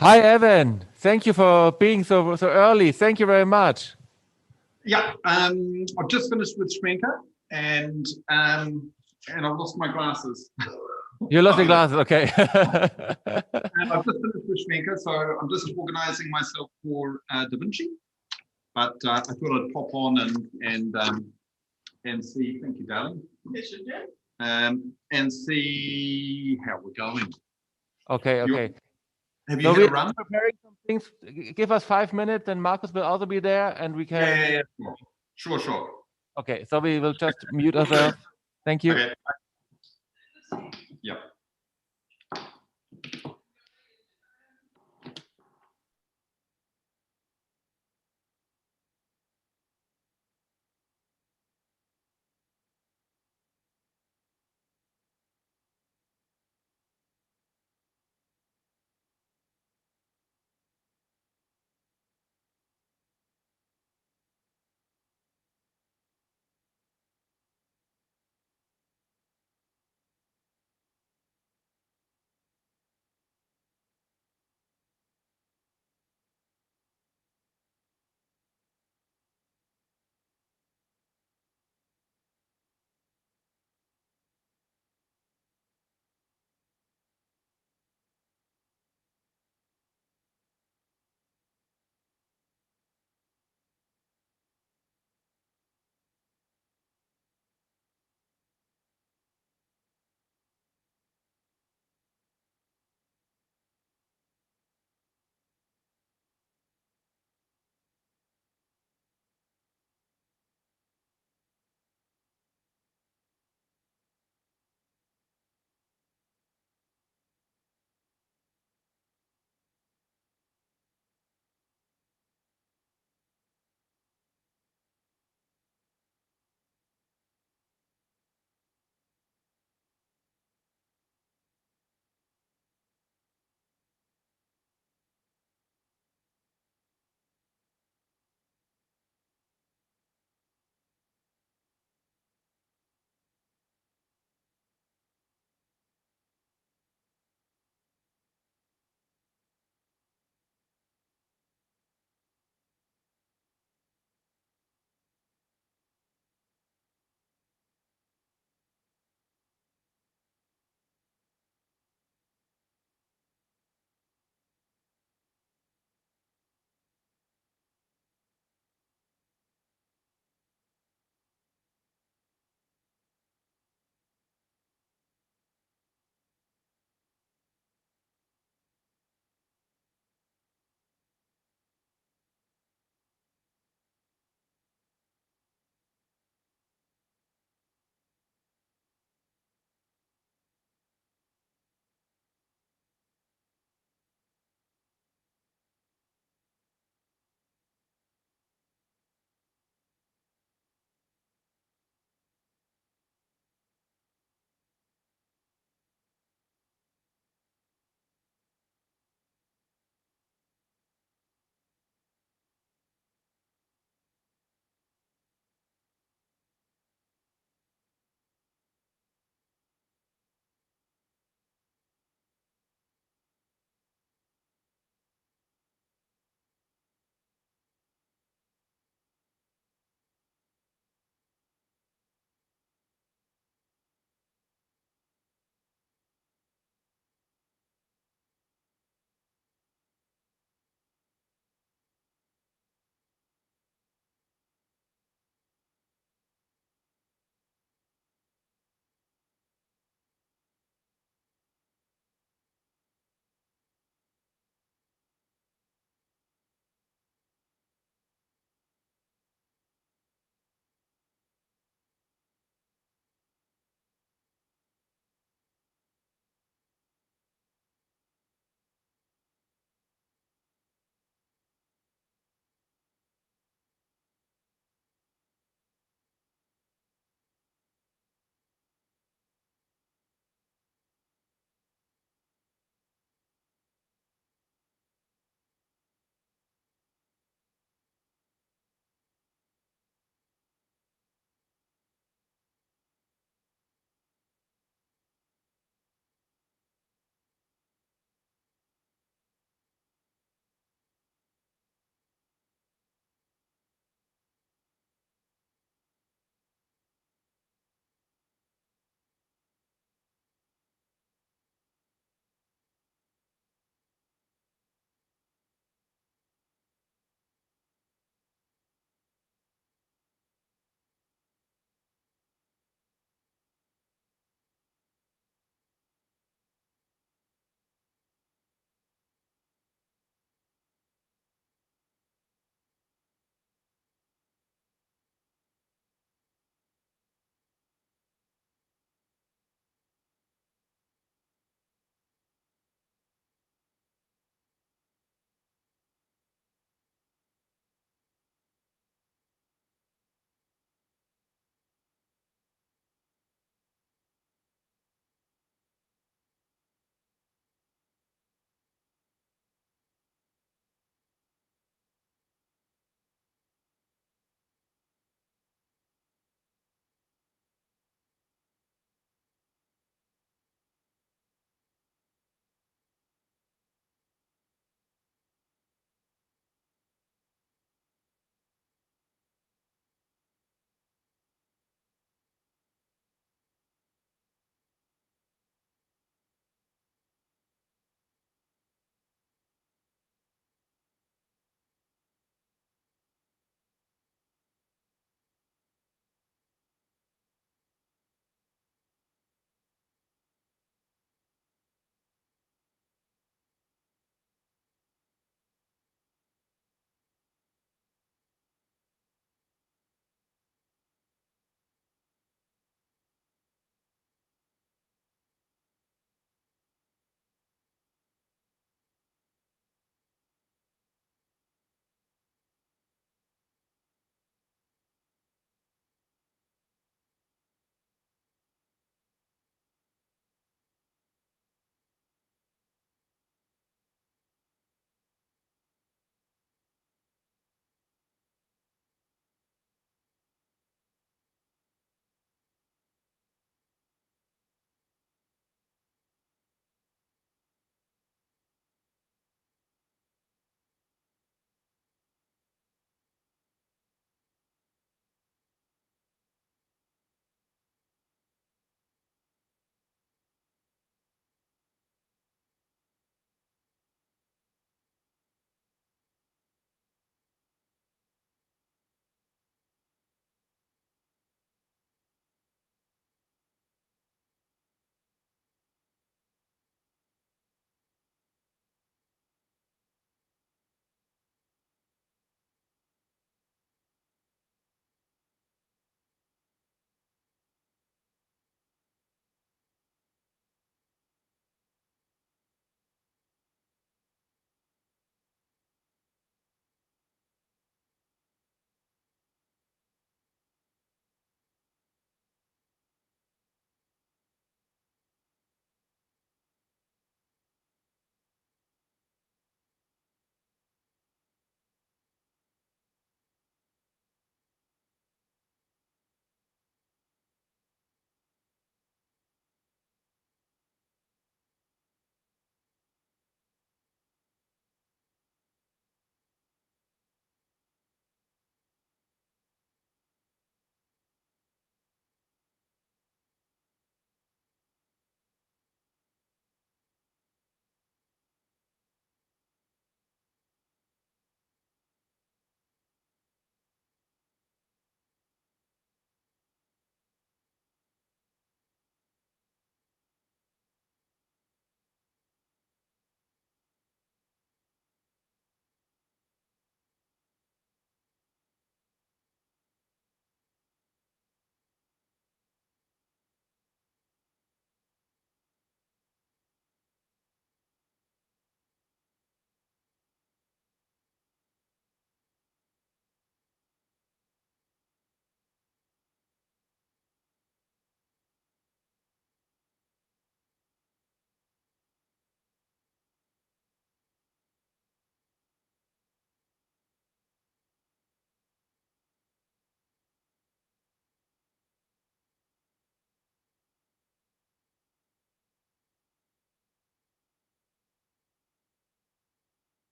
Hi, Evan. Thank you for being so early. Thank you very much. Yeah, I've just finished with Schwenker and I've lost my glasses. You lost your Sorry, glasses. Okay. I've just finished with Schwenker, so I'm just organizing myself for Da Vinci. But I thought I'd pop on and see. Thank you, darling. Yes, you did. And see how we're going. Okay. You Okay. have you So had a we're run? preparing some things. Give us 5 minutes, and Marcus will also be there, and we can. Yeah. Sure, sure. Okay. So we will just mute ourselves. Thank you. Okay. Yeah.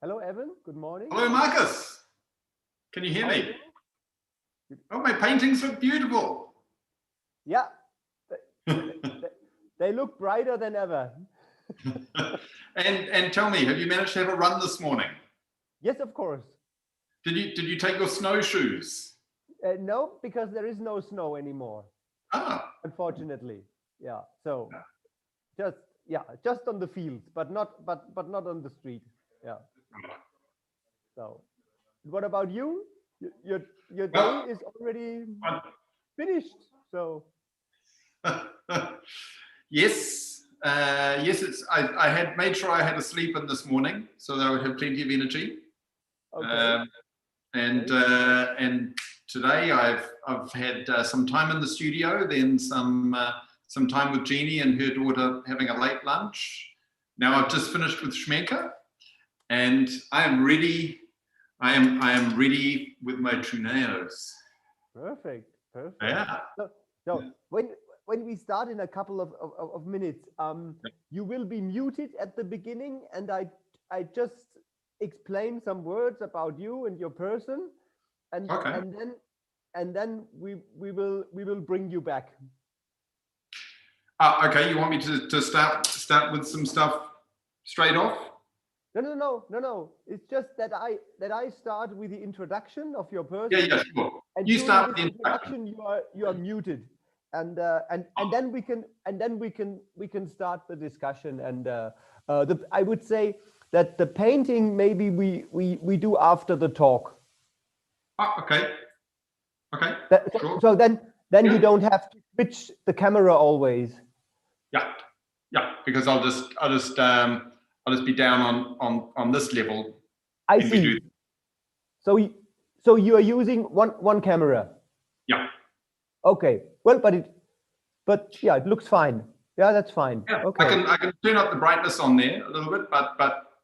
Hello, Evan. Good morning. Hello, Marcus. Can you hear How are me? Oh, my paintings look beautiful. Yeah, they look brighter than ever. And tell me, have you managed to have a run this morning? Yes, of course. Did you take your snowshoes? No, because there is no snow anymore, Ah, unfortunately. Yeah, so just on the fields, but not on the street. Yeah. So, what about you? Your Well, day is already I- finished. So, yes, yes. I had made sure I had a sleep in this morning so that I would have plenty of energy. okay. And today I've had some time in the studio, then some time with Jeannie and her daughter having a late lunch. Now I've just finished with Schmenker, and I am ready. I am ready with my Truneos. Perfect. Perfect. Yeah. So when we start in a couple of minutes, you will be muted at the beginning, and I just explain some words about you and your person, and Okay. and then we will bring you back. Okay. You want me to start with some stuff straight off? No. It's just that I start with the introduction of your person. Yeah, sure. And You during start with this the introduction. you are muted, and then we can start the discussion. And I would say that the painting maybe we do after the talk. Okay. Okay. Sure. So then Yeah. you don't have to switch the camera always. Yeah, because I'll just be down on this level. I when we see. do- So you are using one camera. Yeah. Okay. Well, but yeah, it looks fine. Yeah, that's fine. Yeah. Okay. I can turn up the brightness on there a little bit, but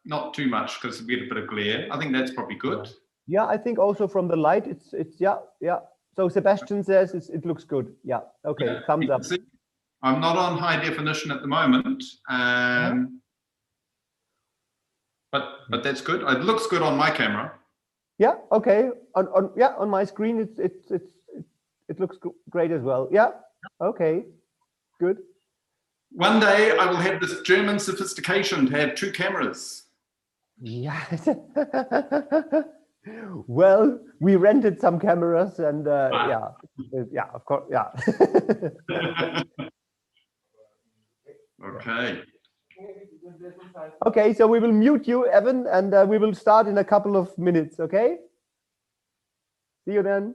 not too much because we get a bit of glare. I think that's probably good. Yeah, I think also from the light, it's yeah. So Sebastian says it looks good. Yeah. Okay. Yeah, Thumbs you can up. see I'm not on high definition at the moment, but that's good. It looks good on my camera. Yeah. Okay. On my screen, it looks great as well. Yeah. Okay. Good. One day I will have this German sophistication to have two cameras. Yeah. Well, we rented some cameras, and yeah, of course, yeah. Okay. Okay, so we will mute you, Evan, and we will start in a couple of minutes. Okay. See you then.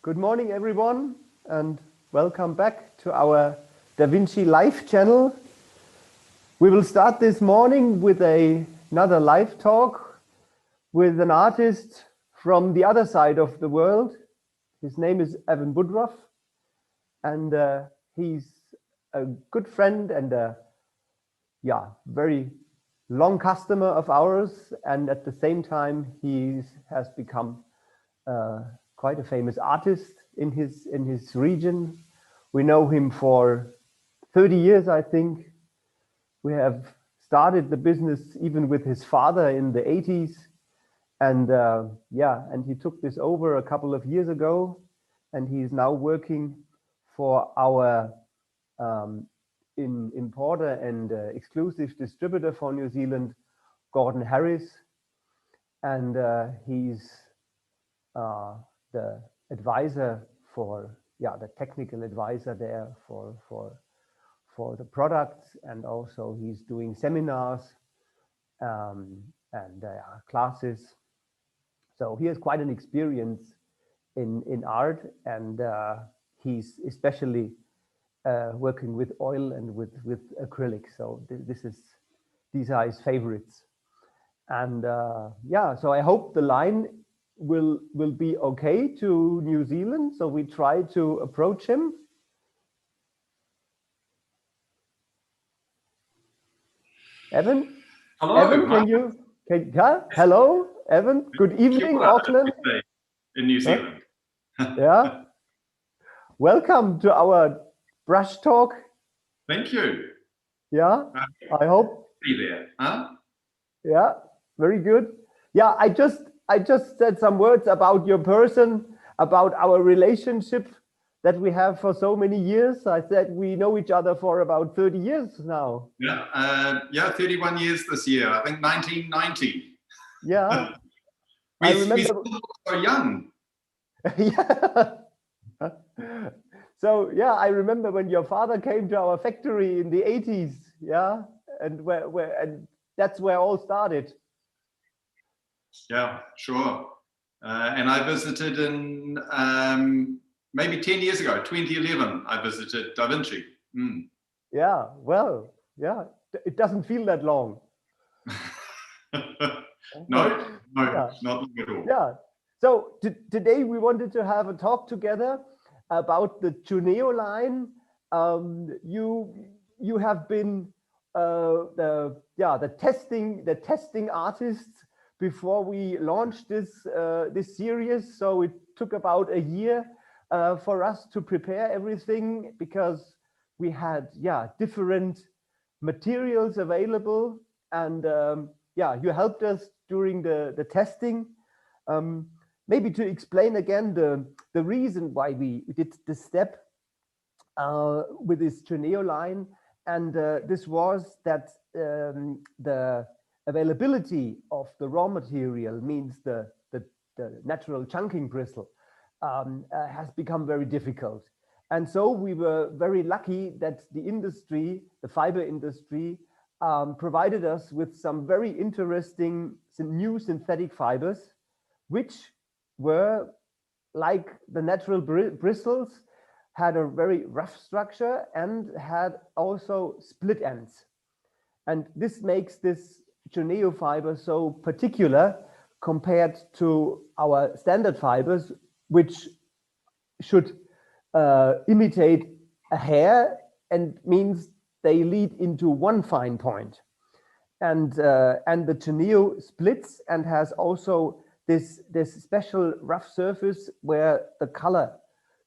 Good morning, everyone, and welcome back to our DaVinci Live channel. We will start this morning with another live talk with an artist from the other side of the world. His name is Evan Woodruff, and he's a good friend and a very long customer of ours, and at the same time he has become quite a famous artist in his region. We know him for 30 years, I think. We have started the business even with his father in the 80s, and and he took this over a couple of years ago, and he's now working for our importer and exclusive distributor for New Zealand, Gordon Harris, and he's the advisor for the technical advisor there for the products, and also he's doing seminars and classes. So he has quite an experience in art, and he's especially working with oil and with acrylic. So these are his favorites. And so I hope the line will be okay to New Zealand. So we try to approach him. Evan? Hello. Evan, hello, Evan. Good evening, Auckland. In New Zealand. Yeah. Welcome to our brush talk. Thank you. Yeah, I hope. Be there, huh? Yeah, very good. Yeah, I just said some words about your person, about our relationship that we have for so many years. I said we know each other for about 30 years now. Yeah, 31 years this year. I think 1990. Yeah. we I remember. still look so young. Yeah. So yeah, I remember when your father came to our factory in the 80s. Yeah, and and that's where all started. Yeah, sure. And I visited in maybe 10 years ago, 2011. I visited DaVinci. Yeah, well, yeah, it doesn't feel that long. No, Yeah. not long at all. Yeah. So today we wanted to have a talk together about the Cuneo line. You have been the testing artist before we launched this series. So it took about a year for us to prepare everything, because we had different materials available, and you helped us during the testing. Maybe to explain again the reason why we did this step with this Cuneo line, and this was that the availability of the raw material, means the natural chunking bristle, has become very difficult. And so we were very lucky that the industry, the fiber industry, provided us with some very interesting new synthetic fibers, which were like the natural bristles, had a very rough structure and had also split ends. And this makes this Cuneo fiber so particular compared to our standard fibers, which should imitate a hair, and means they lead into one fine point. And the Cuneo splits and has also this special rough surface where the color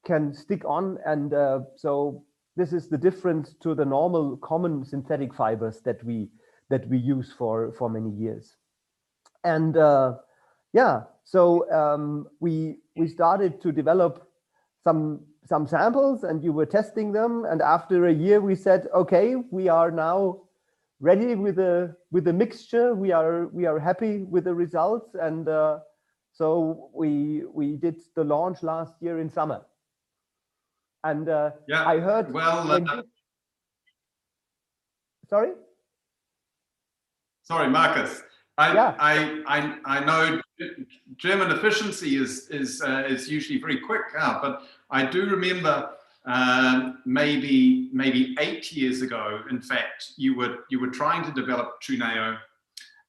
can stick on, and so this is the difference to the normal common synthetic fibers that we use for many years. And so we started to develop some samples, and you were testing them, and after a year we said, okay, we are now ready with the mixture. We are happy with the results, and so we did the launch last year in summer. And I heard. Well, sorry, Marcus. I know German efficiency is usually very quick, but I do remember maybe 8 years ago, in fact, you were trying to develop Truneo,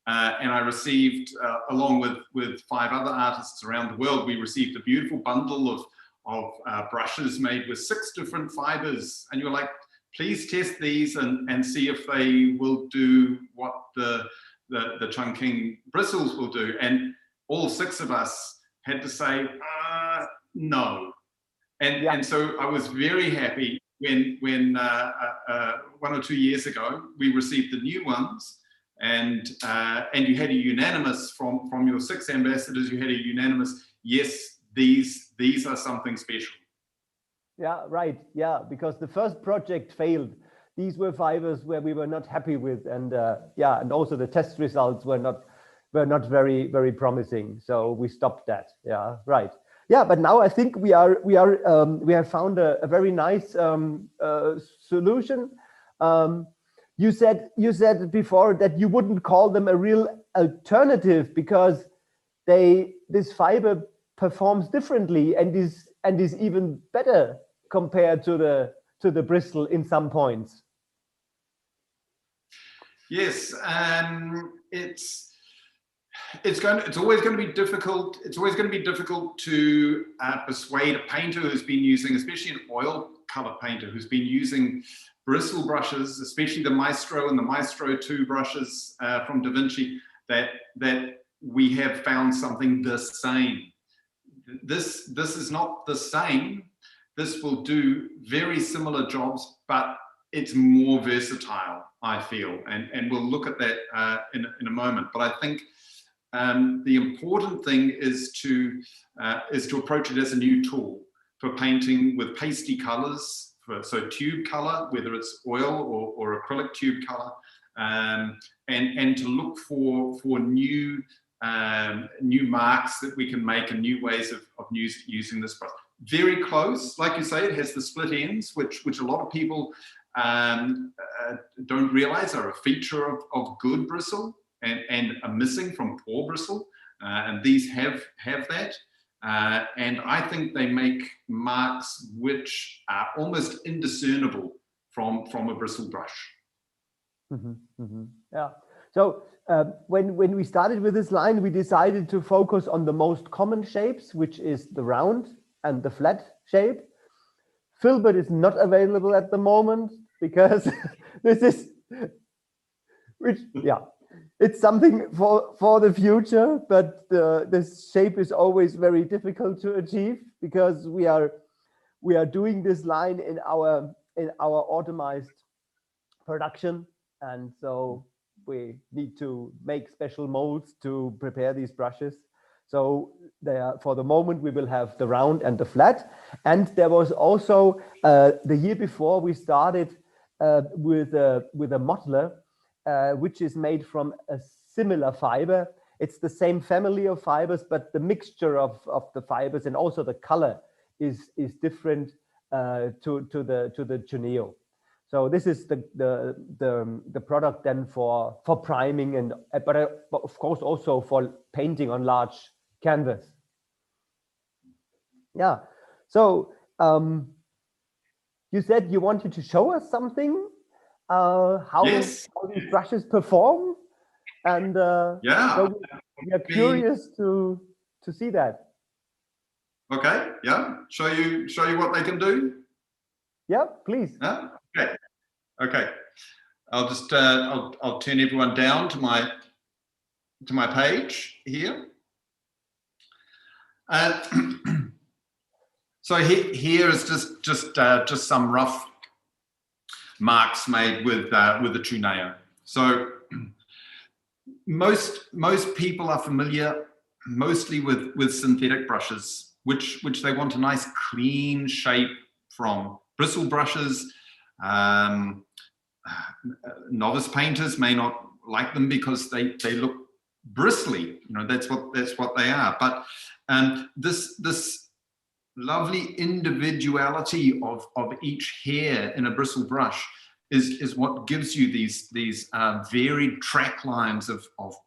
and I received, along with 5 other artists around the world, we received a beautiful bundle of brushes made with 6 different fibers, and you were like, please test these and see if they will do what the Chungking bristles will do. And all 6 of us had to say, no. And so I was very happy when 1 or 2 years ago, we received the new ones, and you had a unanimous from your 6 ambassadors, you had a unanimous, yes, these are something special. Yeah, right. Yeah, because the first project failed. These were fibers where we were not happy with, and and also the test results were not very, very promising. So we stopped that. Yeah, right. Yeah, but now I think we have found a very nice solution. You said before that you wouldn't call them a real alternative because this fiber performs differently and is even better compared to the bristle in some points. Yes, it's always going to be difficult. It's always going to be difficult to persuade a painter who's been using, especially an oil color painter who's been using bristle brushes, especially the Maestro and the Maestro 2 brushes from Da Vinci, that we have found something the same. This is not the same. This will do very similar jobs, but it's more versatile, I feel, and we'll look at that in a moment. But I think the important thing is to approach it as a new tool for painting with pasty colors, so tube color, whether it's oil or acrylic tube color, and to look for new marks that we can make and new ways of using this brush. Very close, like you say, it has the split ends, which a lot of people don't realize are a feature of good bristle and are missing from poor bristle, and these have that, and I think they make marks which are almost indiscernible from a bristle brush. Mm-hmm, mm-hmm. Yeah. So when we started with this line, we decided to focus on the most common shapes, which is the round and the flat shape. Filbert is not available at the moment because this is, it's something for the future, but this shape is always very difficult to achieve because we are doing this line in our automized production, and so we need to make special molds to prepare these brushes. So for the moment, we will have the round and the flat. And there was also, the year before, we started with a modeler, which is made from a similar fiber. It's the same family of fibers, but the mixture of the fibers and also the color is different to the Cuneo. So this is the product then for priming but of course also for painting on large canvas. Yeah. So you said you wanted to show us something, how these brushes perform, and so we are curious to see that. Okay. Yeah. Show you what they can do. Yeah, please. Okay. Okay. I'll just I'll turn everyone down to my page here. So here is just some rough marks made with the Truneo. So most people are familiar mostly with synthetic brushes, which they want a nice clean shape from. Bristle brushes, novice painters may not like them because they look bristly. You know, that's what they are. But this lovely individuality of each hair in a bristle brush is what gives you these varied track lines of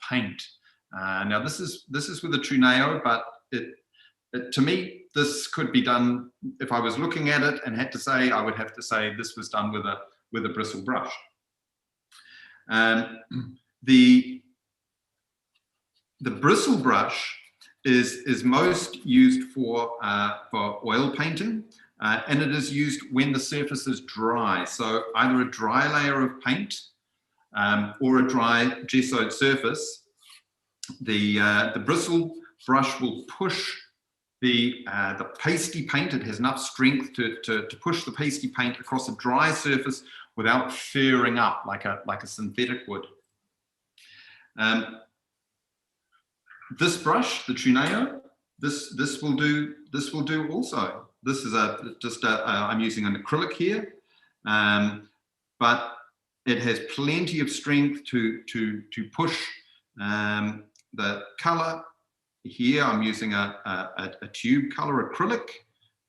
paint. Now this is with the Truneo, but to me, this could be done, if I was looking at it and had to say, I would have to say this was done with a bristle brush. The bristle brush is most used for oil painting, and it is used when the surface is dry. So either a dry layer of paint or a dry gessoed surface. The bristle brush will push the pasty paint. It has enough strength to push the pasty paint across a dry surface without furring up like a synthetic would. This brush, the Truneo, this will do also. This is I'm using an acrylic here, but it has plenty of strength to push the color. Here I'm using a tube color acrylic,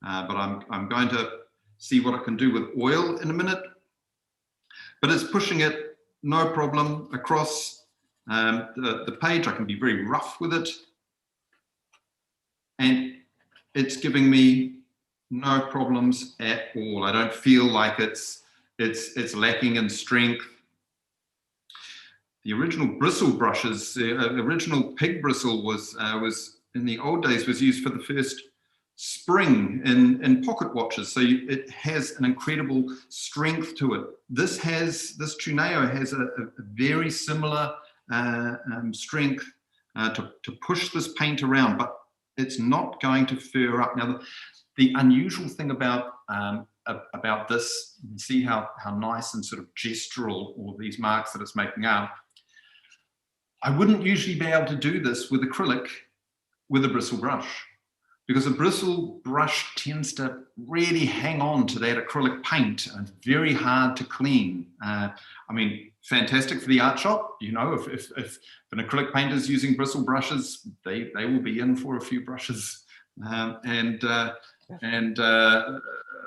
but I'm going to see what I can do with oil in a minute. But it's pushing it no problem across the page. I can be very rough with it, and it's giving me no problems at all. I don't feel like it's lacking in strength. The original bristle brushes, the original pig bristle was in the old days was used for the first spring in pocket watches. So it has an incredible strength to it. This Truneo has a very similar strength to push this paint around, but it's not going to fur up. Now, the unusual thing about this, you can see how nice and sort of gestural all these marks that it's making out. I wouldn't usually be able to do this with acrylic with a bristle brush, because a bristle brush tends to really hang on to that acrylic paint, and it's very hard to clean. I mean, fantastic for the art shop. You know, if an acrylic painter is using bristle brushes, they will be in for a few brushes, and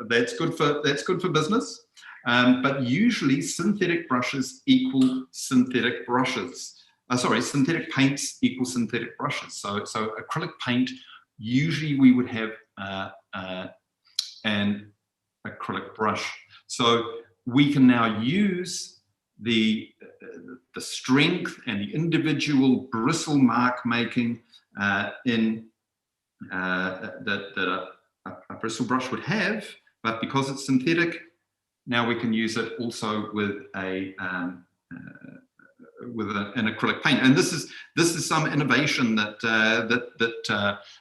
that's good for business. But usually synthetic brushes equal synthetic brushes. Synthetic paints equal synthetic brushes. So acrylic paint, usually we would have an acrylic brush. So we can now use the strength and the individual bristle mark making in that a bristle brush would have, but because it's synthetic, now we can use it also with an acrylic paint. And this is some innovation that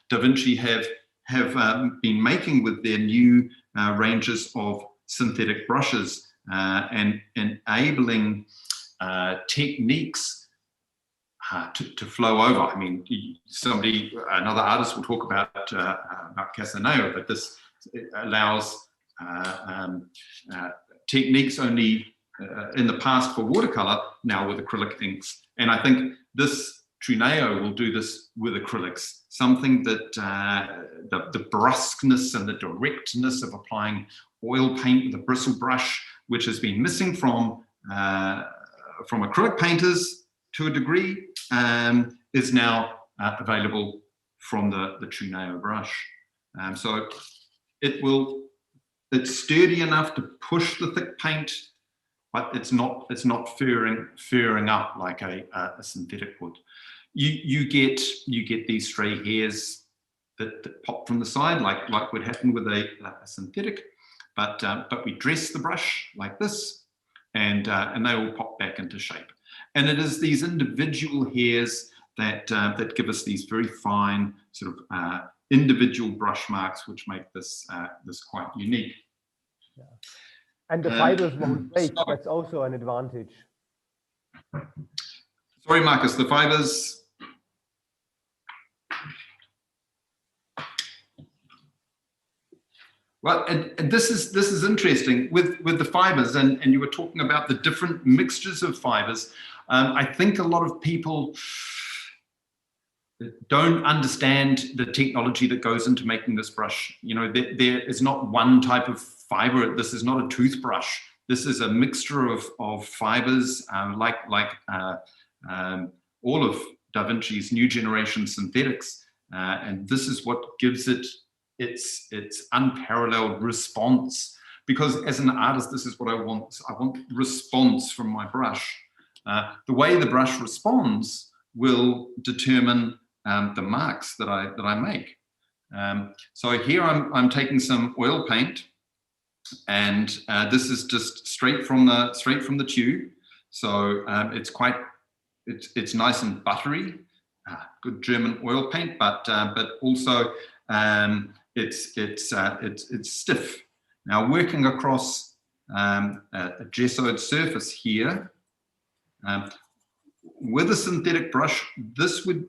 Da Vinci have been making with their new ranges of synthetic brushes, and enabling techniques to flow over. I mean, another artist will talk about Casaneo, but this allows techniques only in the past for watercolor, now with acrylic inks. And I think this Truneo will do this with acrylics, something that the brusqueness and the directness of applying oil paint with a bristle brush, which has been missing from acrylic painters to a degree, is now available from the Truneo brush. So it's sturdy enough to push the thick paint, but it's not furring up like a synthetic would. You get these stray hairs that pop from the side, like would happen with a synthetic, but we dress the brush like this, and they will pop back into shape. And it is these individual hairs that give us these very fine sort of individual brush marks, which make this quite unique. Yeah. And the fibers won't break. That's also an advantage. Sorry, Marcus, the fibers. Well, and this is interesting with the fibers, and you were talking about the different mixtures of fibers. I think a lot of people don't understand the technology that goes into making this brush. You know, there is not one type of fiber. This is not a toothbrush. This is a mixture of fibers, like all of Da Vinci's new generation synthetics, and this is what gives it its unparalleled response. Because as an artist, this is what I want. I want response from my brush. The way the brush responds will determine the marks that I make. So here I'm taking some oil paint, and this is just straight from the tube. So it's nice and buttery, good German oil paint, but also it's stiff. Now working across a gessoed surface here, with a synthetic brush, this would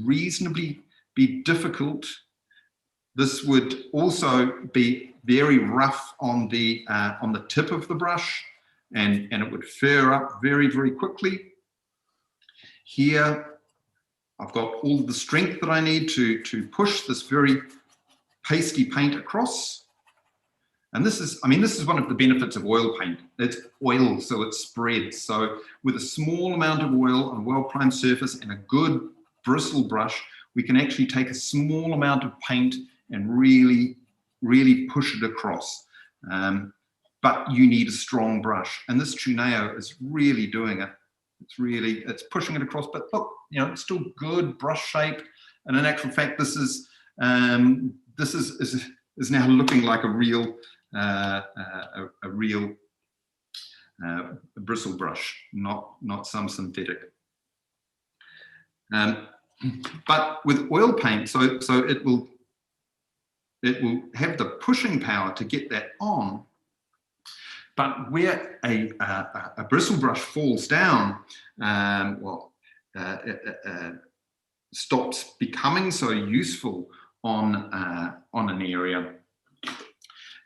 reasonably be difficult. This would also be very rough on the tip of the brush, and it would fur up very, very quickly. Here, I've got all the strength that I need to push this very pasty paint across. And this is one of the benefits of oil paint. It's oil, so it spreads. So with a small amount of oil on a well-primed surface and a good bristle brush, we can actually take a small amount of paint and really, really push it across. But you need a strong brush. And this Truneo is really doing it. It's pushing it across, but look, it's still good brush shape. And in actual fact, this is now looking like a real bristle brush, not some synthetic. But with oil paint, so it will have the pushing power to get that on. But where a bristle brush falls down, stops becoming so useful on an area,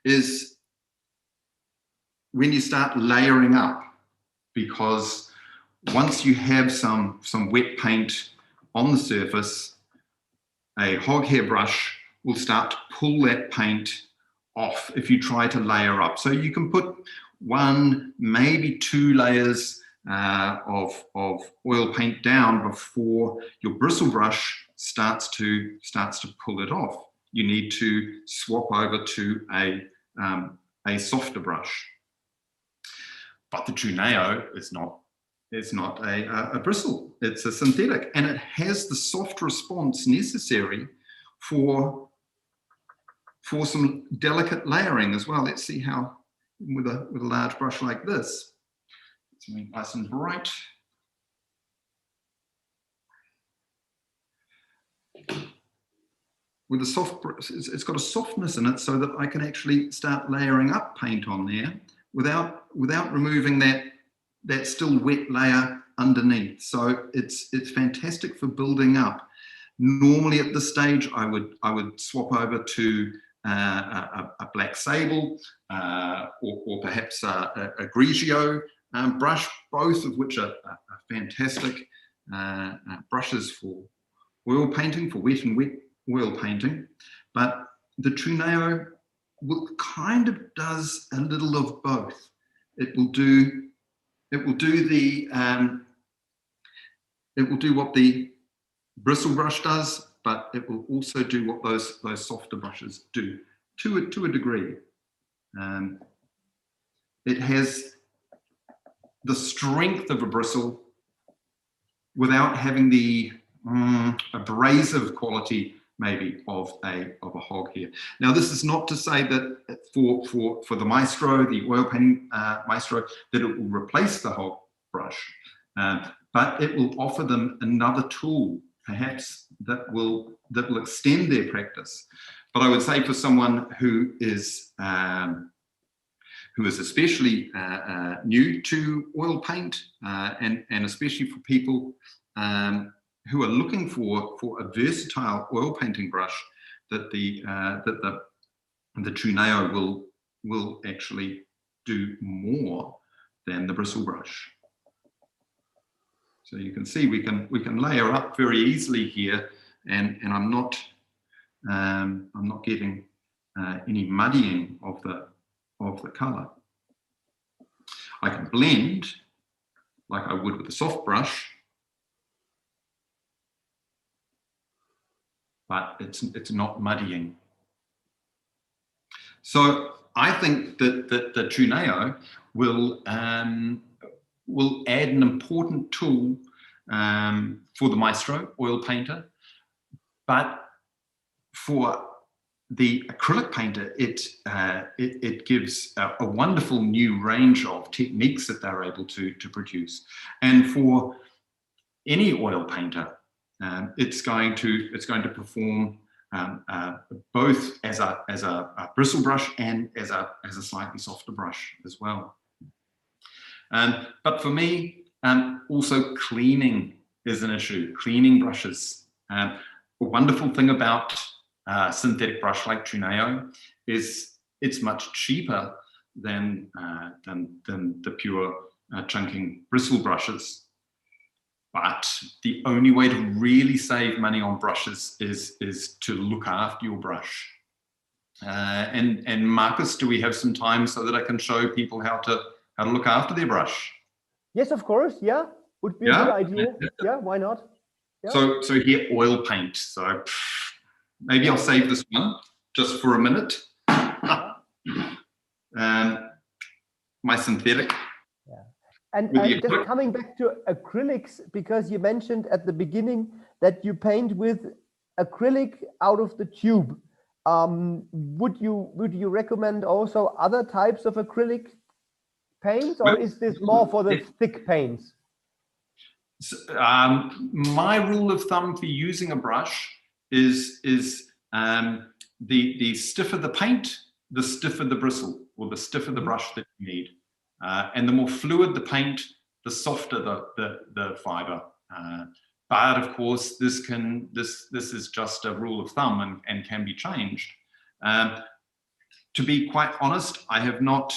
is when you start layering up, because once you have some wet paint on the surface, a hog hair brush will start to pull that paint off if you try to layer up. So you can put 1, maybe 2 layers of oil paint down before your bristle brush starts to pull it off. You need to swap over to a softer brush. But the Truneo is not a bristle, it's a synthetic, and it has the soft response necessary for some delicate layering as well. Let's see how with a large brush like this. It's nice and bright. With a soft brush, it's got a softness in it so that I can actually start layering up paint on there without removing that still wet layer underneath. So it's fantastic for building up. Normally at this stage, I would swap over to a black sable or perhaps a Grigio brush, both of which are fantastic brushes for oil painting, for wet and wet oil painting. But the Truneo kind of does a little of both. It will do what the bristle brush does, but it will also do what those softer brushes do to a degree. It has the strength of a bristle without having the abrasive quality maybe of a hog hair. Now, this is not to say that for the Maestro, the oil painting Maestro, that it will replace the hog brush, but it will offer them another tool, perhaps that will extend their practice. But I would say for someone who is especially new to oil paint, and especially for people who are looking for a versatile oil painting brush, that the Truneo will actually do more than the bristle brush. So you can see we can layer up very easily here, and I'm not getting any muddying of the color. I can blend like I would with a soft brush, but it's not muddying. So I think that the Truneo will add an important tool for the Maestro oil painter, but for the acrylic painter, it gives a wonderful new range of techniques that they're able to produce. And for any oil painter, it's going to perform both as a bristle brush and as a slightly softer brush as well. But for me, also cleaning is an issue. Cleaning brushes. A wonderful thing about synthetic brush like Truneo is it's much cheaper than the pure chunking bristle brushes. But the only way to really save money on brushes is to look after your brush. And Marcus, do we have some time so that I can show people how to look after their brush? Yes, of course. Yeah, would be a good idea. Yeah, why not? Yeah. So here, oil paint. So maybe I'll save this one just for a minute. My synthetic. Yeah. And just coming back to acrylics, because you mentioned at the beginning that you paint with acrylic out of the tube. Would you recommend also other types of acrylic paints, or is this more for the thick paints? My rule of thumb for using a brush is the stiffer the paint, the stiffer the bristle, or the stiffer the brush that you need. And the more fluid the paint, the softer the fiber. But of course, this is just a rule of thumb and can be changed. To be quite honest, I have not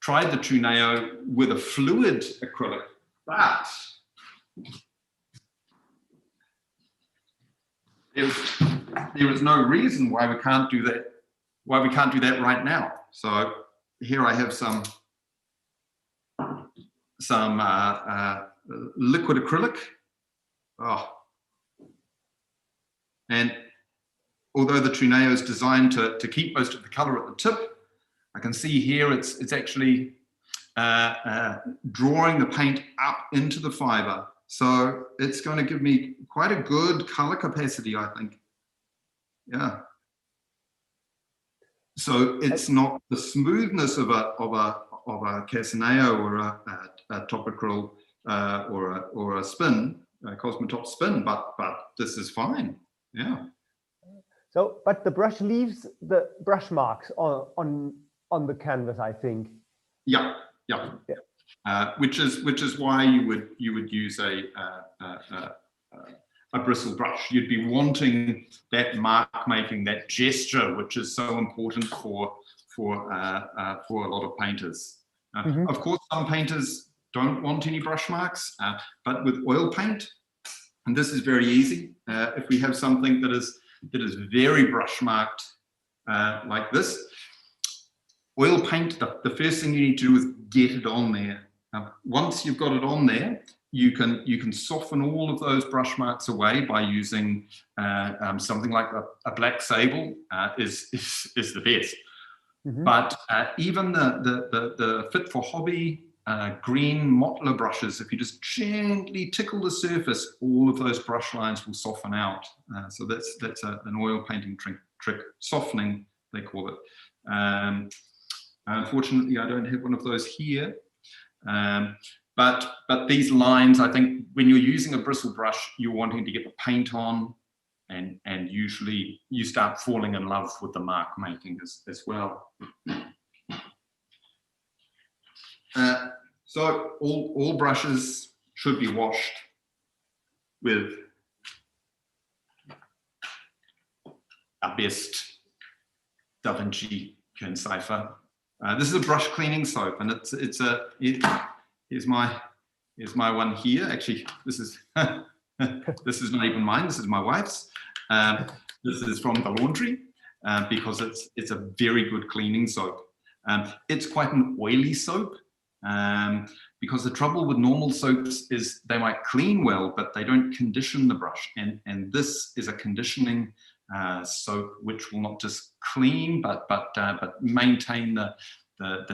tried the Truneo with a fluid acrylic, but there is no reason why we can't do that. Why we can't do that right now. So here I have some liquid acrylic. Oh. And although the Truneo is designed to keep most of the color at the tip, I can see here it's actually drawing the paint up into the fiber. So it's going to give me quite a good color capacity, I think. Yeah. So it's not the smoothness of a Casaneo or a Topacryl or a spin, a Cosmotop spin, but this is fine. Yeah. So, but the brush leaves the brush marks on the canvas, I think. Yeah. Which is why you would use a bristle brush. You'd be wanting that mark making, that gesture, which is so important for a lot of painters. Of course, some painters don't want any brush marks, but with oil paint, and this is very easy. If we have something that is very brush marked like this, oil paint, the first thing you need to do is get it on there. Once you've got it on there, you can soften all of those brush marks away by using something like a black sable is the best. But even the Fit for Hobby green Mottler brushes, if you just gently tickle the surface, all of those brush lines will soften out. So that's an oil painting trick, softening, they call it. Unfortunately, I don't have one of those here. But these lines, I think when you're using a bristle brush, you're wanting to get the paint on, and usually you start falling in love with the mark making as well. So all brushes should be washed with our best Da Vinci Kern Cipher. This is a brush cleaning soap, and here's my one here. Actually, this is this is not even mine. This is my wife's. This is from the laundry because it's a very good cleaning soap. It's quite an oily soap, because the trouble with normal soaps is they might clean well, but they don't condition the brush. And this is a conditioning soap which will not just clean, but maintain the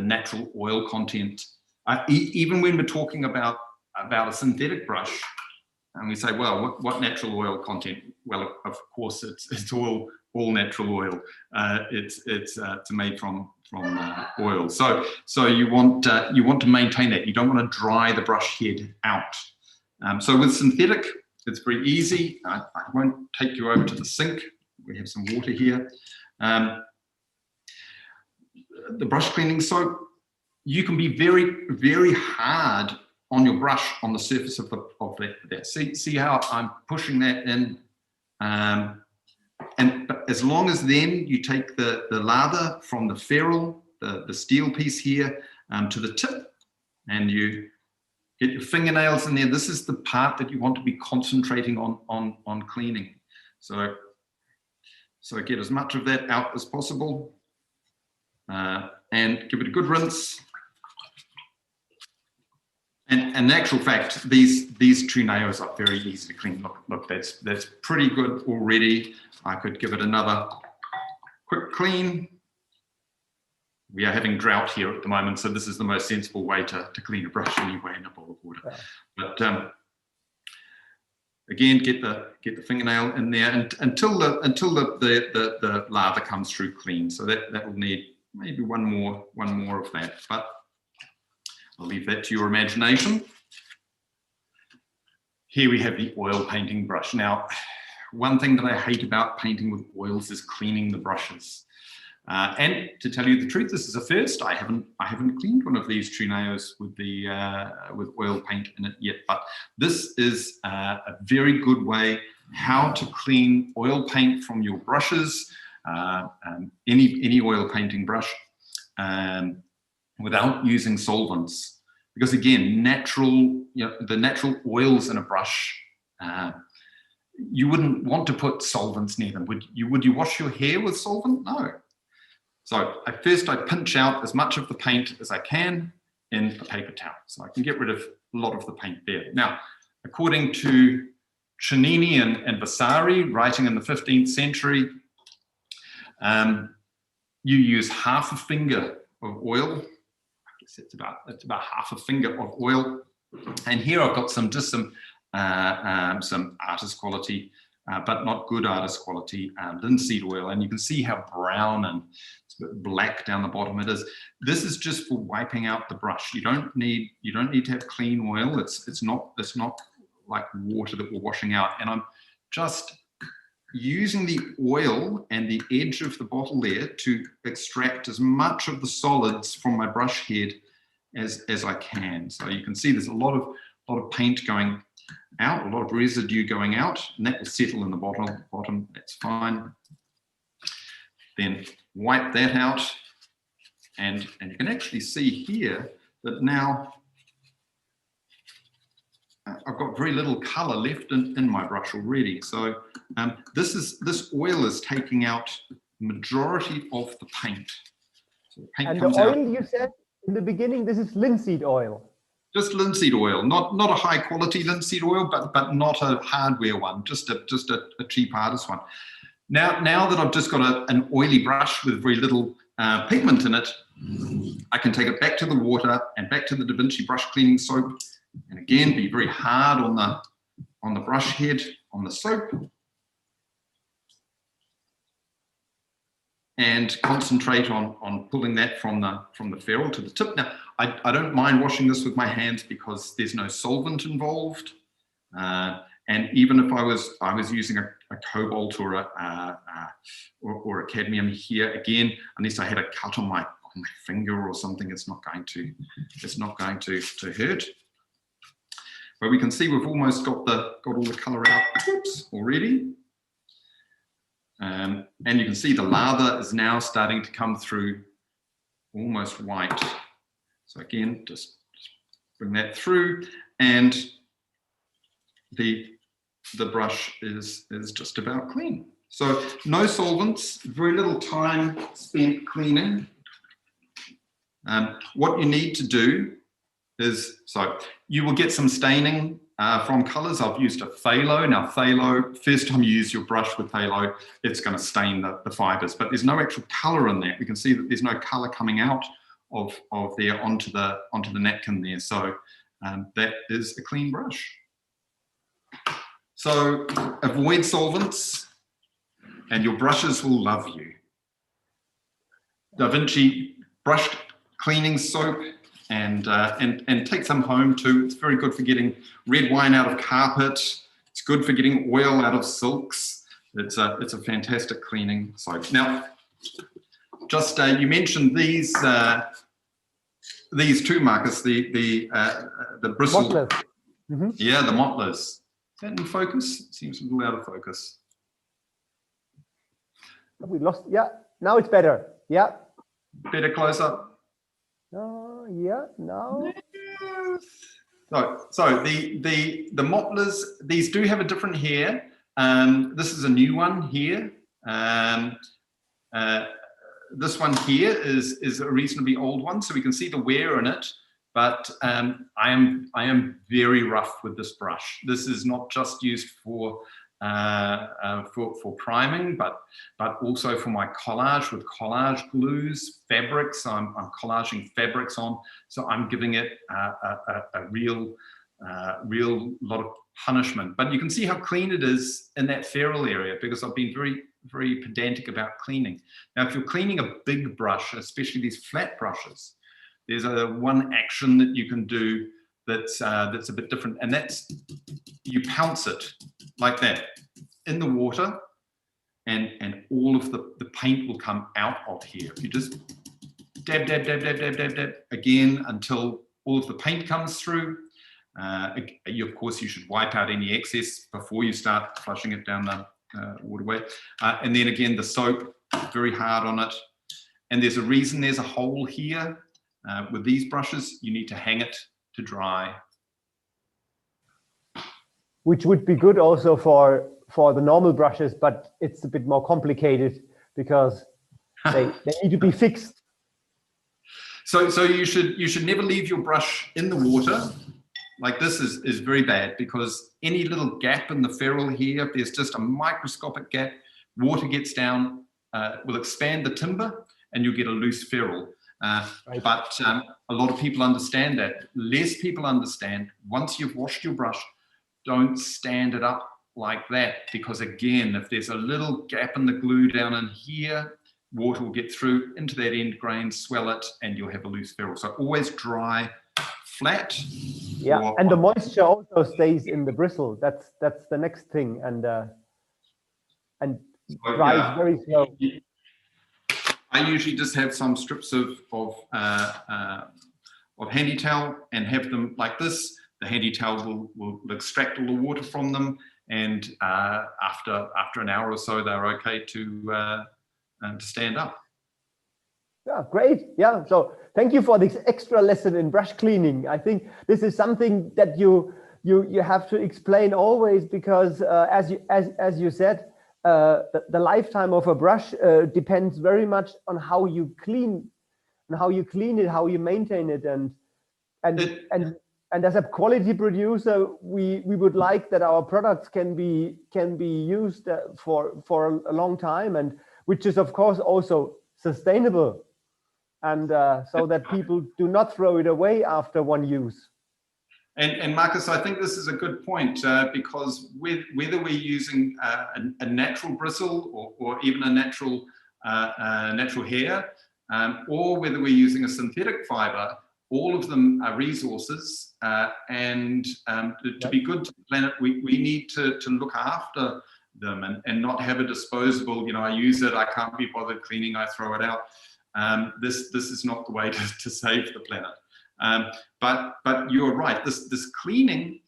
natural oil content. Even when we're talking about a synthetic brush, and we say, well, what natural oil content? Well, of course, it's all natural oil. It's made from oil. So you want to maintain that. You don't want to dry the brush head out. So with synthetic, it's very easy. I won't take you over to the sink. We have some water here. The brush cleaning soap, you can be very, very hard on your brush on the surface of that. See how I'm pushing that in? But as long as then you take the lather from the ferrule, the steel piece here, to the tip, and you get your fingernails in there. This is the part that you want to be concentrating on cleaning. So get as much of that out as possible, and give it a good rinse. And in actual fact, these two nails are very easy to clean. Look, that's pretty good already. I could give it another quick clean. We are having drought here at the moment, so this is the most sensible way to clean a brush anyway, in a bowl of water. Yeah. But again, get the fingernail in there until the lather comes through clean. So that will need maybe one more of that, but I'll leave that to your imagination. Here we have the oil painting brush. Now, one thing that I hate about painting with oils is cleaning the brushes. And to tell you the truth, this is a first. I haven't cleaned one of these Truneos with oil paint in it yet, but this is a very good way how to clean oil paint from your brushes, any oil painting brush, without using solvents. Because again, the natural oils in a brush, you wouldn't want to put solvents near them. Would you wash your hair with solvent? No. So first I pinch out as much of the paint as I can in a paper towel, so I can get rid of a lot of the paint there. Now, according to Cennini and Vasari, writing in the 15th century, you use half a finger of oil. I guess it's about half a finger of oil. And here I've got some artist quality, but not good artist quality, linseed oil. And you can see how brown and it's a bit black down the bottom it is. This is just for wiping out the brush. You don't need to have clean oil. It's not like water that we're washing out. And I'm just using the oil and the edge of the bottle there to extract as much of the solids from my brush head as I can. So you can see there's a lot of paint going out, a lot of residue going out, and that will settle in the bottom. That's fine. Then wipe that out, and you can actually see here that now I've got very little color left in my brush already. So this oil is taking out the majority of the paint. So the paint and comes the oil out. You said in the beginning, this is linseed oil. Just linseed oil, not a high quality linseed oil, but not a hardware one, just a cheap artist one. Now that I've just got an oily brush with very little pigment in it, I can take it back to the water and back to the Da Vinci brush cleaning soap, and again be very hard on the brush head on the soap, and concentrate on pulling that from the ferrule to the tip. Now, I don't mind washing this with my hands because there's no solvent involved, and even if I was using a cobalt or a cadmium here, again, unless I had a cut on my finger or something, it's not going to hurt. But we can see we've almost got all the color out already. And you can see the lather is now starting to come through almost white. So again, just bring that through, and the brush is just about clean. So no solvents, very little time spent cleaning. What you need to do So you will get some staining from colors. I've used a phthalo. Now phthalo, first time you use your brush with phthalo, it's going to stain the fibers, but there's no actual color in there. We can see that there's no color coming out of there onto the napkin there. So that is a clean brush. So avoid solvents and your brushes will love you. Da Vinci brush cleaning soap, and take some home too. It's very good for getting red wine out of carpet. It's good for getting oil out of silks. It's a fantastic cleaning soap. Now, just you mentioned these two, Marcus, the bristle. Mottlers. Mm-hmm. Yeah, the mottlers. Is that in focus? It seems a little out of focus. We lost. Yeah, now it's better. Yeah. Better close up. Yeah, no. So the mottlers, these do have a different hair. This is a new one here. This one here is a reasonably old one, so we can see the wear in it. But I am very rough with this brush. This is not just used for priming, but also for my collage with collage glues, fabrics. I'm collaging fabrics on, so I'm giving it a real lot of punishment. But you can see how clean it is in that ferrule area, because I've been very pedantic about cleaning. Now, if you're cleaning a big brush, especially these flat brushes, there's one action that you can do that's a bit different, and that's you pounce it like that in the water, and all of the paint will come out of here. If you just dab again until all of the paint comes through. Of course, you should wipe out any excess before you start flushing it down the waterway. And then again, the soap, very hard on it. And there's a reason there's a hole here. With these brushes, you need to hang it to dry. Which would be good also for the normal brushes, but it's a bit more complicated because they need to be fixed. So you should never leave your brush in the water. Like this is very bad, because any little gap in the ferrule here, if there's just a microscopic gap, water gets down, will expand the timber, and you'll get a loose ferrule. Right. But a lot of people understand that. Less people understand, once you've washed your brush, don't stand it up like that, because again, if there's a little gap in the glue down in here, water will get through into that end grain, swell it, and you'll have a loose ferrule. So always dry flat. Yeah, and the moisture also stays in the bristle. That's the next thing, and dries very slow. I usually just have some strips of handy towel and have them like this. The handy towel will extract all the water from them, and after an hour or so, they're okay to stand up. Yeah, great. Yeah, so thank you for this extra lesson in brush cleaning. I think this is something that you have to explain always, because as you said, the lifetime of a brush depends very much on how you clean it, how you maintain it, and as a quality producer, we would like that our products can be used for a long time, and which is of course also sustainable, and so that people do not throw it away after one use. And Marcus, I think this is a good point, because whether we're using a natural bristle or even a natural hair, or whether we're using a synthetic fiber, all of them are resources, and to be good to the planet, we need to look after them and not have a disposable, I use it, I can't be bothered cleaning, I throw it out. This is not the way to save the planet. But you're right, this cleaning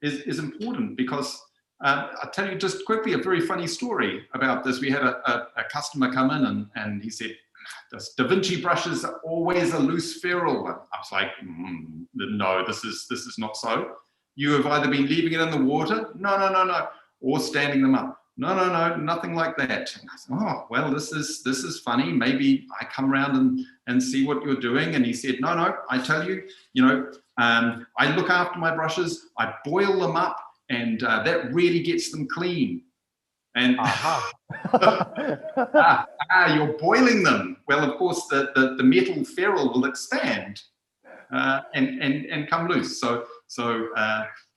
is important, because I'll tell you just quickly a very funny story about this. We had a customer come in and he said, "This Da Vinci brushes are always a loose ferrule." I was like, no, this is not so. You have either been leaving it in the water, no, or standing them up. no, no, no, nothing like that. And I thought, oh, well, this is funny. Maybe I come around and see what you're doing. And he said, no, no, I tell you, I look after my brushes, I boil them up, and that really gets them clean. And you're boiling them. Well, of course, the metal ferrule will expand and come loose. So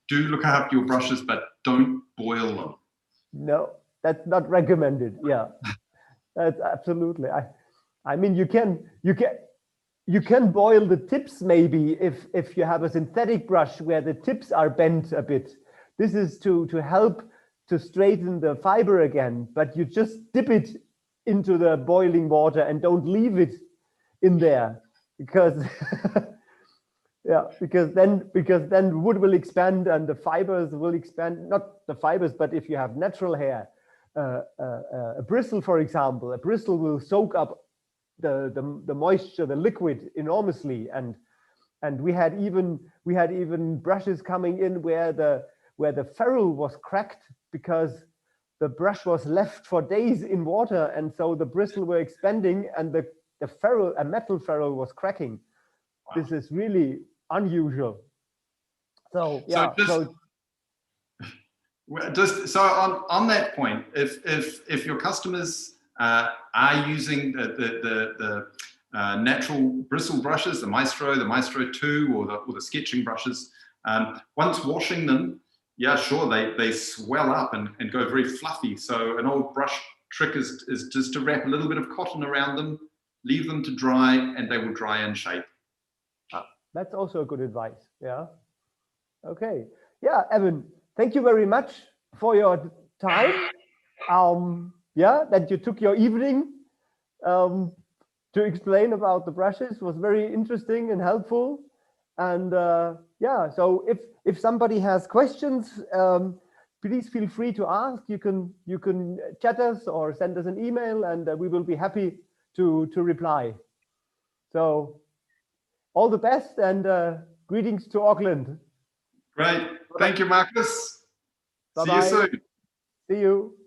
do look after your brushes, but don't boil them. No, that's not recommended. Yeah, that's absolutely. I mean, you can boil the tips maybe if you have a synthetic brush where the tips are bent a bit. This is to help to straighten the fiber again, but you just dip it into the boiling water and don't leave it in there because yeah, because then wood will expand and the fibers will expand. Not the fibers, but if you have natural hair, a bristle, for example, a bristle will soak up the moisture, the liquid enormously, and we had even brushes coming in where the ferrule was cracked because the brush was left for days in water, and so the bristle were expanding and the ferrule, a metal ferrule, was cracking. Wow. This is really unusual. So yeah. So on that point, if your customers are using the natural bristle brushes, the Maestro 2, or the sketching brushes, once washing them, yeah, sure, they swell up and go very fluffy. So an old brush trick is just to wrap a little bit of cotton around them, leave them to dry, and they will dry in shape. That's also good advice. Yeah. Okay. Yeah, Evan, thank you very much for your time. Yeah, that you took your evening to explain about the brushes. It was very interesting and helpful. And yeah, so if somebody has questions, please feel free to ask. You can chat us or send us an email, and we will be happy to reply. So all the best, and greetings to Auckland. Great. Thank you, Marcus. Bye-bye. See you soon. See you.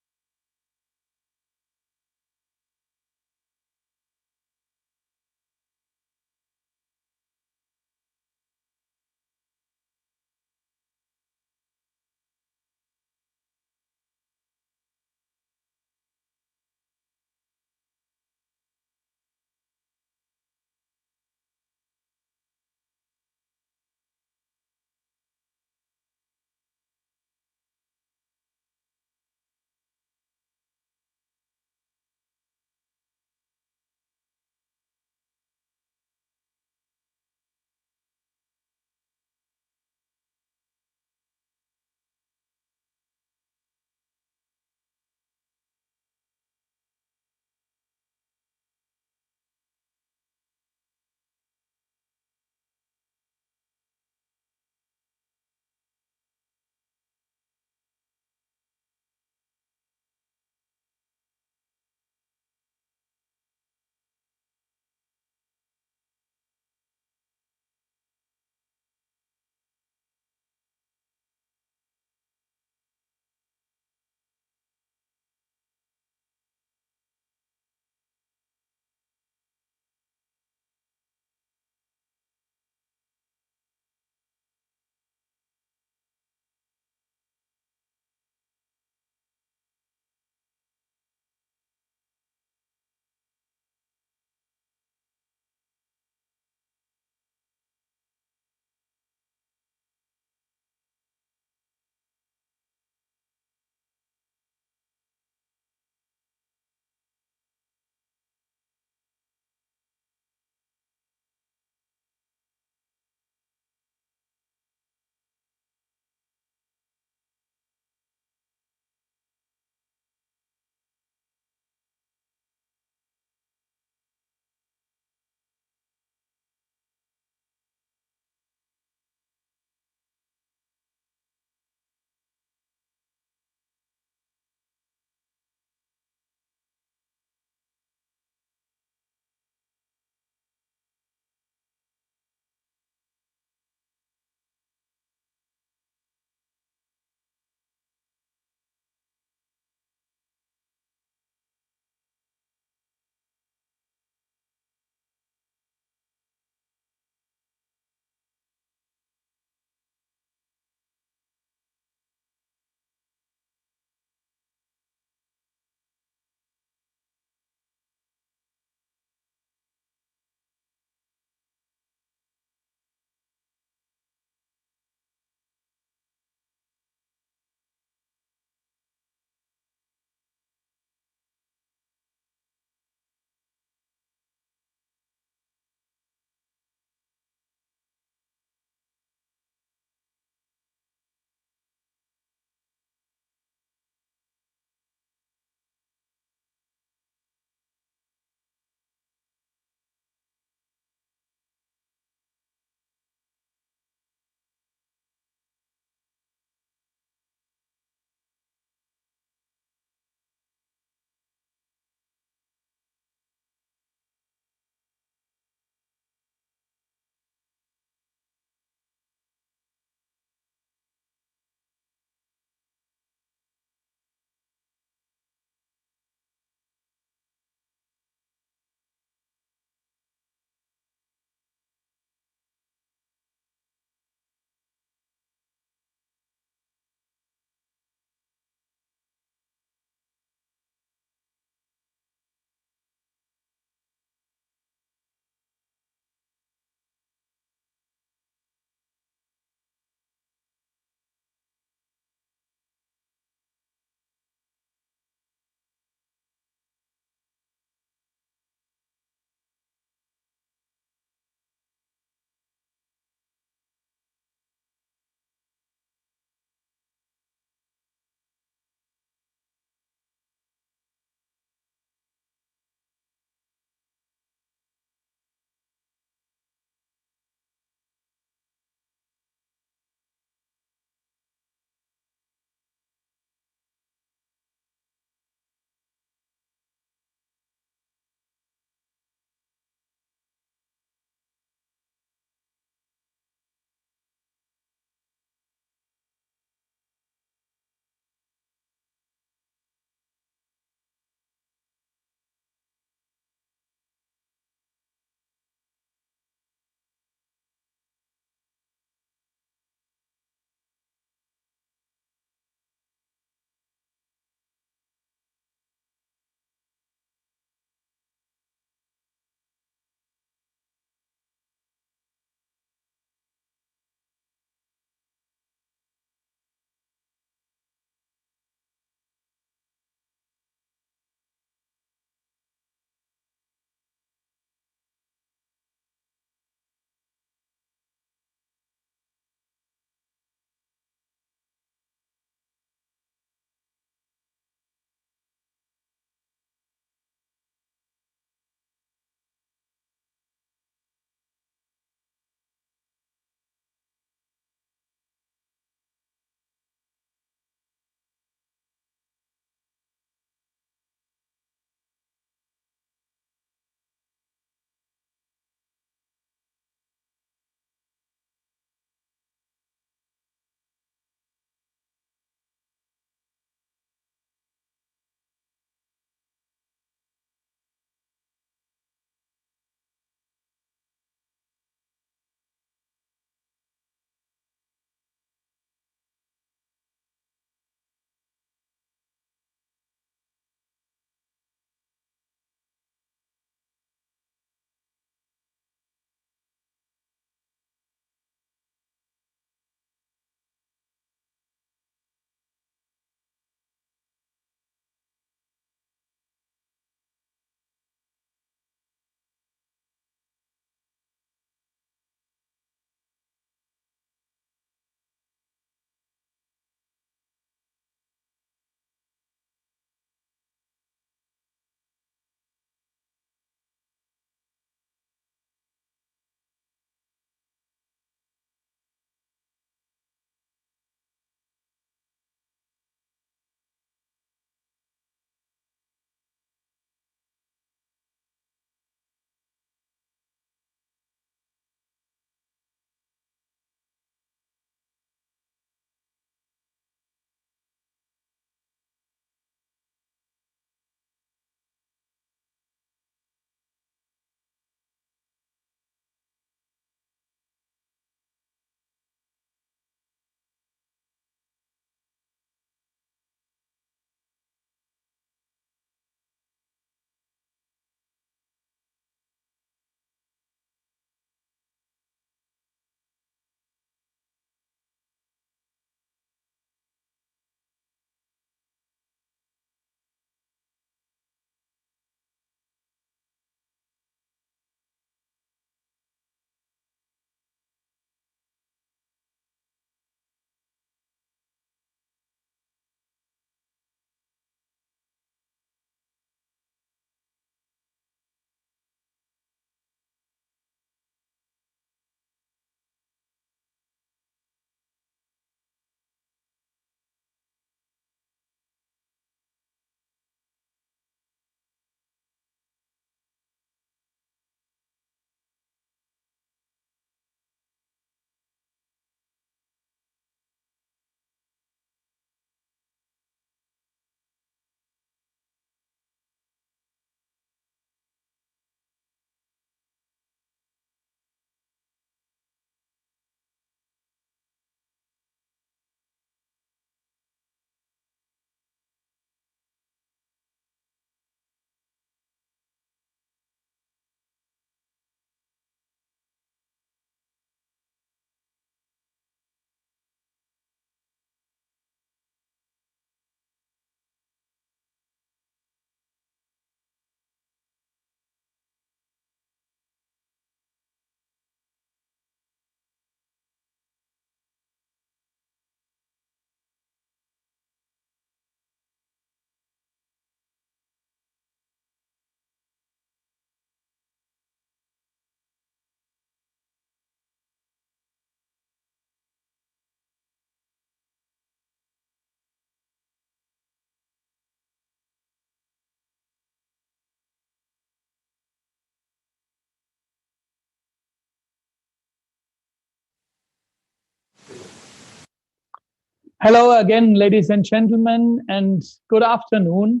Hello again, ladies and gentlemen, and good afternoon.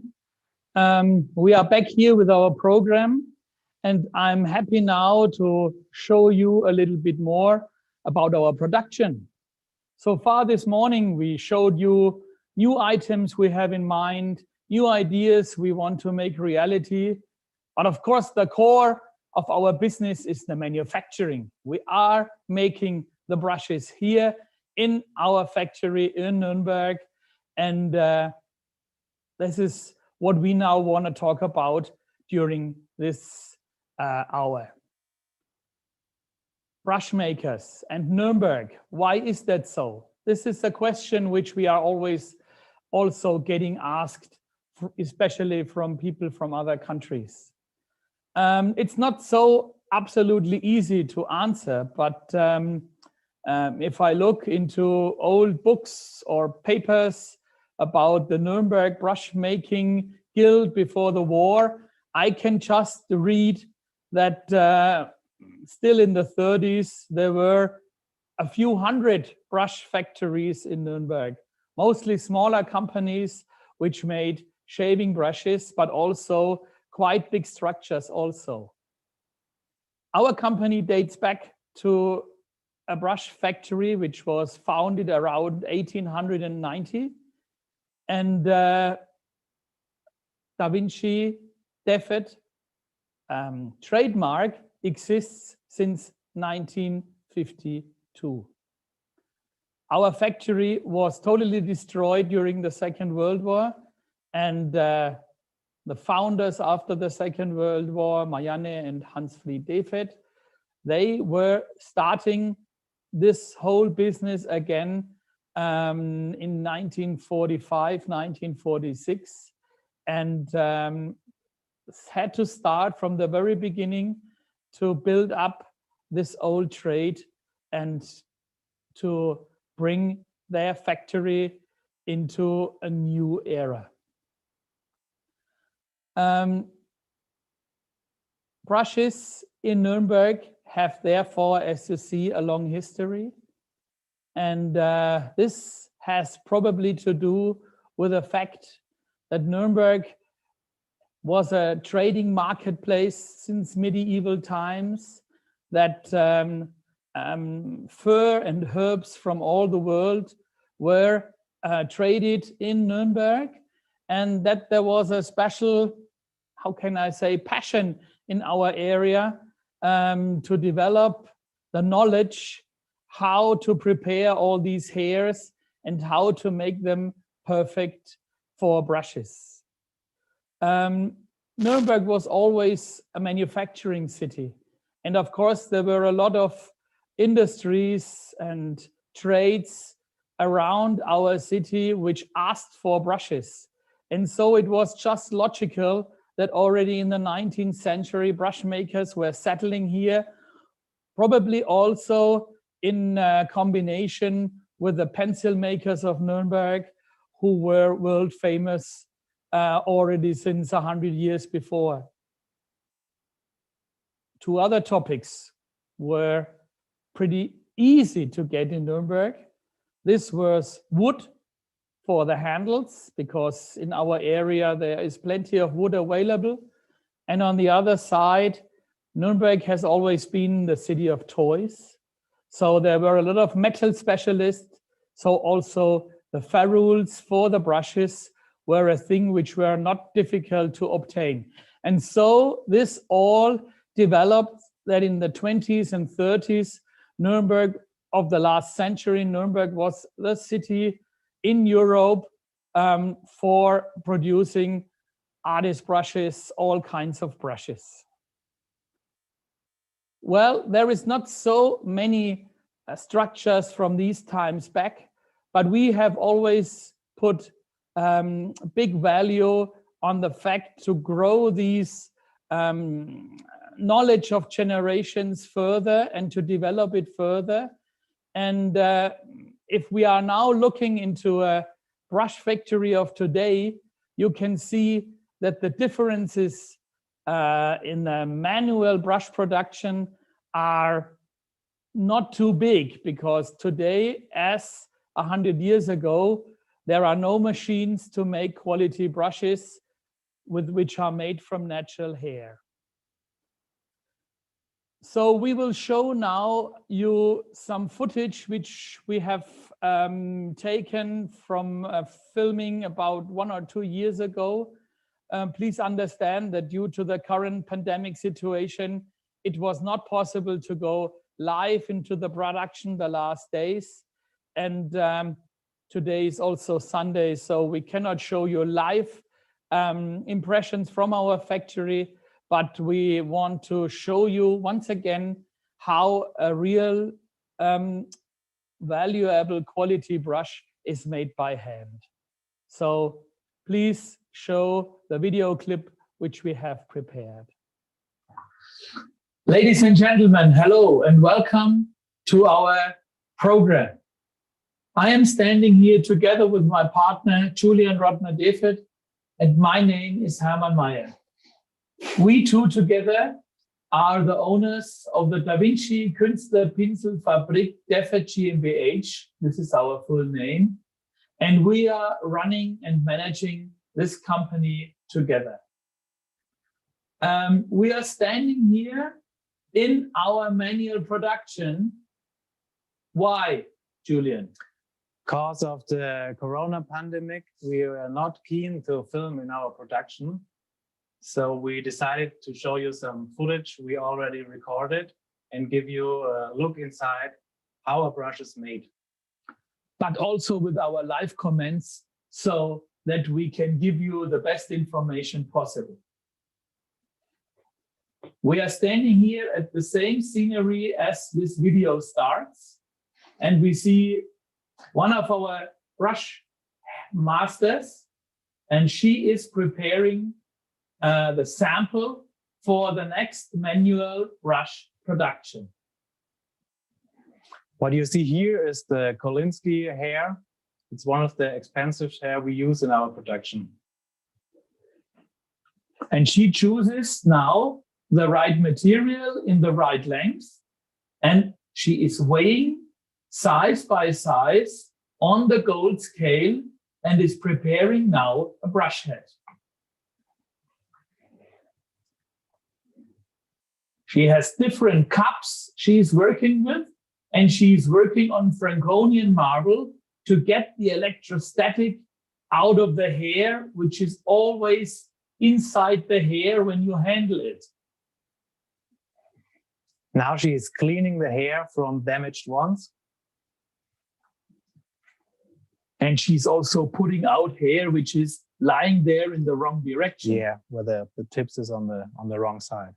We are back here with our program, and I'm happy now to show you a little bit more about our production. So far this morning, we showed you new items we have in mind, new ideas we want to make reality. But of course, the core of our business is the manufacturing. We are making the brushes here in our factory in Nuremberg. And this is what we now want to talk about during this hour. Brush makers and Nuremberg, why is that so? This is a question which we are always also getting asked, especially from people from other countries. It's not so absolutely easy to answer, but if I look into old books or papers about the Nuremberg brush making guild before the war, I can just read that still in the 30s, there were a few hundred brush factories in Nuremberg, mostly smaller companies which made shaving brushes, but also quite big structures also. Our company dates back to a brush factory which was founded around 1890, and Da Vinci Deffet trademark exists since 1952. Our factory was totally destroyed during the Second World War, and the founders after the Second World War, Marianne and Hans-Fried Deffet, they were starting this whole business again in 1945, 1946, and had to start from the very beginning to build up this old trade and to bring their factory into a new era. Brushes in Nuremberg have therefore, as you see, a long history. And this has probably to do with the fact that Nuremberg was a trading marketplace since medieval times, that fur and herbs from all the world were traded in Nuremberg, and that there was a special, how can I say, passion in our area to develop the knowledge how to prepare all these hairs and how to make them perfect for brushes. Nuremberg was always a manufacturing city. And of course, there were a lot of industries and trades around our city which asked for brushes. And so it was just logical that already in the 19th century, brush makers were settling here, probably also in combination with the pencil makers of Nuremberg, who were world famous already since 100 years before. Two other topics were pretty easy to get in Nuremberg. This was wood for the handles, because in our area there is plenty of wood available. And on the other side, Nuremberg has always been the city of toys. So there were a lot of metal specialists. So also the ferrules for the brushes were a thing which were not difficult to obtain. And so this all developed that in the 20s and 30s, Nuremberg of the last century, Nuremberg was the city in Europe for producing artist brushes, all kinds of brushes. Well, there is not so many structures from these times back, but we have always put big value on the fact to grow these knowledge of generations further and to develop it further. And if we are now looking into a brush factory of today, you can see that the differences in the manual brush production are not too big, because today, as 100 years ago, there are no machines to make quality brushes which are made from natural hair. So we will show now you some footage which we have taken from filming about 1 or 2 years ago. Please understand that due to the current pandemic situation, it was not possible to go live into the production the last days. And today is also Sunday, so we cannot show you live impressions from our factory, but we want to show you once again how a real valuable quality brush is made by hand. So please show the video clip which we have prepared. Ladies and gentlemen, hello and welcome to our program. I am standing here together with my partner, Julian Rodner-Defert, and my name is Hermann Meyer. We two together are the owners of the Da Vinci Künstler Pinselfabrik Defert GmbH. This is our full name. And we are running and managing this company together. We are standing here in our manual production. Why, Julian? Because of the corona pandemic, we were not keen to film in our production. So we decided to show you some footage we already recorded and give you a look inside how a brush is made. But also with our live comments so that we can give you the best information possible. We are standing here at the same scenery as this video starts, and we see one of our brush masters, and she is preparing the sample for the next manual brush production. What you see here is the Kolinsky hair. It's one of the expensive hair we use in our production. And she chooses now the right material in the right length, and she is weighing size by size on the gold scale and is preparing now a brush head. She has different cups she's working with, and she's working on Franconian marble to get the electrostatic out of the hair, which is always inside the hair when you handle it. Now she is cleaning the hair from damaged ones. And she's also putting out hair which is lying there in the wrong direction. Yeah, where the tips is on the wrong side.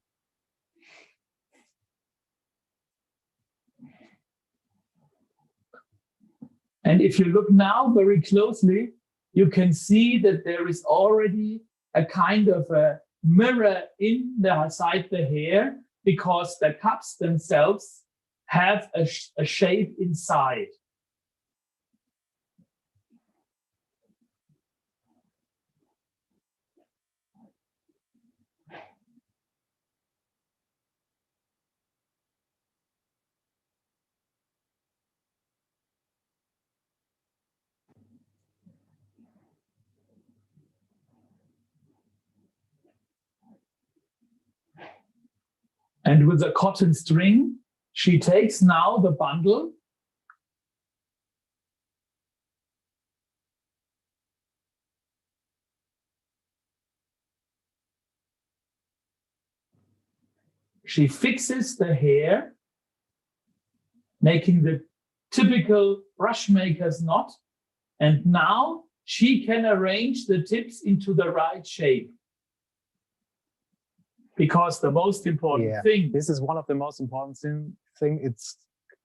And if you look now very closely, you can see that there is already a kind of a mirror inside the hair, because the cups themselves have a shape inside. And with the cotton string, she takes now the bundle she fixes the hair, making the typical brush maker's knot, and now she can arrange the tips into the right shape. Because the most important thing, this is one of the most important thing. It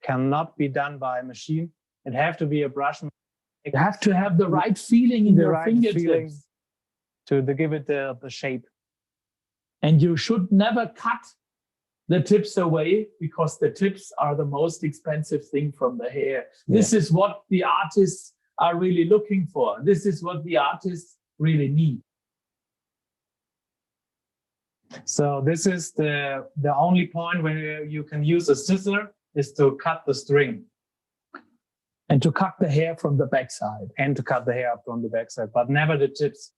cannot be done by a machine. It have to be a brush. You have to have the right feeling in your fingertips to give it the shape. And you should never cut the tips away, because the tips are the most expensive thing from the hair. Yeah. This is what the artists are really looking for. This is what the artists really need. So this is the only point where you can use a scissor is to cut the string. And to cut the hair from the backside. and to cut the hair up from the backside, but never the tips.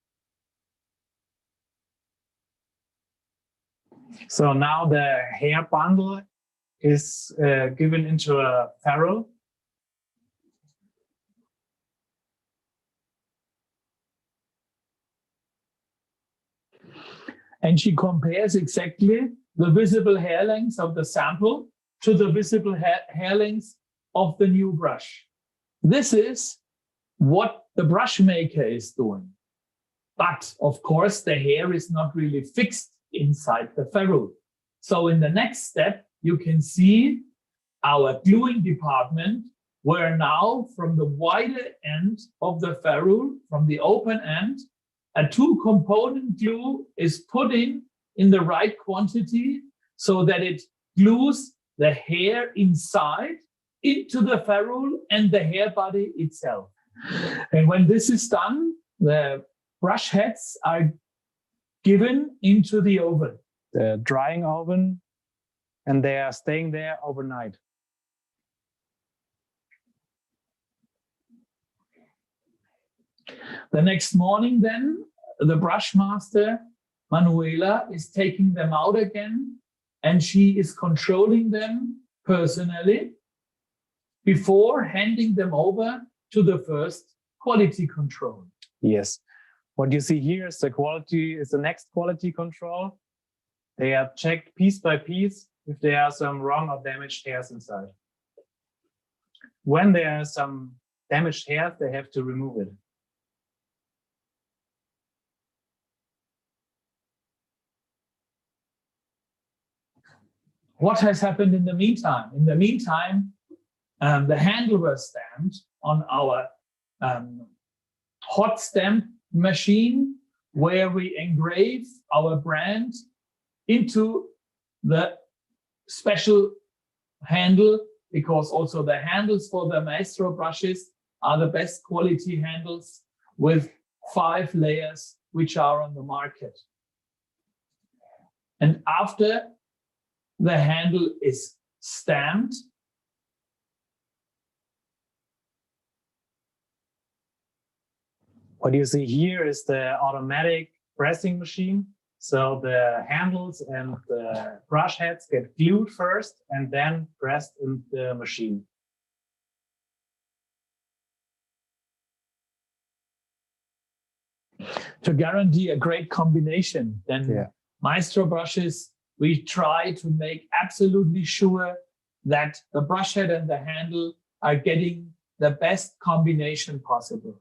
So now the hair bundle is given into a ferrule. And she compares exactly the visible hair length of the sample to the visible hair length of the new brush. This is what the brush maker is doing. But of course, the hair is not really fixed inside the ferrule. So in the next step, you can see our gluing department, where now from the wider end of the ferrule, from the open end, a 2-component glue is put in the right quantity so that it glues the hair inside into the ferrule and the hair body itself. And when this is done, the brush heads are given into the oven. The drying oven, and they are staying there overnight. The next morning then, the brush master, Manuela, is taking them out again, and she is controlling them personally before handing them over to the first quality control. Yes. What you see here is the next quality control. They are checked piece by piece if there are some wrong or damaged hairs inside. When there are some damaged hairs, they have to remove it. What has happened in the meantime? In the meantime, the handle was stamped on our hot stamp machine, where we engrave our brand into the special handle, because also the handles for the Maestro brushes are the best quality handles with 5 layers which are on the market. And after the handle is stamped, what you see here is the automatic pressing machine. So the handles and the brush heads get glued first and then pressed in the machine. to guarantee a great combination, then Maestro brushes, we try to make absolutely sure that the brush head and the handle are getting the best combination possible.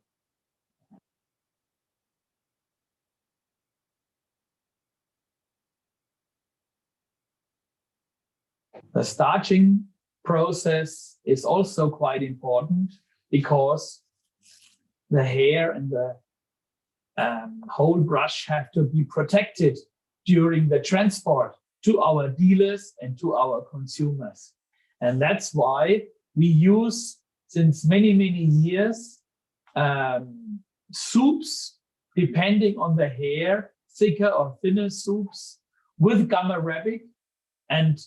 The starching process is also quite important because the hair and the whole brush have to be protected during the transport to our dealers and to our consumers. And that's why we use, since many, many years, soups, depending on the hair, thicker or thinner soups with gum arabic, and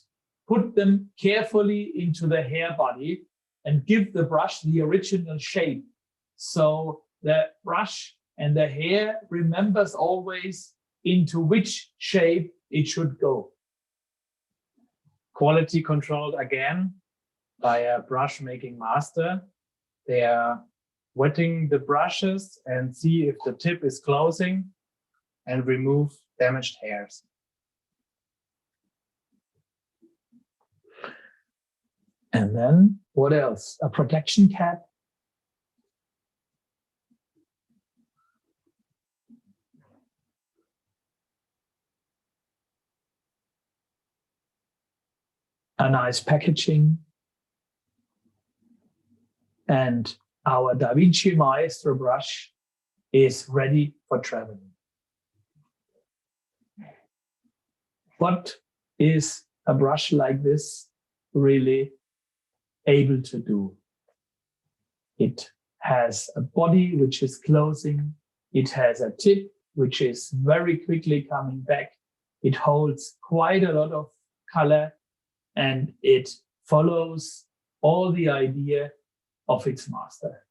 put them carefully into the hair body and give the brush the original shape. So the brush and the hair remembers always into which shape it should go. Quality controlled again by a brush making master. They are wetting the brushes and see if the tip is closing and remove damaged hairs. And then what else? A protection cap. A nice packaging. And our Da Vinci Maestro brush is ready for traveling. What is a brush like this really able to do? It has a body which is closing. It has a tip which is very quickly coming back. It holds quite a lot of color, and it follows all the idea of its master.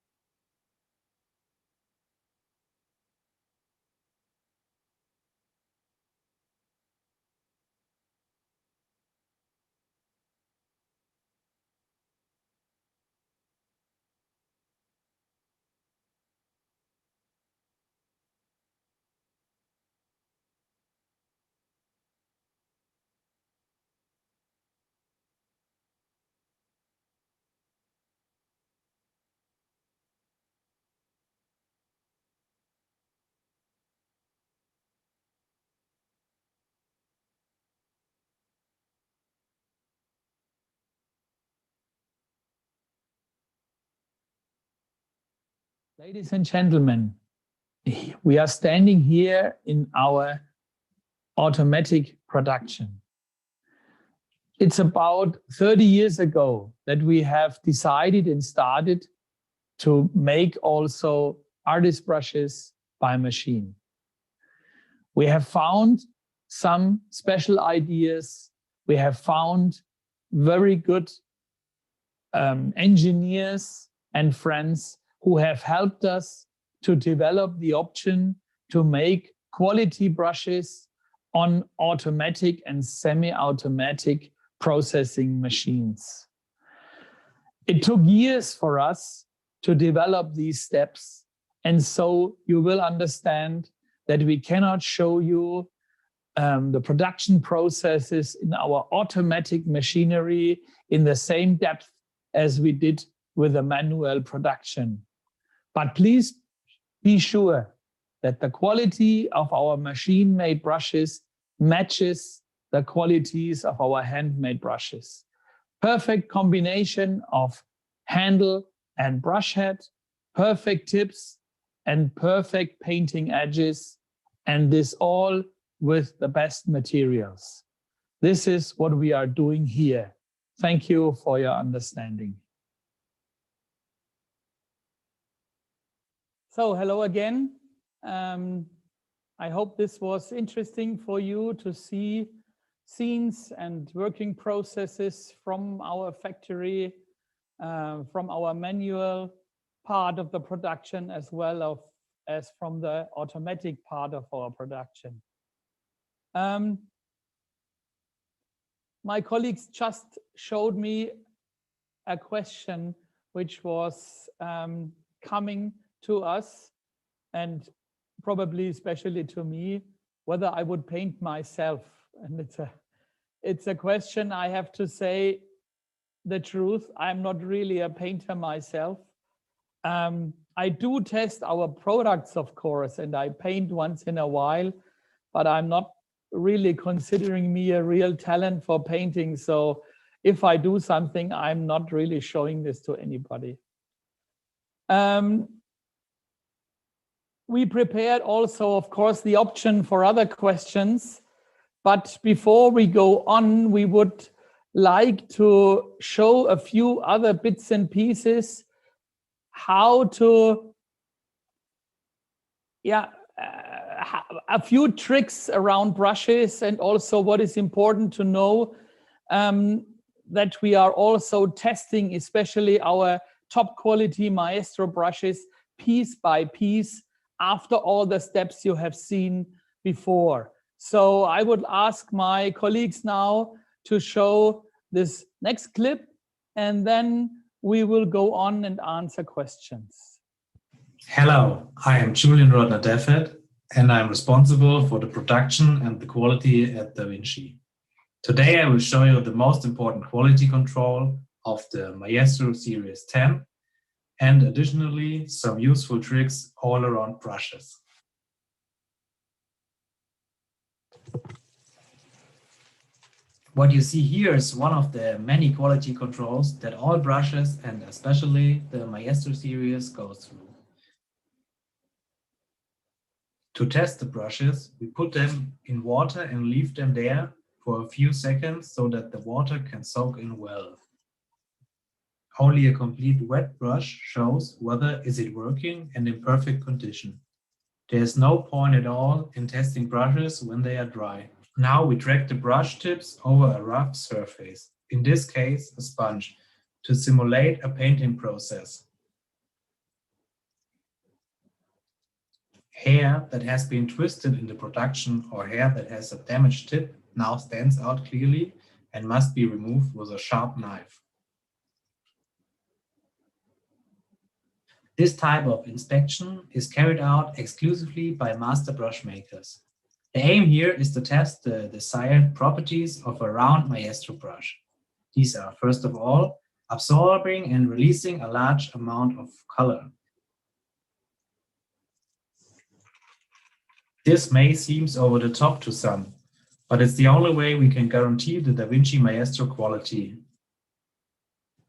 Ladies and gentlemen, we are standing here in our automatic production. It's about 30 years ago that we have decided and started to make also artist brushes by machine. We have found some special ideas. We have found very good engineers and friends who have helped us to develop the option to make quality brushes on automatic and semi-automatic processing machines. It took years for us to develop these steps, and so you will understand that we cannot show you the production processes in our automatic machinery in the same depth as we did with the manual production. But please be sure that the quality of our machine-made brushes matches the qualities of our handmade brushes. Perfect combination of handle and brush head, perfect tips and perfect painting edges, and this all with the best materials. This is what we are doing here. Thank you for your understanding. So hello again. I hope this was interesting for you to see scenes and working processes from our factory, from our manual part of the production, as well as from the automatic part of our production. My colleagues just showed me a question which was coming to us, and probably especially to me, whether I would paint myself. And it's a question, I have to say the truth, I'm not really a painter myself. I do test our products, of course, and I paint once in a while, but I'm not really considering me a real talent for painting. So if I do something, I'm not really showing this to anybody. We prepared also, of course, the option for other questions. But before we go on, we would like to show a few other bits and pieces, how to, a few tricks around brushes, and also what is important to know, that we are also testing, especially our top quality Maestro brushes, piece by piece, after all the steps you have seen before. So I would ask my colleagues now to show this next clip, and then we will go on and answer questions. Hello, I am Julian Rodner-Deffert, and I'm responsible for the production and the quality at Da Vinci. Today I will show you the most important quality control of the Maestro Series 10, and additionally some useful tricks all around brushes. What you see here is one of the many quality controls that all brushes, and especially the Maestro series, goes through. To test the brushes, we put them in water and leave them there for a few seconds so that the water can soak in well. Only a complete wet brush shows whether is it working and in perfect condition. There is no point at all in testing brushes when they are dry. Now we drag the brush tips over a rough surface, in this case a sponge, to simulate a painting process. Hair that has been twisted in the production or hair that has a damaged tip now stands out clearly and must be removed with a sharp knife. This type of inspection is carried out exclusively by master brush makers. The aim here is to test the desired properties of a round Maestro brush. These are, first of all, absorbing and releasing a large amount of color. This may seem over the top to some, but it's the only way we can guarantee the Da Vinci Maestro quality.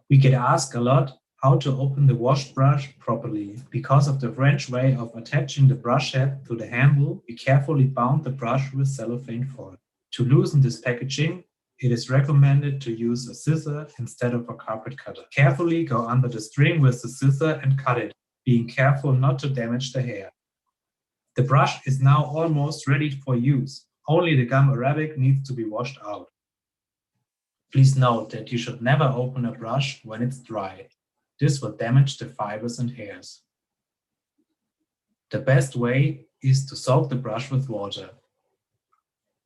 We get asked a lot how to open the washed brush properly. Because of the French way of attaching the brush head to the handle, we carefully bound the brush with cellophane foil. To loosen this packaging, it is recommended to use a scissor instead of a carpet cutter. Carefully go under the string with the scissor and cut it, being careful not to damage the hair. The brush is now almost ready for use. Only the gum arabic needs to be washed out. Please note that you should never open a brush when it's dry. This will damage the fibers and hairs. The best way is to soak the brush with water,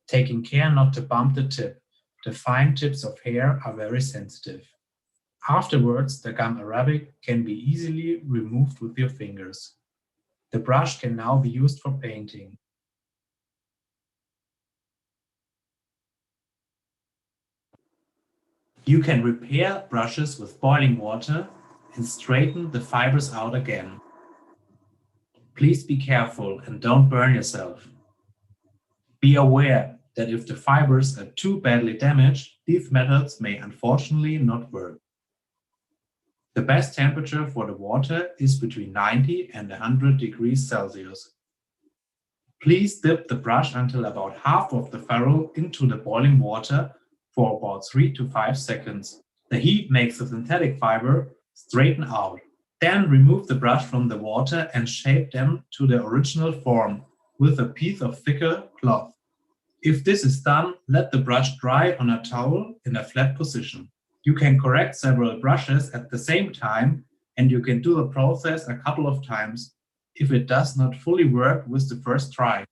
taking care not to bump the tip. The fine tips of hair are very sensitive. Afterwards, the gum arabic can be easily removed with your fingers. The brush can now be used for painting. You can repair brushes with boiling water and straighten the fibers out again. Please be careful and don't burn yourself. Be aware that if the fibers are too badly damaged, these methods may unfortunately not work. The best temperature for the water is between 90 and 100 degrees Celsius. Please dip the brush until about half of the furrow into the boiling water for about 3 to 5 seconds. The heat makes the synthetic fiber straighten out. Then remove the brush from the water and shape them to the original form with a piece of thicker cloth. If this is done, let the brush dry on a towel in a flat position. You can correct several brushes at the same time, and you can do the process a couple of times if it does not fully work with the first try.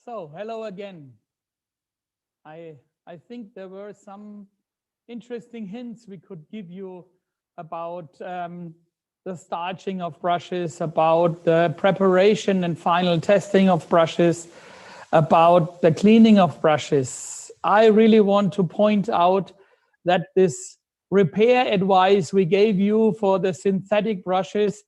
So, hello again. I think there were some interesting hints we could give you about the starching of brushes, about the preparation and final testing of brushes, about the cleaning of brushes. I really want to point out that this repair advice we gave you for the synthetic brushes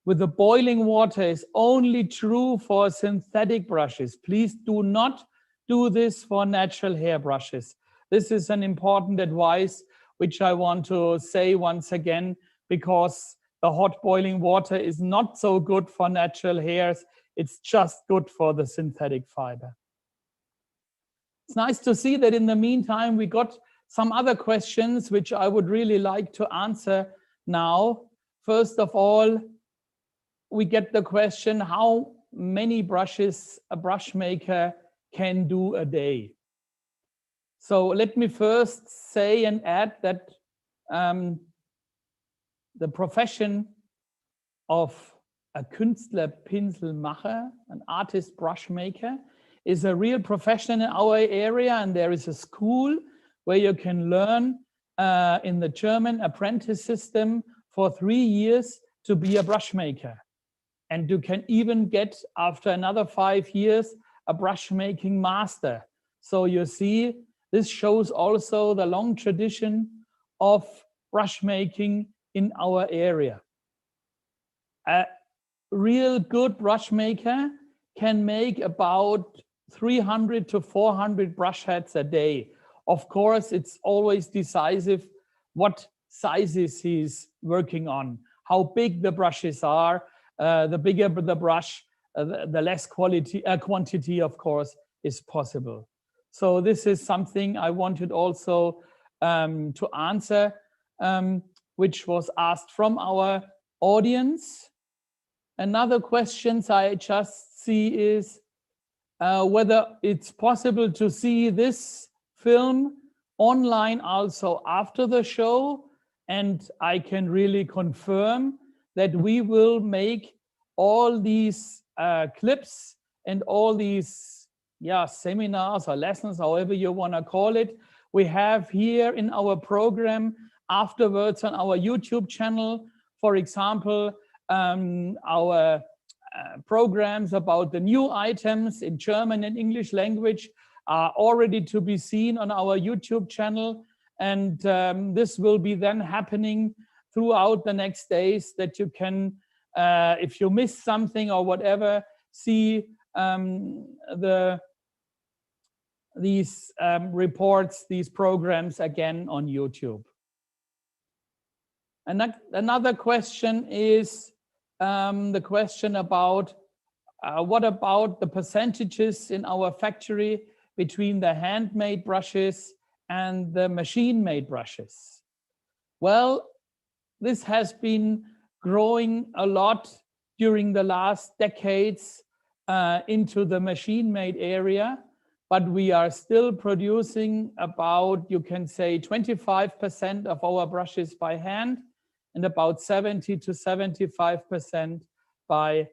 with the boiling water is only true for synthetic brushes. Please do not do this for natural hair brushes. This is an important advice which I want to say once again, because the hot boiling water is not so good for natural hairs. It's just good for the synthetic fiber. It's nice to see that in the meantime, we got some other questions which I would really like to answer now. First of all, we get the question, how many brushes a brush maker can do a day? So let me first say and add that the profession of a Künstlerpinselmacher, an artist brush maker, is a real profession in our area, and there is a school where you can learn in the German apprentice system for 3 years to be a brush maker. And you can even get, after another 5 years, a brush making master. So you see, this shows also the long tradition of brush making in our area. A real good brush maker can make about 300 to 400 brush heads a day. Of course, it's always decisive what sizes he's working on, how big the brushes are. The bigger the brush, the less quantity, of course, is possible. So this is something I wanted also to answer, which was asked from our audience. Another question I just see is whether it's possible to see this film online also after the show. And I can really confirm that we will make all these clips and all these seminars or lessons, however you want to call it, we have here in our program afterwards on our YouTube channel. For example, our programs about the new items in German and English language are already to be seen on our YouTube channel. And this will be then happening throughout the next days, that you can, if you miss something or whatever, see these reports, these programs again on YouTube. And another question is the question about what about the percentages in our factory between the handmade brushes and the machine-made brushes? Well, this has been growing a lot during the last decades into the machine-made area, but we are still producing about, you can say, 25% of our brushes by hand and about 70 to 75% by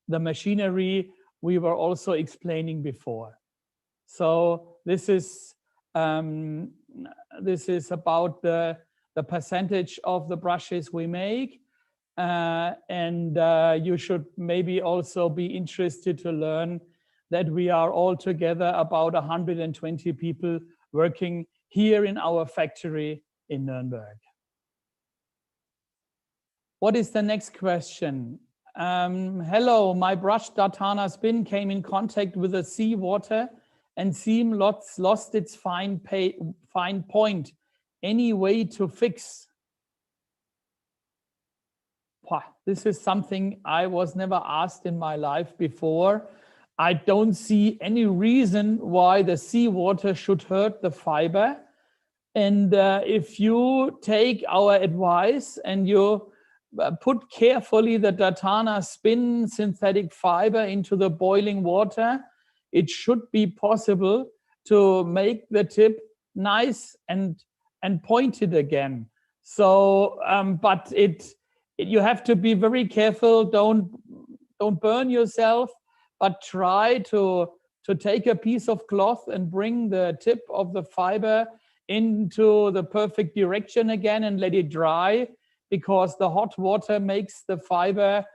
the machinery we were also explaining before. So this is about the percentage of the brushes we make. And you should maybe also be interested to learn that we are all together about 120 people working here in our factory in Nuremberg. What is the next question? Hello, my brush Dartana Spin came in contact with the seawater and seam lost its fine point. Any way to fix? This is something I was never asked in my life before. I don't see any reason why the seawater should hurt the fiber. And if you take our advice and you put carefully the Dartana Spin synthetic fiber into the boiling water, it should be possible to make the tip nice and pointed again. So, but you have to be very careful. Don't burn yourself, but try to take a piece of cloth and bring the tip of the fiber into the perfect direction again and let it dry, because the hot water makes the fiber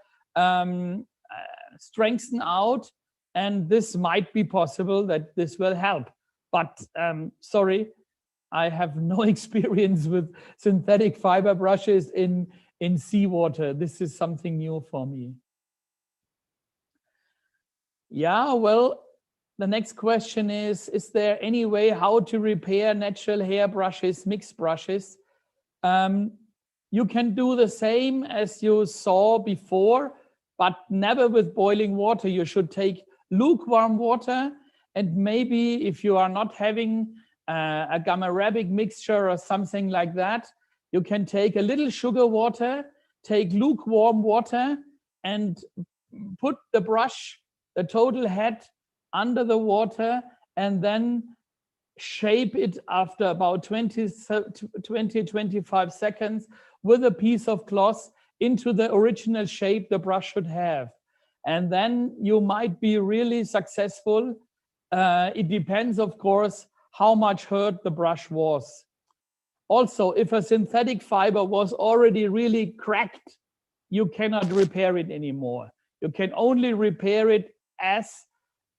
strengthen out, and this might be possible that this will help. But sorry, I have no experience with synthetic fiber brushes in seawater. This is something new for me. Yeah, well, the next question is there any way how to repair natural hair brushes, mixed brushes? You can do the same as you saw before, but never with boiling water. You should take lukewarm water, and maybe if you are not having a gum arabic mixture or something like that, you can take a little sugar water, take lukewarm water, and put the brush, the total head, under the water, and then shape it after about 20-25 seconds with a piece of cloth into the original shape the brush should have. And then you might be really successful. It depends, of course, how much hurt the brush was. Also, if a synthetic fiber was already really cracked you cannot repair it anymore. You can only repair it as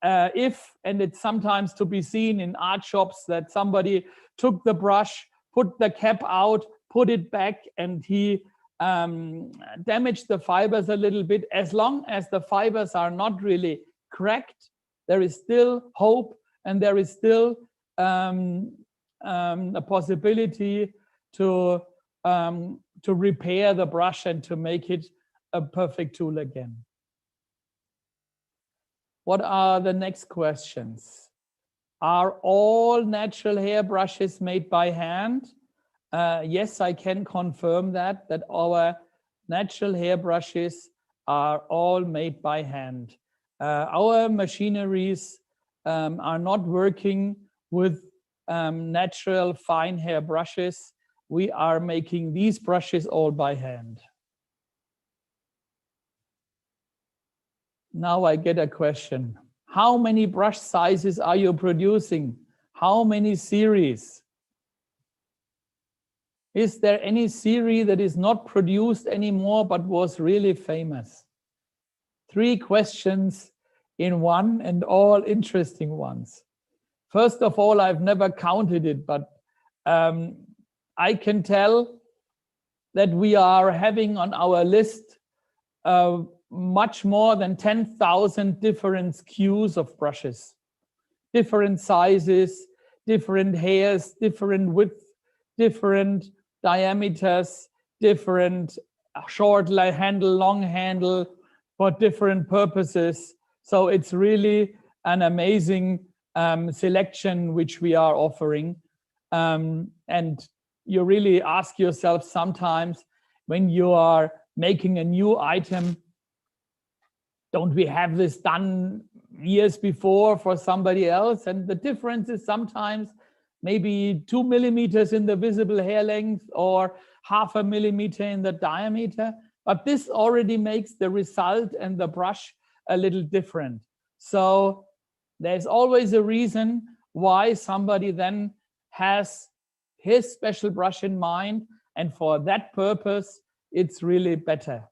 if, and it's sometimes to be seen in art shops, that somebody took the brush, put the cap out, put it back, and he damaged the fibers a little bit. As long as the fibers are not really cracked, there is still hope, and there is still a possibility to repair the brush and to make it a perfect tool again. What are the next questions? Are all natural hair brushes made by hand? Yes, I can confirm that our natural hair brushes are all made by hand. Our machineries are not working with natural fine hair brushes. We are making these brushes all by hand. Now I get a question. How many brush sizes are you producing? How many series? Is there any series that is not produced anymore but was really famous? 3 questions in one, and all interesting ones. First of all, I've never counted it, but I can tell that we are having on our list much more than 10,000 different SKUs of brushes, different sizes, different hairs, different width, different diameters, different short handle, long handle, for different purposes. So it's really an amazing selection which we are offering. And you really ask yourself sometimes, when you are making a new item, don't we have this done years before for somebody else? And the difference is sometimes maybe 2 millimeters in the visible hair length or 0.5 millimeter in the diameter. But this already makes the result and the brush a little different. So there's always a reason why somebody then has his special brush in mind. And for that purpose, it's really better.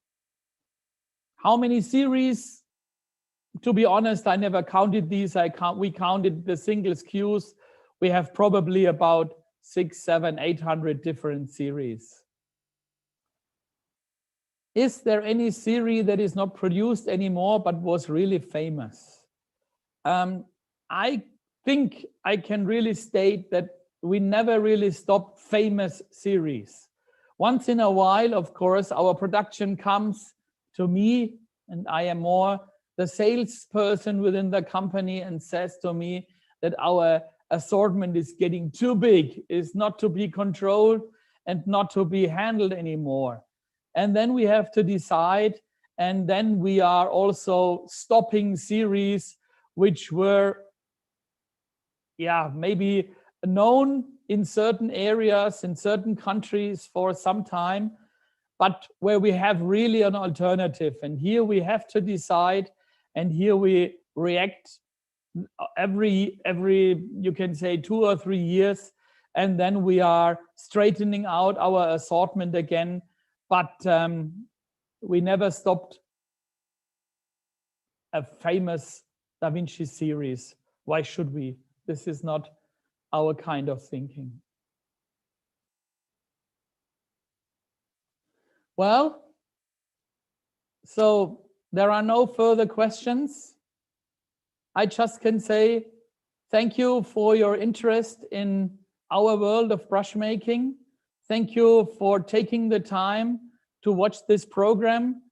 How many series? To be honest, I never counted these. We counted the single SKUs. We have probably about 600, 700, 800 different series. Is there any series that is not produced anymore but was really famous? I think I can really state that we never really stop famous series. Once in a while, of course, our production comes to me, and I am more the salesperson within the company, and says to me that our assortment is getting too big, is not to be controlled and not to be handled anymore. And then we have to decide, and then we are also stopping series which were, maybe known in certain areas, in certain countries for some time, but where we have really an alternative. And here we have to decide, and here we react every you can say 2 or 3 years, and then we are straightening out our assortment again. But we never stopped a famous Da Vinci series. Why should we? This is not our kind of thinking. Well, so there are no further questions. I just can say thank you for your interest in our world of brush making. Thank you for taking the time to watch this program,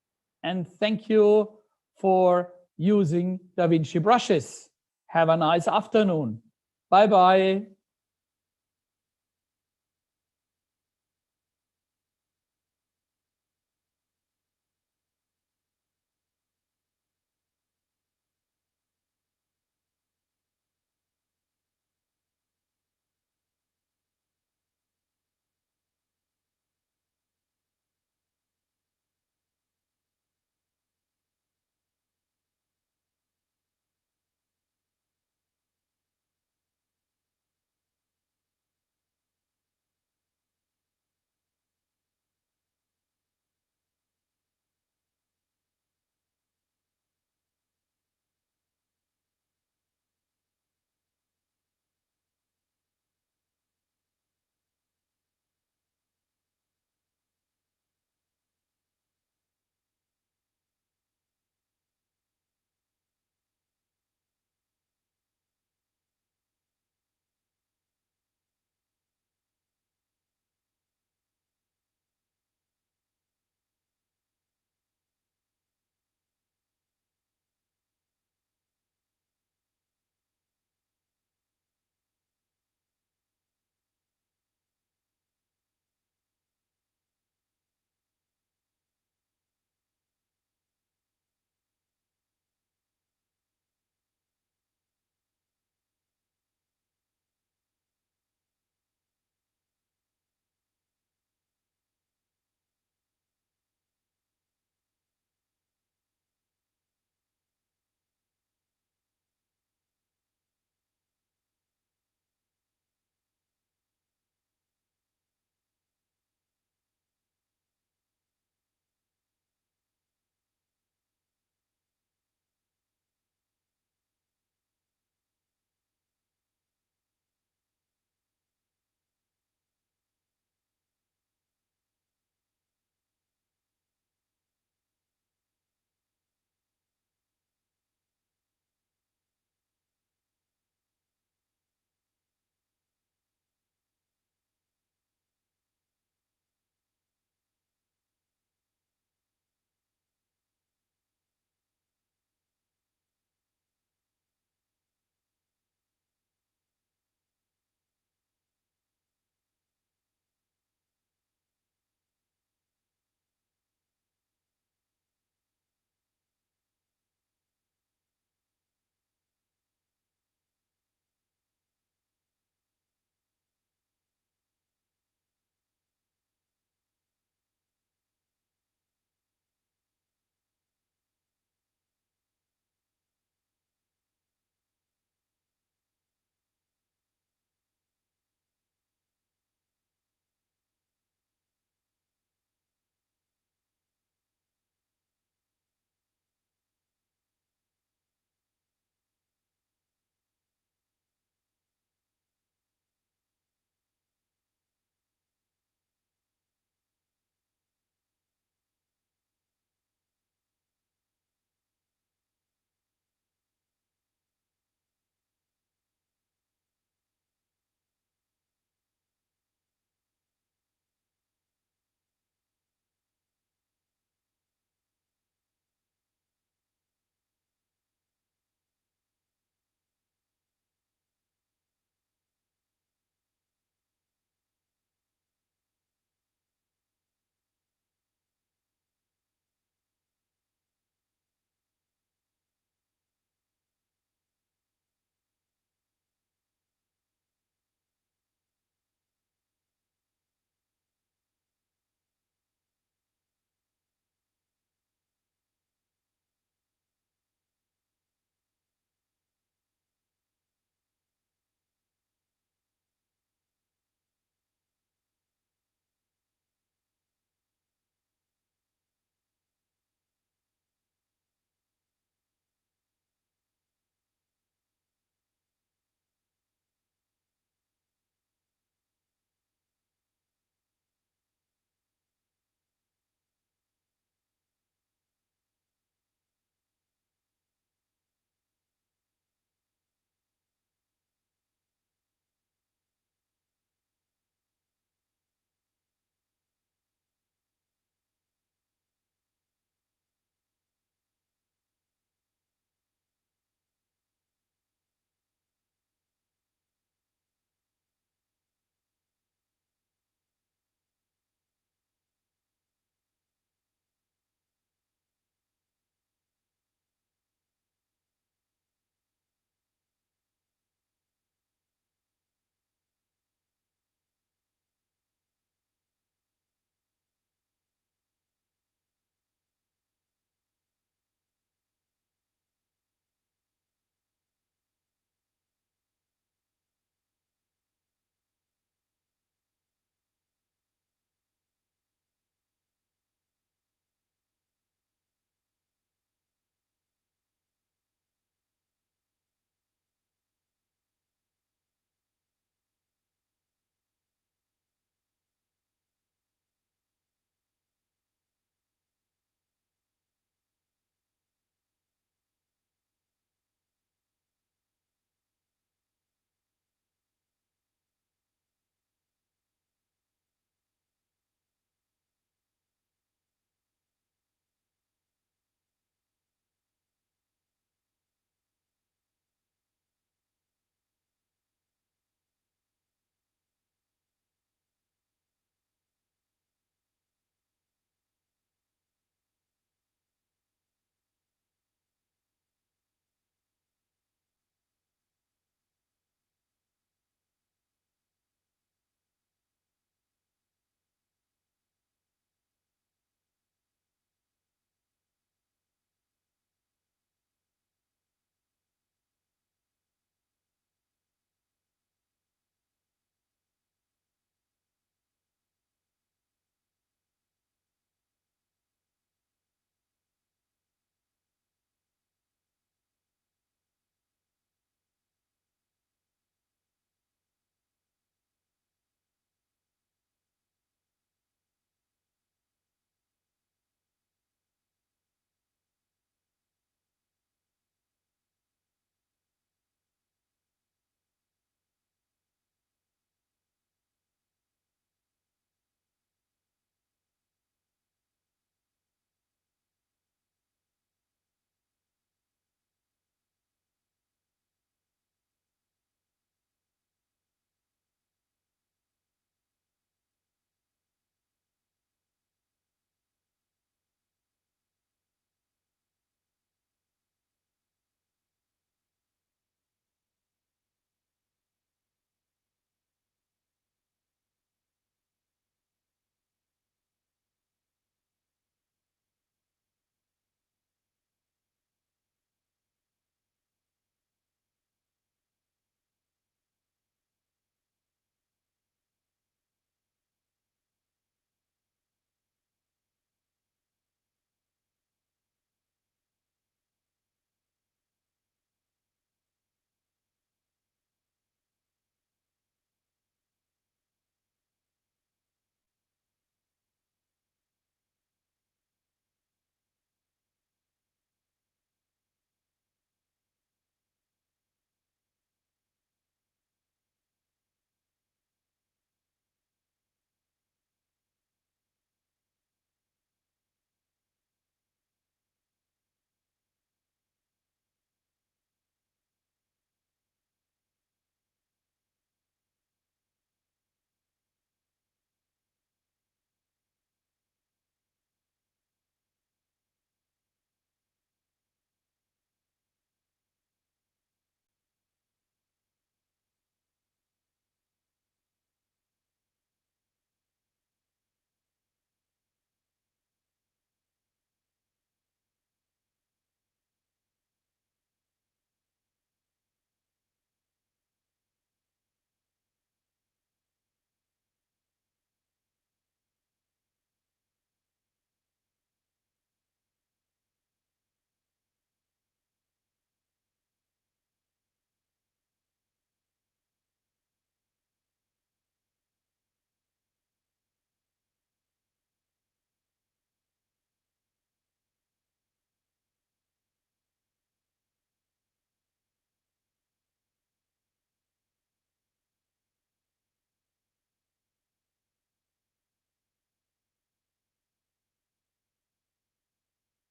and thank you for using Da Vinci brushes. Have a nice afternoon. Bye-bye.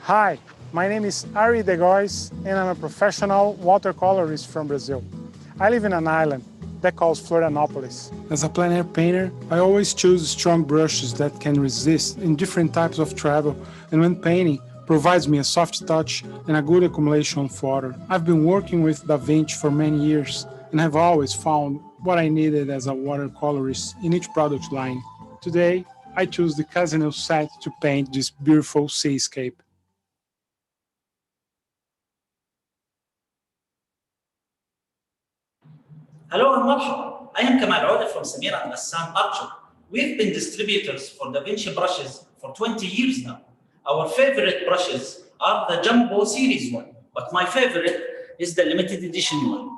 Hi, my name is Ari De Gois, and I'm a professional watercolorist from Brazil. I live in an island that calls Florianopolis. As a plein air painter, I always choose strong brushes that can resist in different types of travel, and when painting, provides me a soft touch and a good accumulation of water. I've been working with DaVinci for many years and have always found what I needed as a watercolorist in each product line. Today, I choose the Casinel set to paint this beautiful seascape. Hello and marhaba. I am Kamal Auda from Samira and Assam Archer. We've been distributors for DaVinci brushes for 20 years now. Our favorite brushes are the Jumbo Series one, but my favorite is the limited edition one.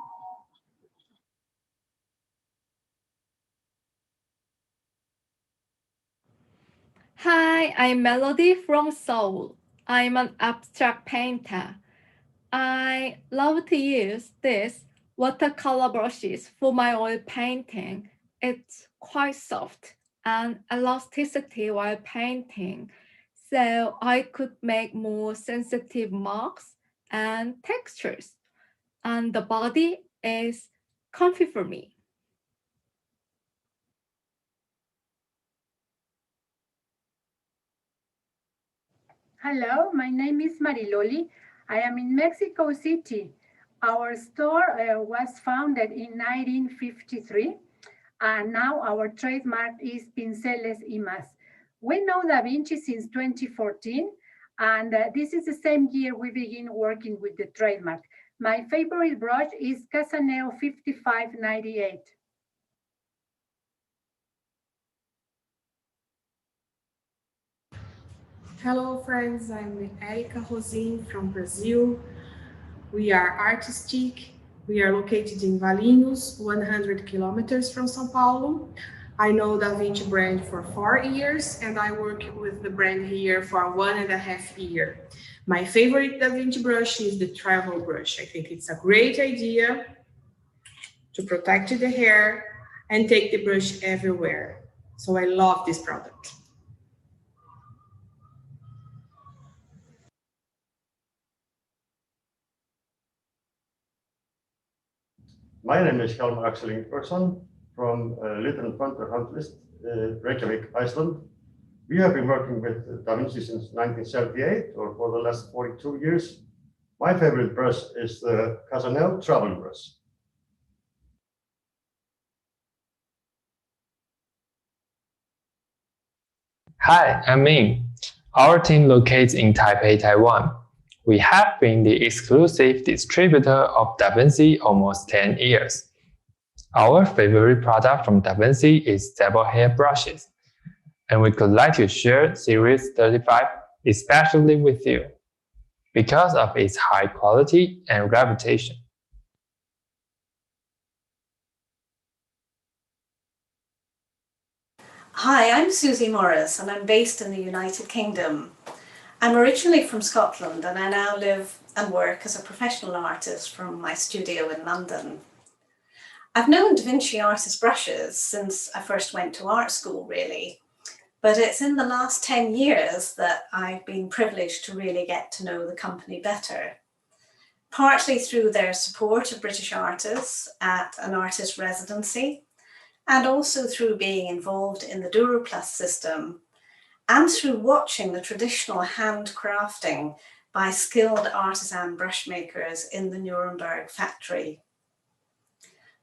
Hi, I'm Melody from Seoul. I'm an abstract painter. I love to use these watercolor brushes for my oil painting. It's quite soft and elasticity while painting, so I could make more sensitive marks and textures. And the body is comfy for me. Hello, my name is Mariloli. I am in Mexico City. Our store was founded in 1953, and now our trademark is Pinceles y Más. We know DaVinci since 2014, and this is the same year we begin working with the trademark. My favorite brush is Casaneo 5598. Hello friends, I'm Erika Rosin from Brazil. We are artistic. We are located in Valinhos, 100 kilometers from São Paulo. I know DaVinci brand for 4 years and I work with the brand here for 1.5 years. My favorite DaVinci brush is the travel brush. I think it's a great idea to protect the hair and take the brush everywhere. So I love this product. My name is Hjalmar Axel Ingvarsson from Little Thunder Handlist, Reykjavik, Iceland. We have been working with DaVinci since 1978, or for the last 42 years. My favorite brush is the Casanel travel brush. Hi, I'm Ming. Our team locates in Taipei, Taiwan. We have been the exclusive distributor of DaVinci almost 10 years. Our favorite product from DaVinci is double hair brushes, and we could like to share Series 35 especially with you because of its high quality and reputation. Hi, I'm Susie Morris and I'm based in the United Kingdom. I'm originally from Scotland and I now live and work as a professional artist from my studio in London. I've known DaVinci artist brushes since I first went to art school, really, but it's in the last 10 years that I've been privileged to really get to know the company better, partly through their support of British artists at an artist residency, and also through being involved in the DuraPlus system, and through watching the traditional handcrafting by skilled artisan brush makers in the Nuremberg factory.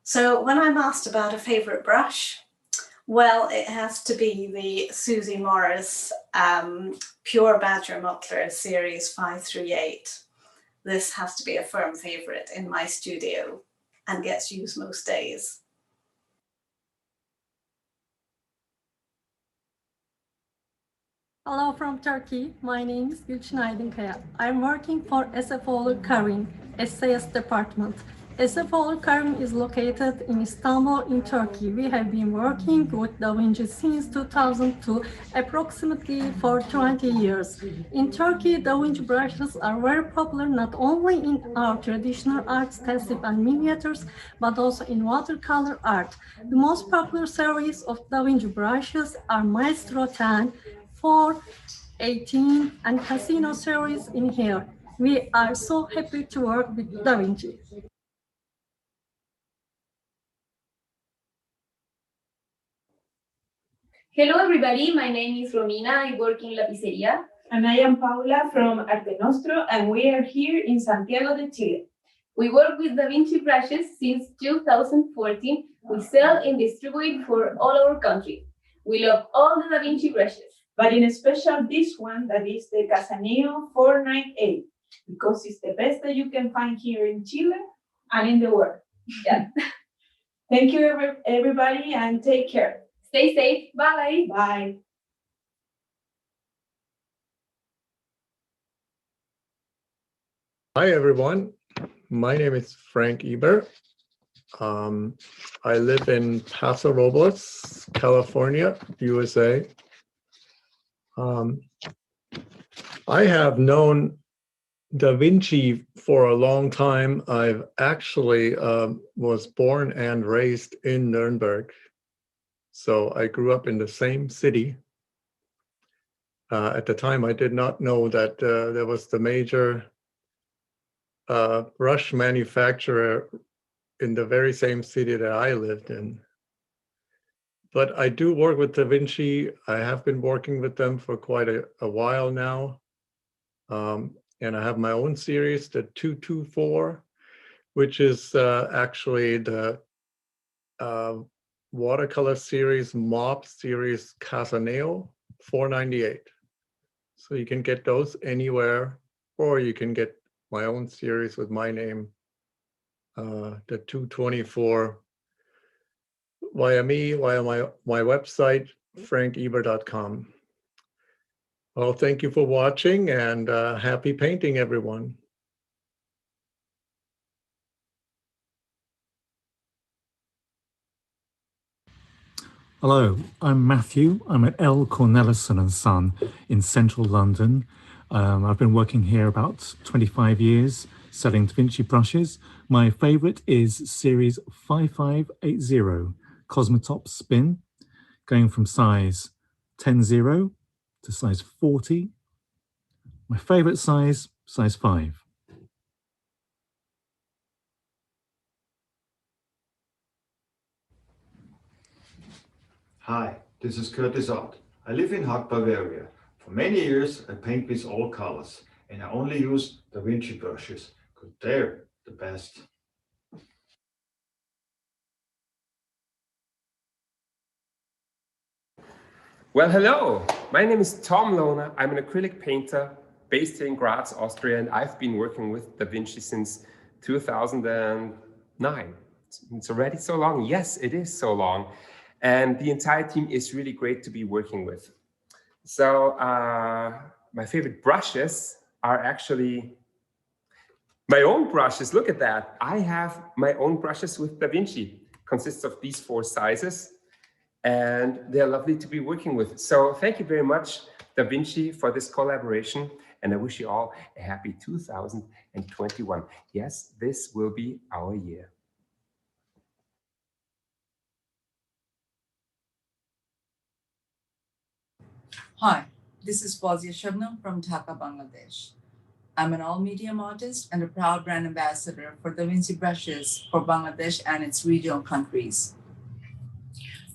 So when I'm asked about a favorite brush, well, it has to be the Susie Morris Pure Badger Mottler Series 5 through 8. This has to be a firm favorite in my studio and gets used most days. Hello from Turkey. My name is Gülçin Aydınkaya. I'm working for Esefoğlu Karim, SAS department. Esefoğlu Karim is located in Istanbul in Turkey. We have been working with DaVinci since 2002, approximately for 20 years. In Turkey, DaVinci brushes are very popular not only in our traditional art, stencil and miniatures, but also in watercolor art. The most popular series of DaVinci brushes are Maestro 10, 4, 18, and Casino series in here. We are so happy to work with Da Vinci. Hello everybody, my name is Romina, I work in La Pizzeria. And I am Paula from Arte Nostro, and we are here in Santiago de Chile. We work with Da Vinci brushes since 2014. We sell and distribute for all our country. We love all the Da Vinci brushes. But in special this one, that is the Casaneo 498, because it's the best that you can find here in Chile and in the world. Yeah. Thank you everybody and take care. Stay safe. Bye. Bye. Hi, everyone. My name is Frank Eber. I live in Paso Robles, California, USA. I have known Da Vinci for a long time. I've actually was born and raised in Nuremberg. So I grew up in the same city. At the time, I did not know that there was the major brush manufacturer in the very same city that I lived in. But I do work with Da Vinci. I have been working with them for quite a while now. And I have my own series, the 224, which is actually the watercolor series, MOP series Casaneo 498. So you can get those anywhere, or you can get my own series with my name, the 224, via me, via my website, frankeber.com. Well, thank you for watching, and happy painting, everyone. Hello, I'm Matthew. I'm at L. Cornelison & Son in central London. I've been working here about 25 years, selling Da Vinci brushes. My favorite is series 5580, Cosmotop Spin, going from size 10-0 to size 40. My favorite size 5. Hi, this is Curtis Ott. I live in Haag, Bavaria. For many years, I paint with all colors, and I only use Da Vinci brushes, because they're the best. Well, hello. My name is Tom Lohner. I'm an acrylic painter based here in Graz, Austria, and I've been working with Da Vinci since 2009. It's already so long. Yes, it is so long. And the entire team is really great to be working with. So my favorite brushes are actually my own brushes. Look at that. I have my own brushes with Da Vinci. Consists of these 4 sizes, and they're lovely to be working with. So thank you very much, Da Vinci, for this collaboration, and I wish you all a happy 2021. Yes, this will be our year. Hi, this is Fawzia Shabnam from Dhaka, Bangladesh. I'm an all-medium artist and a proud brand ambassador for Da Vinci brushes for Bangladesh and its regional countries.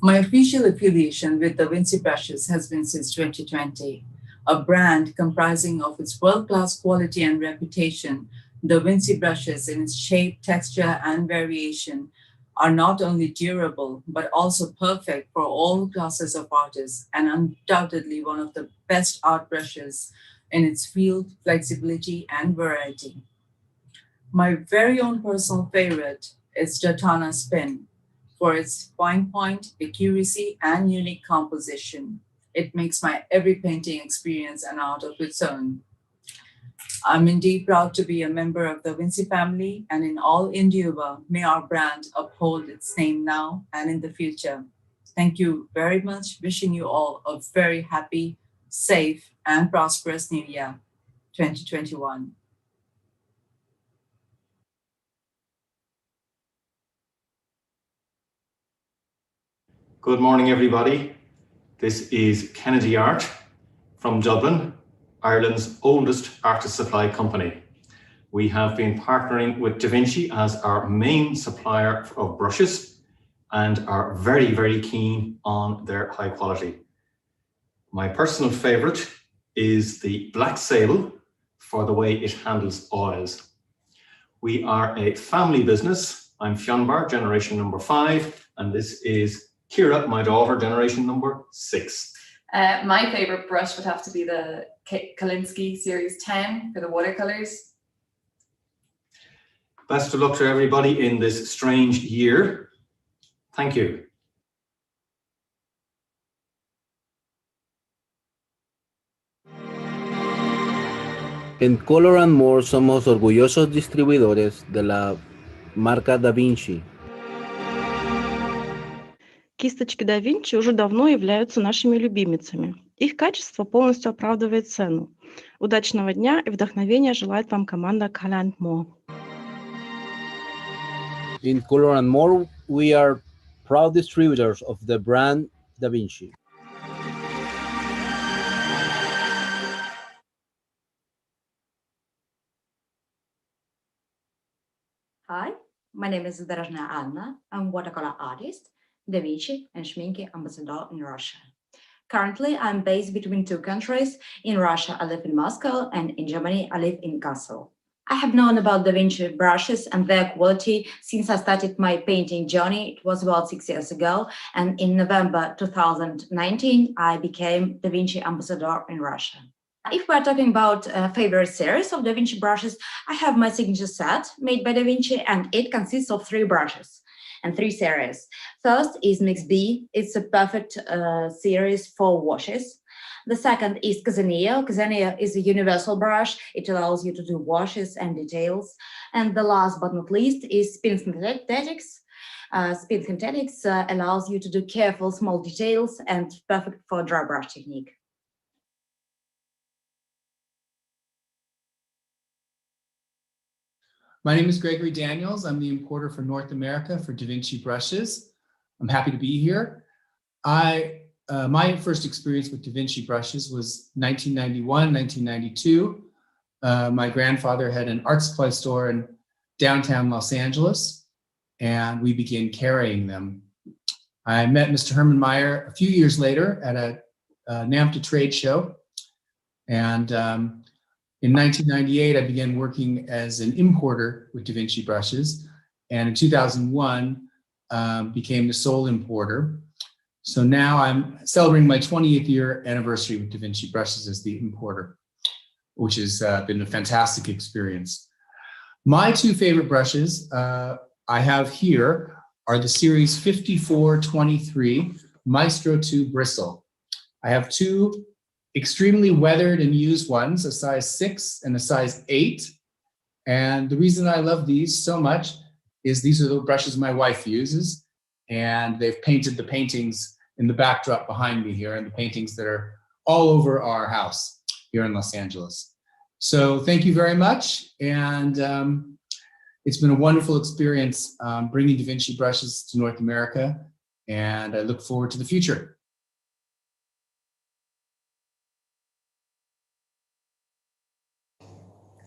My official affiliation with Da Vinci brushes has been since 2020. A brand comprising of its world-class quality and reputation, Da Vinci brushes in its shape, texture, and variation are not only durable, but also perfect for all classes of artists, and undoubtedly one of the best art brushes in its field, flexibility, and variety. My very own personal favorite is Jatana Spin for its fine point, accuracy, and unique composition. It makes my every painting experience an art of its own. I'm indeed proud to be a member of the Da Vinci family, and in all endeavor, may our brand uphold its name now and in the future. Thank you very much. Wishing you all a very happy, safe, and prosperous New Year, 2021. Good morning, everybody. This is Kennedy Art from Dublin, Ireland's oldest artist supply company. We have been partnering with Da Vinci as our main supplier of brushes and are very, very keen on their high quality. My personal favorite is the Black Sable for the way it handles oils. We are a family business. I'm Fionbar, generation number 5, and this is Kira, my daughter, generation number 6. My favorite brush would have to be the Kolinsky Series 10 for the watercolors. Best of luck to everybody in this strange year. Thank you. En Color & More somos orgullosos distribuidores de la марка Da Vinci. Кисточки Da Vinci уже давно являются нашими любимицами. Их качество полностью оправдывает цену. Удачного дня и вдохновения желает вам команда Color & More. In Color & More, we are proud distributors of the brand Da Vinci. Hi, my name is Drezhna Anna. I'm watercolor artist, Da Vinci and Schminke ambassador in Russia. Currently, I'm based between 2 countries. In Russia, I live in Moscow, and in Germany, I live in Kassel. I have known about Da Vinci brushes and their quality since I started my painting journey. It was about 6 years ago, and in November 2019, I became Da Vinci ambassador in Russia. If we're talking about a favorite series of Da Vinci brushes, I have my signature set made by Da Vinci, and it consists of 3 brushes and 3 series. First is Mix B. It's a perfect series for washes. The second is Casaneo. Casaneo is a universal brush. It allows you to do washes and details. And the last but not least is Spin Synthetics. Spin Synthetics allows you to do careful small details and perfect for dry brush technique. My name is Gregory Daniels. I'm the importer for North America for Da Vinci brushes. I'm happy to be here. My first experience with Da Vinci brushes was 1991, 1992. My grandfather had an art supply store in downtown Los Angeles, and we began carrying them. I met Mr. Herman Meyer a few years later at a NAMTA trade show, and in 1998, I began working as an importer with Da Vinci brushes, and in 2001, became the sole importer. So now I'm celebrating my 20th year anniversary with Da Vinci brushes as the importer, which has been a fantastic experience. My 2 favorite brushes I have here are the series 5423 Maestro 2 Bristle. I have 2 extremely weathered and used ones, a size 6 and a size 8. And the reason I love these so much is these are the brushes my wife uses, and they've painted the paintings in the backdrop behind me here, and the paintings that are all over our house here in Los Angeles. So thank you very much. And it's been a wonderful experience bringing Da Vinci brushes to North America, and I look forward to the future.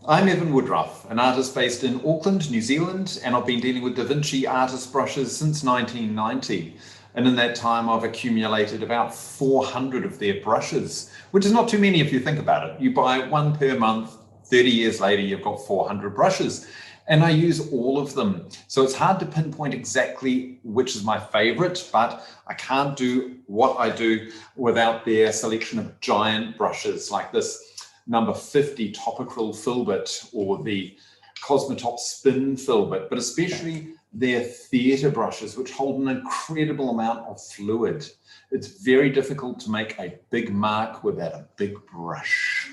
I'm Evan Woodruff, an artist based in Auckland, New Zealand, and I've been dealing with Da Vinci artist brushes since 1990. And in that time, I've accumulated about 400 of their brushes, which is not too many if you think about it. You buy 1 per month, 30 years later, you've got 400 brushes. And I use all of them. So it's hard to pinpoint exactly which is my favorite, but I can't do what I do without their selection of giant brushes like this number 50 Topacryl Filbert or the Cosmotop Spin Filbert, but especially their theatre brushes, which hold an incredible amount of fluid. It's very difficult to make a big mark without a big brush.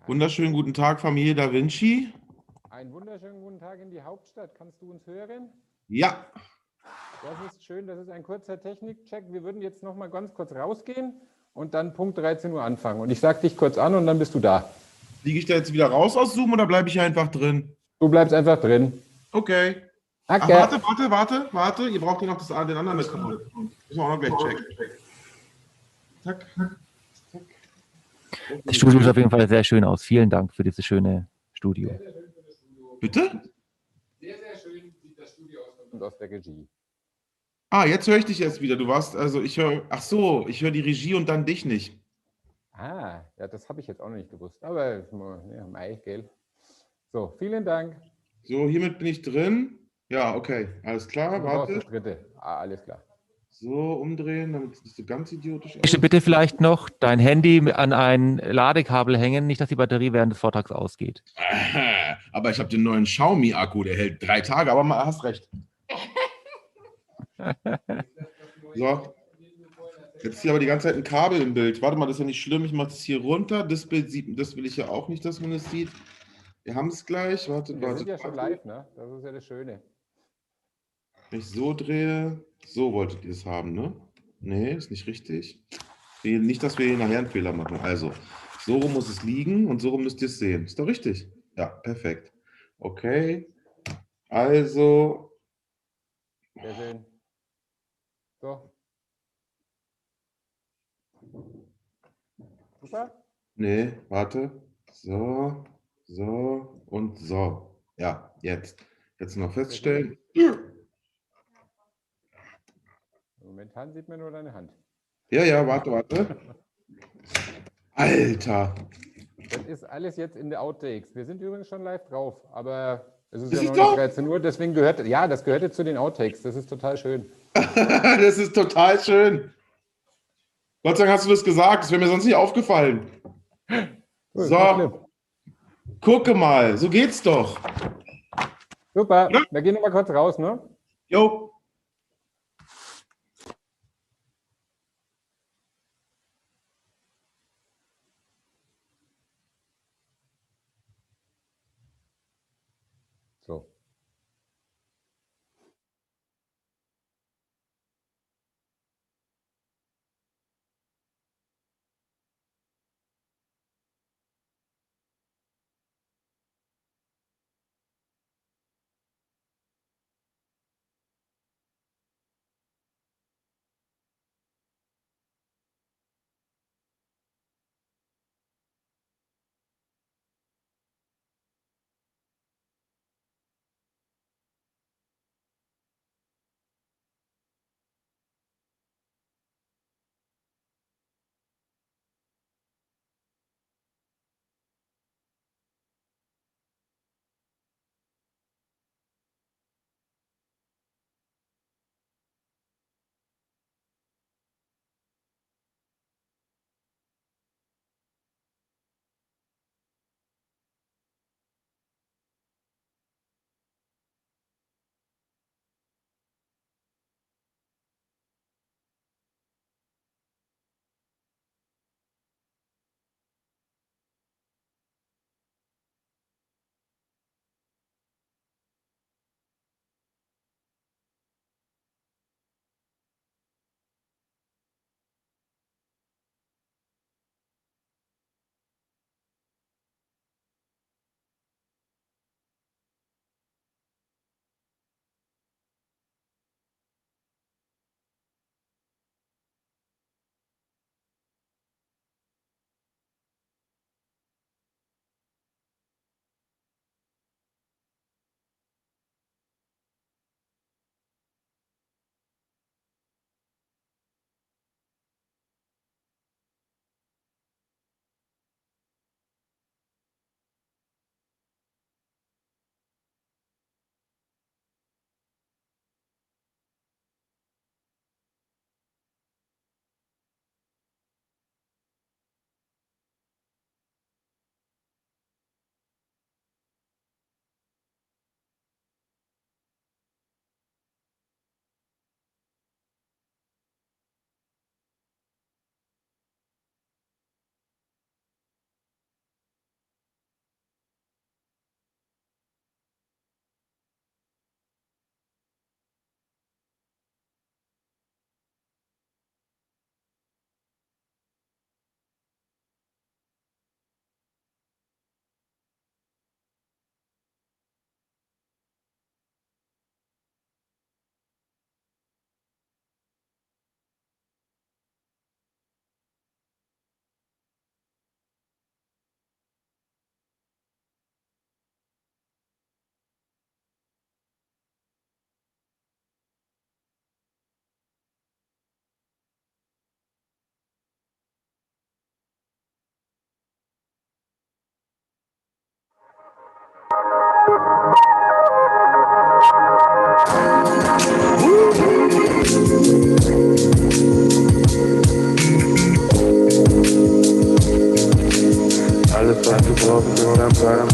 Wunderschönen guten Tag, Familie Da Vinci. Einen wunderschönen guten Tag in die Hauptstadt. Kannst du uns hören? Ja. Das ist schön, das ist ein kurzer Technikcheck. Wir würden jetzt noch mal ganz kurz rausgehen und dann Punkt 13 Uhr anfangen. Und ich sage dich kurz an und dann bist du da. Fliege ich da jetzt wieder raus aus Zoom oder bleibe ich hier einfach drin? Du bleibst einfach drin. Okay. Ach, Okay. warte. Ihr braucht hier noch den anderen Account. Müssen wir auch noch gleich checken. Zack. Das Studio sieht auf jeden Fall sehr schön aus. Vielen Dank für dieses schöne Studio. Bitte? Sehr, sehr schön sieht das Studio aus und aus der Regie. Ah, jetzt höre ich dich erst wieder. Du warst, also ich höre, ach so, ich höre die Regie und dann dich nicht. Ah, ja, das habe ich jetzt auch noch nicht gewusst. Aber ja, Mai, gell. So, vielen Dank. So, hiermit bin ich drin. Ja, okay, alles klar, Du brauchst warte. das dritte. Ah, alles klar. So, umdrehen, damit es nicht so ganz idiotisch Bitte, bitte vielleicht noch dein Handy an ein Ladekabel hängen, nicht, dass die Batterie während des Vortrags ausgeht. Aber ich habe den neuen Xiaomi-Akku, der hält 3 Tage, aber hast recht. So. Jetzt ist hier aber die ganze Zeit ein Kabel im Bild. Warte mal, das ist ja nicht schlimm. Ich mache das hier runter. Das Bild sieht, das will ich ja auch nicht, dass man es sieht. Wir haben es gleich. Warte, Wir sind ja schon live, ne? Das ist ja das Schöne. Wenn ich so drehe, so wolltet ihr es haben, ne? Nee, ist nicht richtig. Nicht, dass wir hier nachher einen Fehler machen. Also, so rum muss es liegen und so rum müsst ihr es sehen. Ist doch richtig? Ja, perfekt. Okay. Also, Sehr schön. So. Super. nee, warte. So, so und so. Ja, jetzt. Jetzt noch feststellen. Momentan sieht man nur deine Hand. Ja, warte. Alter. Das ist alles jetzt in der Outtakes. Wir sind übrigens schon live drauf, aber es ist Das ja ist noch doch- nicht 13 Uhr, deswegen gehört, ja, das gehörte zu den Outtakes. Das ist total schön. Das ist total schön. Gott sei Dank hast du das gesagt. Das wäre mir sonst nicht aufgefallen. Cool, So. Gucke mal. So geht's doch. Super. Wir gehen noch mal kurz raus, ne? Jo. So.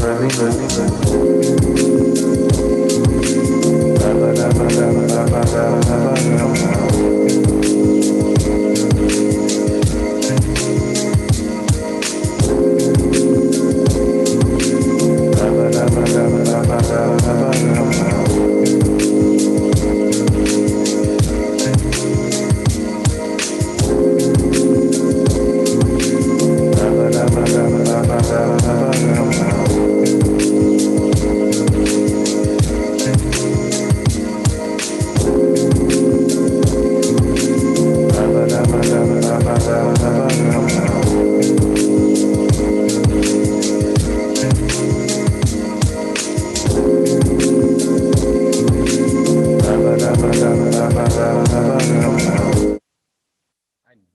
Einen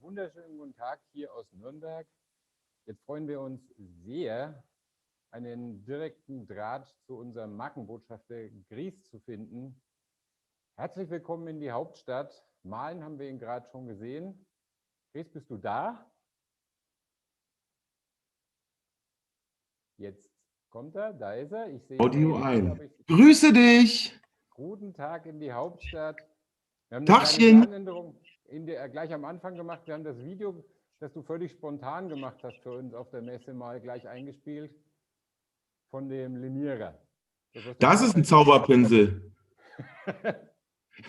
wunderschönen guten Tag hier aus Nürnberg. Jetzt freuen wir uns sehr, einen direkten Draht zu unserem Markenbotschafter Gries zu finden. Herzlich willkommen in die Hauptstadt. Malen haben wir ihn gerade schon gesehen. Gries, bist du da? Jetzt kommt er, da ist er. Ich sehe Audio ihn, ein. aber ich- Grüße dich! Guten Tag in die Hauptstadt. Wir haben eine Tagchen. kleine Planänderung gleich am Anfang gemacht. Wir haben das Video, das du völlig spontan gemacht hast für uns auf der Messe, mal gleich eingespielt von dem Linierer. Das ist ein Zauberpinsel.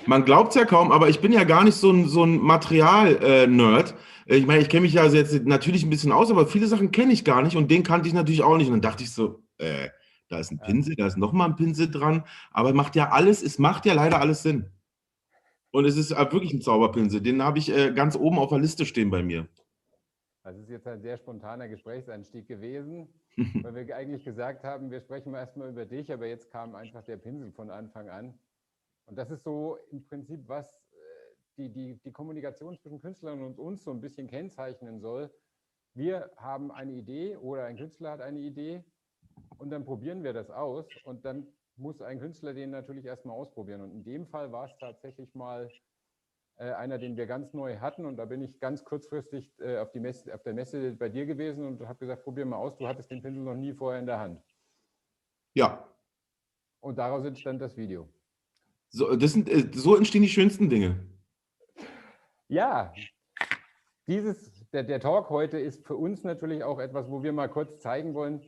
Man glaubt es ja kaum, aber ich bin ja gar nicht so ein Material-Nerd. Ich meine, ich kenne mich ja also jetzt natürlich ein bisschen aus, aber viele Sachen kenne ich gar nicht und den kannte ich natürlich auch nicht. Und dann dachte ich so, da ist ein Pinsel, da ist nochmal ein Pinsel dran, aber es macht ja leider alles Sinn. Und es ist wirklich ein Zauberpinsel. Den habe ich ganz oben auf der Liste stehen bei mir. Das ist jetzt ein sehr spontaner Gesprächseinstieg gewesen, weil wir eigentlich gesagt haben, wir sprechen mal erstmal über dich, aber jetzt kam einfach der Pinsel von Anfang an. Und das ist so im Prinzip, was die Kommunikation zwischen Künstlern und uns so ein bisschen kennzeichnen soll. Wir haben eine Idee oder ein Künstler hat eine Idee und dann probieren wir das aus und dann muss ein Künstler den natürlich erstmal ausprobieren. Und in dem Fall war es tatsächlich mal einer, den wir ganz neu hatten. Und da bin ich ganz kurzfristig auf der Messe bei dir gewesen und habe gesagt, probier mal aus. Du hattest den Pinsel noch nie vorher in der Hand. Ja. Und daraus entstand das Video. So entstehen die schönsten Dinge. Ja, der Talk heute ist für uns natürlich auch etwas, wo wir mal kurz zeigen wollen,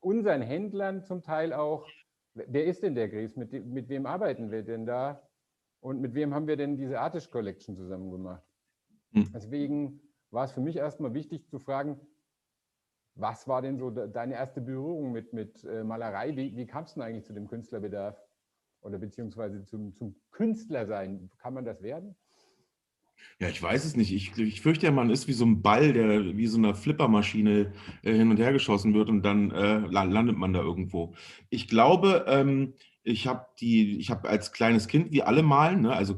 unseren Händlern zum Teil auch, wer ist denn der Gries? Mit wem arbeiten wir denn da? Und mit wem haben wir denn diese Artist Collection zusammen gemacht? Deswegen war es für mich erstmal wichtig zu fragen, was war denn so deine erste Berührung mit Malerei? Wie kam es denn eigentlich zu dem Künstlerbedarf? Oder beziehungsweise zum Künstlersein? Kann man das werden? Ja, ich weiß es nicht. Ich fürchte ja, man ist wie so ein Ball, der wie so eine Flippermaschine hin und her geschossen wird und dann landet man da irgendwo. Ich glaube, ich habe als kleines Kind, wie alle malen, ne? Also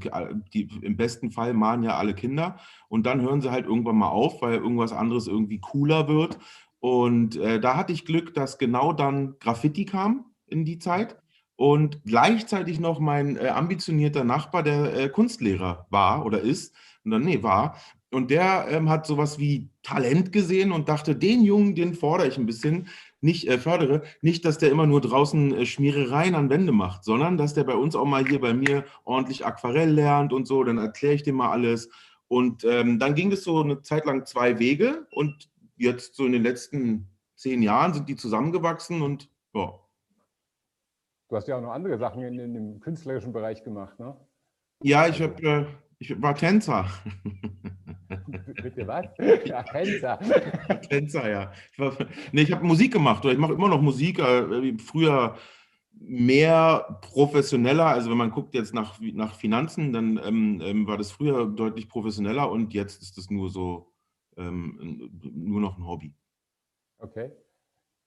im besten Fall malen ja alle Kinder und dann hören sie halt irgendwann mal auf, weil irgendwas anderes irgendwie cooler wird. Und da hatte ich Glück, dass genau dann Graffiti kam in die Zeit. Und gleichzeitig noch mein ambitionierter Nachbar, der Kunstlehrer war oder ist, war. Und der hat sowas wie Talent gesehen und dachte, den Jungen, den fordere ich ein bisschen, fördere. Nicht, dass der immer nur draußen Schmierereien an Wände macht, sondern dass der bei uns auch mal hier bei mir ordentlich Aquarell lernt und so. Dann erkläre ich dem mal alles. Und dann ging es so eine Zeit lang 2 Wege und jetzt so in den letzten 10 Jahren sind die zusammengewachsen und ja. Du hast ja auch noch andere Sachen in dem künstlerischen Bereich gemacht, ne? Ja, ich war Tänzer. Bitte was? Ja, Tänzer. Tänzer, ja. Ich habe Musik gemacht, oder ich mache immer noch Musik. Früher mehr professioneller, also wenn man guckt jetzt nach Finanzen, dann war das früher deutlich professioneller und jetzt ist das nur noch ein Hobby. Okay.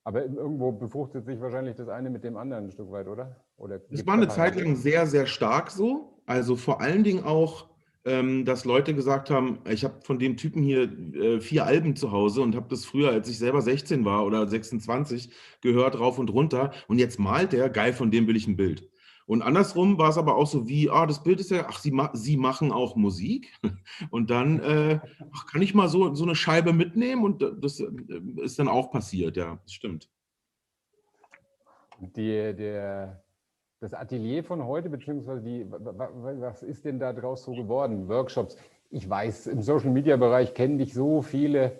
Aber irgendwo befruchtet sich wahrscheinlich das eine mit dem anderen ein Stück weit, oder? Es war eine Zeit lang sehr, sehr stark so. Also vor allen Dingen auch, dass Leute gesagt haben, ich habe von dem Typen hier 4 Alben zu Hause und habe das früher, als ich selber 16 war oder 26, gehört rauf und runter. Und jetzt malt der, geil, von dem will ich ein Bild. Und andersrum war es aber auch so wie, das Bild ist ja, Sie machen auch Musik. Und dann kann ich mal so eine Scheibe mitnehmen und das ist dann auch passiert, ja, das stimmt. Das Atelier von heute, beziehungsweise was ist denn da draus so geworden? Workshops. Ich weiß, im Social-Media-Bereich kennen dich so viele,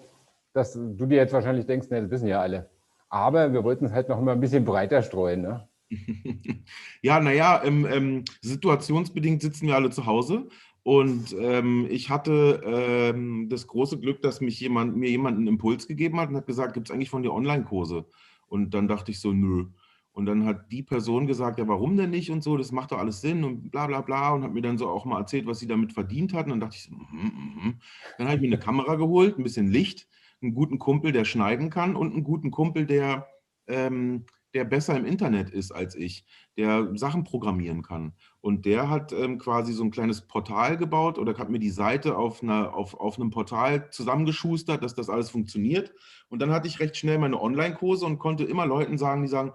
dass du dir jetzt wahrscheinlich denkst, ne, das wissen ja alle. Aber wir wollten es halt noch mal ein bisschen breiter streuen, ne? Ja, naja, situationsbedingt sitzen wir alle zu Hause. Und ich hatte das große Glück, dass mir jemand einen Impuls gegeben hat und hat gesagt, gibt es eigentlich von dir Online-Kurse? Und dann dachte ich so, nö. Und dann hat die Person gesagt, ja, warum denn nicht und so, das macht doch alles Sinn und bla bla bla, und hat mir dann so auch mal erzählt, was sie damit verdient hat. Und dann dachte ich so, Dann habe ich mir eine Kamera geholt, ein bisschen Licht, einen guten Kumpel, der schneiden kann, und einen guten Kumpel, der besser im Internet ist als ich, der Sachen programmieren kann. Und der hat quasi so ein kleines Portal gebaut oder hat mir die Seite auf einem Portal zusammengeschustert, dass das alles funktioniert. Und dann hatte ich recht schnell meine Online-Kurse und konnte immer Leuten sagen, die sagen,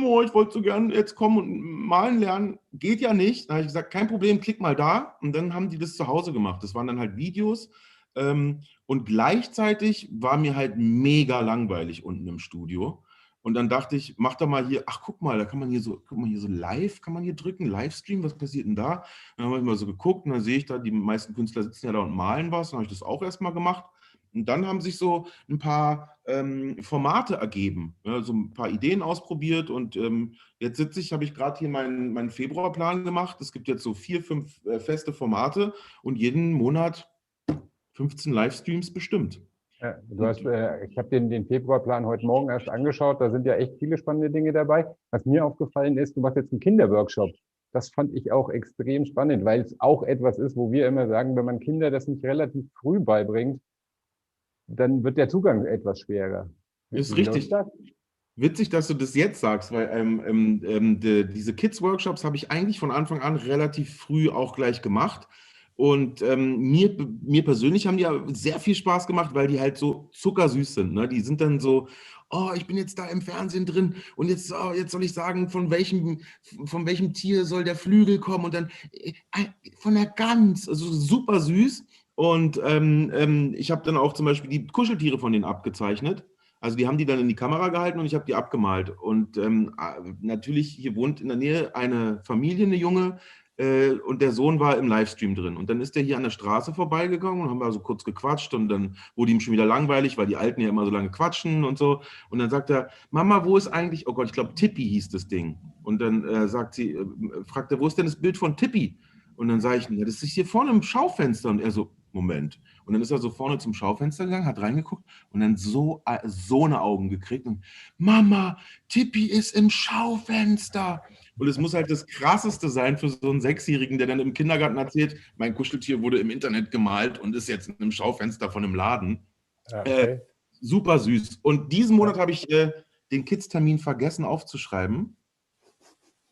oh, ich wollte so gerne jetzt kommen und malen lernen. Geht ja nicht. Dann habe ich gesagt, kein Problem, klick mal da. Und dann haben die das zu Hause gemacht. Das waren dann halt Videos. Und gleichzeitig war mir halt mega langweilig unten im Studio. Und dann dachte ich, mach doch mal hier, ach guck mal, da kann man hier so, guck mal hier so live, kann man hier drücken, Livestream, was passiert denn da? Dann habe ich mal so geguckt und dann sehe ich da, die meisten Künstler sitzen ja da und malen was. Dann habe ich das auch erstmal gemacht. Und dann haben sich so ein paar Formate ergeben, ja, so ein paar Ideen ausprobiert, und jetzt habe ich gerade hier meinen Februarplan gemacht. Es gibt jetzt so 4, 5 feste Formate und jeden Monat 15 Livestreams bestimmt. Ja, ich habe den Februarplan heute Morgen erst angeschaut, da sind ja echt viele spannende Dinge dabei. Was mir aufgefallen ist, du machst jetzt einen Kinderworkshop. Das fand ich auch extrem spannend, weil es auch etwas ist, wo wir immer sagen, wenn man Kinder das nicht relativ früh beibringt, dann wird der Zugang etwas schwerer. Ist richtig. Witzig, dass du das jetzt sagst, weil diese Kids-Workshops habe ich eigentlich von Anfang an relativ früh auch gleich gemacht. Und mir persönlich haben die ja sehr viel Spaß gemacht, weil die halt so zuckersüß sind. Ne? Die sind dann so, oh, ich bin jetzt da im Fernsehen drin und jetzt soll ich sagen, von welchem Tier soll der Flügel kommen, und dann von der Gans, also super süß. Und ich habe dann auch zum Beispiel die Kuscheltiere von denen abgezeichnet. Also die haben die dann in die Kamera gehalten und ich habe die abgemalt. Und natürlich, hier wohnt in der Nähe eine Familie, eine Junge, und der Sohn war im Livestream drin. Und dann ist der hier an der Straße vorbeigegangen und haben wir so kurz gequatscht, und dann wurde ihm schon wieder langweilig, weil die Alten ja immer so lange quatschen und so. Und dann sagt er, Mama, wo ist eigentlich, oh Gott, ich glaube Tippi hieß das Ding. Und dann fragt er, wo ist denn das Bild von Tippi? Und dann sage ich, ja, das ist hier vorne im Schaufenster. Und er so, Moment. Und dann ist er so vorne zum Schaufenster gegangen, hat reingeguckt und dann so eine Augen gekriegt. Und Mama, Tippi ist im Schaufenster. Und es muss halt das Krasseste sein für so einen Sechsjährigen, der dann im Kindergarten erzählt, mein Kuscheltier wurde im Internet gemalt und ist jetzt im Schaufenster von einem Laden. Okay. Super süß. Und diesen Monat habe ich den Kids-Termin vergessen aufzuschreiben.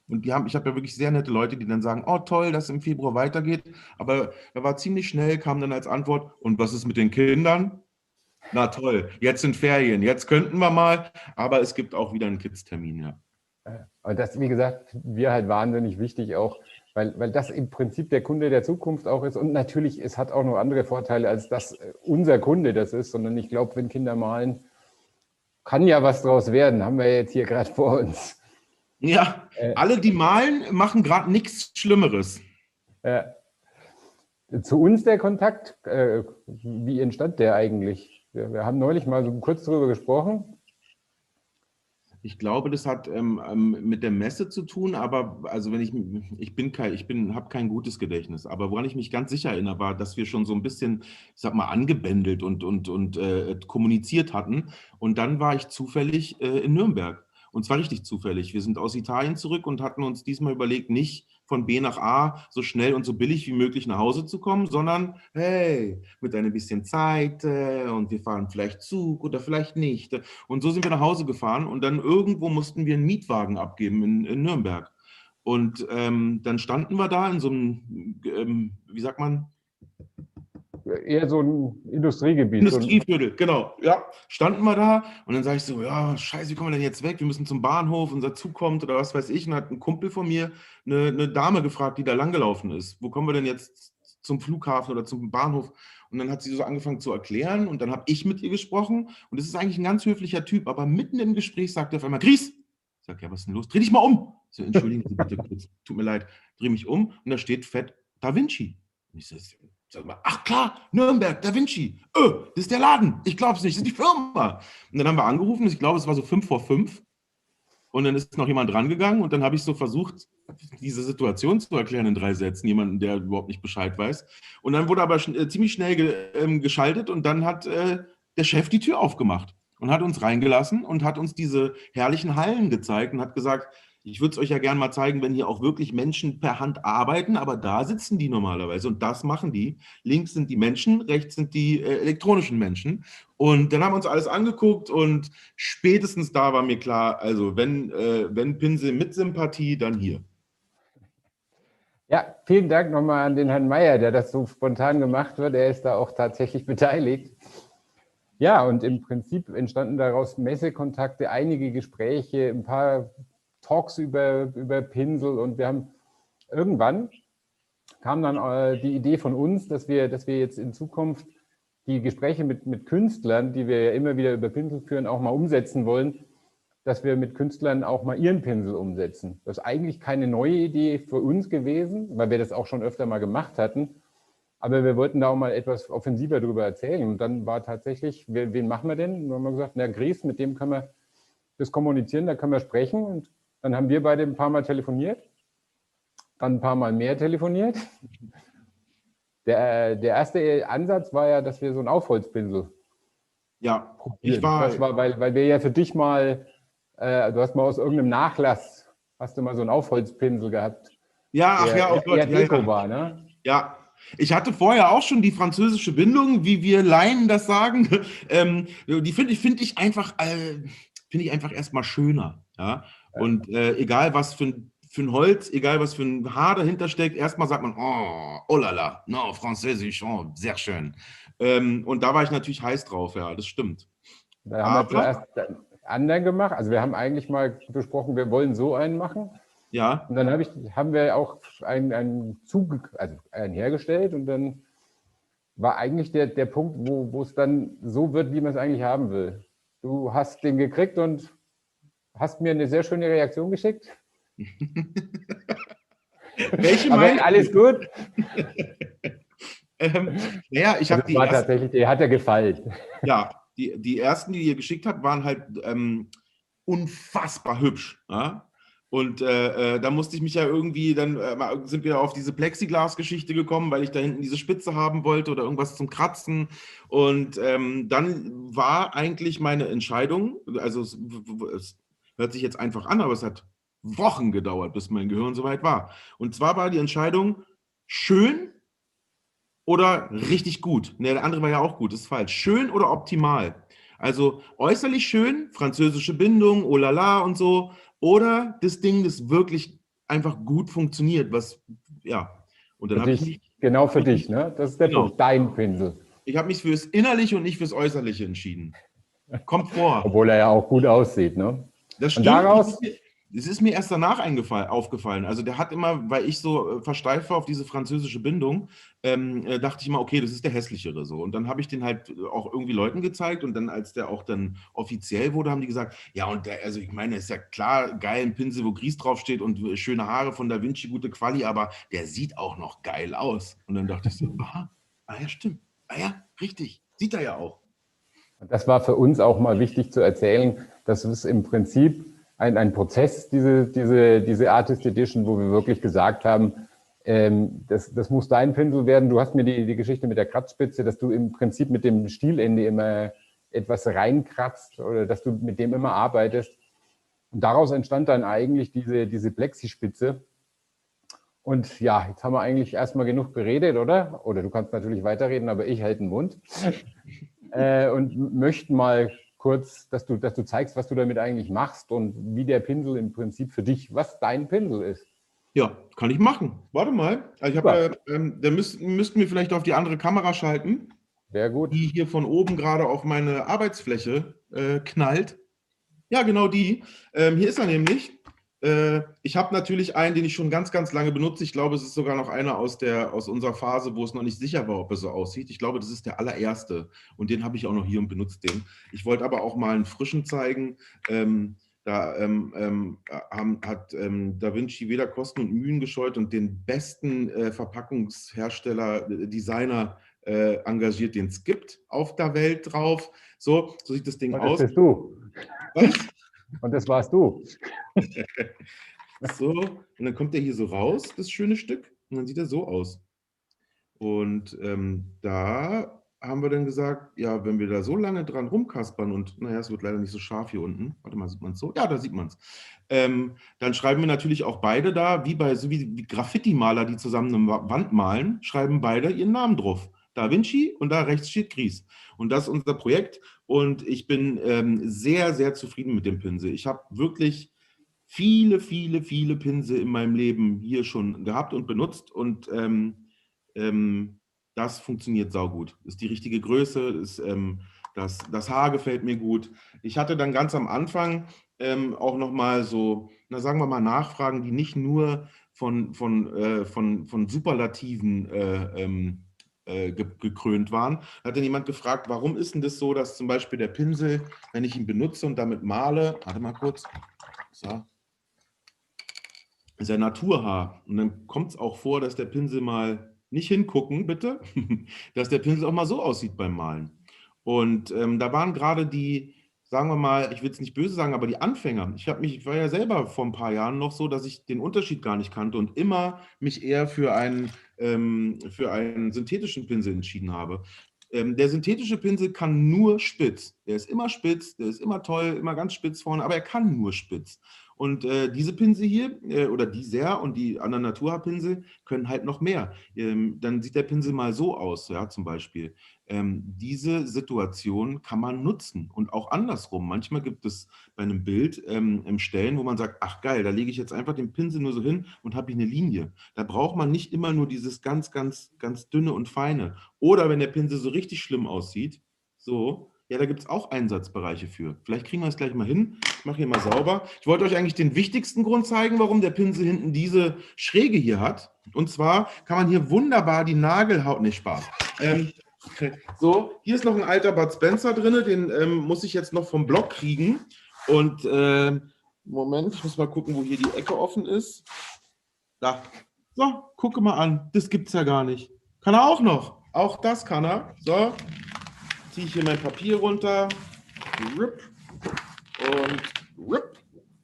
Und ich habe ja wirklich sehr nette Leute, die dann sagen, oh toll, dass es im Februar weitergeht. Aber da war ziemlich schnell, kam dann als Antwort, und was ist mit den Kindern? Na toll, jetzt sind Ferien, jetzt könnten wir mal, aber es gibt auch wieder einen Kids-Termin, ja. Aber das, wie gesagt, wir halt wahnsinnig wichtig auch, weil das im Prinzip der Kunde der Zukunft auch ist. Und natürlich, es hat auch noch andere Vorteile, als dass unser Kunde das ist, sondern ich glaube, wenn Kinder malen, kann ja was draus werden, haben wir jetzt hier gerade vor uns. Ja, alle, die malen, machen gerade nichts Schlimmeres. Zu uns der Kontakt, wie entstand der eigentlich? Wir haben neulich mal so kurz darüber gesprochen. Ich glaube, das hat mit der Messe zu tun, aber also wenn habe kein gutes Gedächtnis. Aber woran ich mich ganz sicher erinnere, war, dass wir schon so ein bisschen, ich sag mal, angebändelt und kommuniziert hatten. Und dann war ich zufällig in Nürnberg. Und zwar richtig zufällig. Wir sind aus Italien zurück und hatten uns diesmal überlegt, nicht von B nach A so schnell und so billig wie möglich nach Hause zu kommen, sondern hey, mit ein bisschen Zeit und wir fahren vielleicht Zug oder vielleicht nicht. Und so sind wir nach Hause gefahren und dann irgendwo mussten wir einen Mietwagen abgeben in Nürnberg. Und dann standen wir da in so einem, wie sagt man? Eher so ein Industriegebiet. Industrieviertel, genau. Ja, standen wir da und dann sage ich so, ja, scheiße, wie kommen wir denn jetzt weg? Wir müssen zum Bahnhof, unser Zug kommt oder was weiß ich. Und hat ein Kumpel von mir eine Dame gefragt, die da langgelaufen ist. Wo kommen wir denn jetzt zum Flughafen oder zum Bahnhof? Und dann hat sie so angefangen zu erklären und dann habe ich mit ihr gesprochen. Und das ist eigentlich ein ganz höflicher Typ, aber mitten im Gespräch sagt er auf einmal, Gries! sag, ja, was ist denn los? Dreh dich mal um. So, entschuldigen Sie bitte kurz, tut mir leid. Dreh mich um und da steht fett Da Vinci. Und ich sag mal, ach klar, Nürnberg, Da Vinci. Das ist der Laden. Ich glaube es nicht, das ist die Firma. Und dann haben wir angerufen, ich glaube, es war so 5:05. Und dann ist noch jemand rangegangen und dann habe ich so versucht, diese Situation zu erklären in 3 Sätzen, jemanden, der überhaupt nicht Bescheid weiß. Und dann wurde aber ziemlich schnell geschaltet und dann hat der Chef die Tür aufgemacht und hat uns reingelassen und hat uns diese herrlichen Hallen gezeigt und hat gesagt, ich würde es euch ja gerne mal zeigen, wenn hier auch wirklich Menschen per Hand arbeiten, aber da sitzen die normalerweise und das machen die. Links sind die Menschen, rechts sind die elektronischen Menschen. Und dann haben wir uns alles angeguckt und spätestens da war mir klar, also wenn Pinsel mit Sympathie, dann hier. Ja, vielen Dank nochmal an den Herrn Meyer, der das so spontan gemacht wird. Er ist da auch tatsächlich beteiligt. Ja, und im Prinzip entstanden daraus Messekontakte, einige Gespräche, ein paar Talks über Pinsel und wir haben irgendwann kam dann die Idee von uns, dass wir jetzt in Zukunft die Gespräche mit Künstlern, die wir ja immer wieder über Pinsel führen, auch mal umsetzen wollen, dass wir mit Künstlern auch mal ihren Pinsel umsetzen. Das ist eigentlich keine neue Idee für uns gewesen, weil wir das auch schon öfter mal gemacht hatten. Aber wir wollten da auch mal etwas offensiver darüber erzählen. Und dann war tatsächlich, wen machen wir denn? Und dann haben wir gesagt, na Gries, mit dem können wir das kommunizieren, da können wir sprechen. Und dann haben wir beide ein paar Mal telefoniert, dann ein paar Mal mehr telefoniert. Der erste Ansatz war ja, dass wir so einen Aufholzpinsel probieren. Das war, weil wir ja für dich mal, du hast mal aus irgendeinem Nachlass, hast du mal so einen Aufholzpinsel gehabt. Ja, ach ja, oh Gott. Deko war, ne? Ja, ich hatte vorher auch schon die französische Bindung, wie wir Laien das sagen. Die finde ich einfach erstmal schöner. Ja? Und egal was für ein Holz, egal was für ein Haar dahinter steckt, erstmal sagt man, oh la la, no, französisch, oh, sehr schön. Und da war ich natürlich heiß drauf, ja, das stimmt. Da haben wir zuerst einen anderen gemacht. Also wir haben eigentlich mal besprochen, wir wollen so einen machen. Ja. Und dann haben wir auch einen hergestellt und dann war eigentlich der Punkt, wo es dann so wird, wie man es eigentlich haben will. Du hast den gekriegt und hast mir eine sehr schöne Reaktion geschickt. Welche Aber meinst du? alles gut? Ja, ich habe die war tatsächlich, der hat ja gefallen. Ja, die ersten, die ihr geschickt habt, waren halt unfassbar hübsch. Ja? Und da musste ich mich ja irgendwie, dann sind wir auf diese Plexiglas-Geschichte gekommen, weil ich da hinten diese Spitze haben wollte oder irgendwas zum Kratzen. Und dann war eigentlich meine Entscheidung, also es hört sich jetzt einfach an, aber es hat Wochen gedauert, bis mein Gehirn soweit war. Und zwar war die Entscheidung schön oder richtig gut. Ne, der andere war ja auch gut, das ist falsch. Schön oder optimal. Also äußerlich schön, französische Bindung, oh la la und so. Oder das Ding, das wirklich einfach gut funktioniert, was, ja. Und dann habe ich mich, genau für dich, ne? Das ist der Punkt, dein Pinsel. Ich habe mich fürs Innerliche und nicht fürs Äußerliche entschieden. Kommt vor. Obwohl er ja auch gut aussieht, ne? Das stimmt. Und daraus, es ist mir erst danach aufgefallen. Also der hat immer, weil ich so versteife auf diese französische Bindung, dachte ich immer, okay, das ist der hässlichere so. Und dann habe ich den halt auch irgendwie Leuten gezeigt und dann, als der auch dann offiziell wurde, haben die gesagt, ja, und der, also ich meine, ist ja klar, geil, ein Pinsel, wo Gries draufsteht und schöne Haare von Da Vinci, gute Quali, aber der sieht auch noch geil aus. Und dann dachte ich so, aha, ja, stimmt. Ah ja, richtig, sieht er ja auch. Das war für uns auch mal wichtig zu erzählen, dass es im Prinzip ein Prozess, diese Artist Edition, wo wir wirklich gesagt haben, das muss dein Pinsel werden. Du hast mir die Geschichte mit der Kratzspitze, dass du im Prinzip mit dem Stielende immer etwas reinkratzt oder dass du mit dem immer arbeitest. Und daraus entstand dann eigentlich diese Plexispitze. Und ja, jetzt haben wir eigentlich erstmal genug beredet, oder? Oder du kannst natürlich weiterreden, aber ich halte den Mund. Und möchten mal kurz, dass du zeigst, was du damit eigentlich machst und wie der Pinsel im Prinzip für dich, was dein Pinsel ist. Ja, kann ich machen. Warte mal. Ich habe, da müssten wir vielleicht auf die andere Kamera schalten. Sehr gut. Die hier von oben gerade auf meine Arbeitsfläche knallt. Ja, genau die. Hier ist er nämlich. Ich habe natürlich einen, den ich schon ganz, ganz lange benutze. Ich glaube, es ist sogar noch einer aus unserer Phase, wo es noch nicht sicher war, ob er so aussieht. Ich glaube, das ist der allererste. Und den habe ich auch noch hier und benutze den. Ich wollte aber auch mal einen frischen zeigen. Da hat Da Vinci weder Kosten und Mühen gescheut und den besten Verpackungshersteller, Designer engagiert, den es gibt auf der Welt drauf. So sieht das Ding Und aus. das bist du. Was? Und das warst du. So, und dann kommt der hier so raus, das schöne Stück, und dann sieht er so aus. Und da haben wir dann gesagt, ja, wenn wir da so lange dran rumkaspern und, naja, es wird leider nicht so scharf hier unten. Warte mal, sieht man es so? Ja, da sieht man es. Dann schreiben wir natürlich auch beide da, so wie Graffiti-Maler, die zusammen eine Wand malen, schreiben beide ihren Namen drauf. Da Vinci und da rechts steht Gries. Und das ist unser Projekt. Und ich bin sehr, sehr zufrieden mit dem Pinsel. Ich habe wirklich viele, viele, viele Pinsel in meinem Leben hier schon gehabt und benutzt. Und das funktioniert saugut. Ist die richtige Größe, das Haar gefällt mir gut. Ich hatte dann ganz am Anfang auch nochmal so, na sagen wir mal, Nachfragen, die nicht nur von Superlativen gekrönt waren. Da hat dann jemand gefragt, warum ist denn das so, dass zum Beispiel der Pinsel, wenn ich ihn benutze und damit male, warte mal kurz, so, ist ja Naturhaar. Und dann kommt es auch vor, dass der Pinsel mal, nicht hingucken, bitte, dass der Pinsel auch mal so aussieht beim Malen. Und da waren gerade die, sagen wir mal, ich will es nicht böse sagen, aber die Anfänger. Ich war ja selber vor ein paar Jahren noch so, dass ich den Unterschied gar nicht kannte und immer mich eher für einen synthetischen Pinsel entschieden habe. Der synthetische Pinsel kann nur spitz. Der ist immer spitz, der ist immer toll, immer ganz spitz vorne, aber er kann nur spitz. Und diese Pinsel hier, oder dieser und die anderen Naturhaarpinsel können halt noch mehr. Dann sieht der Pinsel mal so aus, ja, zum Beispiel. Diese Situation kann man nutzen und auch andersrum. Manchmal gibt es bei einem Bild Stellen, wo man sagt, ach geil, da lege ich jetzt einfach den Pinsel nur so hin und habe ich eine Linie. Da braucht man nicht immer nur dieses ganz, ganz, ganz dünne und feine. Oder wenn der Pinsel so richtig schlimm aussieht, so, ja, da gibt es auch Einsatzbereiche für. Vielleicht kriegen wir es gleich mal hin. Ich mache hier mal sauber. Ich wollte euch eigentlich den wichtigsten Grund zeigen, warum der Pinsel hinten diese Schräge hier hat. Und zwar kann man hier wunderbar die Nagelhaut, nicht Spaß. So, hier ist noch ein alter Bud Spencer drin, den muss ich jetzt noch vom Block kriegen. Und Moment, ich muss mal gucken, wo hier die Ecke offen ist. Da. So, gucke mal an. Das gibt es ja gar nicht. Kann er auch noch. Auch das kann er. So. Ziehe ich hier mein Papier runter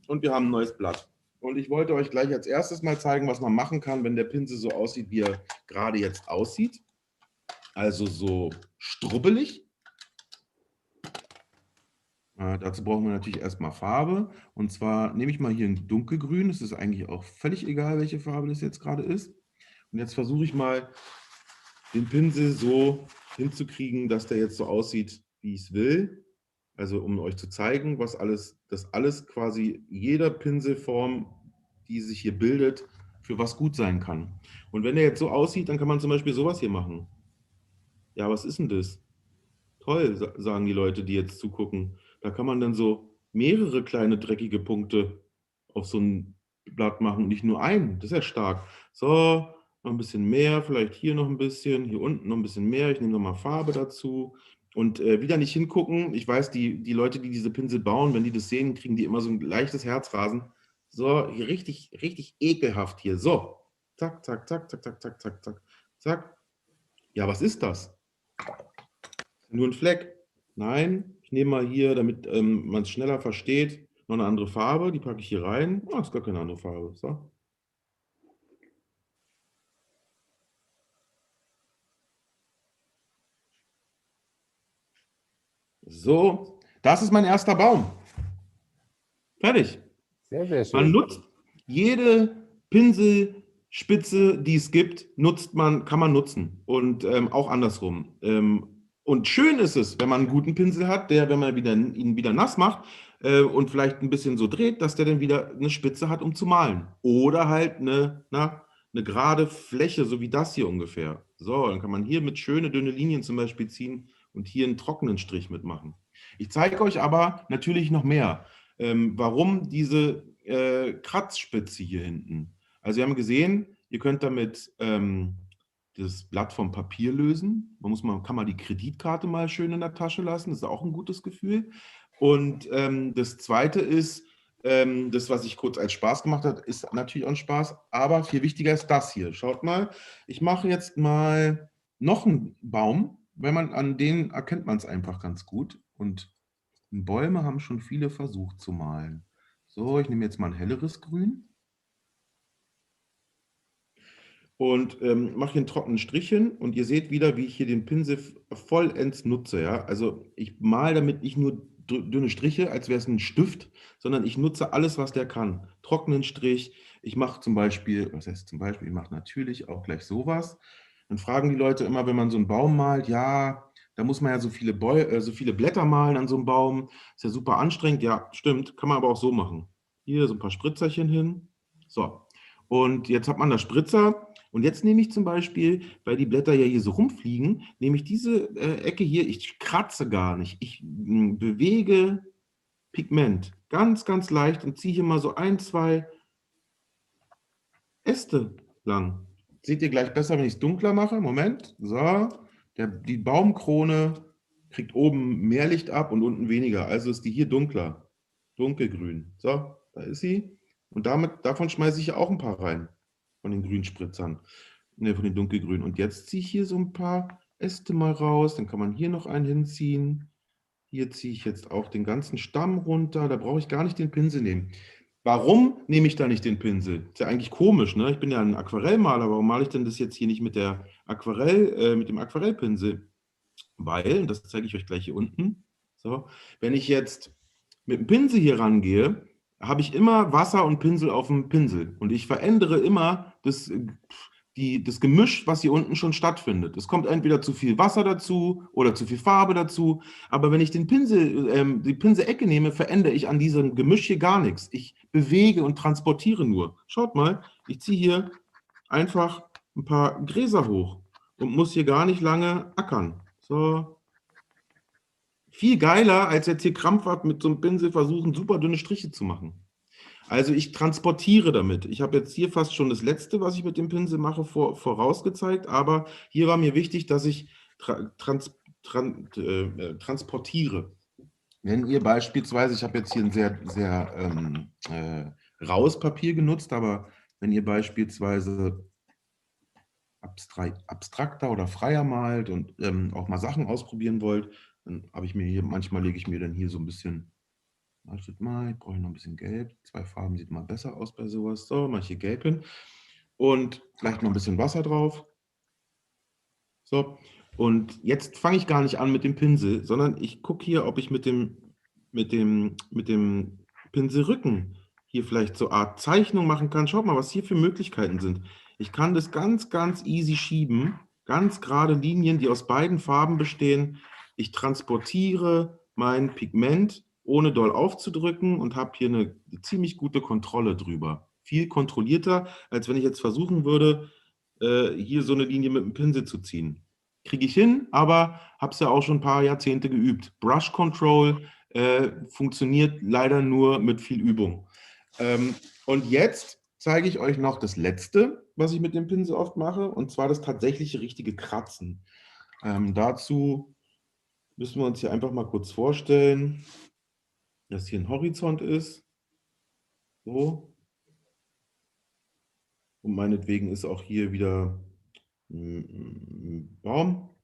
und wir haben ein neues Blatt. Und ich wollte euch gleich als erstes mal zeigen, was man machen kann, wenn der Pinsel so aussieht, wie er gerade jetzt aussieht. Also so strubbelig. Dazu brauchen wir natürlich erstmal Farbe. Und zwar nehme ich mal hier ein dunkelgrün. Es ist eigentlich auch völlig egal, welche Farbe das jetzt gerade ist. Und jetzt versuche ich mal, den Pinsel so hinzukriegen, dass der jetzt so aussieht, wie ich es will. Also um euch zu zeigen, dass alles quasi, jeder Pinselform, die sich hier bildet, für was gut sein kann. Und wenn der jetzt so aussieht, dann kann man zum Beispiel sowas hier machen. Ja, was ist denn das? Toll, sagen die Leute, die jetzt zugucken. Da kann man dann so mehrere kleine dreckige Punkte auf so ein Blatt machen und nicht nur einen. Das ist ja stark. So, noch ein bisschen mehr, vielleicht hier noch ein bisschen, hier unten noch ein bisschen mehr. Ich nehme nochmal Farbe dazu. Und wieder nicht hingucken. Ich weiß, die Leute, die diese Pinsel bauen, wenn die das sehen, kriegen die immer so ein leichtes Herzrasen. So, hier richtig, richtig ekelhaft hier. So, zack, zack, zack, zack, zack, zack, zack, zack, zack. Ja, was ist das? Nur ein Fleck. Nein, ich nehme mal hier, damit man es schneller versteht, noch eine andere Farbe. Die packe ich hier rein. Oh, ist gar keine andere Farbe. So. So, das ist mein erster Baum. Fertig. Sehr, sehr schön. Man nutzt jede Pinselspitze, die es gibt, kann man nutzen. Und auch andersrum. Und schön ist es, wenn man einen guten Pinsel hat, der, wenn man ihn wieder nass macht und vielleicht ein bisschen so dreht, dass der dann wieder eine Spitze hat, um zu malen. Oder halt eine gerade Fläche, so wie das hier ungefähr. So, dann kann man hier mit schöne dünne Linien zum Beispiel ziehen und hier einen trockenen Strich mitmachen. Ich zeige euch aber natürlich noch mehr. Warum diese Kratzspitze hier hinten? Also wir haben gesehen, ihr könnt damit das Blatt vom Papier lösen. Kann mal die Kreditkarte mal schön in der Tasche lassen. Das ist auch ein gutes Gefühl. Und das Zweite ist, Das, was ich kurz als Spaß gemacht habe, ist natürlich auch ein Spaß. Aber viel wichtiger ist das hier. Schaut mal, ich mache jetzt mal noch einen Baum. Wenn man an denen erkennt man es einfach ganz gut. Und Bäume haben schon viele versucht zu malen. So, ich nehme jetzt mal ein helleres Grün. Und mache hier einen trockenen Strich hin. Und ihr seht wieder, wie ich hier den Pinsel vollends nutze. Ja? Also ich male damit nicht nur dünne Striche, als wäre es ein Stift, sondern ich nutze alles, was der kann. Trockenen Strich. Ich mache zum Beispiel, was heißt zum Beispiel, ich mache natürlich auch gleich sowas. Dann fragen die Leute immer, wenn man so einen Baum malt, ja, da muss man ja so viele Blätter malen an so einem Baum. Ist ja super anstrengend. Ja, stimmt, kann man aber auch so machen. Hier so ein paar Spritzerchen hin. So, und jetzt hat man da Spritzer. Und jetzt nehme ich zum Beispiel, weil die Blätter ja hier so rumfliegen, nehme ich diese Ecke hier, ich kratze gar nicht. Ich bewege Pigment ganz, ganz leicht und ziehe hier mal so 1, 2 Äste lang. Seht ihr gleich besser, wenn ich es dunkler mache? Moment. So, die Baumkrone kriegt oben mehr Licht ab und unten weniger. Also ist die hier dunkler. Dunkelgrün. So, da ist sie. Und davon schmeiße ich auch ein paar rein. Von den Grünspritzern. Ne, von den dunkelgrünen. Und jetzt ziehe ich hier so ein paar Äste mal raus. Dann kann man hier noch einen hinziehen. Hier ziehe ich jetzt auch den ganzen Stamm runter. Da brauche ich gar nicht den Pinsel nehmen. Warum nehme ich da nicht den Pinsel? Ist ja eigentlich komisch, ne? Ich bin ja ein Aquarellmaler. Warum male ich denn das jetzt hier nicht mit dem Aquarellpinsel? Weil, und das zeige ich euch gleich hier unten, so, wenn ich jetzt mit dem Pinsel hier rangehe, habe ich immer Wasser und Pinsel auf dem Pinsel. Und ich verändere immer das Gemisch, was hier unten schon stattfindet. Es kommt entweder zu viel Wasser dazu oder zu viel Farbe dazu. Aber wenn ich die Pinselecke nehme, verändere ich an diesem Gemisch hier gar nichts. Ich bewege und transportiere nur. Schaut mal, ich ziehe hier einfach ein paar Gräser hoch und muss hier gar nicht lange ackern. So. Viel geiler, als jetzt hier krampfhaft mit so einem Pinsel versuchen, super dünne Striche zu machen. Also ich transportiere damit. Ich habe jetzt hier fast schon das Letzte, was ich mit dem Pinsel mache, vorausgezeigt, aber hier war mir wichtig, dass ich transportiere. Wenn ihr beispielsweise, ich habe jetzt hier ein sehr raues Papier genutzt, aber wenn ihr beispielsweise abstrakter oder freier malt und auch mal Sachen ausprobieren wollt, dann habe ich mir hier, manchmal lege ich mir dann hier so ein bisschen, wartet mal, ich brauche noch ein bisschen Gelb. 2 Farben sieht mal besser aus bei sowas. So, mache ich hier Gelb hin. Und vielleicht noch ein bisschen Wasser drauf. So, und jetzt fange ich gar nicht an mit dem Pinsel, sondern ich gucke hier, ob ich mit dem Pinselrücken hier vielleicht so eine Art Zeichnung machen kann. Schaut mal, was hier für Möglichkeiten sind. Ich kann das ganz, ganz easy schieben. Ganz gerade Linien, die aus beiden Farben bestehen. Ich transportiere mein Pigment, ohne doll aufzudrücken und habe hier eine ziemlich gute Kontrolle drüber. Viel kontrollierter, als wenn ich jetzt versuchen würde, hier so eine Linie mit dem Pinsel zu ziehen. Kriege ich hin, aber habe es ja auch schon ein paar Jahrzehnte geübt. Brush Control funktioniert leider nur mit viel Übung. Und jetzt zeige ich euch noch das Letzte, was ich mit dem Pinsel oft mache, und zwar das tatsächliche richtige Kratzen. Dazu müssen wir uns hier einfach mal kurz vorstellen, dass hier ein Horizont ist. So. Und meinetwegen ist auch hier wieder ein Baum.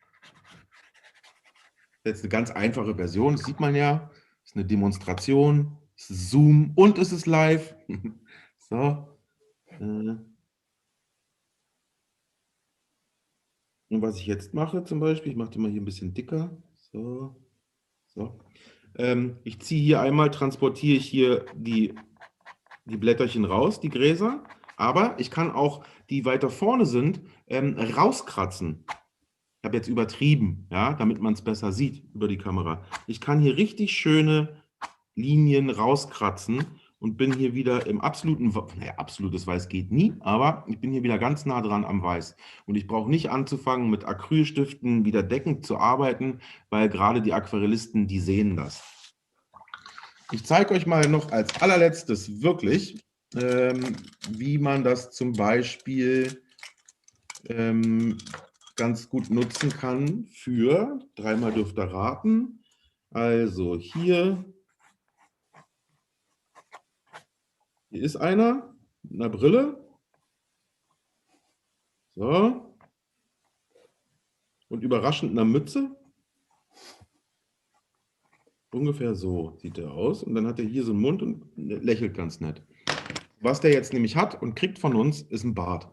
Jetzt eine ganz einfache Version, das sieht man ja. Das ist eine Demonstration, es ist Zoom und es ist live. So. Und was ich jetzt mache zum Beispiel, ich mache den mal hier ein bisschen dicker. So. So. Ich ziehe hier einmal, transportiere ich hier die Blätterchen raus, die Gräser, aber ich kann auch, die weiter vorne sind, rauskratzen. Ich habe jetzt übertrieben, ja, damit man es besser sieht über die Kamera. Ich kann hier richtig schöne Linien rauskratzen und bin hier wieder im absoluten, naja, absolutes Weiß geht nie, aber ich bin hier wieder ganz nah dran am Weiß. Und ich brauche nicht anzufangen, mit Acrylstiften wieder deckend zu arbeiten, weil gerade die Aquarellisten, die sehen das. Ich zeige euch mal noch als allerletztes wirklich, wie man das zum Beispiel ganz gut nutzen kann für, dreimal dürft ihr raten, also hier Hier ist einer mit einer Brille. So. Und überraschend einer Mütze. Ungefähr so sieht er aus. Und dann hat er hier so einen Mund und lächelt ganz nett. Was der jetzt nämlich hat und kriegt von uns, ist ein Bart.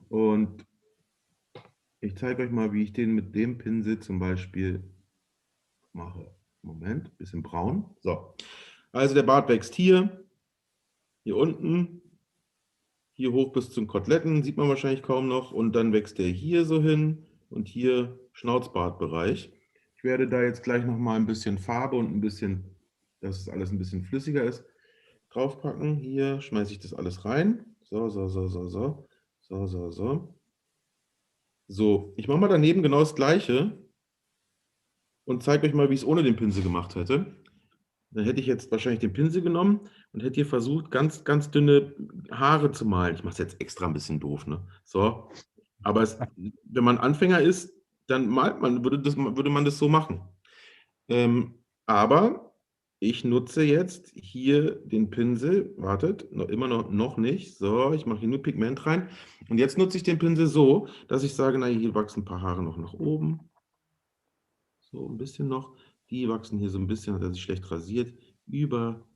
Und ich zeige euch mal, wie ich den mit dem Pinsel zum Beispiel mache. Moment, bisschen braun. So. Also der Bart wächst hier unten, hier hoch bis zum Koteletten, sieht man wahrscheinlich kaum noch. Und dann wächst der hier so hin und hier Schnauzbartbereich. Ich werde da jetzt gleich nochmal ein bisschen Farbe und ein bisschen, dass es alles ein bisschen flüssiger ist, draufpacken. Hier schmeiße ich das alles rein. So. So, ich mache mal daneben genau das Gleiche und zeige euch mal, wie ich es ohne den Pinsel gemacht hätte. Dann hätte ich jetzt wahrscheinlich den Pinsel genommen und hätte hier versucht, ganz, ganz dünne Haare zu malen. Ich mache es jetzt extra ein bisschen doof, ne? So, aber wenn man Anfänger ist, dann malt man, würde man das so machen. Aber ich nutze jetzt hier den Pinsel, wartet, immer noch nicht. So, ich mache hier nur Pigment rein. Und jetzt nutze ich den Pinsel so, dass ich sage, na, hier wachsen ein paar Haare noch nach oben. So, ein bisschen noch. Die wachsen hier so ein bisschen, hat er sich schlecht rasiert, über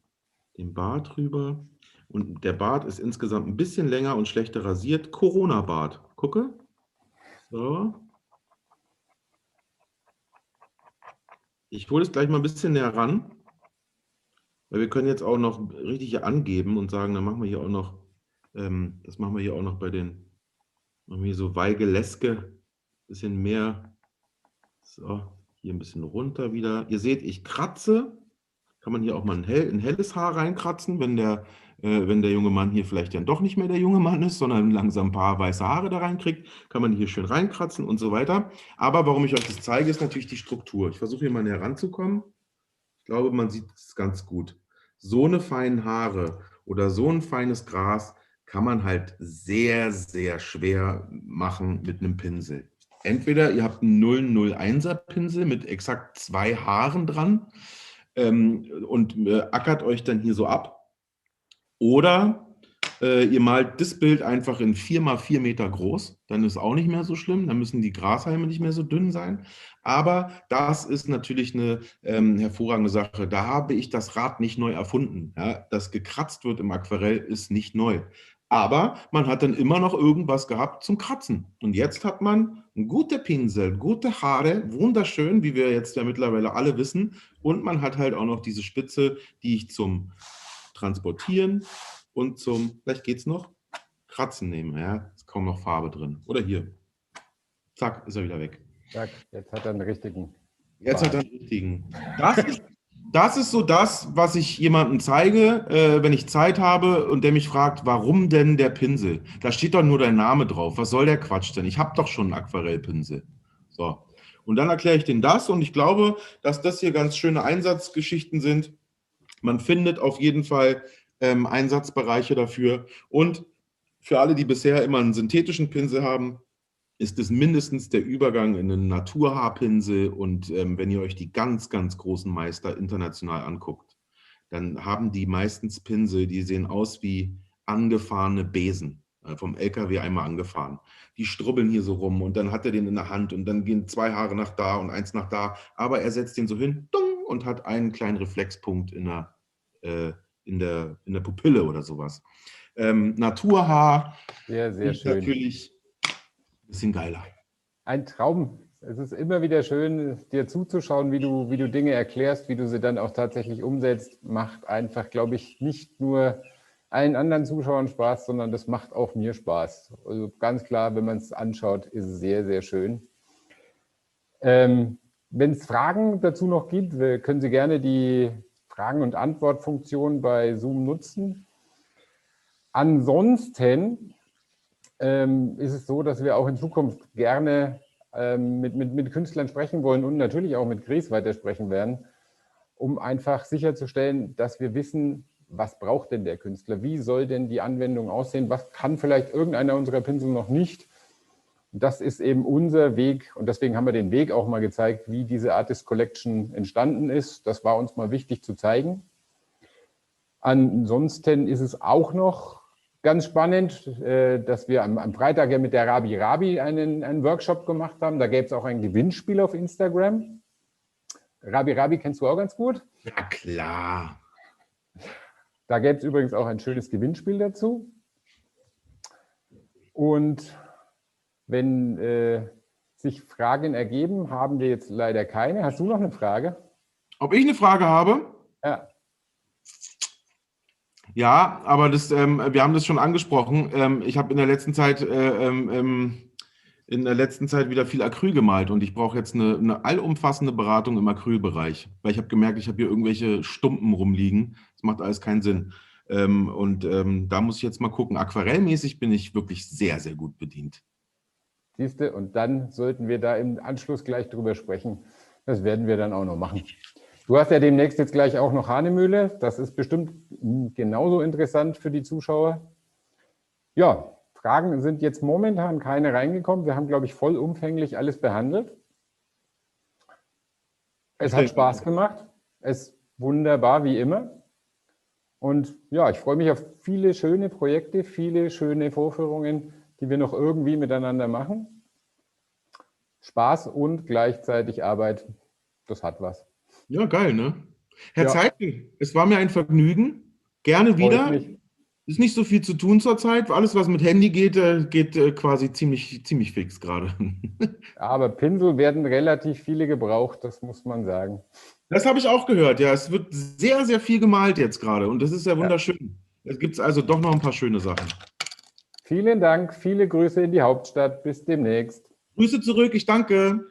den Bart rüber. Und der Bart ist insgesamt ein bisschen länger und schlechter rasiert. Corona-Bart. Gucke. So. Ich hole es gleich mal ein bisschen näher ran, weil wir können jetzt auch noch richtig hier angeben und sagen, dann machen wir hier auch noch, das machen wir hier auch noch bei den, machen wir hier so Weigeleske, bisschen mehr. So, hier ein bisschen runter wieder. Ihr seht, ich kratze. Kann man hier auch mal ein helles Haar reinkratzen, wenn der junge Mann hier vielleicht dann doch nicht mehr der junge Mann ist, sondern langsam ein paar weiße Haare da reinkriegt, kann man hier schön reinkratzen und so weiter. Aber warum ich euch das zeige, ist natürlich die Struktur. Ich versuche hier mal näher ranzukommen. Ich glaube, man sieht es ganz gut. So eine feine Haare oder so ein feines Gras kann man halt sehr, sehr schwer machen mit einem Pinsel. Entweder ihr habt einen 001er Pinsel mit exakt 2 Haaren dran und ackert euch dann hier so ab. Oder ihr malt das Bild einfach in 4 mal 4 Meter groß, dann ist auch nicht mehr so schlimm, dann müssen die Grashalme nicht mehr so dünn sein. Aber das ist natürlich eine hervorragende Sache. Da habe ich das Rad nicht neu erfunden. Ja? Dass gekratzt wird im Aquarell ist nicht neu. Aber man hat dann immer noch irgendwas gehabt zum Kratzen. Und jetzt hat man einen guten Pinsel, gute Haare, wunderschön, wie wir jetzt ja mittlerweile alle wissen. Und man hat halt auch noch diese Spitze, die ich zum Transportieren und zum, vielleicht geht es noch, Kratzen nehme. Ja? Ist kaum noch Farbe drin. Oder hier. Zack, ist er wieder weg. Zack, jetzt hat er einen richtigen. Jetzt hat er einen richtigen. Das ist so das, was ich jemandem zeige, wenn ich Zeit habe und der mich fragt, warum denn der Pinsel? Da steht doch nur dein Name drauf. Was soll der Quatsch denn? Ich habe doch schon einen Aquarellpinsel. So. Und dann erkläre ich denen das und ich glaube, dass das hier ganz schöne Einsatzgeschichten sind. Man findet auf jeden Fall Einsatzbereiche dafür. Und für alle, die bisher immer einen synthetischen Pinsel haben, ist es mindestens der Übergang in einen Naturhaarpinsel. Und wenn ihr euch die ganz, ganz großen Meister international anguckt, dann haben die meistens Pinsel, die sehen aus wie angefahrene Besen, vom LKW einmal angefahren. Die strubbeln hier so rum und dann hat er den in der Hand und dann gehen 2 Haare nach da und 1 nach da. Aber er setzt den so hin und hat einen kleinen Reflexpunkt in der Pupille oder sowas. Naturhaar sehr, sehr ist schön. Natürlich bisschen geiler. Ein Traum. Es ist immer wieder schön, dir zuzuschauen, wie du Dinge erklärst, wie du sie dann auch tatsächlich umsetzt. Macht einfach, glaube ich, nicht nur allen anderen Zuschauern Spaß, sondern das macht auch mir Spaß. Also ganz klar, wenn man es anschaut, ist es sehr, sehr schön. Wenn es Fragen dazu noch gibt, können Sie gerne die Fragen- und Antwortfunktion bei Zoom nutzen. Ansonsten ist es so, dass wir auch in Zukunft gerne mit Künstlern sprechen wollen und natürlich auch mit Gries weitersprechen werden, um einfach sicherzustellen, dass wir wissen, was braucht denn der Künstler, wie soll denn die Anwendung aussehen, was kann vielleicht irgendeiner unserer Pinsel noch nicht. Das ist eben unser Weg und deswegen haben wir den Weg auch mal gezeigt, wie diese Artist Collection entstanden ist. Das war uns mal wichtig zu zeigen. Ansonsten ist es auch noch ganz spannend, dass wir am Freitag ja mit der Rabi Rabi einen Workshop gemacht haben. Da gäbe es auch ein Gewinnspiel auf Instagram. Rabi Rabi kennst du auch ganz gut? Ja, klar. Da gäbe es übrigens auch ein schönes Gewinnspiel dazu. Und wenn sich Fragen ergeben, haben wir jetzt leider keine. Hast du noch eine Frage? Ob ich eine Frage habe? Ja. Ja, aber wir haben das schon angesprochen. Ich habe in der letzten Zeit wieder viel Acryl gemalt und ich brauche jetzt eine allumfassende Beratung im Acrylbereich, weil ich habe gemerkt, ich habe hier irgendwelche Stumpen rumliegen. Das macht alles keinen Sinn. Da muss ich jetzt mal gucken. Aquarellmäßig bin ich wirklich sehr, sehr gut bedient. Siehst du, und dann sollten wir da im Anschluss gleich drüber sprechen. Das werden wir dann auch noch machen. Du hast ja demnächst jetzt gleich auch noch Hahnemühle. Das ist bestimmt genauso interessant für die Zuschauer. Ja, Fragen sind jetzt momentan keine reingekommen. Wir haben, glaube ich, vollumfänglich alles behandelt. Es hat Spaß gemacht. Es ist wunderbar, wie immer. Und ja, ich freue mich auf viele schöne Projekte, viele schöne Vorführungen, die wir noch irgendwie miteinander machen. Spaß und gleichzeitig Arbeit, das hat was. Ja, geil, ne? Herr Zeitl, es war mir ein Vergnügen. Gerne wieder. Ist nicht so viel zu tun zurzeit. Alles, was mit Handy geht, geht quasi ziemlich fix gerade. Aber Pinsel werden relativ viele gebraucht, das muss man sagen. Das habe ich auch gehört, ja. Es wird sehr, sehr viel gemalt jetzt gerade und das ist ja wunderschön. Es gibt also doch noch ein paar schöne Sachen. Vielen Dank, viele Grüße in die Hauptstadt. Bis demnächst. Grüße zurück, ich danke.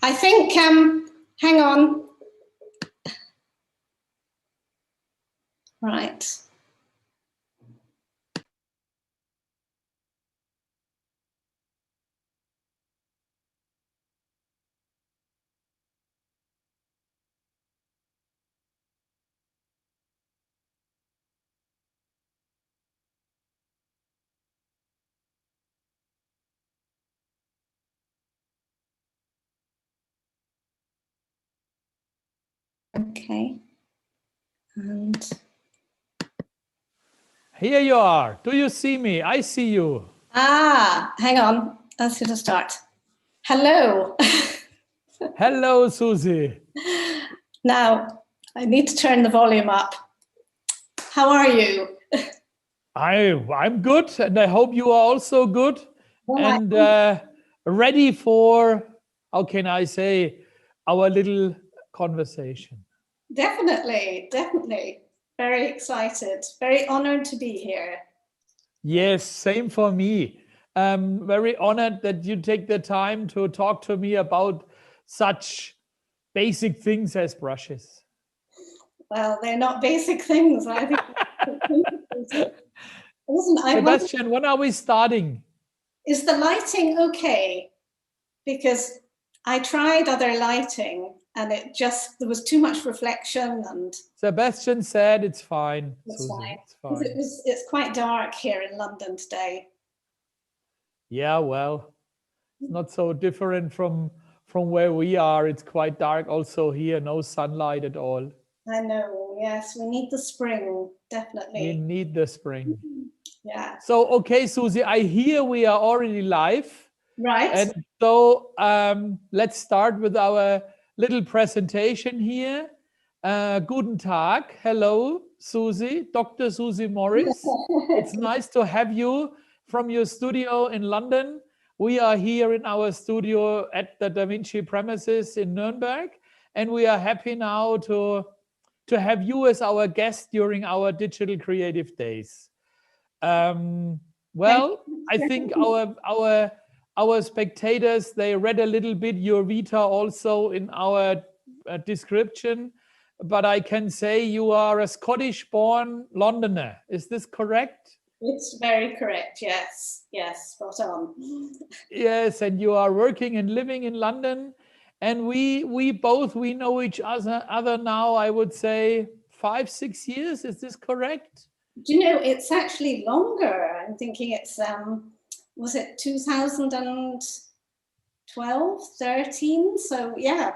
I think, hang on. Right. Okay. And here you are. Do you see me? I see you. hang on. Let's get a start. Hello. Hello, Susie. Now, I need to turn the volume up. How are you? I'm good, and I hope you are also good and ready for, how can I say, our little conversation. Definitely, definitely. Very excited, very honored to be here. Yes, same for me. I'm very honored that you take the time to talk to me about such basic things as brushes. Well, they're not basic things. I think. Sebastian, when are we starting? Is the lighting okay? Because I tried other lighting and there was too much reflection and. Sebastian said it's fine. It's Susie, fine. it's fine. It's quite dark here in London today. Yeah, well, it's not so different from where we are. It's quite dark also here, no sunlight at all. I know, yes, we need the spring, definitely. We need the spring. Yeah. So, okay, Susie, I hear we are already live. Right. And so let's start with our little presentation here. Guten Tag. Hello, Susie, Dr. Susie Morris. It's nice to have you from your studio in London. We are here in our studio at the Da Vinci premises in Nuremberg, and we are happy now to have you as our guest during our Digital Creative Days. Well, I think our spectators, they read a little bit your vita also in our description, but I can say you are a Scottish-born Londoner. Is this correct? It's very correct, yes. Yes, spot on. Yes, and you are working and living in London. And we know each other now, I would say 5-6 years. Is this correct? Do you know, it's actually longer. I'm thinking it's, was it 2012, 13? So yeah.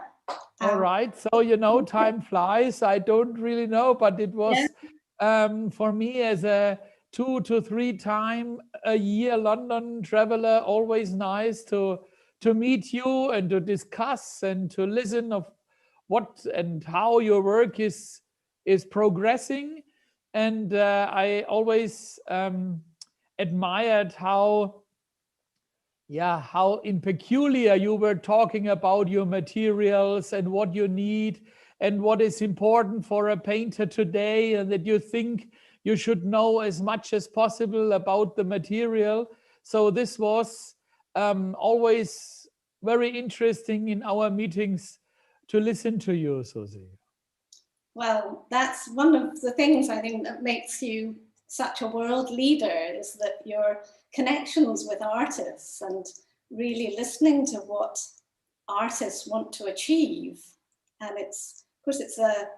All right. So, you know, time flies. I don't really know, but it was for me as a 2 to 3 time a year London traveler, always nice to meet you and to discuss and to listen of what and how your work is progressing. And I always admired how in peculiar you were talking about your materials and what you need and what is important for a painter today, and that you think you should know as much as possible about the material. So this was always very interesting in our meetings to listen to you, Susie. Well, that's one of the things I think that makes you such a world leader, is that your connections with artists and really listening to what artists want to achieve. And it's, of course, it's a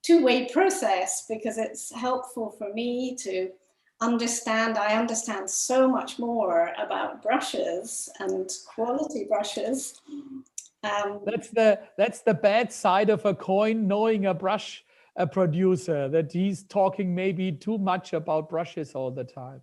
two-way process, because it's helpful for me to understand. I understand so much more about brushes and quality brushes. That's the bad side of a coin, knowing a brush producer, that he's talking maybe too much about brushes all the time.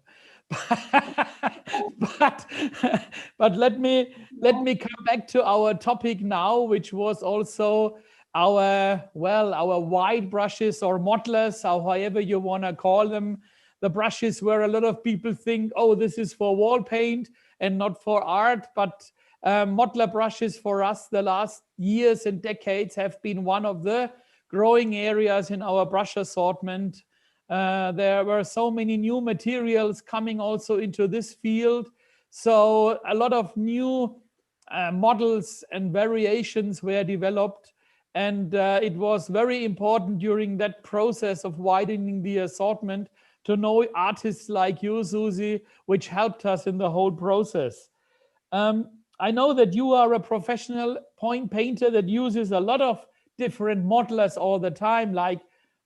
but let me come back to our topic now, which was also our wide brushes or modelers, or however you want to call them, the brushes where a lot of people think, oh, this is for wall paint and not for art. But modeler brushes for us the last years and decades have been one of the growing areas in our brush assortment. There were so many new materials coming also into this field. So a lot of new models and variations were developed. And it was very important during that process of widening the assortment to know artists like you, Susie, which helped us in the whole process. I know that you are a professional point painter that uses a lot of different modelers all the time, like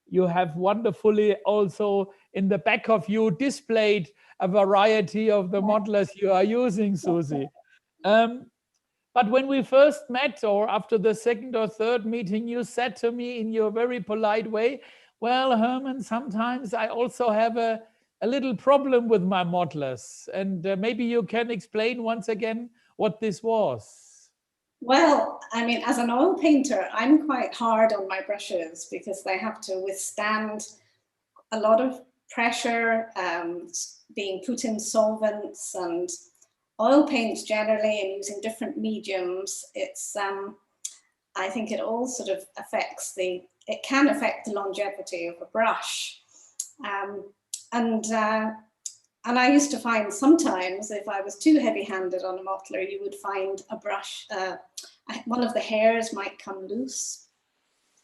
you have wonderfully also in the back of you displayed a variety of the modelers you are using, Susie. But when we first met, or after the second or third meeting, you said to me in your very polite way, well, Herman, sometimes I also have a little problem with my modelers. And maybe you can explain once again what this was. Well, I mean, as an oil painter, I'm quite hard on my brushes because they have to withstand a lot of pressure, being put in solvents and oil paints generally, and using different mediums. It's, I think it all sort of affects it can affect the longevity of a brush. And I used to find sometimes if I was too heavy-handed on a modeler, you would find a brush, one of the hairs might come loose.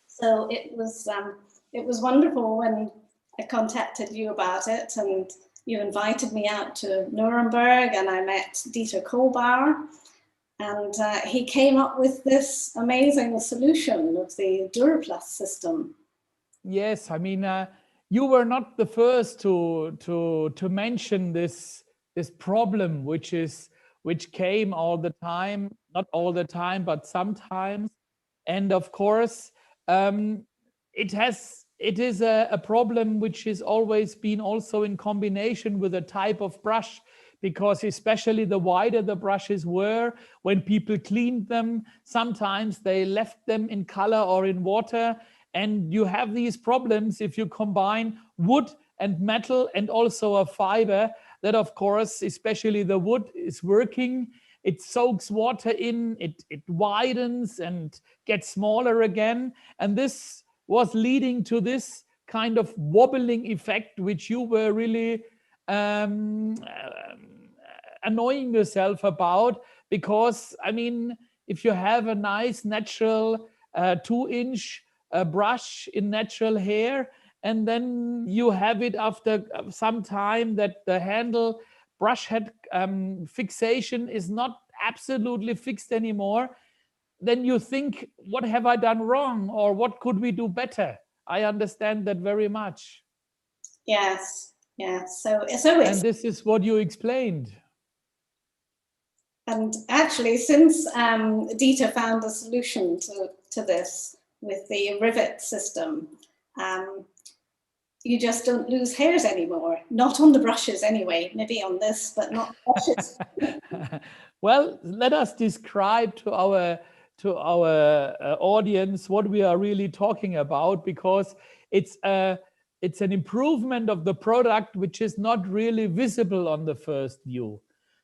So it was wonderful when I contacted you about it, and you invited me out to Nuremberg, and I met Dieter Kohlbauer, and he came up with this amazing solution of the Duraplus system. Yes, I mean, you were not the first to mention this problem, which came all the time, not all the time, but sometimes. And of course, it is a problem which has always been also in combination with a type of brush, because especially the wider the brushes were, when people cleaned them, sometimes they left them in color or in water. And you have these problems if you combine wood and metal and also a fiber that, of course, especially the wood is working. It soaks water in, it widens and gets smaller again. And this was leading to this kind of wobbling effect, which you were really annoying yourself about. Because, I mean, if you have a nice natural 2-inch brush in natural hair, and then you have it after some time that the handle brush head fixation is not absolutely fixed anymore, then you think, what have I done wrong, or what could we do better? I understand that very much. Yes, yes. So it's, and this is what you explained. And actually, since Dieter found a solution to this with the rivet system, you just don't lose hairs anymore. Not on the brushes anyway, maybe on this, but not brushes. Well, let us describe to our audience what we are really talking about, because it's an improvement of the product which is not really visible on the first view.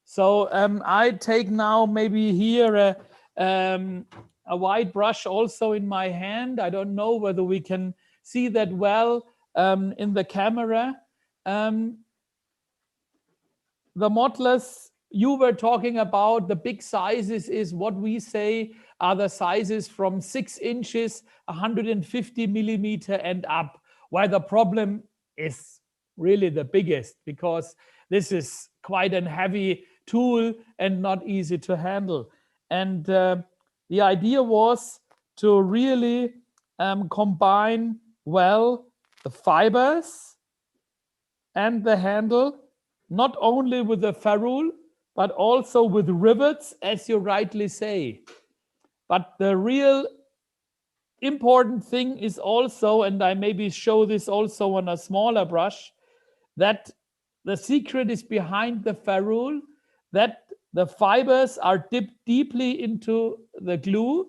So I take now maybe here a white brush also in my hand. I don't know whether we can see that well in the camera. The modelers you were talking about, the big sizes is what we say are the sizes from 6 inches, 150 millimeter and up, where the problem is really the biggest, because this is quite a heavy tool and not easy to handle. And the idea was to really combine well the fibers and the handle, not only with the ferrule, but also with rivets, as you rightly say. But the real important thing is also, and I maybe show this also on a smaller brush, that the secret is behind the ferrule, that the fibers are dipped deeply into the glue,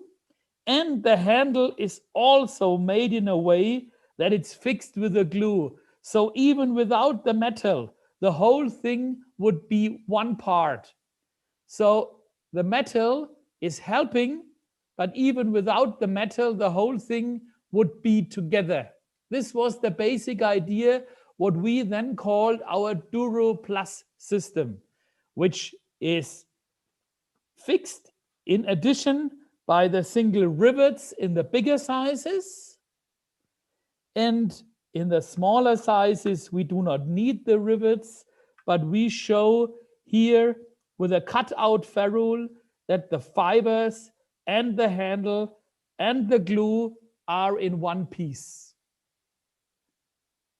and the handle is also made in a way that it's fixed with the glue. So even without the metal, the whole thing would be one part. So the metal is helping, but even without the metal, the whole thing would be together. This was the basic idea, what we then called our Duraplus system, which is fixed in addition, by the single rivets in the bigger sizes. And in the smaller sizes, we do not need the rivets, but we show here with a cutout ferrule that the fibers and the handle and the glue are in one piece.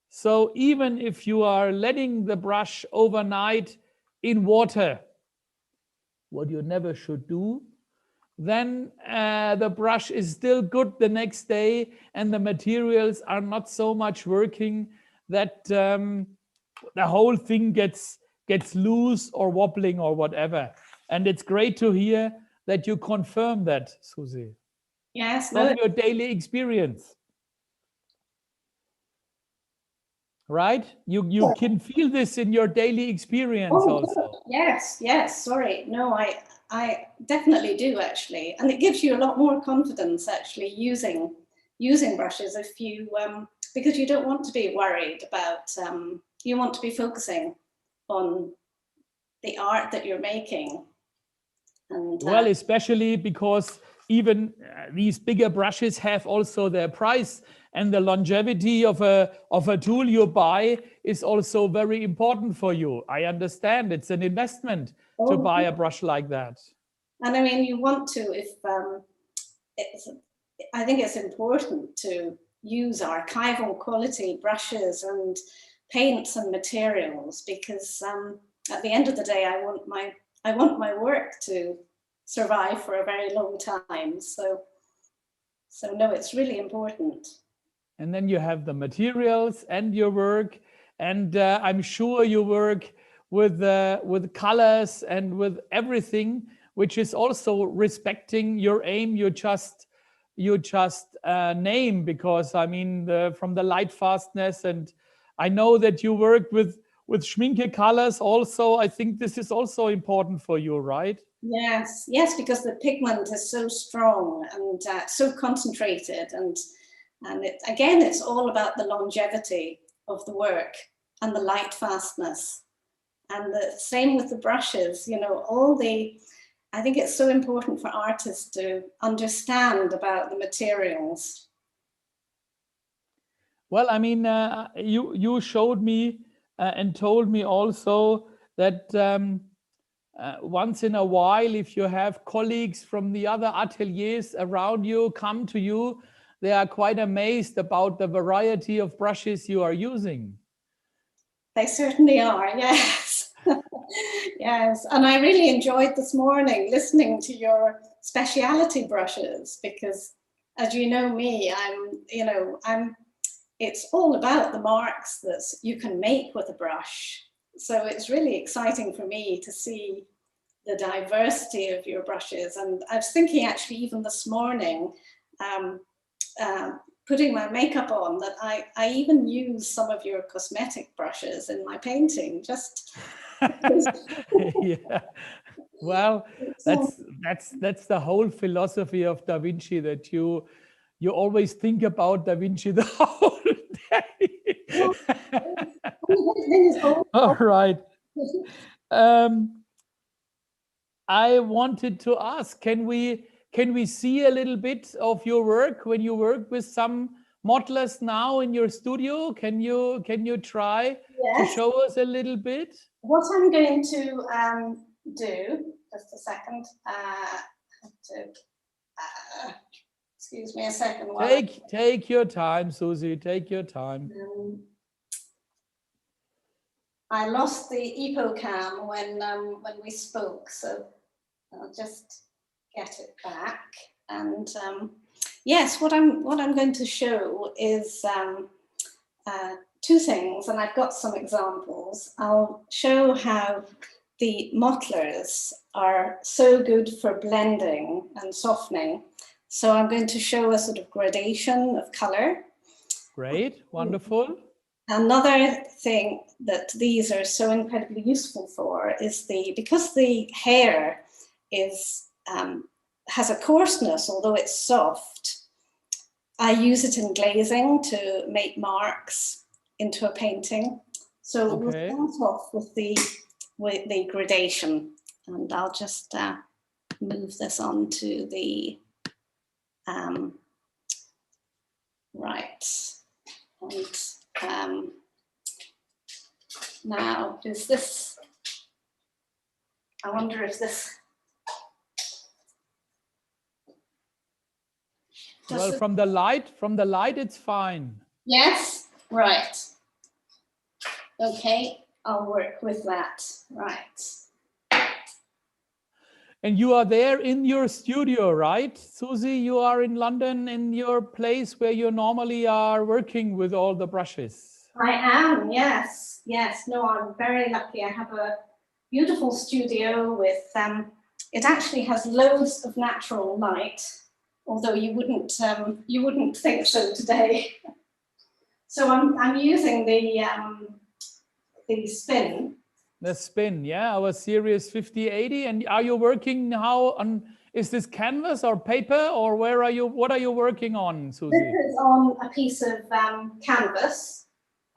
So even if you are letting the brush overnight in water, what you never should do, then the brush is still good the next day and the materials are not so much working that the whole thing gets loose or wobbling or whatever. And it's great to hear that you confirm that, Susie. Yes, From no, your daily experience. Right? You can feel this in your daily experience also. yes, sorry. No, I definitely do actually. And it gives you a lot more confidence actually using brushes if you, because you don't want to be worried about, you want to be focusing on the art that you're making. And, well, especially because even these bigger brushes have also their price, and the longevity of a tool you buy is also very important for you. I understand it's an investment to buy a brush like that. And I mean, you want to, if I think it's important to use archival quality brushes and paints and materials, because at the end of the day, I want my work to survive for a very long time. So no, it's really important. And then you have the materials and your work, and I'm sure you work with colors and with everything, which is also respecting your aim you just name, because I mean from the light fastness, and I know that you work with Schminke colors also. I think this is also important for you, right? Yes, because the pigment is so strong and so concentrated, and again, it's all about the longevity of the work and the light fastness. And the same with the brushes, you know, I think it's so important for artists to understand about the materials. Well, I mean, you showed me and told me also that once in a while, if you have colleagues from the other ateliers around you come to you, they are quite amazed about the variety of brushes you are using. They certainly are, yes. Yes, and I really enjoyed this morning listening to your speciality brushes, because as you know me, it's all about the marks that you can make with a brush. So it's really exciting for me to see the diversity of your brushes. And I was thinking actually even this morning, putting my makeup on, that I even use some of your cosmetic brushes in my painting, just yeah. Well, that's the whole philosophy of Da Vinci, that you always think about Da Vinci the whole day. All right. I wanted to ask, can we see a little bit of your work when you work with some modelers now in your studio? Can you try to show us a little bit? What I'm going to do, just a second, excuse me a second. Take your time, Susie, take your time. I lost the EPOCAM when we spoke, so I'll just get it back. And yes, what I'm going to show is two things, and I've got some examples. I'll show how the mottlers are so good for blending and softening. So I'm going to show a sort of gradation of color. Great, wonderful. Another thing that these are so incredibly useful for is because the hair is has a coarseness, although it's soft, I use it in glazing to make marks into a painting. So we'll start off with the gradation, and I'll just move this on to the right. And now, is this, I wonder if this, well, from the light, it's fine. Yes, right. Okay, I'll work with that, right. And you are there in your studio, right? Susie, you are in London in your place where you normally are working with all the brushes. I am, yes, yes. No, I'm very lucky. I have a beautiful studio with, it actually has loads of natural light, although you wouldn't think so today. So I'm using the spin. The spin, yeah, our series 5080. And are you working now on, is this canvas or paper, or where are you, what are you working on, Susie? This is on a piece of canvas.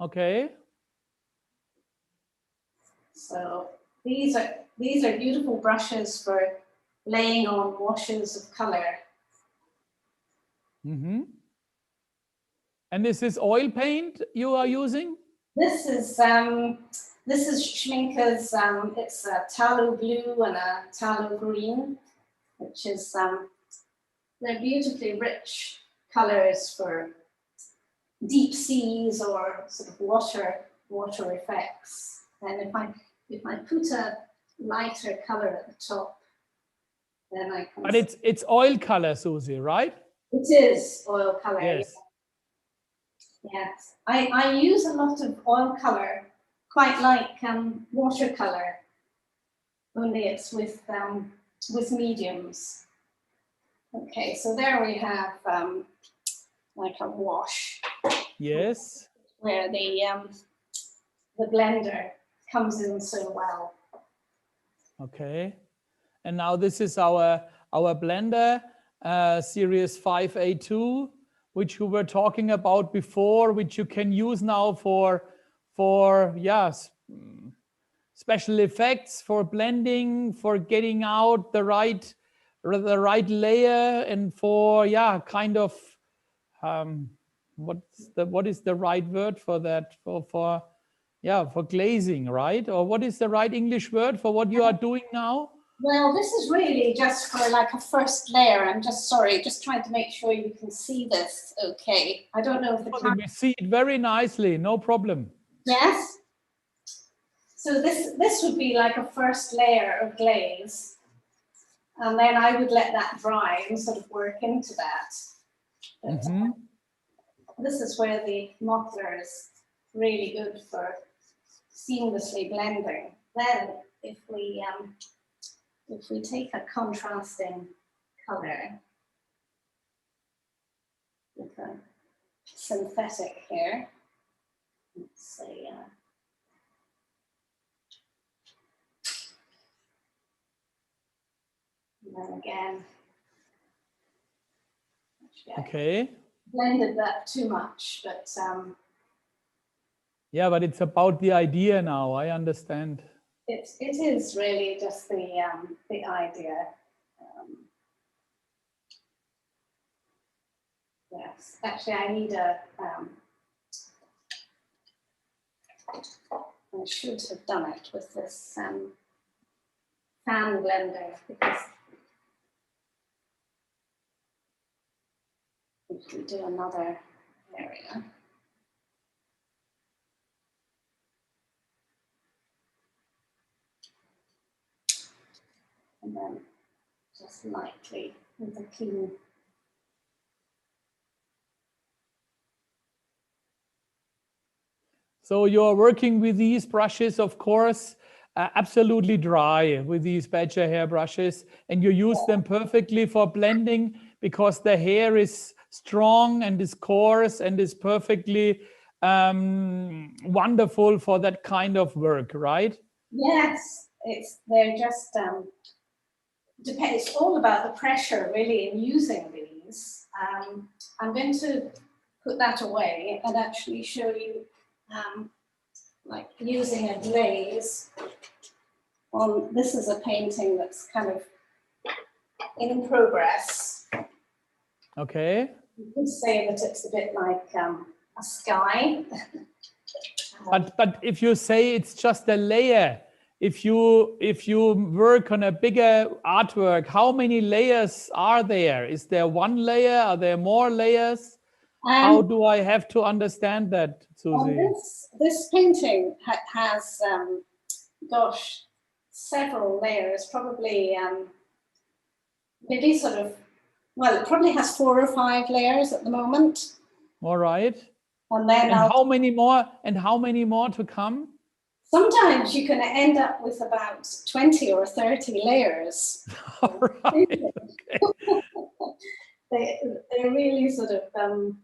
Okay. So these are beautiful brushes for laying on washes of color. Mm-hmm. And is this oil paint you are using? This is Schminke's, it's a tallow blue and a tallow green, which is, they're beautifully rich colors for deep seas or sort of water effects. And if I put a lighter color at the top, then I can. But it's oil color, Susie, right? It is oil color. Yes. Yes. I use a lot of oil color, quite like watercolor, only it's with mediums. Okay, so there we have like a wash. Yes. Where the blender comes in so well. Okay. And now this is our blender, series 5A2, which you were talking about before, which you can use now for yes, special effects, for blending, for getting out the right layer, and for kind of what is the right word for that, for glazing, right? Or what is the right English word for what you are doing now? Well, this is really just for like a first layer. I'm just trying to make sure you can see this okay. I don't know if the camera... We see it very nicely, no problem. Yes. So this would be like a first layer of glaze. And then I would let that dry and sort of work into that. But, this is where the modeler is really good for seamlessly blending. Then if we take a contrasting color with a synthetic here, let's say, and then again, okay. Blended that too much, but yeah, but it's about the idea now. I understand. It is really just the idea. Yes, actually, I need a. I should have done it with this fan blender, because if we do another area. And then just lightly with a clean. So you're working with these brushes, of course, absolutely dry with these Badger hair brushes, and you use them perfectly for blending because the hair is strong and is coarse and is perfectly wonderful for that kind of work, right? Yes, they're just depends. It's all about the pressure, really, in using these. I'm going to put that away and actually show you, like using a glaze on. This is a painting that's kind of in progress. Okay. You could say that it's a bit like a sky. But if you say it's just a layer, if you work on a bigger artwork, how many layers are there? Is there one layer? Are there more layers? How do I have to understand that, Susie? This painting has, gosh, several layers, probably maybe sort of, well, it probably has 4 or 5 layers at the moment. All right. And then how many more? And how many more to come? Sometimes you can end up with about 20 or 30 layers. All right. Okay. They're really sort of,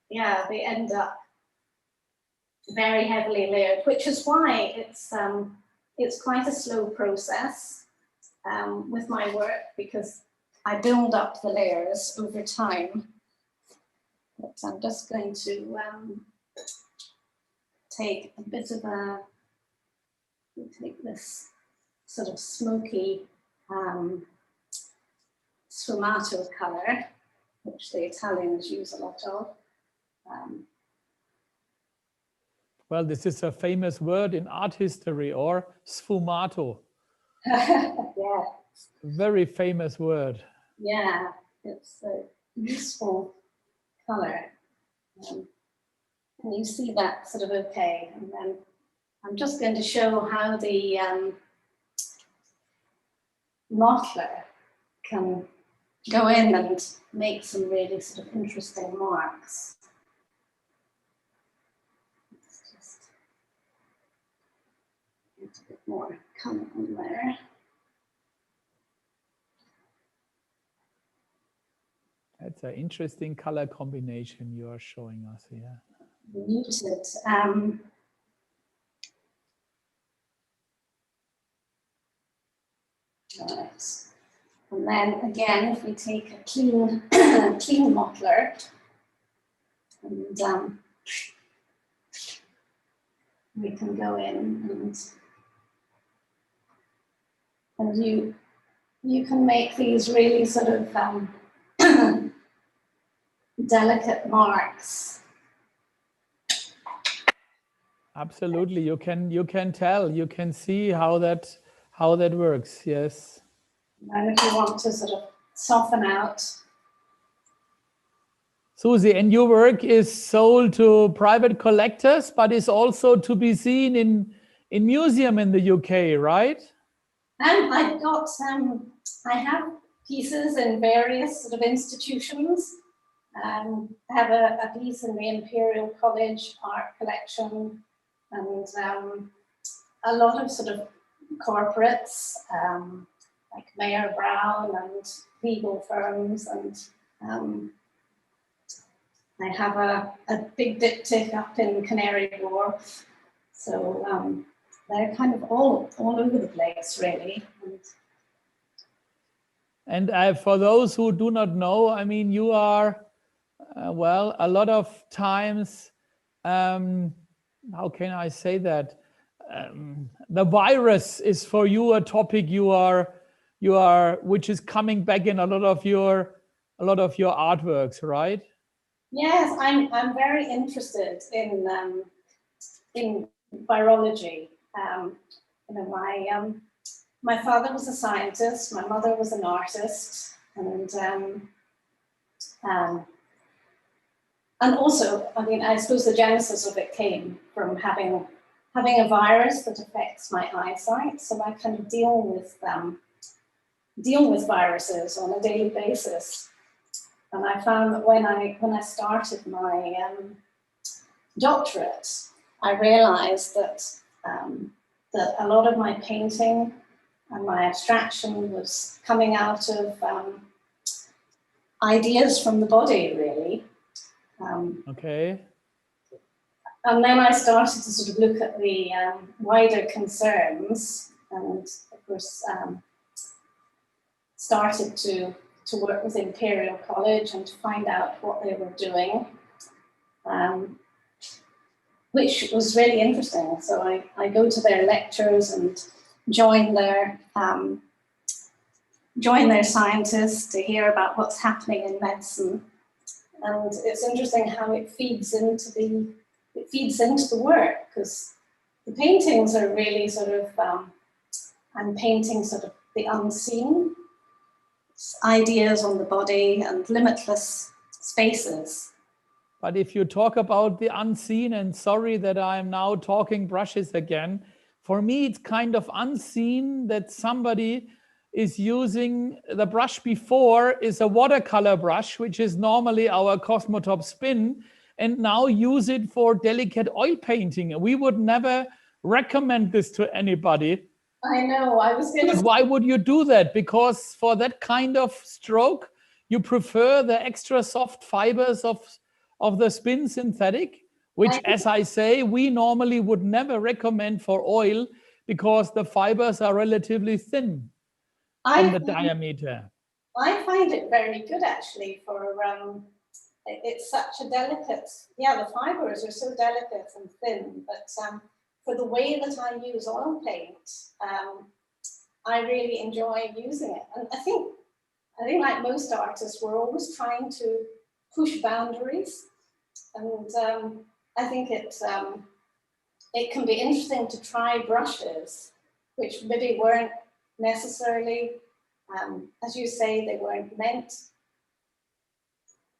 yeah, they end up very heavily layered, which is why it's quite a slow process with my work, because I build up the layers over time. But I'm just going to take a bit of take this sort of smoky sfumato color, which the Italians use a lot of. Well, this is a famous word in art history, or sfumato. Yeah. Very famous word. Yeah, it's a useful color. And you see that sort of okay. And then I'm just going to show how the mottler can go in and make some really sort of interesting marks. Let's just get a bit more color in there. That's an interesting color combination you are showing us here. Muted. Right. And then again, if we take a clean, clean mottler, and we can go in and you can make these really sort of delicate marks. Absolutely, you can tell, you can see how that works. Yes. And if you want to sort of soften out. Susie, and your work is sold to private collectors, but is also to be seen in museum in the UK, right? I've got I have pieces in various sort of institutions. I have a piece in the Imperial College Art Collection, and a lot of sort of corporates, like Mayer Brown and legal firms, and I have a big diptych up in Canary Wharf. So they're kind of all over the place, really. And for those who do not know, I mean, you are, well, a lot of times, how can I say that? The virus is for you a topic which is coming back in a lot of your artworks, right? Yes, I'm very interested in virology. You know, my father was a scientist, my mother was an artist, and also, I mean, I suppose the genesis of it came from having a virus that affects my eyesight. So I kind of deal with viruses on a daily basis. And I found that when I started my doctorate, I realized that a lot of my painting and my abstraction was coming out of ideas from the body, really. Okay. And then I started to sort of look at the wider concerns, and of course started to work with Imperial College and to find out what they were doing, which was really interesting. So I go to their lectures and join their join their scientists to hear about what's happening in medicine. And it's interesting how it feeds into the work, because the paintings are really sort of, I'm painting sort of the unseen, ideas on the body and limitless spaces. But if you talk about the unseen, and sorry that I'm now talking brushes again, for me it's kind of unseen that somebody is using the brush before is a watercolor brush, which is normally our Cosmotop Spin, and now use it for delicate oil painting. We would never recommend this to anybody. I know, I was going to... Why would you do that? Because for that kind of stroke, you prefer the extra soft fibers of the spin synthetic, which, as I say, we normally would never recommend for oil because the fibers are relatively thin on the diameter. I find it very good, actually, for, it's such a delicate, the fibers are so delicate and thin, but for the way that I use oil paint, I really enjoy using it. And I think like most artists, we're always trying to push boundaries. And I think it can be interesting to try brushes, which maybe weren't necessarily, as you say, they weren't meant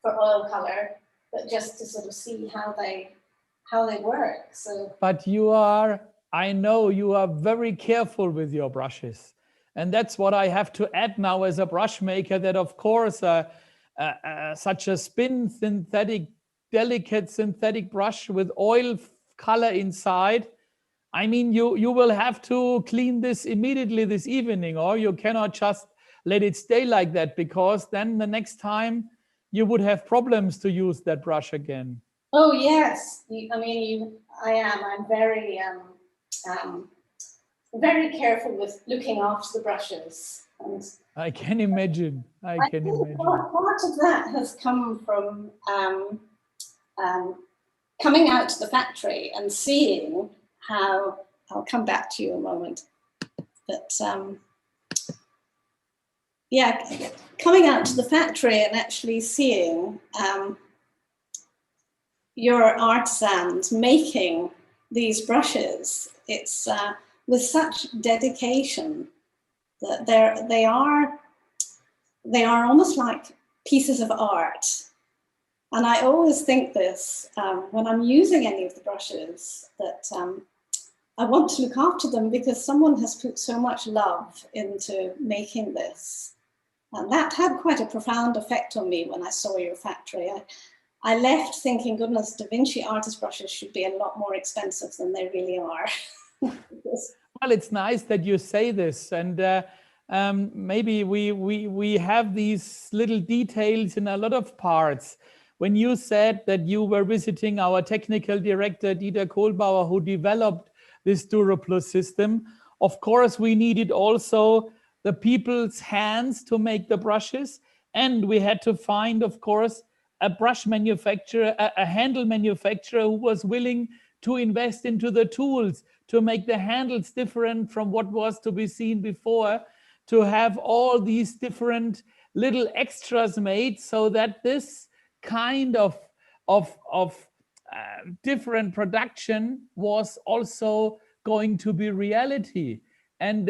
for oil color, but just to sort of see how they work. So, but I know you are very careful with your brushes. And that's what I have to add now as a brush maker, that of course, such a spin synthetic, delicate synthetic brush with oil color inside, I mean, you will have to clean this immediately this evening, or you cannot just let it stay like that, because then the next time you would have problems to use that brush again. Oh yes, I'm very careful with looking after the brushes. And I can imagine. I can imagine. Part of that has come from coming out to the factory and seeing how, I'll come back to you in a moment, but coming out to the factory and actually seeing your artisans making these brushes, it's with such dedication that they are almost like pieces of art. And I always think this when I'm using any of the brushes, that I want to look after them because someone has put so much love into making this. And that had quite a profound effect on me when I saw your factory. I left thinking, goodness, Da Vinci artist brushes should be a lot more expensive than they really are. Well, it's nice that you say this, and maybe we have these little details in a lot of parts. When you said that you were visiting our technical director, Dieter Kohlbauer, who developed this DuraPlus system, of course, we needed also the people's hands to make the brushes, and we had to find, of course, a brush manufacturer, a handle manufacturer who was willing to invest into the tools to make the handles different from what was to be seen before, to have all these different little extras made so that this kind of different production was also going to be reality. And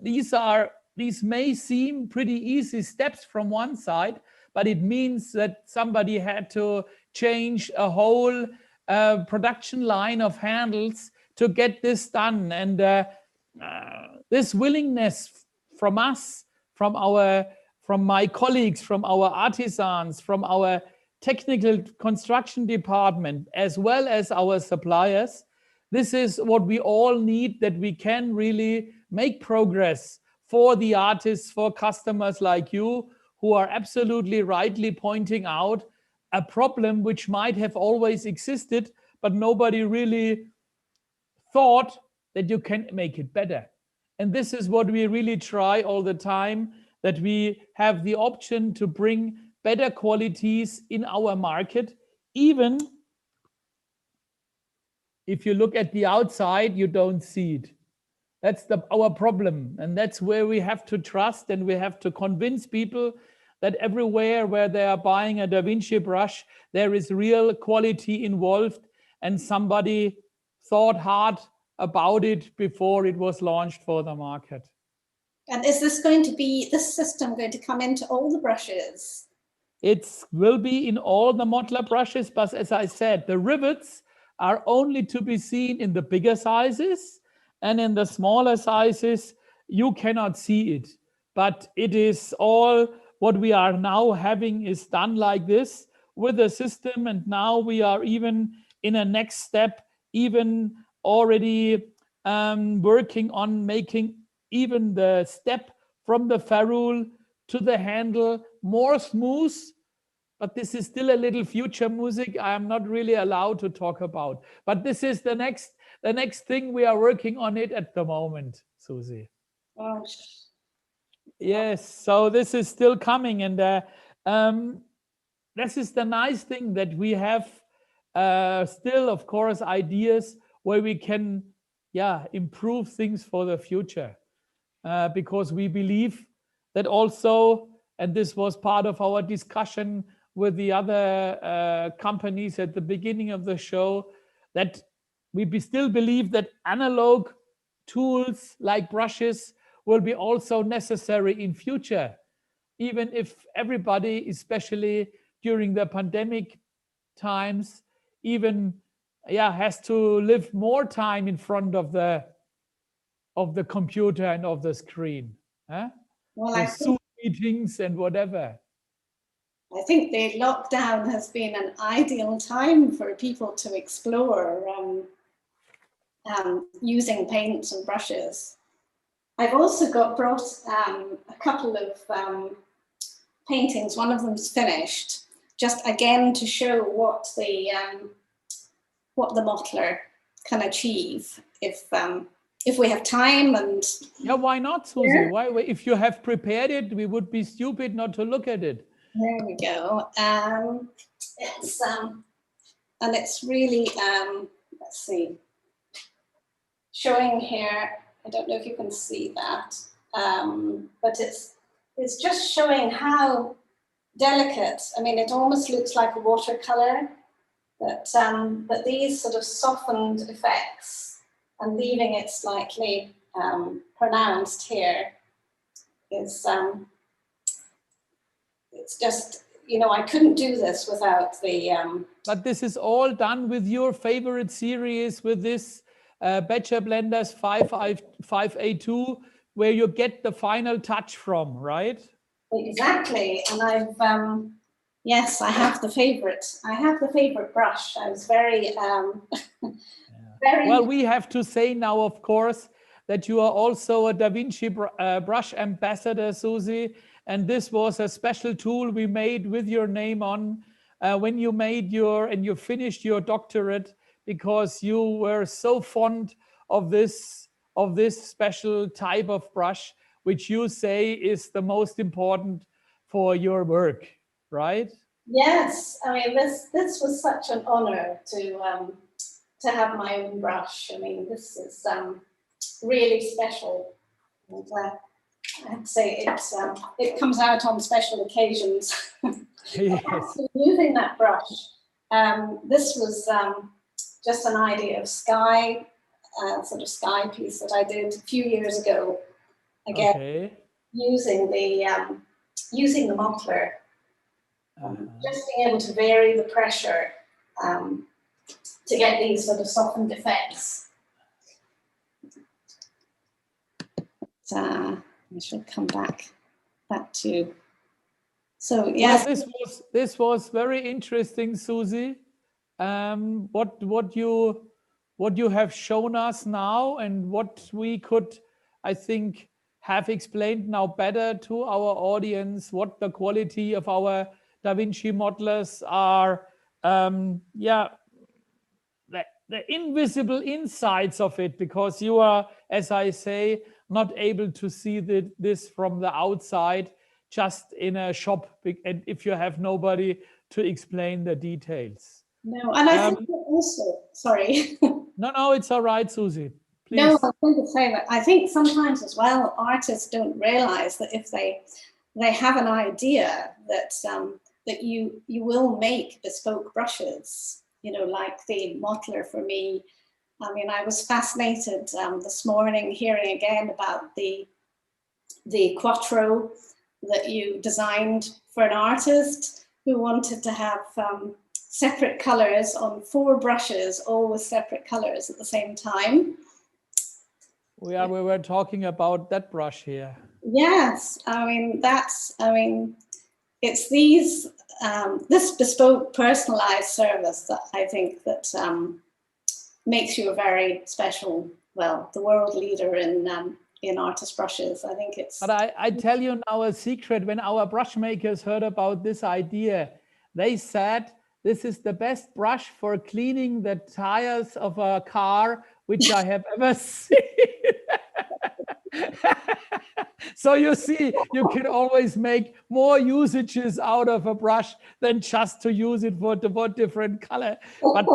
these may seem pretty easy steps from one side, but it means that somebody had to change a whole production line of handles to get this done. And this willingness from us, from my colleagues, from our artisans, from our technical construction department, as well as our suppliers, this is what we all need, that we can really make progress for the artists, for customers like you, who are absolutely rightly pointing out a problem which might have always existed, but nobody really thought that you can make it better. And this is what we really try all the time, that we have the option to bring better qualities in our market. Even if you look at the outside, you don't see it. That's our problem. And that's where we have to trust, and we have to convince people that everywhere where they are buying a Da Vinci brush, there is real quality involved, and somebody thought hard about it before it was launched for the market. And is this going to be, this system going to come into all the brushes? It will be in all the Mottler brushes, but as I said, the rivets are only to be seen in the bigger sizes, and in the smaller sizes, you cannot see it. But it is all what we are now having is done like this with the system. And now we are even in a next step, even already working on making even the step from the ferrule to the handle more smooth. But this is still a little future music I am not really allowed to talk about. But this is the next thing we are working on it at the moment, Susie. Oh. Yes, so this is still coming, and this is the nice thing that we have still, of course, ideas where we can, improve things for the future, because we believe that also, and this was part of our discussion with the other companies at the beginning of the show, that we still believe that analog tools like brushes will be also necessary in future, even if everybody, especially during the pandemic times, even has to live more time in front of the computer and of the screen. Well, For Zoom meetings and whatever. I think the lockdown has been an ideal time for people to explore using paints and brushes. I've also brought a couple of paintings. One of them's finished, just again to show what the Mottler can achieve if we have time. And why not, Susie? Why, if you have prepared it, we would be stupid not to look at it. There we go. And it's really let's see, showing here. I don't know if you can see that, but it's just showing how delicate. I mean, it almost looks like a watercolor, but these sort of softened effects and leaving it slightly pronounced here is, it's just, I couldn't do this without the... But this is all done with your favorite series, with this Becher Blenders 5A2, where you get the final touch from, right? Exactly, and I've yes, I have the favorite. I have the favorite brush. I was very very well. We have to say now, of course, that you are also a Da Vinci brush ambassador, Susie, and this was a special tool we made with your name on when you made you finished your doctorate, because you were so fond of this special type of brush, which you say is the most important for your work, right? Yes, I mean this was such an honor to have my own brush. I mean, this is really special. And, I'd say it comes out on special occasions. Yes. Using that brush, this was just an idea of sky, sort of sky piece that I did a few years ago. Again, using the Mottler, just being able to vary the pressure to get these sort of softened effects. I should come back to. So yes, well, this was very interesting, Susie. What you have shown us now, and what we could, I think, have explained now better to our audience, what the quality of our Da Vinci Mottlers are. The invisible insides of it, because you are, as I say, not able to see this from the outside, just in a shop, and if you have nobody to explain the details. No, and I think also, sorry. No, it's all right, Susie. No, I was going to say that I think sometimes as well, artists don't realize that if they have an idea that that you will make bespoke brushes, you know, like the Mottler for me. I mean, I was fascinated this morning hearing again about the Quattro that you designed for an artist who wanted to have separate colors on 4 brushes, all with separate colors at the same time. We were talking about that brush here. Yes, I mean, it's these, this bespoke personalized service that I think that makes you a very special, well, the world leader in artist brushes. I think it's... But I tell you now a secret. When our brush makers heard about this idea, they said, this is the best brush for cleaning the tires of a car which I have ever seen. So you see, you can always make more usages out of a brush than just to use it for different color. But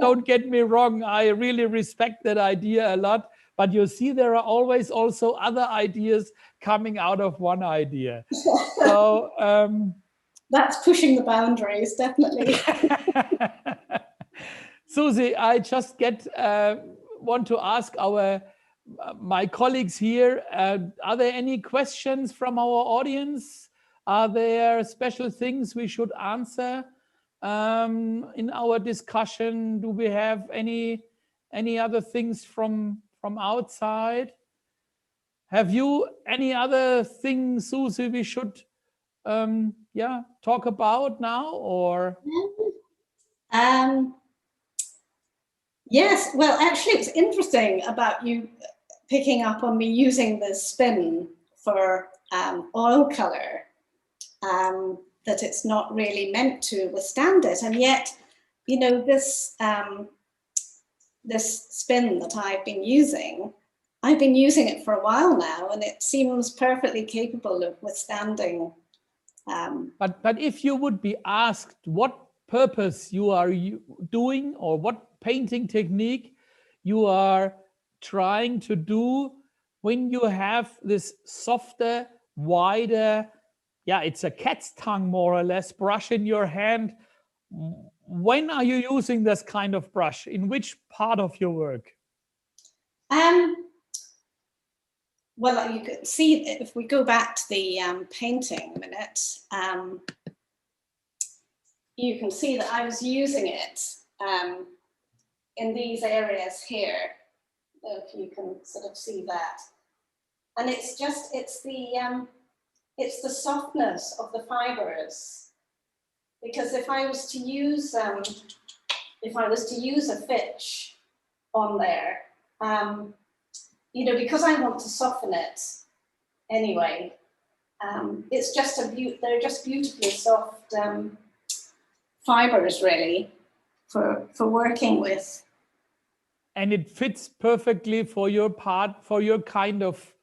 don't get me wrong, I really respect that idea a lot. But you see, there are always also other ideas coming out of one idea. So that's pushing the boundaries, definitely. Susie, I just want to ask my colleagues here, are there any questions from our audience? Are there special things we should answer in our discussion? Do we have any other things from outside? Have you any other thing, Susie, we should talk about now, or? Yes, well, actually, it's interesting about you picking up on me using the spin for oil color, that it's not really meant to withstand it. And yet, you know, this spin that I've been using it for a while now, and it seems perfectly capable of withstanding. But if you would be asked what purpose you are doing, or what painting technique you are trying to do when you have this softer, wider, it's a cat's tongue more or less, brush in your hand, when are you using this kind of brush? In which part of your work? Well, you can see, if we go back to the painting a minute, you can see that I was using it in these areas here, if you can sort of see that. And it's the softness of the fibers. Because if I was to use a Fitch on there, you know, because I want to soften it anyway, it's just they're just beautifully soft fibers, really, for working with. And it fits perfectly for your kind of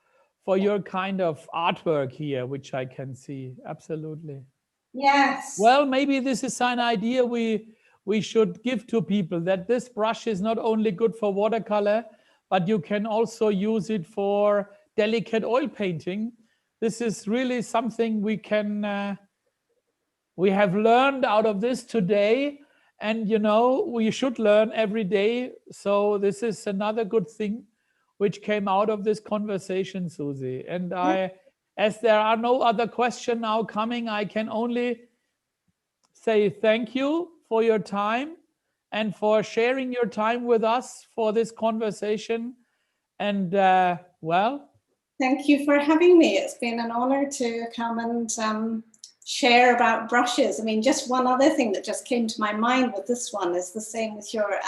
artwork here, which I can see. Absolutely. Yes. Well, maybe this is an idea we should give to people, that this brush is not only good for watercolor, but you can also use it for delicate oil painting. This is really something we have learned out of this today. And, you know, we should learn every day. So this is another good thing which came out of this conversation, Susie. And as there are no other questions now coming, I can only say thank you for your time and for sharing your time with us for this conversation. And well. Thank you for having me. It's been an honor to come and share about brushes. I mean, just one other thing that just came to my mind with this one is the same with your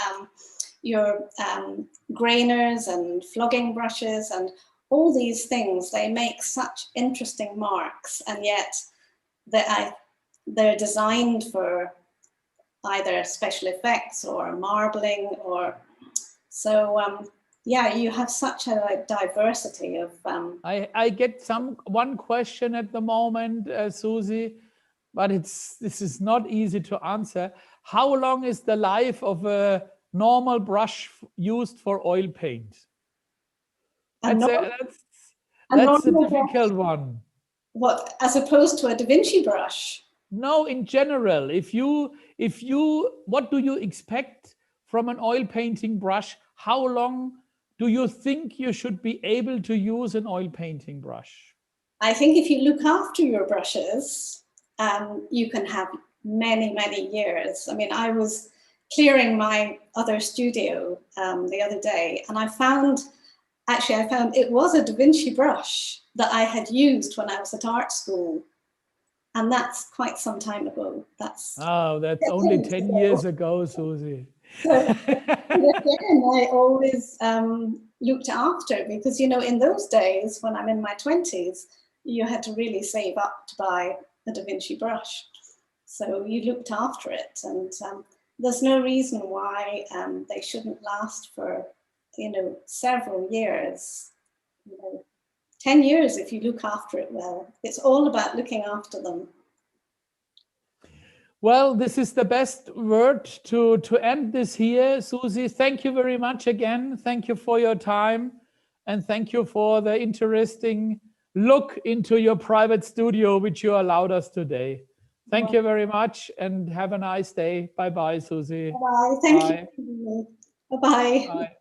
grainers and flogging brushes and all these things. They make such interesting marks, and yet they're designed for either special effects or marbling, or so. Yeah, you have such a diversity of. I get one question at the moment, Susie, but this is not easy to answer. How long is the life of a normal brush used for oil paint? And That's nor- a, that's, and that's a normal difficult one. what, as opposed to a Da Vinci brush? No, in general, if you, what do you expect from an oil painting brush? How long do you think you should be able to use an oil painting brush? I think if you look after your brushes, you can have many, many years. I mean, I was clearing my other studio the other day, and I found it was a Da Vinci brush that I had used when I was at art school. And that's quite some time ago. That's only 10 years ago, Susie. So again, I always looked after, because, you know, in those days when I'm in my 20s, you had to really save up to buy a Da Vinci brush. So you looked after it, and there's no reason why they shouldn't last for, you know, several years. You know, 10 years if you look after it well. It's all about looking after them. Well, this is the best word to end this here. Susie, thank you very much again. Thank you for your time. And thank you for the interesting look into your private studio, which you allowed us today. Thank you very much and have a nice day. Bye-bye, Susie. Bye. Thank you. Bye-bye. Bye.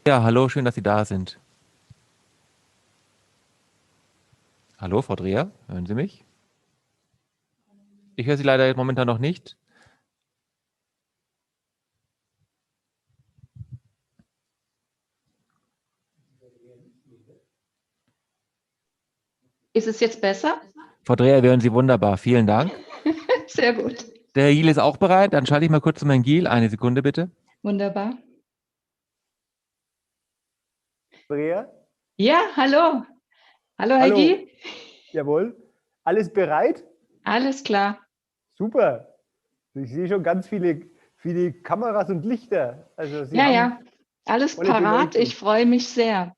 Ja, hallo, schön, dass Sie da sind. Hallo, Frau Dreher, hören Sie mich? Ich höre Sie leider momentan noch nicht. Ist es jetzt besser? Frau Dreher, wir hören Sie wunderbar. Vielen Dank. Sehr gut. Der Herr Giel ist auch bereit. Dann schalte ich mal kurz zum Herrn Giel. Eine Sekunde bitte. Wunderbar. Andrea? Ja, hallo. Hallo, Herr Hallo. Giel. Jawohl. Alles bereit? Alles klar. Super. Ich sehe schon ganz viele Kameras und Lichter. Also Sie Ja, haben ja. Alles volle parat. Beleuchtung. Ich freue mich sehr.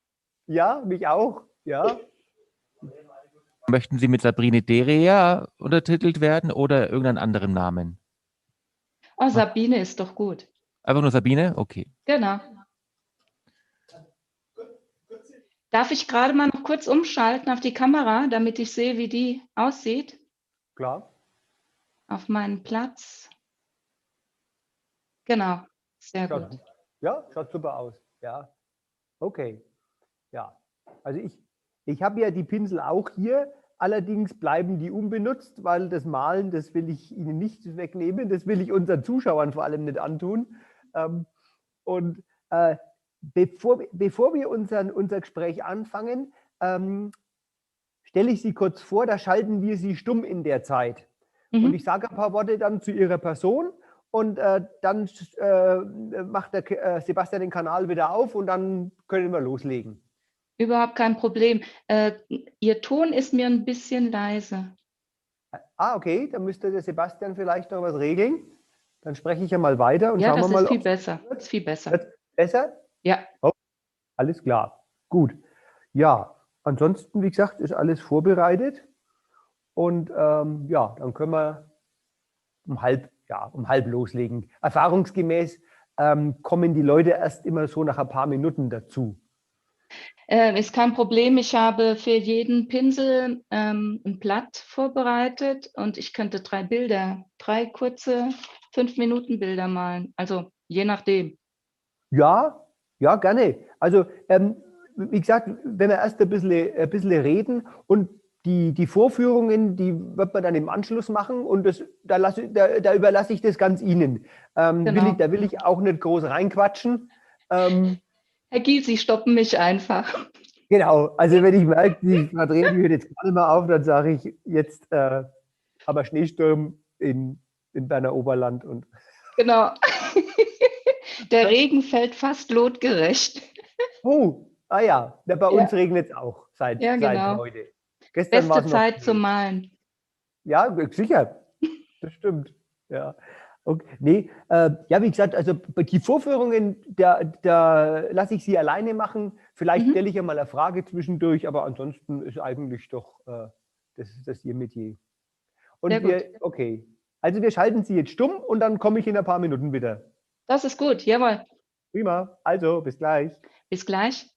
Ja, mich auch. Ja. Möchten Sie mit Sabrine Dreher untertitelt werden oder irgendeinen anderen Namen? Oh, Sabine ist doch gut. Einfach nur Sabine? Okay. Genau. Darf ich gerade mal noch kurz umschalten auf die Kamera, damit ich sehe, wie die aussieht? Klar. Auf meinen Platz. Genau. Sehr Schaut, gut. ja, schaut super aus. Ja. Okay. Ja. Also ich habe ja die Pinsel auch hier. Allerdings bleiben die unbenutzt, weil das Malen, das will ich Ihnen nicht wegnehmen. Das will ich unseren Zuschauern vor allem nicht antun. Und bevor wir unser Gespräch anfangen, stelle ich Sie kurz vor, da schalten wir Sie stumm in der Zeit. Und ich sage ein paar Worte dann zu Ihrer Person und dann macht der Sebastian den Kanal wieder auf und dann können wir loslegen. Überhaupt kein Problem. Ihr Ton ist mir ein bisschen leise. Ah, okay, dann müsste der Sebastian vielleicht noch was regeln. Dann spreche ich ja mal weiter und Ja, schauen wir das mal. ist viel besser. Das ist viel besser. Besser? Ja. Oh, alles klar. Gut. Ja, ansonsten, wie gesagt, ist alles vorbereitet. Und ja, dann können wir um halb loslegen. Erfahrungsgemäß kommen die Leute erst immer so nach ein paar Minuten dazu. Ist kein Problem. Ich habe für jeden Pinsel ein Blatt vorbereitet und ich könnte 3 kurze 5-Minuten-Bilder malen. Also je nachdem. Ja, ja, gerne. Also, wie gesagt, wenn wir erst ein bisschen reden und die Vorführungen, die wird man dann im Anschluss machen und da überlasse ich das ganz Ihnen. Genau. Da will ich auch nicht groß reinquatschen. Herr Giel, Sie stoppen mich einfach. Genau, also wenn ich merke, die Frau Dreher, die hört jetzt gar nicht mehr auf, dann sage ich jetzt aber Schneesturm in Berner Oberland und Genau. Der Regen fällt fast lotgerecht. oh, ah ja, bei uns Ja. regnet es auch seit Ja, genau. heute. Gestern war Beste es noch Zeit zum Malen. ja, sicher, das stimmt. Ja. Okay. Nee, ja, wie gesagt, also die Vorführungen, da lasse ich Sie alleine machen. Vielleicht stelle ich ja mal eine Frage zwischendurch, aber ansonsten ist eigentlich doch das Ihr Metier. Und Sehr gut. okay. Also wir schalten Sie jetzt stumm und dann komme ich in ein paar Minuten wieder. Das ist gut, jawohl. Prima. Also, bis gleich. Bis gleich.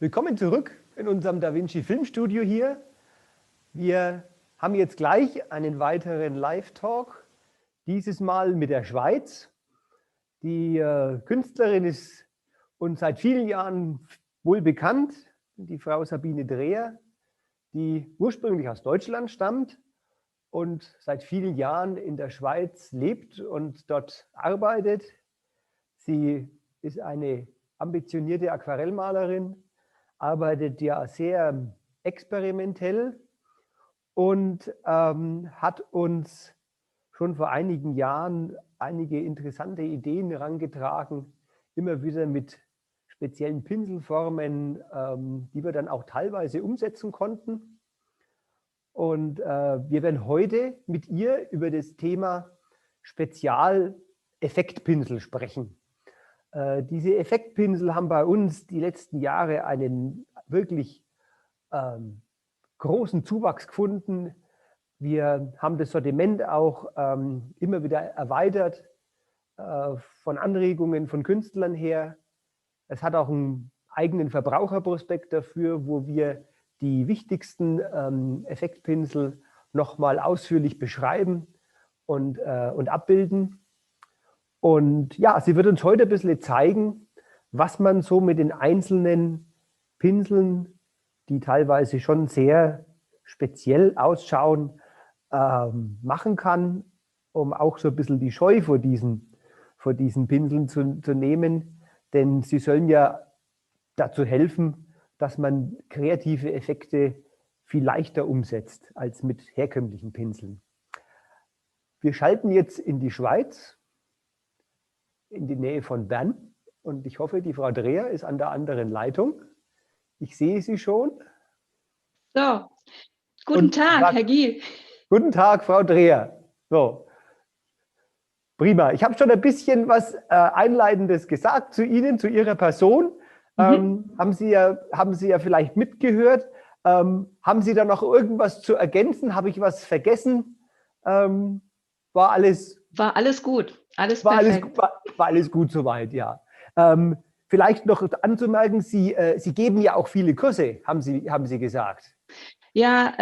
willkommen zurück in unserem DaVinci Filmstudio hier. Wir haben jetzt gleich einen weiteren Live-Talk, dieses Mal mit der Schweiz. Die Künstlerin ist uns seit vielen Jahren wohl bekannt, die Frau Sabine Dreher, die ursprünglich aus Deutschland stammt und seit vielen Jahren in der Schweiz lebt und dort arbeitet. Sie ist eine ambitionierte Aquarellmalerin, arbeitet ja sehr experimentell und hat uns schon vor einigen Jahren einige interessante Ideen herangetragen, immer wieder mit speziellen Pinselformen, die wir dann auch teilweise umsetzen konnten. Und wir werden heute mit ihr über das Thema Spezialeffektpinsel sprechen. Diese Effektpinsel haben bei uns die letzten Jahre einen wirklich großen Zuwachs gefunden. Wir haben das Sortiment auch immer wieder erweitert von Anregungen von Künstlern her. Es hat auch einen eigenen Verbraucherprospekt dafür, wo wir die wichtigsten Effektpinsel nochmal ausführlich beschreiben und abbilden. Und ja, sie wird uns heute ein bisschen zeigen, was man so mit den einzelnen Pinseln, die teilweise schon sehr speziell ausschauen, machen kann, um auch so ein bisschen die Scheu vor diesen Pinseln zu nehmen. Denn sie sollen ja dazu helfen, dass man kreative Effekte viel leichter umsetzt als mit herkömmlichen Pinseln. Wir schalten jetzt in die Schweiz, in die Nähe von Bern. Und ich hoffe, die Frau Dreher ist an der anderen Leitung. Ich sehe sie schon. So, guten Tag, Herr Giel. Guten Tag, Frau Dreher. So, prima. Ich habe schon ein bisschen was Einleitendes gesagt zu Ihnen, zu Ihrer Person. Haben Sie ja vielleicht mitgehört. Haben Sie da noch irgendwas zu ergänzen? Habe ich was vergessen? War alles gut. Alles war perfekt. War alles gut soweit, ja. Vielleicht noch anzumerken, Sie geben ja auch viele Kurse, haben Sie gesagt. Ja,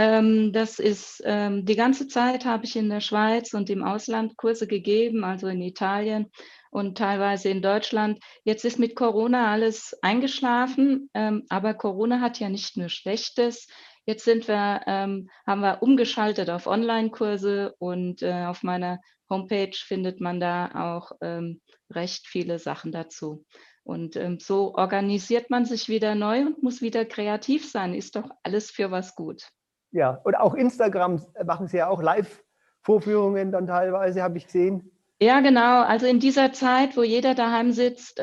das ist die ganze Zeit habe ich in der Schweiz und im Ausland Kurse gegeben, also in Italien und teilweise in Deutschland. Jetzt ist mit Corona alles eingeschlafen, aber Corona hat ja nicht nur Schlechtes. Jetzt haben wir umgeschaltet auf Online-Kurse und auf meiner Homepage findet man da auch recht viele Sachen dazu. Und so organisiert man sich wieder neu und muss wieder kreativ sein. Ist doch alles für was gut. Ja, und auch Instagram machen Sie ja auch Live-Vorführungen dann teilweise, habe ich gesehen. Ja, genau. Also in dieser Zeit, wo jeder daheim sitzt,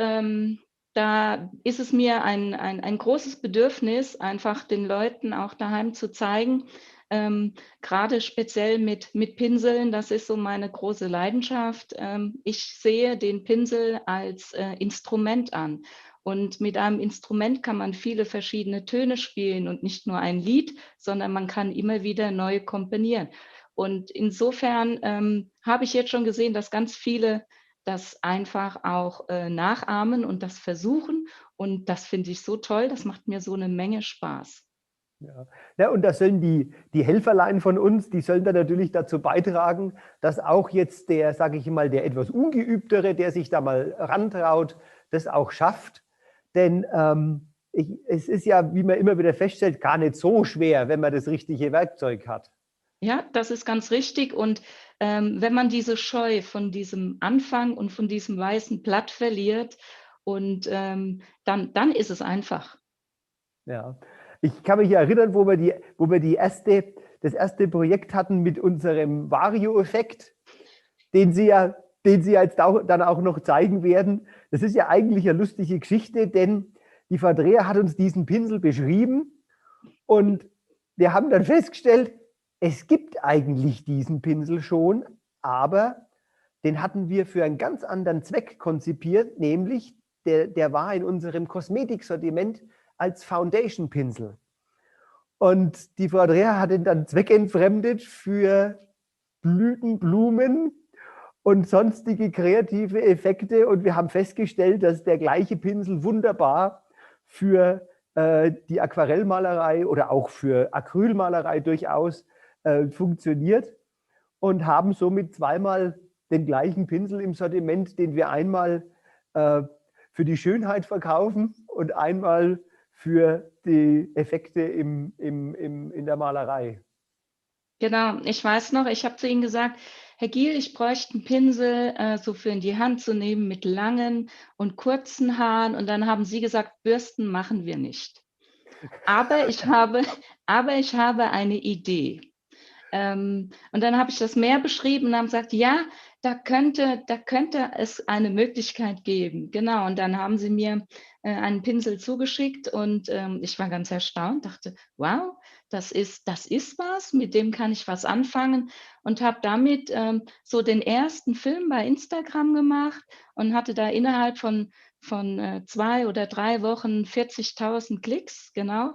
da ist es mir ein großes Bedürfnis, einfach den Leuten auch daheim zu zeigen, gerade speziell mit Pinseln, das ist so meine große Leidenschaft. Ich sehe den Pinsel als Instrument an. Und mit einem Instrument kann man viele verschiedene Töne spielen und nicht nur ein Lied, sondern man kann immer wieder neu komponieren. Und insofern habe ich jetzt schon gesehen, dass ganz viele das einfach auch nachahmen und das versuchen. Und das finde ich so toll, das macht mir so eine Menge Spaß. Ja, und das sollen die Helferlein von uns, die sollen dann natürlich dazu beitragen, dass auch jetzt der, sage ich mal, der etwas Ungeübtere, der sich da mal rantraut, das auch schafft. Denn es ist ja, wie man immer wieder feststellt, gar nicht so schwer, wenn man das richtige Werkzeug hat. Ja, das ist ganz richtig. Und wenn man diese Scheu von diesem Anfang und von diesem weißen Blatt verliert, und dann ist es einfach. Ja, ich kann mich erinnern, wo wir das erste Projekt hatten mit unserem Vario-Effekt, den Sie jetzt dann auch noch zeigen werden. Das ist ja eigentlich eine lustige Geschichte, denn die Frau Dreher hat uns diesen Pinsel beschrieben und wir haben dann festgestellt, es gibt eigentlich diesen Pinsel schon, aber den hatten wir für einen ganz anderen Zweck konzipiert, nämlich der war in unserem Kosmetiksortiment als Foundation-Pinsel. Und die Frau Dreher hat ihn dann zweckentfremdet für Blüten, Blumen und sonstige kreative Effekte. Und wir haben festgestellt, dass der gleiche Pinsel wunderbar für die Aquarellmalerei oder auch für Acrylmalerei durchaus funktioniert und haben somit zweimal den gleichen Pinsel im Sortiment, den wir einmal für die Schönheit verkaufen und einmal für die Effekte in der Malerei. Genau, ich weiß noch, ich habe zu Ihnen gesagt, Herr Giel, ich bräuchte einen Pinsel so für in die Hand zu nehmen mit langen und kurzen Haaren. Und dann haben Sie gesagt, Bürsten machen wir nicht. Aber ich habe eine Idee. Und dann habe ich das mehr beschrieben und haben gesagt, ja, da könnte es eine Möglichkeit geben. Genau, und dann haben sie mir einen Pinsel zugeschickt und ich war ganz erstaunt, dachte, wow, das ist was, mit dem kann ich was anfangen und habe damit so den ersten Film bei Instagram gemacht und hatte da innerhalb von 2 oder 3 Wochen 40.000 Klicks, genau.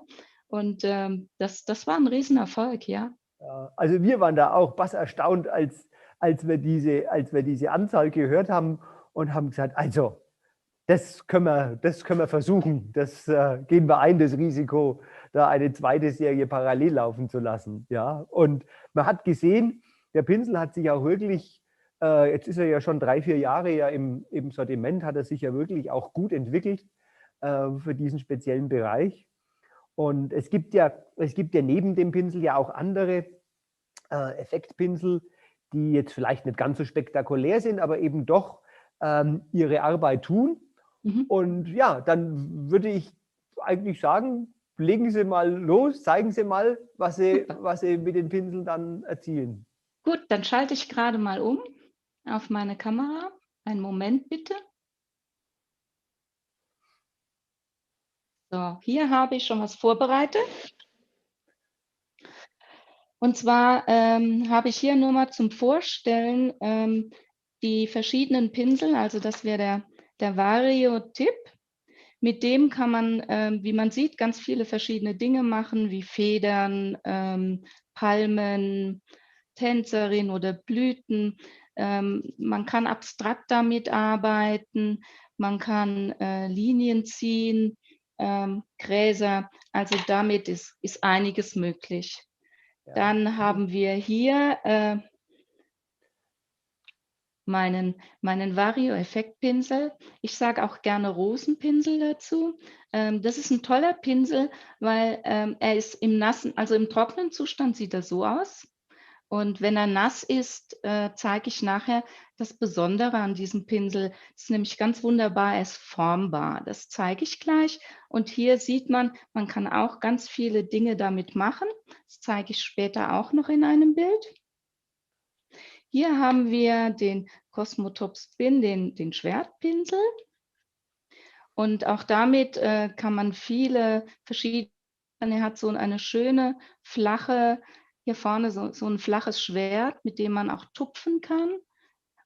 Und das war ein Riesenerfolg, ja. Also wir waren da auch bass erstaunt, als wir diese Anzahl gehört haben und haben gesagt, also das können wir versuchen, das gehen wir ein, das Risiko, da eine zweite Serie parallel laufen zu lassen. Ja? Und man hat gesehen, der Pinsel hat sich auch wirklich, jetzt ist er ja schon 3, 4 Jahre ja im Sortiment, hat er sich ja wirklich auch gut entwickelt für diesen speziellen Bereich. Und es gibt ja neben dem Pinsel ja auch andere Effektpinsel, die jetzt vielleicht nicht ganz so spektakulär sind, aber eben doch ihre Arbeit tun. Und ja, dann würde ich eigentlich sagen, legen Sie mal los, zeigen Sie mal, was Sie mit den Pinseln dann erzielen. Gut, dann schalte ich gerade mal um auf meine Kamera. Einen Moment bitte. So, hier habe ich schon was vorbereitet. Und zwar habe ich hier nur mal zum Vorstellen die verschiedenen Pinsel, also das wäre der Vario-Tip. Mit dem kann man, wie man sieht, ganz viele verschiedene Dinge machen, wie Federn, Palmen, Tänzerin oder Blüten. Man kann abstrakt damit arbeiten, man kann Linien ziehen, Gräser, also damit ist einiges möglich. Ja. Dann haben wir hier meinen Vario-Effektpinsel. Ich sage auch gerne Rosenpinsel dazu. Das ist ein toller Pinsel, weil er ist im nassen, also im trockenen Zustand sieht er so aus. Und wenn er nass ist, zeige ich nachher das Besondere an diesem Pinsel. Das ist nämlich ganz wunderbar, er ist formbar. Das zeige ich gleich. Und hier sieht man, man kann auch ganz viele Dinge damit machen. Das zeige ich später auch noch in einem Bild. Hier haben wir den Cosmotop Spin, den Schwertpinsel. Und auch damit kann man viele verschiedene, er hat so eine schöne, flache, hier vorne so ein flaches Schwert, mit dem man auch tupfen kann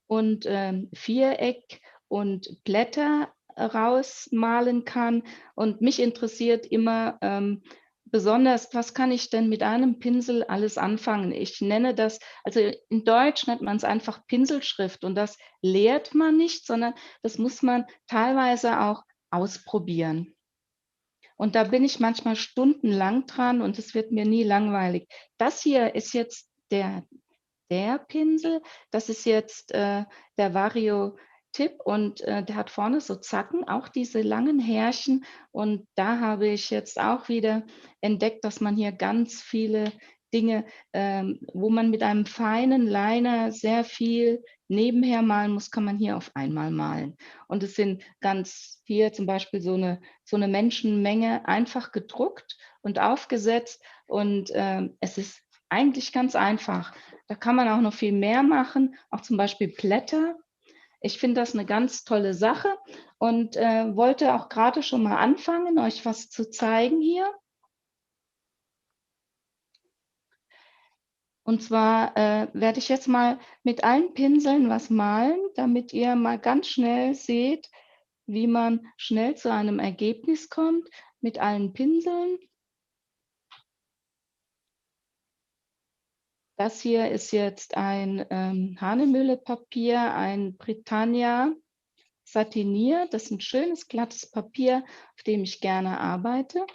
und Viereck und Blätter rausmalen kann. Und mich interessiert immer besonders, was kann ich denn mit einem Pinsel alles anfangen? Ich nenne das, also in Deutsch nennt man es einfach Pinselschrift und das lehrt man nicht, sondern das muss man teilweise auch ausprobieren. Und da bin ich manchmal stundenlang dran und es wird mir nie langweilig. Das hier ist jetzt der Pinsel, das ist jetzt der Vario-Tip und der hat vorne so Zacken, auch diese langen Härchen. Und da habe ich jetzt auch wieder entdeckt, dass man hier ganz viele Dinge, wo man mit einem feinen Liner sehr viel nebenher malen muss, kann man hier auf einmal malen. Und es sind ganz hier zum Beispiel so eine Menschenmenge einfach gedruckt und aufgesetzt. Und es ist eigentlich ganz einfach. Da kann man auch noch viel mehr machen, auch zum Beispiel Blätter. Ich finde das eine ganz tolle Sache und wollte auch gerade schon mal anfangen, euch was zu zeigen hier. Und zwar werde ich jetzt mal mit allen Pinseln was malen, damit ihr mal ganz schnell seht, wie man schnell zu einem Ergebnis kommt mit allen Pinseln. Das hier ist jetzt ein Hahnemühle-Papier, ein Britannia Satinier. Das ist ein schönes, glattes Papier, auf dem ich gerne arbeite.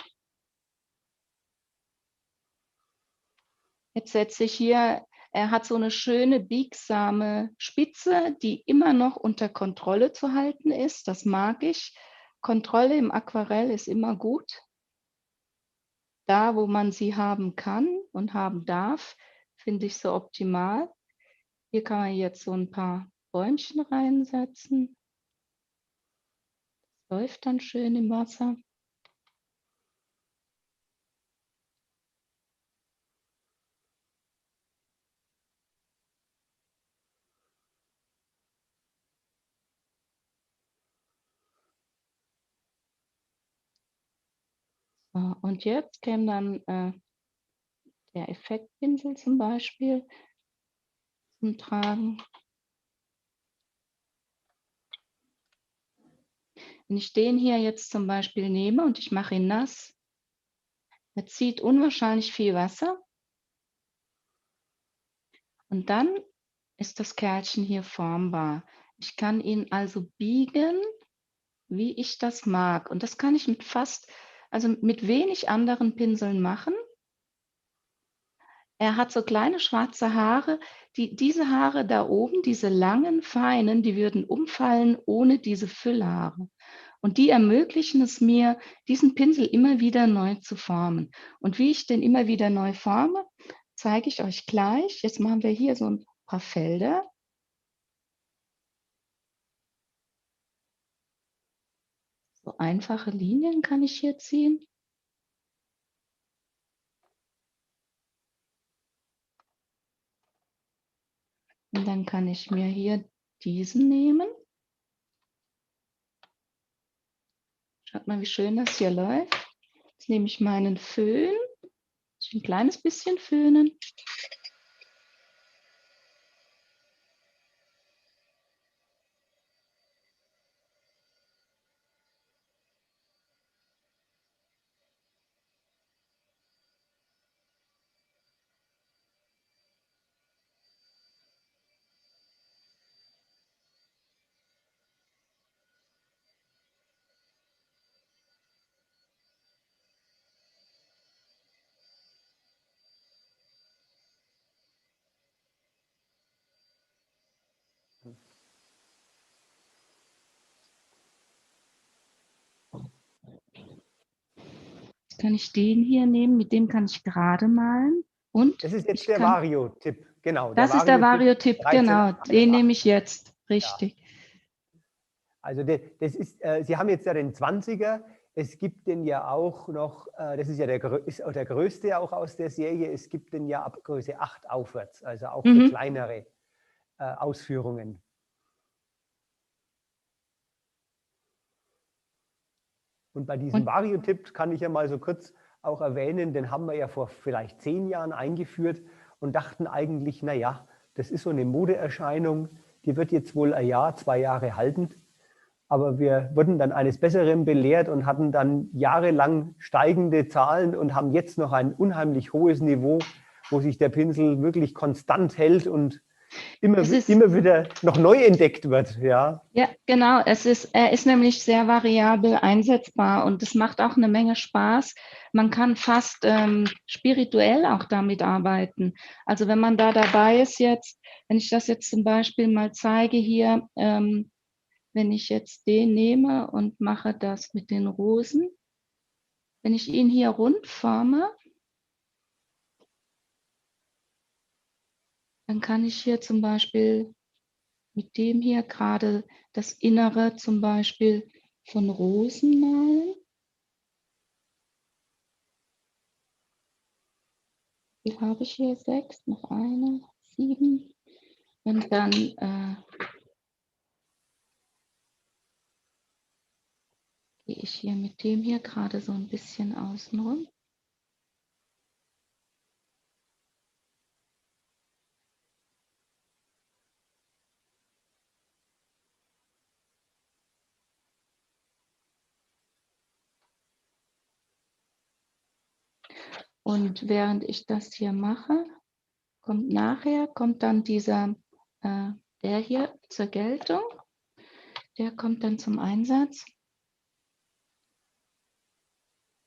Jetzt setze ich hier, er hat so eine schöne biegsame Spitze, die immer noch unter Kontrolle zu halten ist. Das mag ich. Kontrolle im Aquarell ist immer gut. Da, wo man sie haben kann und haben darf, finde ich so optimal. Hier kann man jetzt so ein paar Bäumchen reinsetzen. Das läuft dann schön im Wasser. So, und jetzt käme dann der Effektpinsel zum Beispiel zum Tragen. Wenn ich den hier jetzt zum Beispiel nehme und ich mache ihn nass, er zieht unwahrscheinlich viel Wasser. Und dann ist das Kerlchen hier formbar. Ich kann ihn also biegen, wie ich das mag. Und das kann ich mit wenig anderen Pinseln machen. Er hat so kleine schwarze Haare. Diese Haare da oben, diese langen, feinen, die würden umfallen ohne diese Füllhaare. Und die ermöglichen es mir, diesen Pinsel immer wieder neu zu formen. Und wie ich den immer wieder neu forme, zeige ich euch gleich. Jetzt machen wir hier so ein paar Felder. So einfache Linien kann ich hier ziehen. Und dann kann ich mir hier diesen nehmen. Schaut mal, wie schön das hier läuft. Jetzt nehme ich meinen Föhn. Ein kleines bisschen föhnen. Jetzt kann ich den hier nehmen, mit dem kann ich gerade malen. Und das ist jetzt der Vario-Tipp, genau. Das ist der Vario-Tipp, genau. Den nehme ich jetzt, richtig. Ja. Also das ist, Sie haben jetzt ja den 20er. Es gibt den ja auch noch, das ist ja der größte auch aus der Serie, es gibt den ja ab Größe 8 aufwärts, also auch für kleinere Ausführungen. Und bei diesem Vario-Tipp kann ich ja mal so kurz auch erwähnen, den haben wir ja vor vielleicht 10 Jahren eingeführt und dachten eigentlich, naja, das ist so eine Modeerscheinung, die wird jetzt wohl ein Jahr, 2 Jahre halten. Aber wir wurden dann eines Besseren belehrt und hatten dann jahrelang steigende Zahlen und haben jetzt noch ein unheimlich hohes Niveau, wo sich der Pinsel wirklich konstant hält und immer wieder noch neu entdeckt wird. Ja, ja, genau. Er ist nämlich sehr variabel einsetzbar und es macht auch eine Menge Spaß. Man kann fast spirituell auch damit arbeiten. Also wenn man da dabei ist jetzt, wenn ich das jetzt zum Beispiel mal zeige hier, wenn ich jetzt den nehme und mache das mit den Rosen, wenn ich ihn hier rund forme, dann kann ich hier zum Beispiel mit dem hier gerade das Innere zum Beispiel von Rosen malen. Wie habe ich hier 6, noch eine, 7. Und dann gehe ich hier mit dem hier gerade so ein bisschen außenrum. Und während ich das hier mache, kommt dann der hier zur Geltung. Der kommt dann zum Einsatz.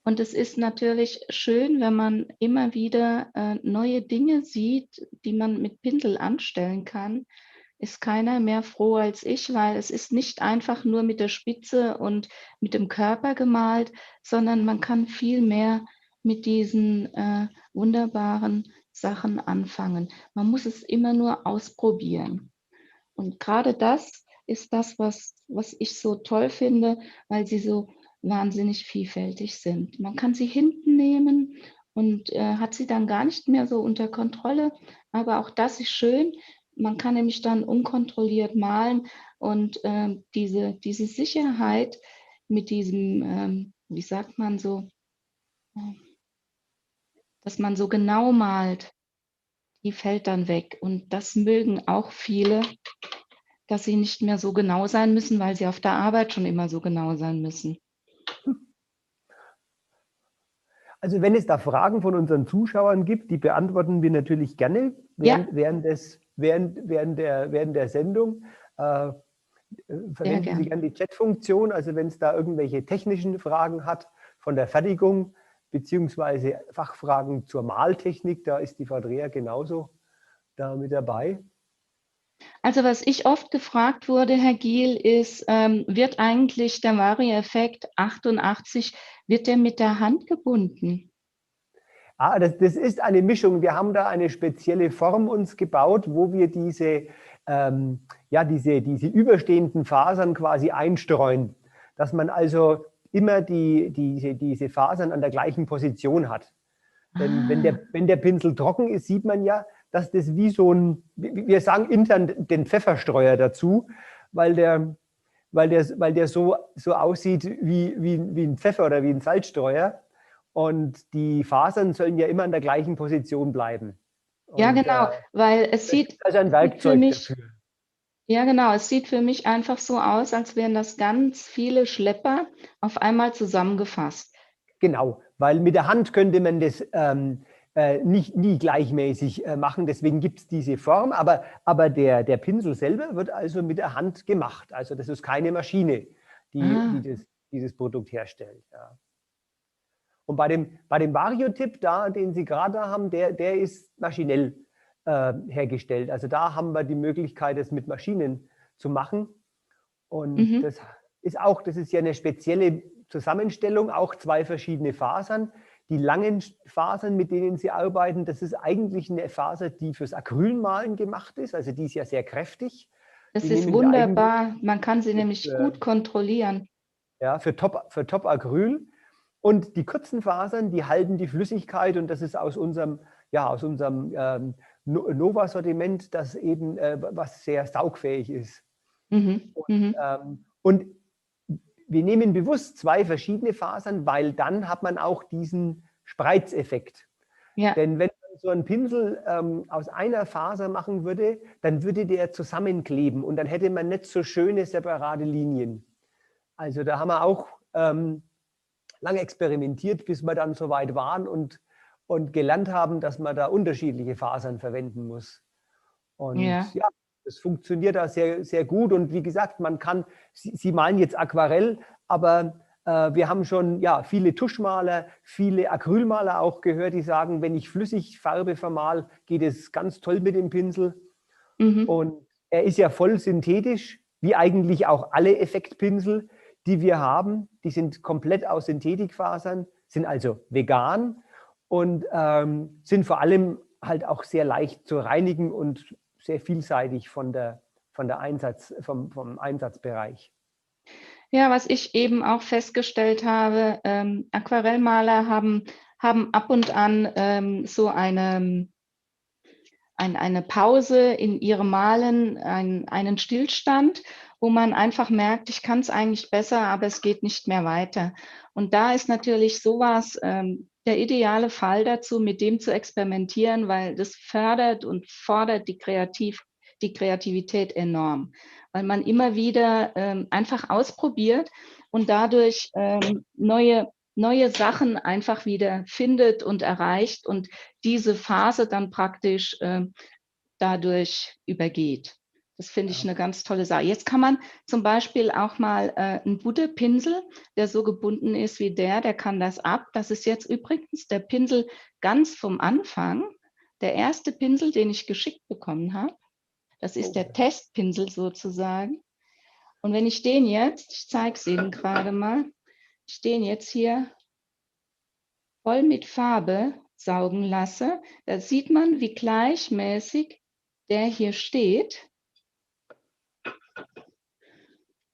Und es ist natürlich schön, wenn man immer wieder neue Dinge sieht, die man mit Pinsel anstellen kann. Ist keiner mehr froh als ich, weil es ist nicht einfach nur mit der Spitze und mit dem Körper gemalt, sondern man kann viel mehr mit diesen wunderbaren Sachen anfangen. Man muss es immer nur ausprobieren. Und gerade das ist das, was ich so toll finde, weil sie so wahnsinnig vielfältig sind. Man kann sie hinten nehmen und hat sie dann gar nicht mehr so unter Kontrolle. Aber auch das ist schön. Man kann nämlich dann unkontrolliert malen und diese Sicherheit mit diesem, wie sagt man so, dass man so genau malt, die fällt dann weg. Und das mögen auch viele, dass sie nicht mehr so genau sein müssen, weil sie auf der Arbeit schon immer so genau sein müssen. Also wenn es da Fragen von unseren Zuschauern gibt, die beantworten wir natürlich gerne während der Sendung. Verwenden Sie gerne die Chat-Funktion, also wenn es da irgendwelche technischen Fragen hat von der Fertigung, beziehungsweise Fachfragen zur Maltechnik, da ist die Frau Dreher genauso da mit dabei. Also was ich oft gefragt wurde, Herr Giel, ist, wird eigentlich der Vario-Effekt 88, wird der mit der Hand gebunden? Das ist eine Mischung. Wir haben da eine spezielle Form uns gebaut, wo wir diese überstehenden Fasern quasi einstreuen, dass man also immer diese Fasern an der gleichen Position hat. Denn wenn der Pinsel trocken ist, sieht man ja, dass das wie so ein, wir sagen intern den Pfefferstreuer dazu, weil der so aussieht wie ein Pfeffer oder wie ein Salzstreuer. Und die Fasern sollen ja immer an der gleichen Position bleiben. Ja, genau, weil es sieht also ein Werkzeug dafür. Ja, genau, es sieht für mich einfach so aus, als wären das ganz viele Schlepper auf einmal zusammengefasst. Genau, weil mit der Hand könnte man das nie gleichmäßig machen, deswegen gibt es diese Form, aber der Pinsel selber wird also mit der Hand gemacht. Also das ist keine Maschine, die dieses Produkt herstellt. Ja. Und bei dem Vario-Tipp, den Sie gerade haben, der ist maschinell hergestellt. Also da haben wir die Möglichkeit, es mit Maschinen zu machen. Und das ist ja eine spezielle Zusammenstellung, auch zwei verschiedene Fasern. Die langen Fasern, mit denen Sie arbeiten, das ist eigentlich eine Faser, die fürs Acrylmalen gemacht ist. Also die ist ja sehr kräftig. Das ist wunderbar. Man kann sie nämlich gut kontrollieren. Ja, für Top-Acryl. Und die kurzen Fasern, die halten die Flüssigkeit, und das ist aus unserem Nova-Sortiment, das eben was sehr saugfähig ist. Und wir nehmen bewusst zwei verschiedene Fasern, weil dann hat man auch diesen Spreizeffekt. Ja. Denn wenn man so einen Pinsel aus einer Faser machen würde, dann würde der zusammenkleben und dann hätte man nicht so schöne separate Linien. Also da haben wir auch lange experimentiert, bis wir dann so weit waren und gelernt haben, dass man da unterschiedliche Fasern verwenden muss. Und ja, das funktioniert da sehr, sehr gut. Und wie gesagt, man kann, Sie malen jetzt Aquarell, aber wir haben schon viele Tuschmaler, viele Acrylmaler auch gehört, die sagen, wenn ich Flüssigfarbe vermal, geht es ganz toll mit dem Pinsel. Und er ist ja voll synthetisch, wie eigentlich auch alle Effektpinsel, die wir haben. Die sind komplett aus Synthetikfasern, sind also vegan und sind vor allem halt auch sehr leicht zu reinigen und sehr vielseitig vom Einsatzbereich. Ja, was ich eben auch festgestellt habe, Aquarellmaler haben ab und an so eine Pause in ihrem Malen, einen Stillstand, wo man einfach merkt, ich kann es eigentlich besser, aber es geht nicht mehr weiter. Und da ist natürlich sowas der ideale Fall dazu, mit dem zu experimentieren, weil das fördert und fordert die Kreativität enorm, weil man immer wieder einfach ausprobiert und dadurch neue Sachen einfach wieder findet und erreicht und diese Phase dann praktisch dadurch übergeht. Das finde ich eine ganz tolle Sache. Jetzt kann man zum Beispiel auch mal einen Buddepinsel, der so gebunden ist wie der kann das ab. Das ist jetzt übrigens der Pinsel ganz vom Anfang, der erste Pinsel, den ich geschickt bekommen habe. Das ist der Testpinsel sozusagen. Und wenn ich den jetzt, ich zeige es Ihnen gerade mal, ich den jetzt hier voll mit Farbe saugen lasse, da sieht man, wie gleichmäßig der hier steht.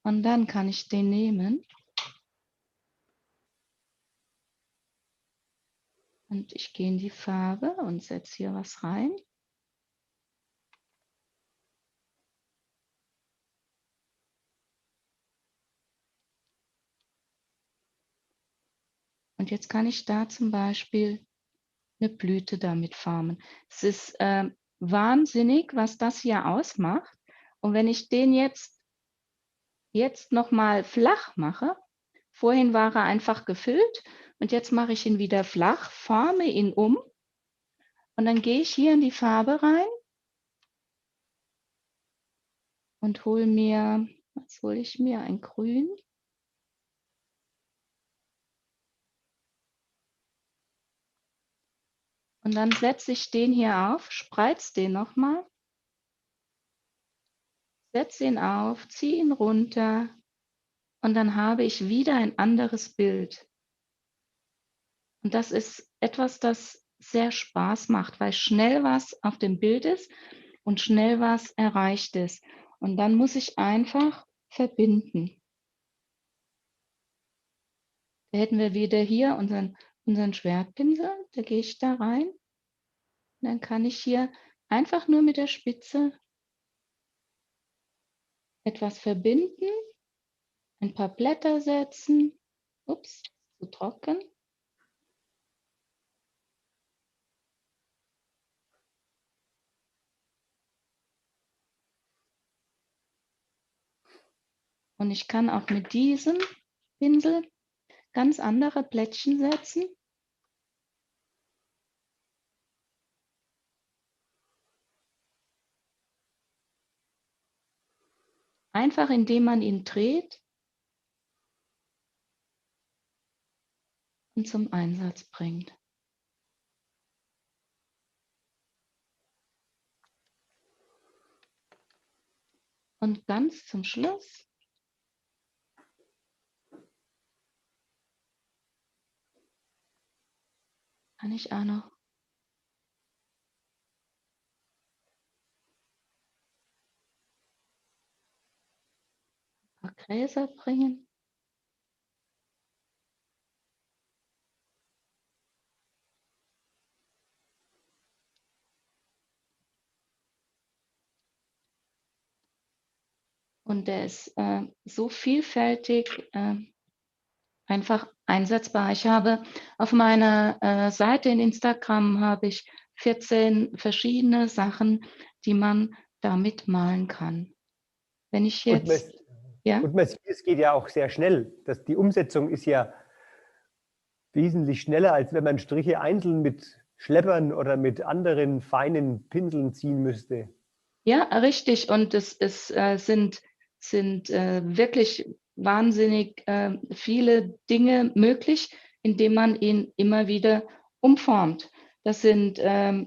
Und dann kann ich den nehmen. Und ich gehe in die Farbe und setze hier was rein. Und jetzt kann ich da zum Beispiel eine Blüte damit formen. Es ist wahnsinnig, was das hier ausmacht. Und wenn ich den jetzt noch mal flach mache, vorhin war er einfach gefüllt und jetzt mache ich ihn wieder flach, forme ihn um und dann gehe ich hier in die Farbe rein und hole mir, was hole ich mir, ein Grün. Und dann setze ich den hier auf, spreiz den nochmal, setze ihn auf, ziehe ihn runter und dann habe ich wieder ein anderes Bild. Und das ist etwas, das sehr Spaß macht, weil schnell was auf dem Bild ist und schnell was erreicht ist. Und dann muss ich einfach verbinden. Da hätten wir wieder hier unseren Schwertpinsel, da gehe ich da rein. Und dann kann ich hier einfach nur mit der Spitze etwas verbinden, ein paar Blätter setzen. Ups, zu trocken. Und ich kann auch mit diesem Pinsel ganz andere Plättchen setzen. Einfach indem man ihn dreht und zum Einsatz bringt. Und ganz zum Schluss kann ich auch noch ein paar Gräser bringen. Und der ist so vielfältig einfach einsetzbar. Ich habe auf meiner Seite in Instagram habe ich 14 verschiedene Sachen, die man damit malen kann. Wenn ich jetzt Und es geht ja auch sehr schnell. Die Umsetzung ist ja wesentlich schneller, als wenn man Striche einzeln mit Schleppern oder mit anderen feinen Pinseln ziehen müsste. Ja, richtig. Und es sind wirklich wahnsinnig viele Dinge möglich, indem man ihn immer wieder umformt. Das sind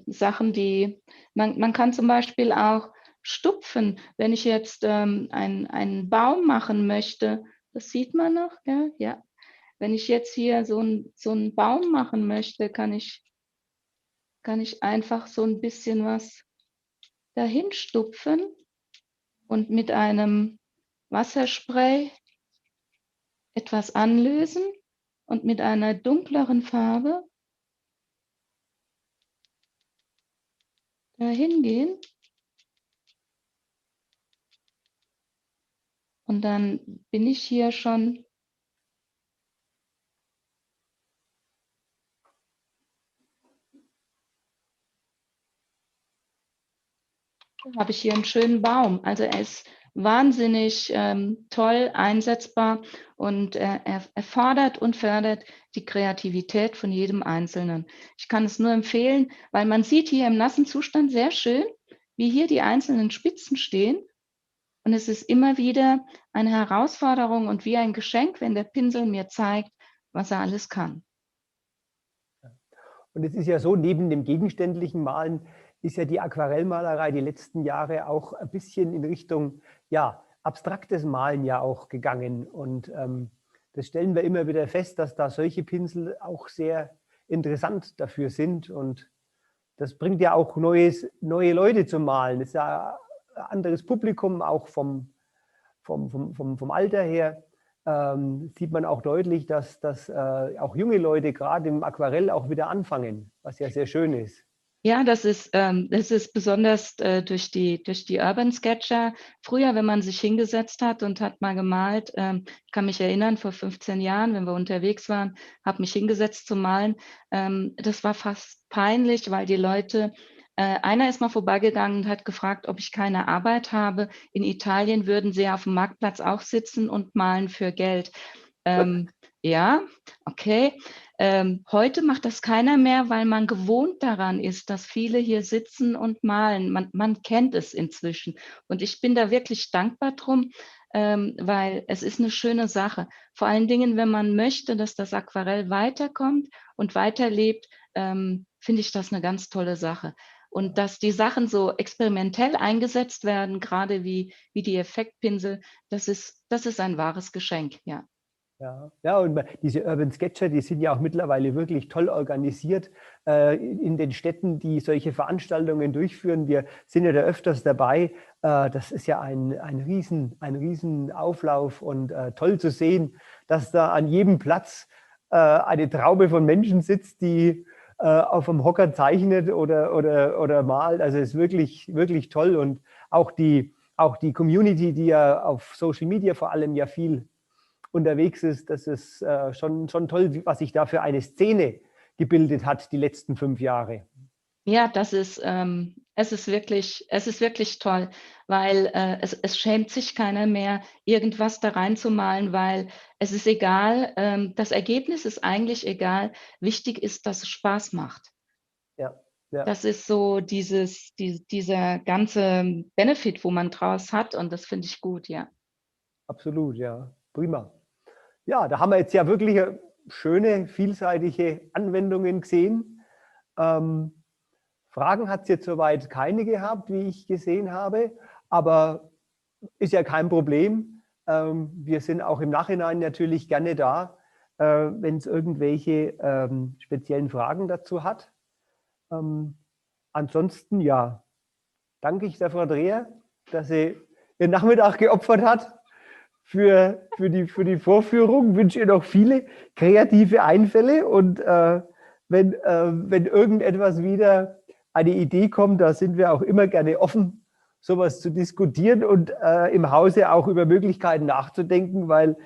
Sachen, die man kann zum Beispiel auch stupfen. Wenn ich jetzt einen Baum machen möchte, das sieht man noch, ja. Wenn ich jetzt hier so einen Baum machen möchte, kann ich einfach so ein bisschen was dahin stupfen und mit einem Wasserspray etwas anlösen und mit einer dunkleren Farbe dahin gehen. Und dann bin ich hier schon habe ich hier einen schönen Baum. Also er ist wahnsinnig toll einsetzbar und er fordert und fördert die Kreativität von jedem Einzelnen. Ich kann es nur empfehlen, weil man sieht hier im nassen Zustand sehr schön, wie hier die einzelnen Spitzen stehen. Und es ist immer wieder eine Herausforderung und wie ein Geschenk, wenn der Pinsel mir zeigt, was er alles kann. Und es ist ja so, neben dem gegenständlichen Malen ist ja die Aquarellmalerei die letzten Jahre auch ein bisschen in Richtung, ja, abstraktes Malen ja auch gegangen. Und das stellen wir immer wieder fest, dass da solche Pinsel auch sehr interessant dafür sind. Und das bringt ja auch neue Leute zum Malen. Das ist ja ein anderes Publikum, auch vom Alter her. Sieht man auch deutlich, dass auch junge Leute gerade im Aquarell auch wieder anfangen, was ja sehr schön ist. Ja, das ist besonders durch die Urban Sketcher. Früher, wenn man sich hingesetzt hat und hat mal gemalt, ich kann mich erinnern, vor 15 Jahren, wenn wir unterwegs waren, habe mich hingesetzt zu malen. Das war fast peinlich, weil die Leute, einer ist mal vorbeigegangen und hat gefragt, ob ich keine Arbeit habe. In Italien würden sie auf dem Marktplatz auch sitzen und malen für Geld. Ja, okay. Heute macht das keiner mehr, weil man gewohnt daran ist, dass viele hier sitzen und malen. Man kennt es inzwischen. Und ich bin da wirklich dankbar drum, weil es ist eine schöne Sache. Vor allen Dingen, wenn man möchte, dass das Aquarell weiterkommt und weiterlebt, finde ich das eine ganz tolle Sache. Und dass die Sachen so experimentell eingesetzt werden, gerade wie die Effektpinsel, das ist ein wahres Geschenk, ja. Ja, und diese Urban Sketcher, die sind ja auch mittlerweile wirklich toll organisiert in den Städten, die solche Veranstaltungen durchführen. Wir sind ja da öfters dabei. Das ist ja ein riesen Auflauf und toll zu sehen, dass da an jedem Platz eine Traube von Menschen sitzt, die auf dem Hocker zeichnet oder malt. Also es ist wirklich toll. Und auch die Community, die ja auf Social Media vor allem ja viel unterwegs ist, das ist schon toll, was sich da für eine Szene gebildet hat die letzten 5 Jahre. Ja, es ist wirklich toll, weil es schämt sich keiner mehr, irgendwas da reinzumalen, weil es ist egal, das Ergebnis ist eigentlich egal. Wichtig ist, dass es Spaß macht. Ja. Das ist so dieser ganze Benefit, wo man draus hat, und das finde ich gut, ja. Absolut, ja. Prima. Ja, da haben wir jetzt ja wirklich schöne, vielseitige Anwendungen gesehen. Fragen hat es jetzt soweit keine gehabt, wie ich gesehen habe, aber ist ja kein Problem. Wir sind auch im Nachhinein natürlich gerne da, wenn es irgendwelche speziellen Fragen dazu hat. Ansonsten, ja, danke ich der Frau Dreher, dass sie ihren Nachmittag geopfert hat für die Vorführung. Wünsche ihr noch viele kreative Einfälle und wenn irgendetwas wieder eine Idee kommt, da sind wir auch immer gerne offen, sowas zu diskutieren und im Hause auch über Möglichkeiten nachzudenken, weil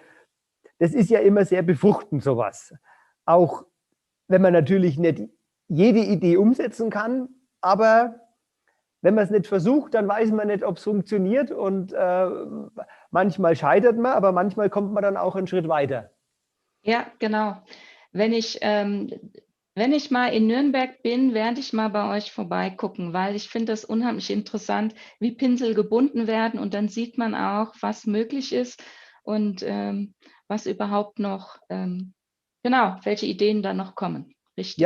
das ist ja immer sehr befruchtend, sowas. Auch wenn man natürlich nicht jede Idee umsetzen kann, aber wenn man es nicht versucht, dann weiß man nicht, ob es funktioniert und manchmal scheitert man, aber manchmal kommt man dann auch einen Schritt weiter. Ja, genau. Wenn ich mal in Nürnberg bin, werde ich mal bei euch vorbeigucken, weil ich finde das unheimlich interessant, wie Pinsel gebunden werden, und dann sieht man auch, was möglich ist und was überhaupt noch, welche Ideen da noch kommen. Richtig.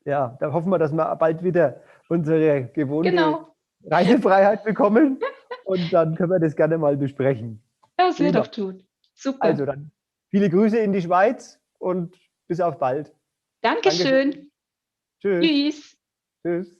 Ja, da hoffen wir, dass wir bald wieder unsere gewohnte Genau. Reisefreiheit bekommen und dann können wir das gerne mal besprechen. Das wird Prima. doch tun. Super. Also dann viele Grüße in die Schweiz und bis auf bald. Dankeschön. Tschüss. Tschüss. Tschüss.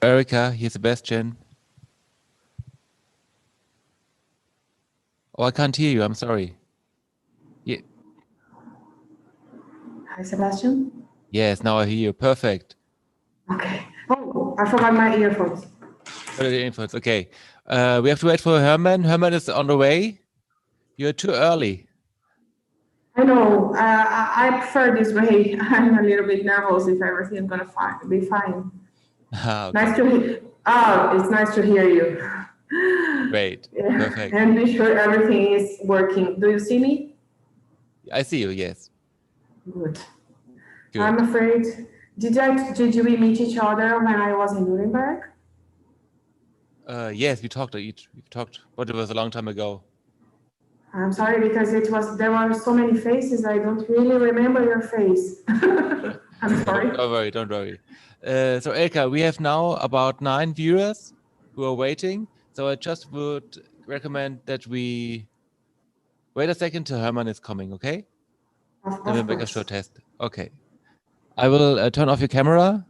Erica, here's Sebastian. Oh, I can't hear you. I'm sorry. Yeah. Hi, Sebastian. Yes, now I hear you. Perfect. Okay. Oh, I forgot my earphones. Okay. We have to wait for Herman. Herman is on the way. You're too early. I know. I prefer this way. I'm a little bit nervous if everything's gonna be fine. Okay. Nice to hear. Oh, it's nice to hear you. Great. Yeah. Perfect. And be sure everything is working. Do you see me? I see you. Yes. Good. Good. I'm afraid. Did we meet each other when I was in Nuremberg? Yes, we talked, but it was a long time ago. I'm sorry because there were so many faces. I don't really remember your face. I'm sorry. Don't worry, don't worry. So Elka, we have now about 9 viewers who are waiting. So I just would recommend that we wait a second till Herman is coming, okay? Then we'll make a short test. Okay. I will turn off your camera.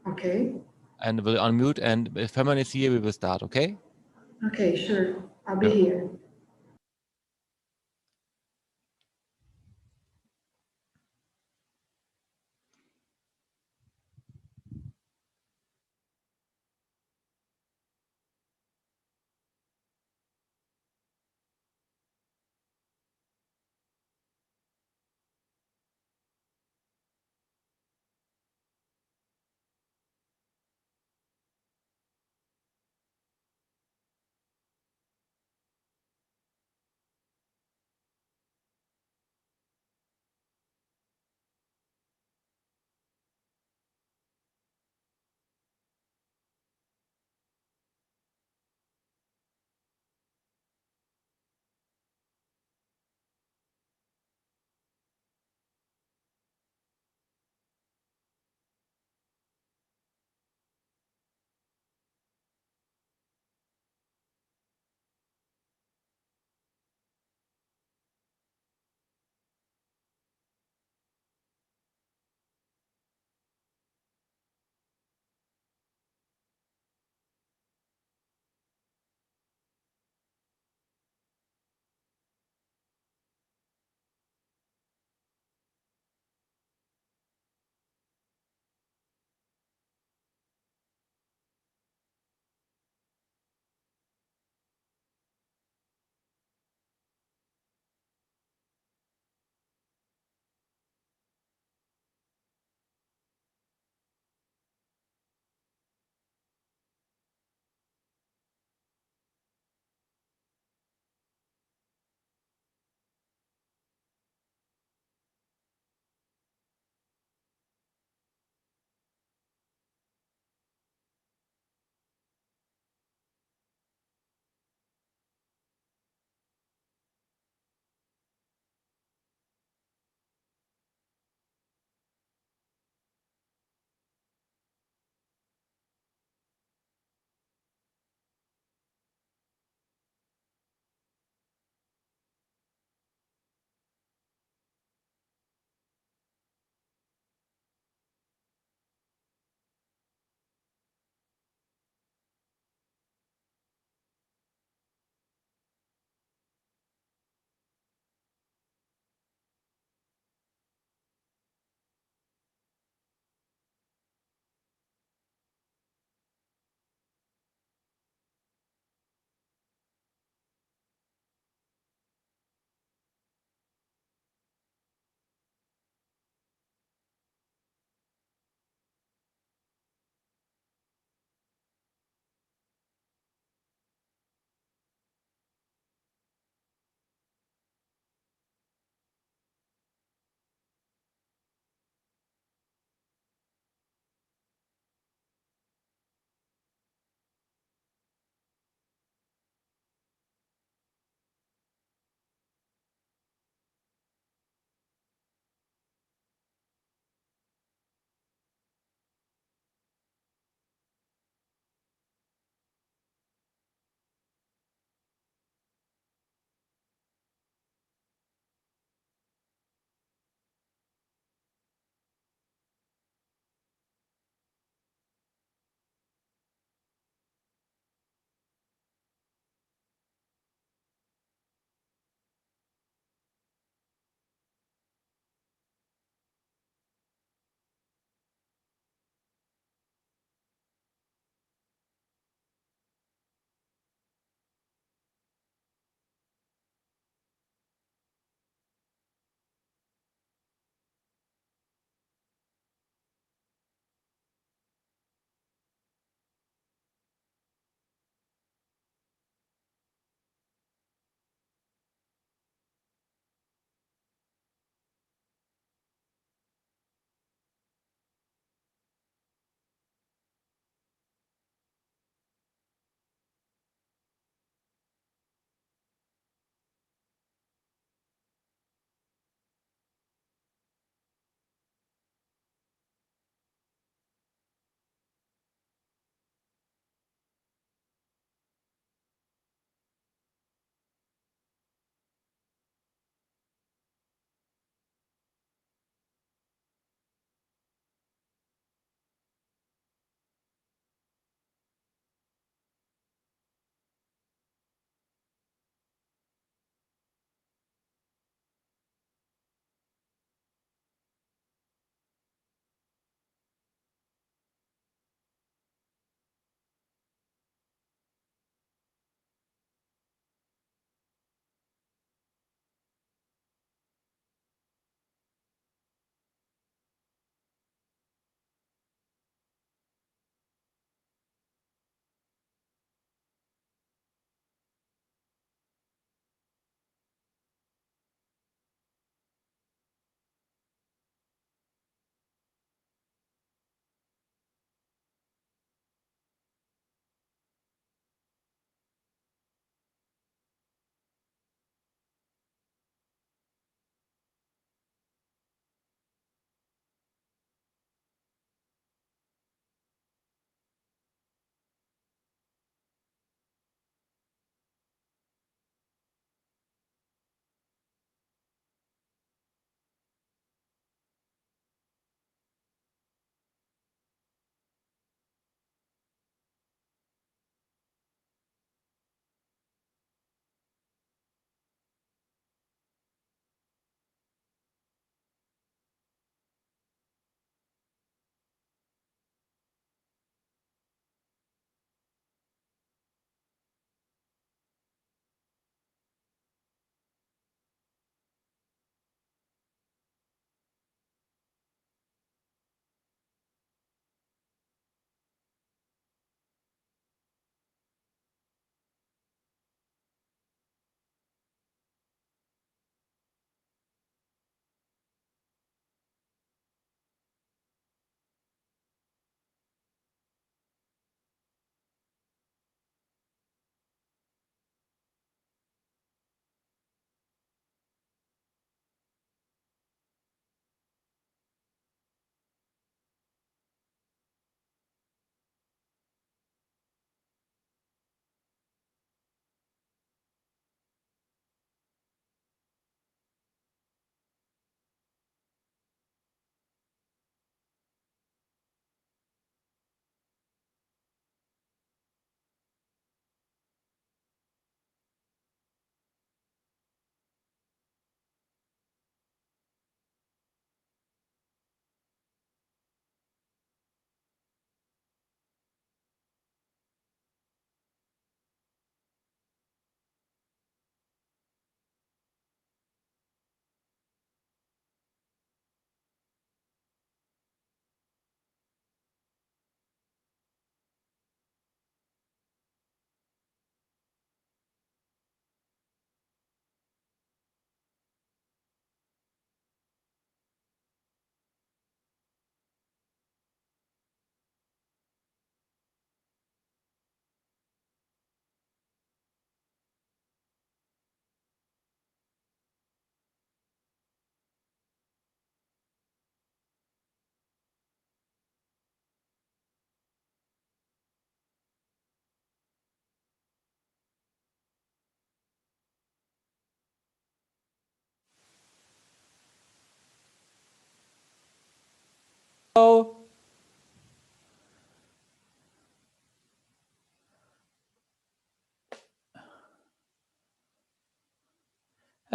Okay. And we'll unmute. And if Herman is here, we will start, okay? Okay, sure. I'll be Yeah. here.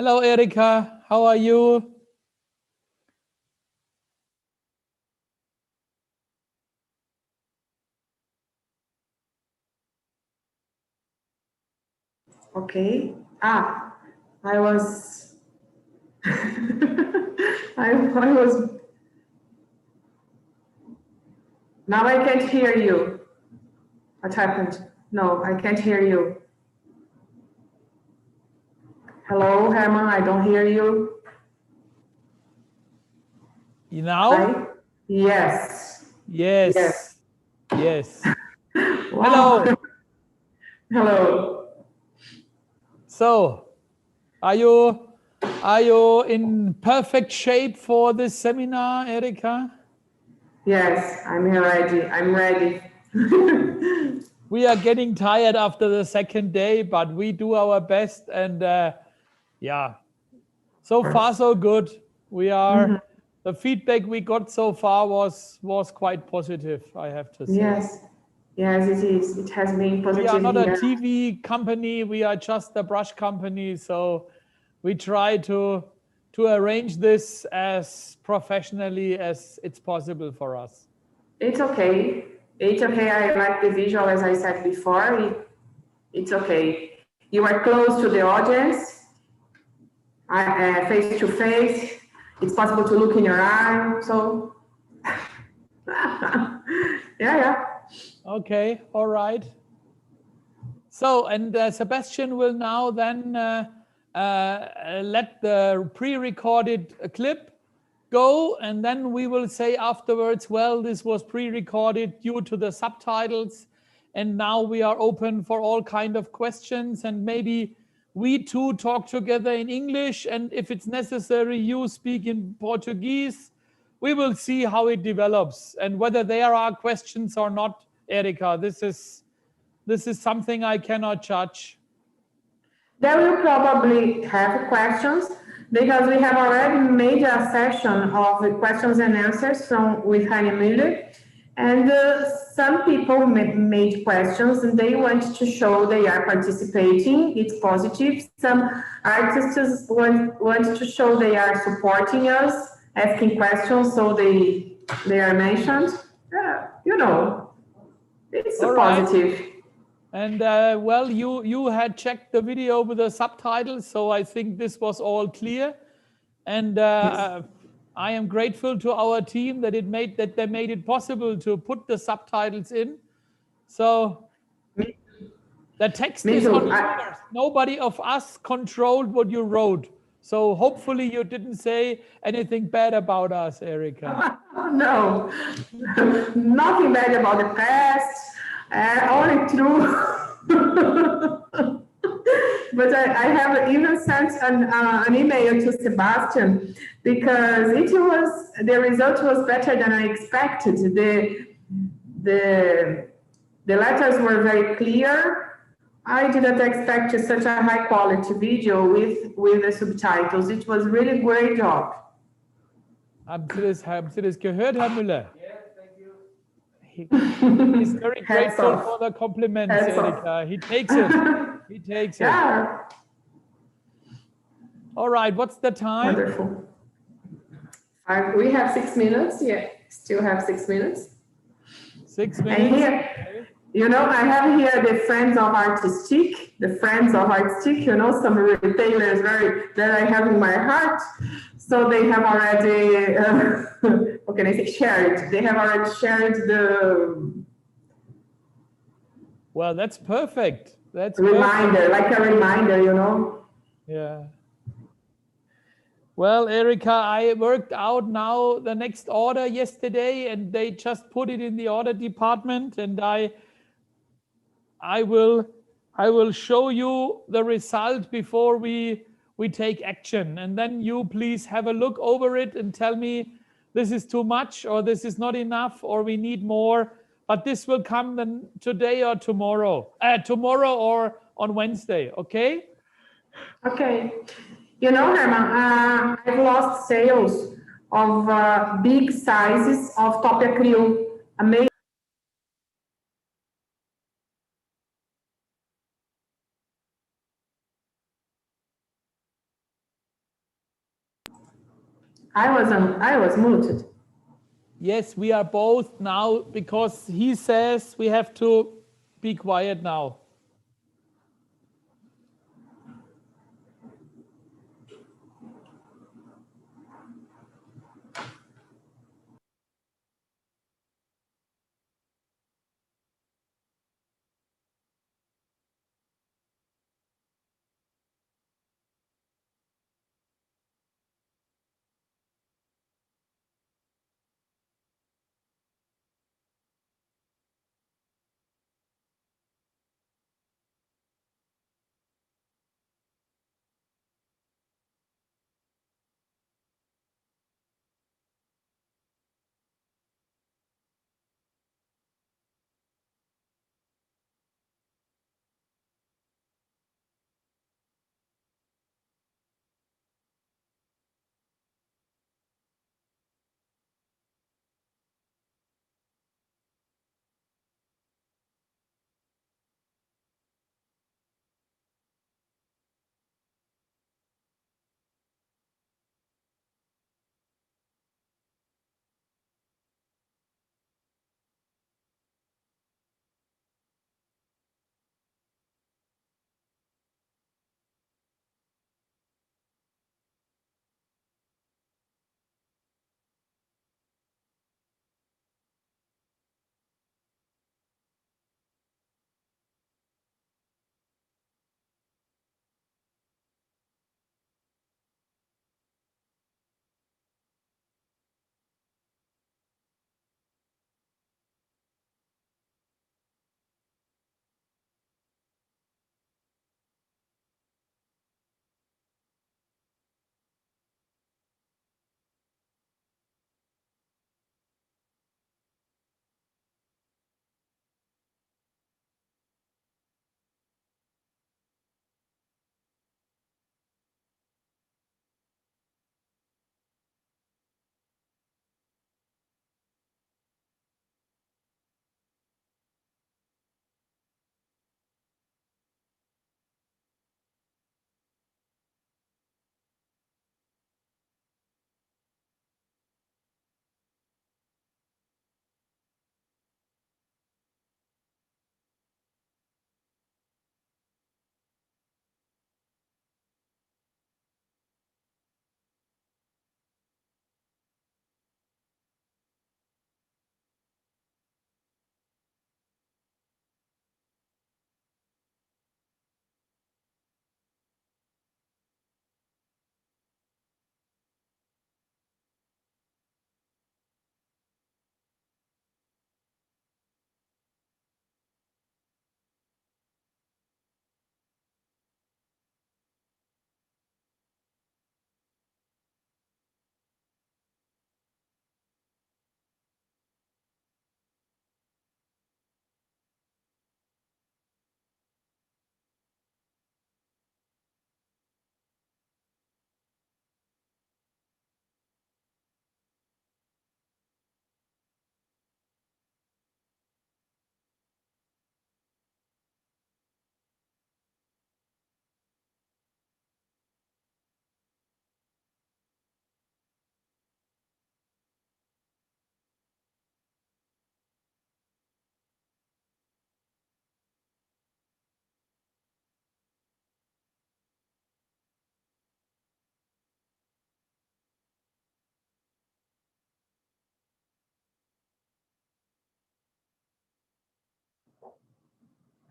Hello, Erika. How are you? Okay. I was, I was, now I can't hear you. What happened? No, I can't hear you. Hello, Herman, I don't hear you. You now? Hi? Yes. Yes. Yes. Wow. Hello. Hello. So, are you in perfect shape for this seminar, Erika? Yes, I'm ready. I'm ready. We are getting tired after the second day, but we do our best, and yeah, so far so good. We are the feedback we got so far was quite positive, I have to say. Yes. Yes, it is. It has been positive. We are not a here. TV company. We are just a brush company. So we try to arrange this as professionally as it's possible for us. It's okay. It's okay. I like the visual, as I said before. It's okay. You are close to the audience, face to face. It's possible to look in your eye. So, yeah. Okay, all right. So, and Sebastian will now then let the pre-recorded clip go, and then we will say afterwards, well, this was pre-recorded due to the subtitles, and now we are open for all kind of questions, and maybe we two talk together in English, and if it's necessary, you speak in Portuguese. We will see how it develops and whether there are questions or not, Erika. This is something I cannot judge. There will probably have questions because we have already made a session of questions and answers with Heine Müller, and some people made questions and they want to show they are participating. It's positive. Some artists want to show they are supporting us, asking questions, so they are mentioned. You know, it's All right. positive. And well, you had checked the video with the subtitles, so I think this was all clear. And Yes. I am grateful to our team that they made it possible to put the subtitles in. So the text is on yours. Nobody of us controlled what you wrote. So hopefully you didn't say anything bad about us, Erika. No, nothing bad about the past. Only true. But I have even sent an email to Sebastian because the result was better than I expected. The letters were very clear. I didn't expect such a high quality video with the subtitles. It was really great job. Haben Sie das gehört, Herr Müller? He's very grateful for the compliments, Erika. He takes it. He takes it. Yeah. All right, what's the time? Wonderful. We have 6 minutes. Yeah, still have 6 minutes. 6 minutes. And here, you know, I have here the Friends of Artistic. The Friends of Artistic, you know, some retailers that I have in my heart. So they have already, what can I say, shared. They have already shared the... Well, that's perfect. That's reminder, perfect. like a reminder, you know? Yeah. Well, Erika, I worked out now the next order yesterday, and they just put it in the order department, and I will show you the result before we take action, and then you please have a look over it and tell me this is too much or this is not enough or we need more. But this will come then today or tomorrow, or on Wednesday. Okay. Okay. You know, Herman, I've lost sales of big sizes of top acrylic. Amazing. I was muted. Yes, we are both now because he says we have to be quiet now.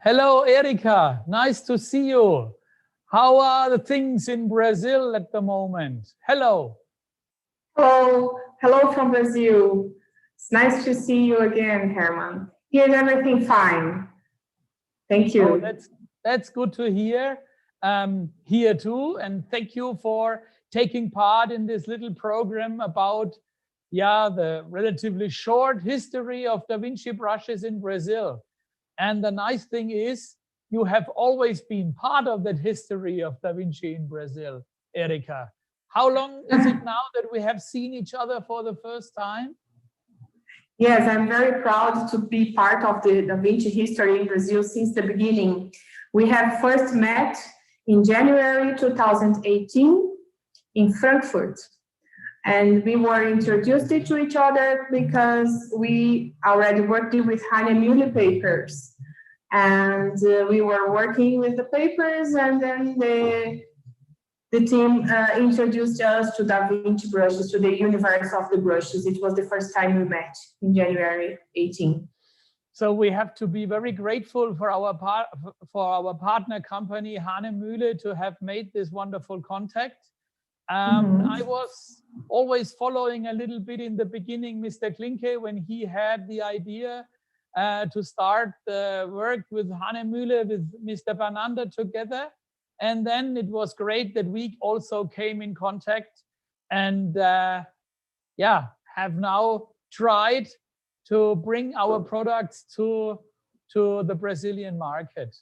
Hello, Erika. Nice to see you. How are the things in Brazil at the moment? Hello. Hello, hello from Brazil. It's nice to see you again, Herman. Here's everything fine. Thank you. Oh, that's good to hear. Here too, and thank you for taking part in this little program about, the relatively short history of Da Vinci brushes in Brazil. And the nice thing is, you have always been part of that history of Da Vinci in Brazil, Erika. How long is it now that we have seen each other for the first time? Yes, I'm very proud to be part of the Da Vinci history in Brazil since the beginning. We have first met in January 2018 in Frankfurt. And we were introduced to each other because we already worked with Hahnemühle papers. And we were working with the papers, and then the team introduced us to Da Vinci brushes, to the universe of the brushes. It was the first time we met in January 18. So we have to be very grateful for our partner company Hahnemühle to have made this wonderful contact. I was always following a little bit in the beginning Mr. Klinke when he had the idea to start the work with Hahnemühle, with Mr. Bernander together. And then it was great that we also came in contact and have now tried to bring our products to the Brazilian market.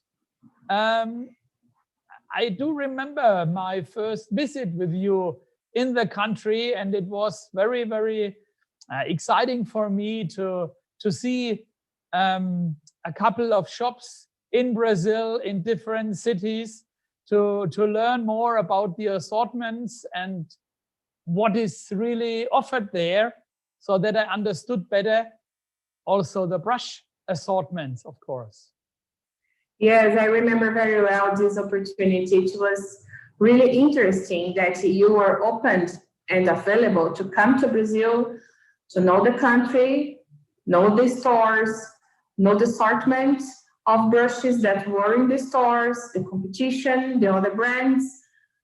I do remember my first visit with you in the country, and it was very, very exciting for me to see a couple of shops in Brazil in different cities to learn more about the assortments and what is really offered there, so that I understood better also the brush assortments, of course. Yes, I remember very well this opportunity. It was really interesting that you were opened and available to come to Brazil, to know the country, know the stores, know the assortment of brushes that were in the stores, the competition, the other brands.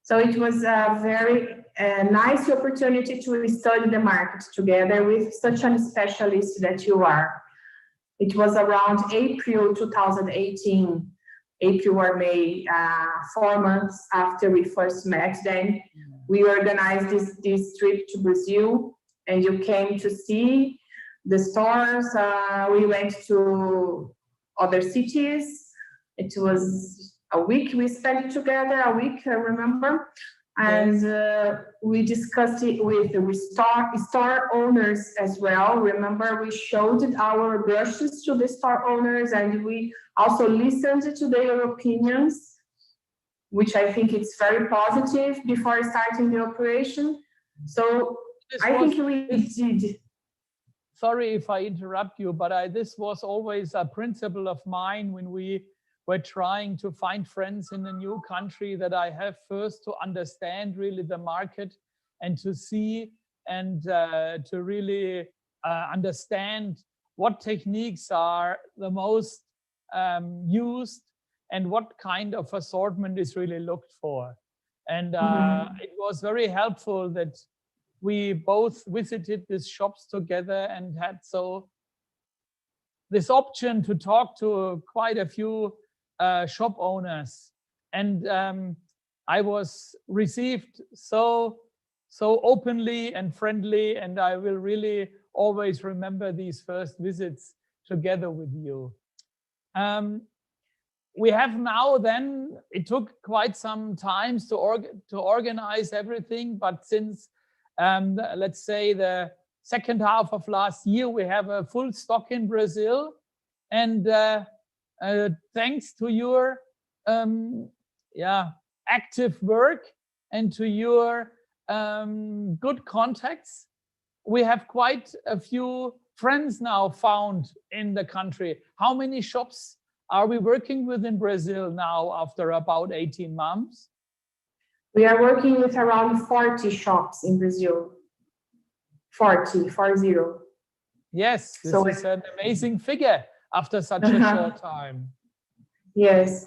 So it was a very nice opportunity to study the market together with such a specialist that you are. It was around April 2018, April or May, 4 months after we first met. Then we organized this trip to Brazil, and you came to see the stores. We went to other cities. It was a week we spent together, a week, I remember. And we discussed it with store owners as well. Remember, we showed our brushes to the store owners, and we also listened to their opinions, which I think is very positive before starting the operation. So I think we did. Sorry if I interrupt you, but this was always a principle of mine when we were trying to find friends in a new country, that I have first to understand really the market and to see and to really understand what techniques are the most used and what kind of assortment is really looked for. And it was very helpful that we both visited these shops together and had this option to talk to quite a few shop owners, and I was received so openly and friendly, and I will really always remember these first visits together with you. We have now then, it took quite some time to organize everything, but since let's say the second half of last year, we have a full stock in Brazil, and thanks to your active work and to your good contacts, we have quite a few friends now found in the country. How many shops are we working with in Brazil now after about 18 months? We are working with around 40 shops in Brazil. 40. Yes, this is an amazing figure after such a short time. Yes.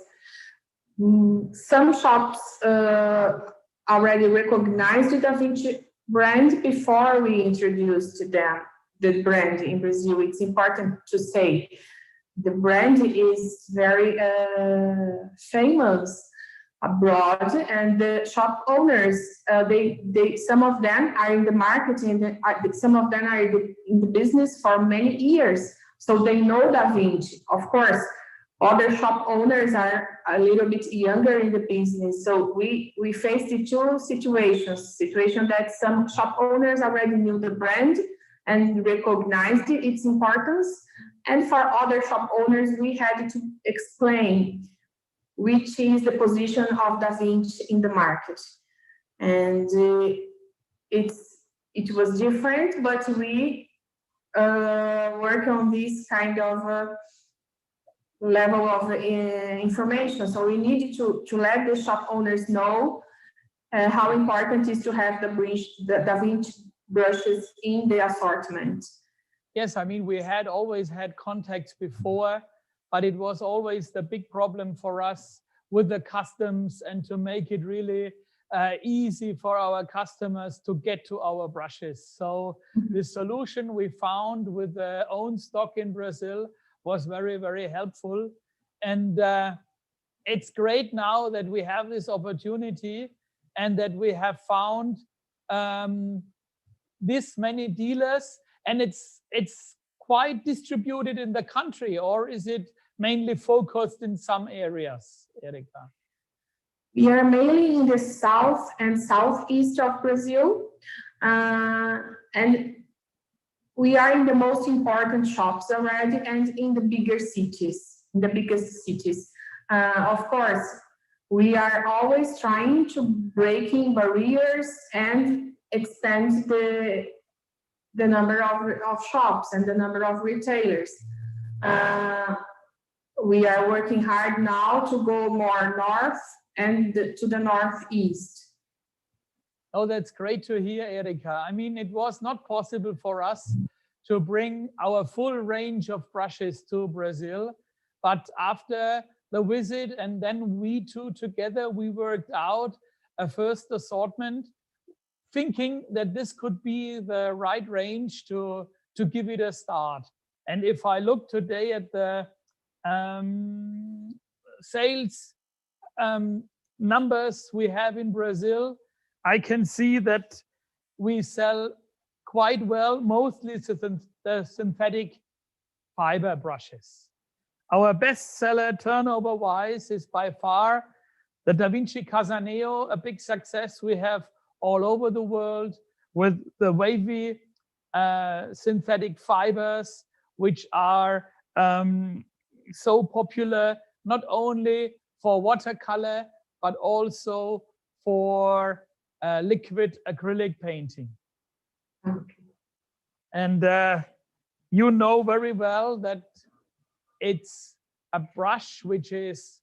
Some shops already recognized the Da Vinci brand before we introduced them, the brand in Brazil. It's important to say the brand is very famous abroad, and the shop owners, some of them are in the market, some of them are in the business for many years, so they know Da Vinci. Of course, other shop owners are a little bit younger in the business, so we faced the two situation that some shop owners already knew the brand and recognized its importance, and for other shop owners we had to explain which is the position of Da Vinci in the market. And it's it was different, but we work on this kind of level of information. So we need to let the shop owners know how important it is to have the Da Vinci brushes in the assortment. Yes, I mean, we had always had contacts before, but it was always the big problem for us with the customs and to make it really easy for our customers to get to our brushes. So the solution we found with the own stock in Brazil was very, very helpful. And it's great now that we have this opportunity and that we have found this many dealers, and it's quite distributed in the country, or is it mainly focused in some areas, Erika? We are mainly in the south and southeast of Brazil, and we are in the most important shops already and in the bigger cities, in the biggest cities. Of course, we are always trying to break in barriers and expand the number of shops and the number of retailers. We are working hard now to go more north and to the northeast. Oh, that's great to hear, Erika. I mean, it was not possible for us to bring our full range of brushes to Brazil, but after the visit and then we two together, we worked out a first assortment, thinking that this could be the right range to give it a start. And if I look today at the sales numbers we have in Brazil, I can see that we sell quite well, mostly the synthetic fiber brushes. Our best seller turnover-wise is by far the Da Vinci Casaneo, a big success we have all over the world with the wavy synthetic fibers, which are so popular, not only for watercolor, but also for liquid acrylic painting. Okay. And you know very well that it's a brush which is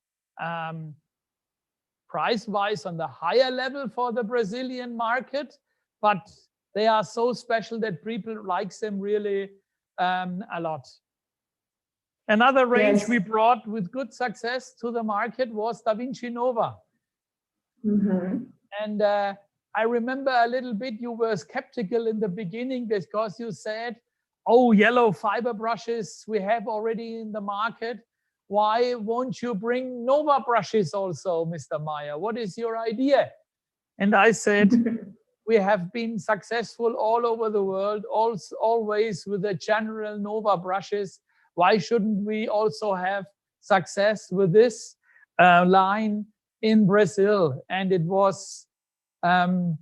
price-wise on the higher level for the Brazilian market, but they are so special that people like them really a lot. Another range we brought with good success to the market was Da Vinci Nova. Mm-hmm. And I remember a little bit you were skeptical in the beginning because you said, oh, yellow fiber brushes we have already in the market. Why won't you bring Nova brushes also, Mr. Meyer? What is your idea? And I said, we have been successful all over the world, always with the general Nova brushes. Why shouldn't we also have success with this line in Brazil? And it was, a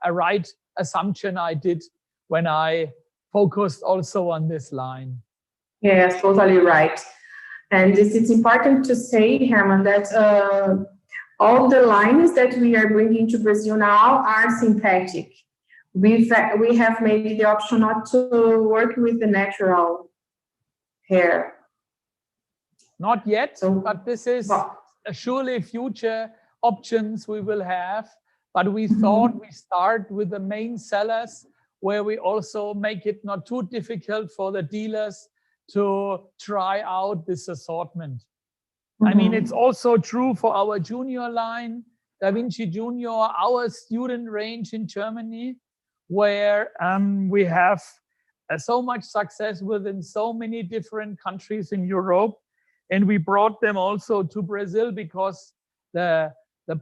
right assumption I did when I focused also on this line. Yes, totally right. And it's important to say, Herman, that all the lines that we are bringing to Brazil now are synthetic. We have made the option not to work with the natural hair. Not yet, but this is surely future options we will have. But we thought we start with the main sellers, where we also make it not too difficult for the dealers to try out this assortment. I mean, it's also true for our junior line, Da Vinci Junior, our student range in Germany, where we have so much success within so many different countries in Europe. And we brought them also to Brazil because the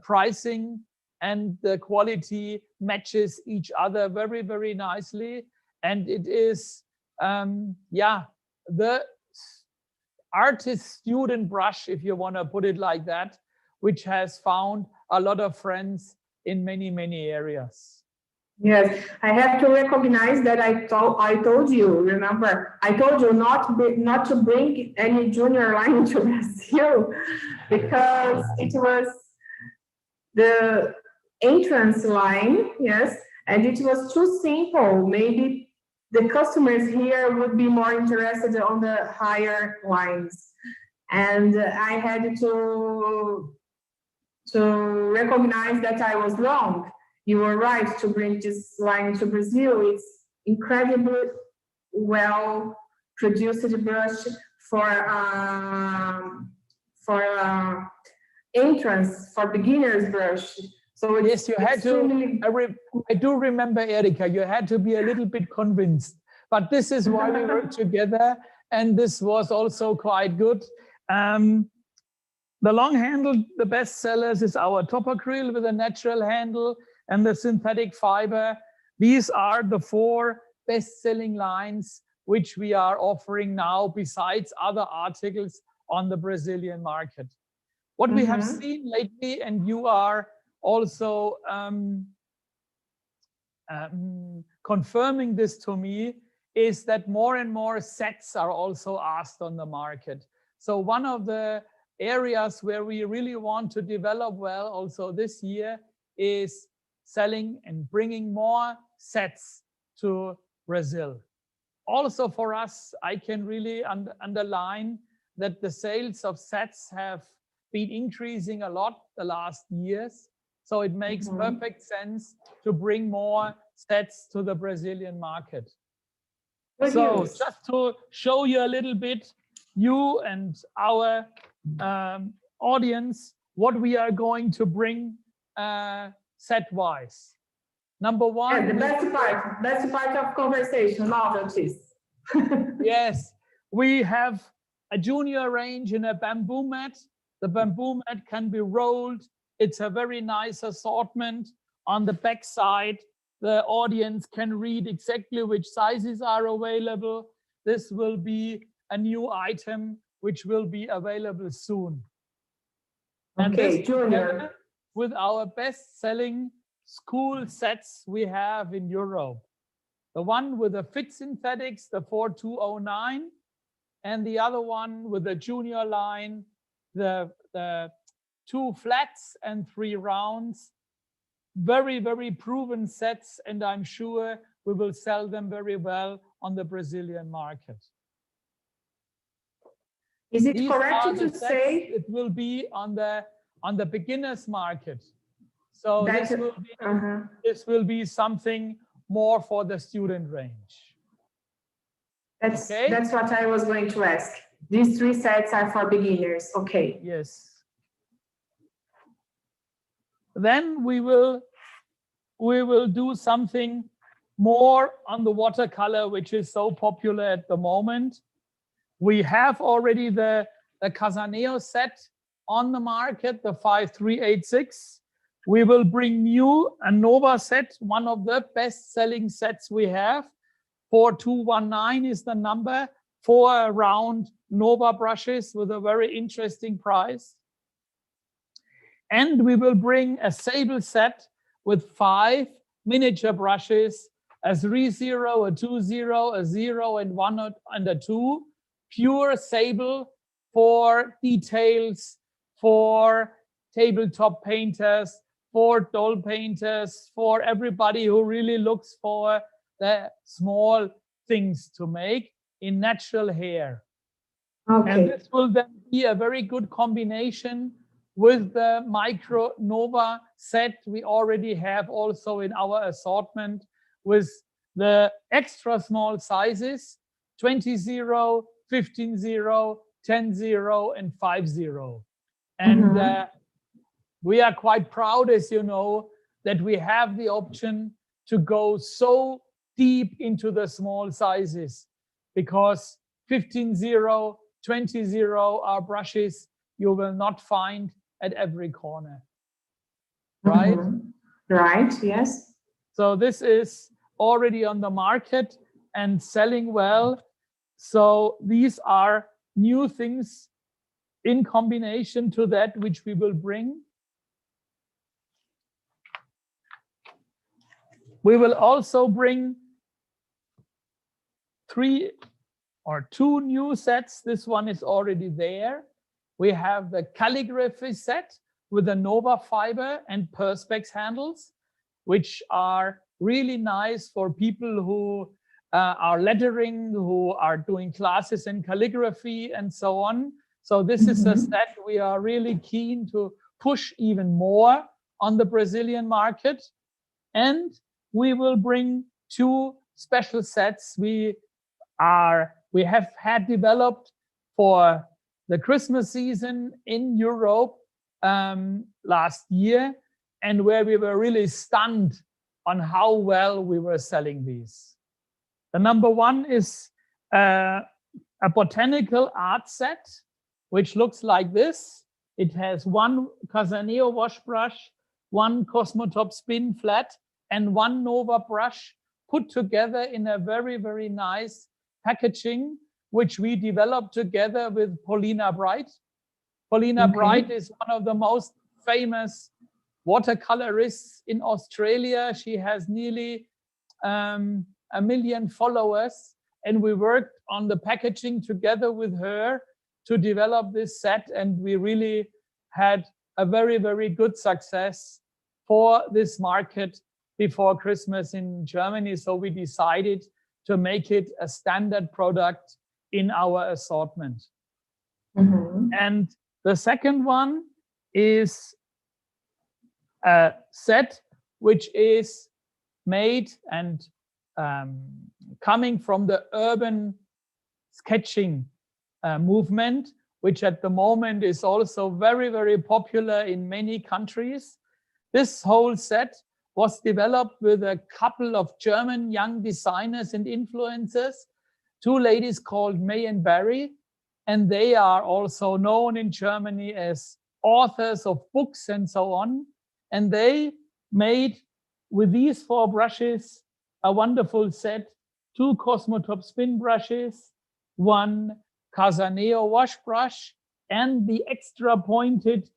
pricing and the quality matches each other very, very nicely. And it is, the artist student brush, if you want to put it like that, which has found a lot of friends in many, many areas. Yes, I have to recognize that I told you, remember, I told you not to bring any junior line to Brazil because it was the entrance line, yes, and it was too simple. Maybe the customers here would be more interested on the higher lines. And I had to recognize that I was wrong. You were right to bring this line to Brazil. It's incredibly well produced brush for entrance, for beginners brush. So it's yes, you had to. I do remember, Erika, you had to be a little bit convinced. But this is why we work together, and this was also quite good. The long handle, the best sellers is our top acryl with a natural handle and the synthetic fiber. These are the 4 best-selling lines which we are offering now, besides other articles on the Brazilian market. What we have seen lately, and you are also confirming this to me, is that more and more sets are also asked on the market. So one of the areas where we really want to develop well also this year is selling and bringing more sets to Brazil. Also for us, I can really underline that the sales of sets have been increasing a lot the last years. So it makes perfect sense to bring more sets to the Brazilian market. So just to show you a little bit, you and our audience, what we are going to bring set-wise. Number 1. Yeah, the best part of conversation, novelties. Yes, we have a junior range in a bamboo mat. The bamboo mat can be rolled. It's a very nice assortment. On the back side, the audience can read exactly which sizes are available. This will be a new item which will be available soon. And okay, this junior. With our best-selling school sets we have in Europe. The one with the fit synthetics, the 4209, and the other one with the junior line, the 2 flats and 3 rounds. Very, very proven sets, and I'm sure we will sell them very well on the Brazilian market. Is it These correct are to the say sets it will be on the beginners market? So this will be something more for the student range. That's what I was going to ask. These 3 sets are for beginners. Okay. Yes. Then we will do something more on the watercolor, which is so popular at the moment. We have already the Casaneo set on the market, the 5386. We will bring new a Nova set, one of the best-selling sets we have. 4219 is the number. 4 round Nova brushes with a very interesting price. And we will bring a sable set with 5 miniature brushes, a 3-0, a 2-0, a 0, and 1 and a 2. Pure sable for details, for tabletop painters, for doll painters, for everybody who really looks for the small things to make in natural hair. Okay. And this will then be a very good combination with the Micro Nova set we already have also in our assortment, with the extra small sizes, 20-0, 15-0, 10-0, and 5-0. And we are quite proud, as you know, that we have the option to go so deep into the small sizes, because 15-0, 20-0 are brushes you will not find at every corner. Right? Right, yes. So this is already on the market and selling well. So these are new things in combination to that which we will bring. We will also bring 3 or 2 new sets. This one is already there. We have the calligraphy set with the Nova fiber and Perspex handles, which are really nice for people who are lettering, who are doing classes in calligraphy and so on. So this is a set we are really keen to push even more on the Brazilian market. And we will bring 2 special sets we have had developed for the Christmas season in Europe last year, and where we were really stunned on how well we were selling these. The number 1 is a botanical art set, which looks like this. It has 1 Casaneo wash brush, 1 Cosmotop spin flat, and 1 Nova brush put together in a very, very nice packaging, which we developed together with Paulina Bright. Paulina Bright is one of the most famous watercolorists in Australia. She has nearly 1 million followers, and we worked on the packaging together with her to develop this set, and we really had a very, very good success for this market before Christmas in Germany. So we decided to make it a standard product in our assortment. And the second one is a set which is made and coming from the urban sketching movement, which at the moment is also very, very popular in many countries. This whole set was developed with a couple of German young designers and influencers, 2 ladies called May and Barry, and they are also known in Germany as authors of books and so on. And they made, with these 4 brushes, a wonderful set: 2 Cosmotop spin brushes, 1 Casaneo wash brush, and the extra pointed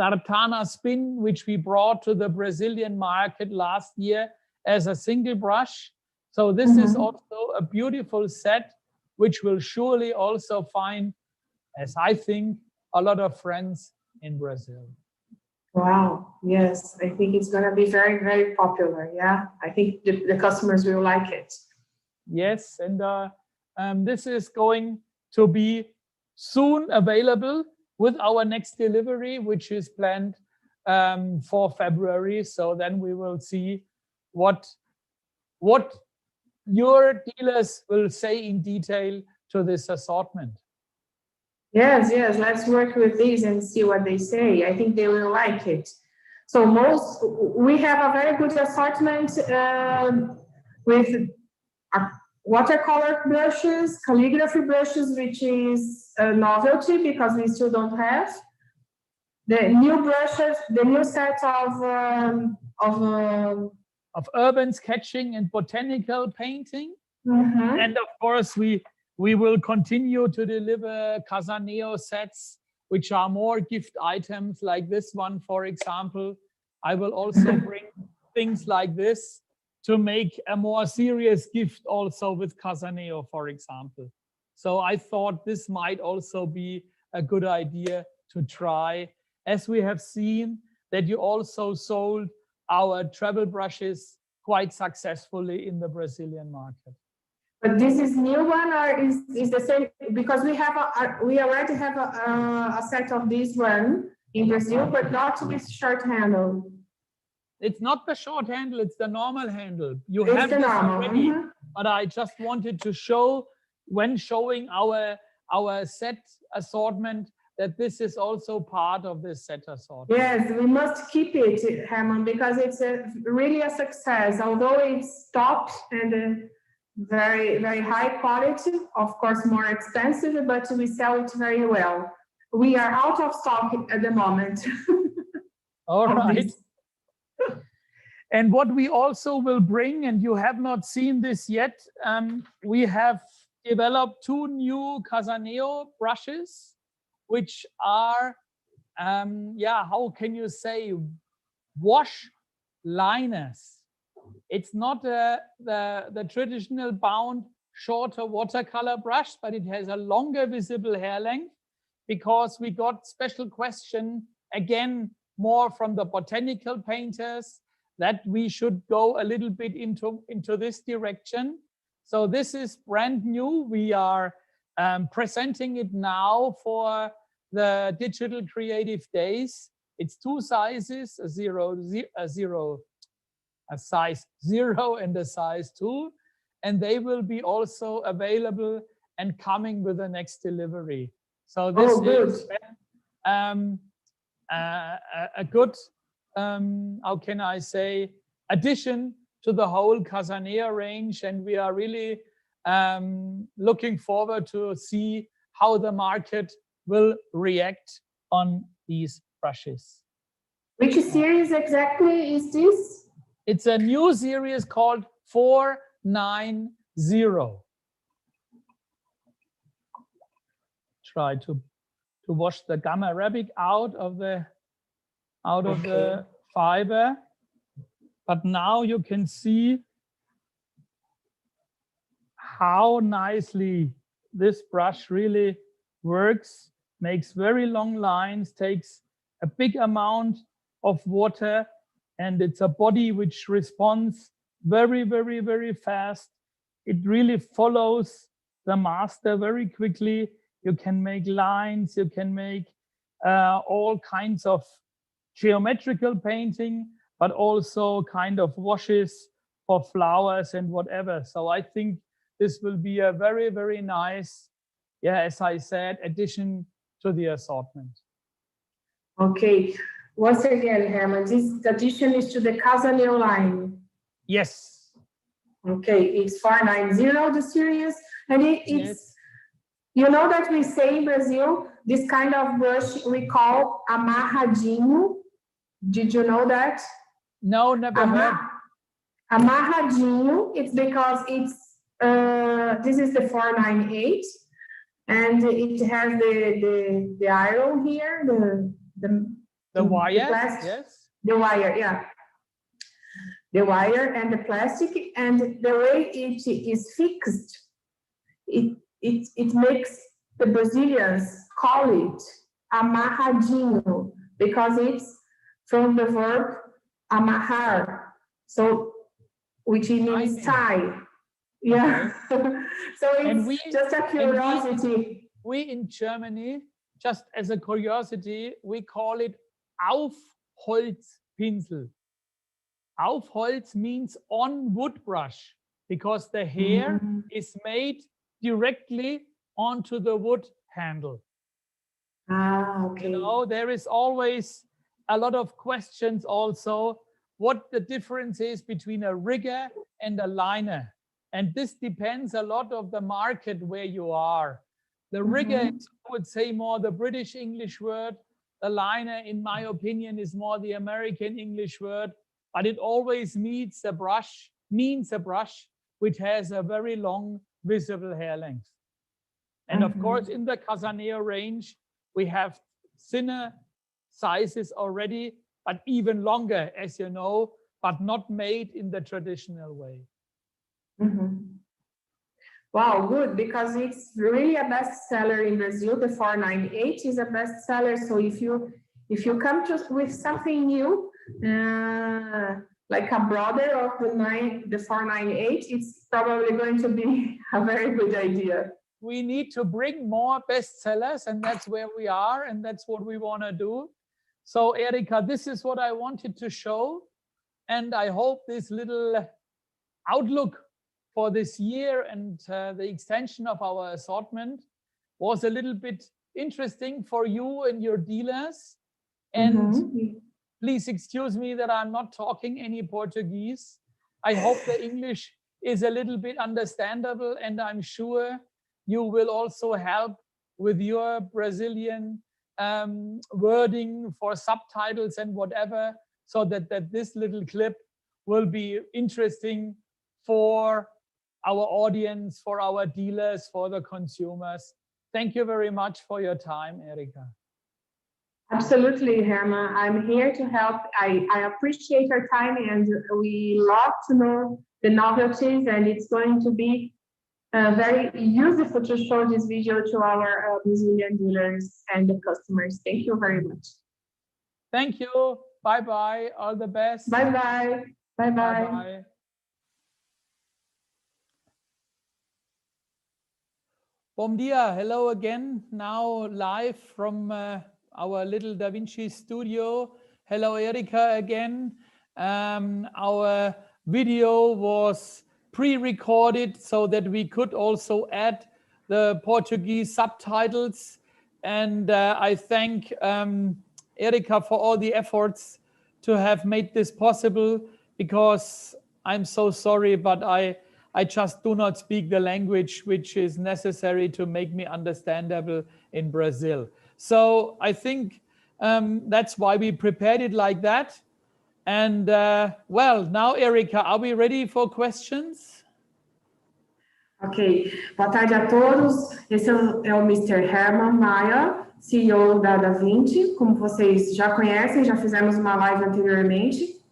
Tartana spin, which we brought to the Brazilian market last year as a single brush. So this is also a beautiful set, which will surely also find, as I think, a lot of friends in Brazil. Wow, yes, I think it's going to be very, very popular. Yeah, I think the customers will like it. Yes, and this is going to be soon available with our next delivery, which is planned for February. So then we will see what your dealers will say in detail to this assortment. Yes, let's work with these and see what they say. I think they will like it. So we have a very good assortment with watercolor brushes, calligraphy brushes, which is a novelty because we still don't have. The new brushes, the new set of urban sketching and botanical painting. And of course, we will continue to deliver Casaneo sets, which are more gift items like this one, for example. I will also bring things like this to make a more serious gift also with Casaneo, for example. So I thought this might also be a good idea to try, as we have seen that you also sold our travel brushes quite successfully in the Brazilian market. But this is new one, or is the same? Because we already have a set of this one in Brazil, but not with short handle. It's not the short handle; it's the normal handle. You It's have the this normal, already, but I just wanted to show, when showing our set assortment, that this is also part of this set assortment. Yes, we must keep it, Herman, because it's really a success. Although it's top and very, very high quality, of course more expensive, but we sell it very well. We are out of stock at the moment. All right. And what we also will bring, and you have not seen this yet, we have developed 2 new Casaneo brushes, which are, how can you say, wash liners. It's not the traditional bound shorter watercolor brush, but it has a longer visible hair length, because we got special question, again, more from the botanical painters, that we should go a little bit into this direction. So this is brand new. We are presenting it now for the Digital Creative Days. It's 2 sizes, a size 0 and a size 2, and they will be also available and coming with the next delivery. So this is a good, how can I say, addition to the whole Casaneo range, and we are really looking forward to see how the market will react on these brushes. Which series exactly is this? It's a new series called 490. Try to wash the gum arabic out of the fiber. But now you can see how nicely this brush really works, makes very long lines, takes a big amount of water, and it's a body which responds very, very, very fast. It really follows the master very quickly. You can make lines, you can make all kinds of geometrical painting, but also kind of washes for flowers and whatever. So I think this will be a very, very nice, as I said, addition to the assortment. Okay. Once again, Herman, this addition is to the Casaneo line. Yes. Okay, it's 490, the series, and it's, Yes. You know that we say in Brazil, this kind of brush we call amarradinho. Did you know that? No, never heard. Amarradinho, it's because it's, this is the 498, and it has the iron here, the wire, plastic, yes. The wire, yeah. The wire and the plastic, and the way it is fixed, it makes the Brazilians call it amarradinho, because it's from the verb amarrar, so which means tie. Yeah. So it's just a curiosity. We in Germany, just as a curiosity, we call it Aufholzpinsel. Aufholz means on wood brush, because the hair is made directly onto the wood handle. Okay. You know, there is always a lot of questions also what the difference is between a rigger and a liner. And this depends a lot of the market where you are. The rigger is, I would say, more the British English word. The liner, in my opinion, is more the American English word, but it always means a brush which has a very long visible hair length. And of course, in the Casaneo range, we have thinner sizes already, but even longer, as you know, but not made in the traditional way. Wow, good, because it's really a bestseller in Brazil. The 498 is a bestseller. So if you come with something new, like a brother of the 498, it's probably going to be a very good idea. We need to bring more bestsellers, and that's where we are, and that's what we want to do. So Erika, this is what I wanted to show, and I hope this little outlook for this year and the extension of our assortment was a little bit interesting for you and your dealers. And please excuse me that I'm not talking any Portuguese. I hope the English is a little bit understandable, and I'm sure you will also help with your Brazilian wording for subtitles and whatever, so that this little clip will be interesting for our audience, for our dealers, for the consumers. Thank you very much for your time, Erika. Absolutely, Herman. I'm here to help. I appreciate your time, and we love to know the novelties, and it's going to be very useful to show this video to our Brazilian dealers and the customers. Thank you very much. Thank you. Bye-bye. All the best. Bye-bye. Bye-bye. Bye-bye. Bom dia. Hello again. Now live from our little Da Vinci studio. Hello, Erika, again. Our video was pre-recorded so that we could also add the Portuguese subtitles. And I thank Erika for all the efforts to have made this possible, because I'm so sorry, but I just do not speak the language which is necessary to make me understandable in Brazil. So I think that's why we prepared it like that. And well, now, Erika, are we ready for questions? Ok, boa tarde a todos. Esse é o Mr. Herman Maia, CEO da Da Vinci. Como vocês já conhecem, já fizemos uma live anteriormente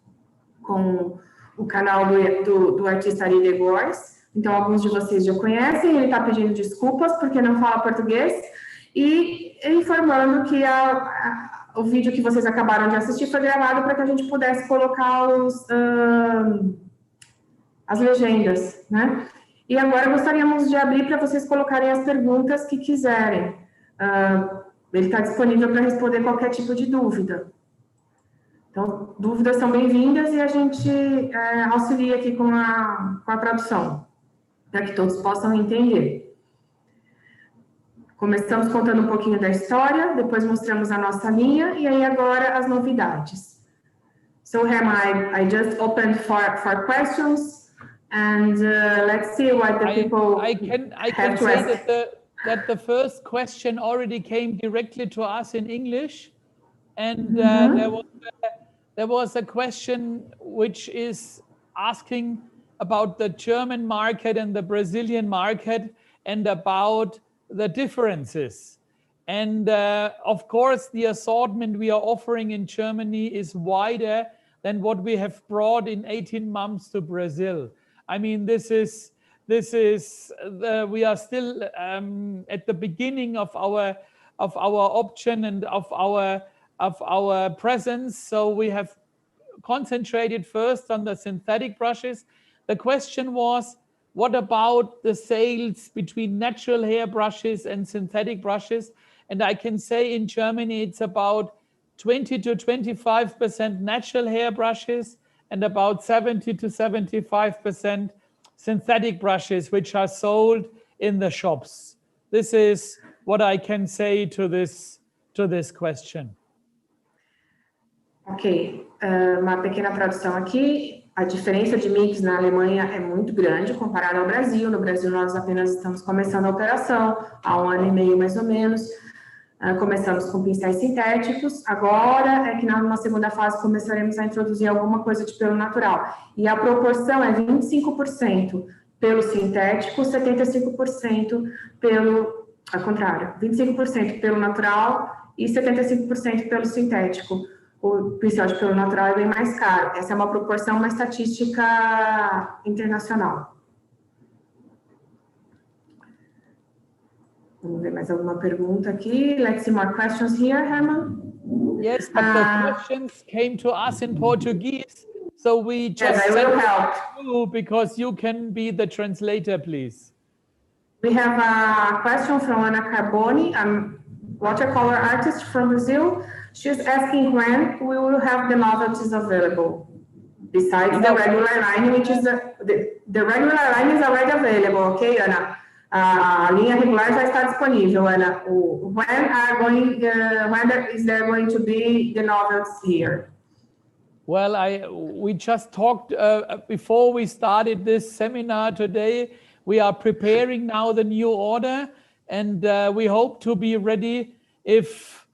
com o canal do artista Ari de Góes. Então, alguns de vocês já conhecem. Ele está pedindo desculpas porque não fala português e informando que o vídeo que vocês acabaram de assistir foi gravado para que a gente pudesse colocar as legendas, né? E agora gostaríamos de abrir para vocês colocarem as perguntas que quiserem. Ele está disponível para responder qualquer tipo de dúvida. Então, dúvidas são bem-vindas e a gente auxilia aqui com a tradução, para que todos possam entender. Começamos contando um pouquinho da história, depois mostramos a nossa linha e aí agora as novidades. So, Herman, I just opened for questions. And let's see what the people I can have to say ask. that the first question already came directly to us in English, and there was a question which is asking about the German market and the Brazilian market and about the differences. And of course, the assortment we are offering in Germany is wider than what we have brought in 18 months to Brazil. I mean, we are still at the beginning of our option and of our presence. So we have concentrated first on the synthetic brushes. The question was, what about the sales between natural hair brushes and synthetic brushes? And I can say in Germany, it's about 20 to 25% natural hair brushes and about 70 to 75% synthetic brushes, which are sold in the shops. This is what I can say to this question. Ok, uma pequena tradução aqui. A diferença de mix na Alemanha é muito grande comparada ao Brasil. No Brasil, nós apenas estamos começando a operação, há 1 ano e meio mais ou menos. Começamos com pincéis sintéticos, agora é que numa segunda fase começaremos a introduzir alguma coisa de pelo natural. E a proporção é 25% pelo sintético, 75% ao contrário, 25% pelo natural e 75% pelo sintético. O pincel de pelo natural é bem mais caro. Essa é uma proporção, uma estatística internacional. Vamos ver mais alguma pergunta aqui. Let's see more questions here, Herman. Yes, but the questions came to us in Portuguese, so we just yes, I will help you because you can be the translator, please. We have a question from Ana Carboni, a watercolor artist from Brazil. She's asking when we will have the novelties available. Besides the regular line, which is the regular line is already available, okay, Ana? A linha regular já está disponível, Ana. When is there going to be the novels here? Well, we just talked before we started this seminar today. We are preparing now the new order, and we hope to be ready if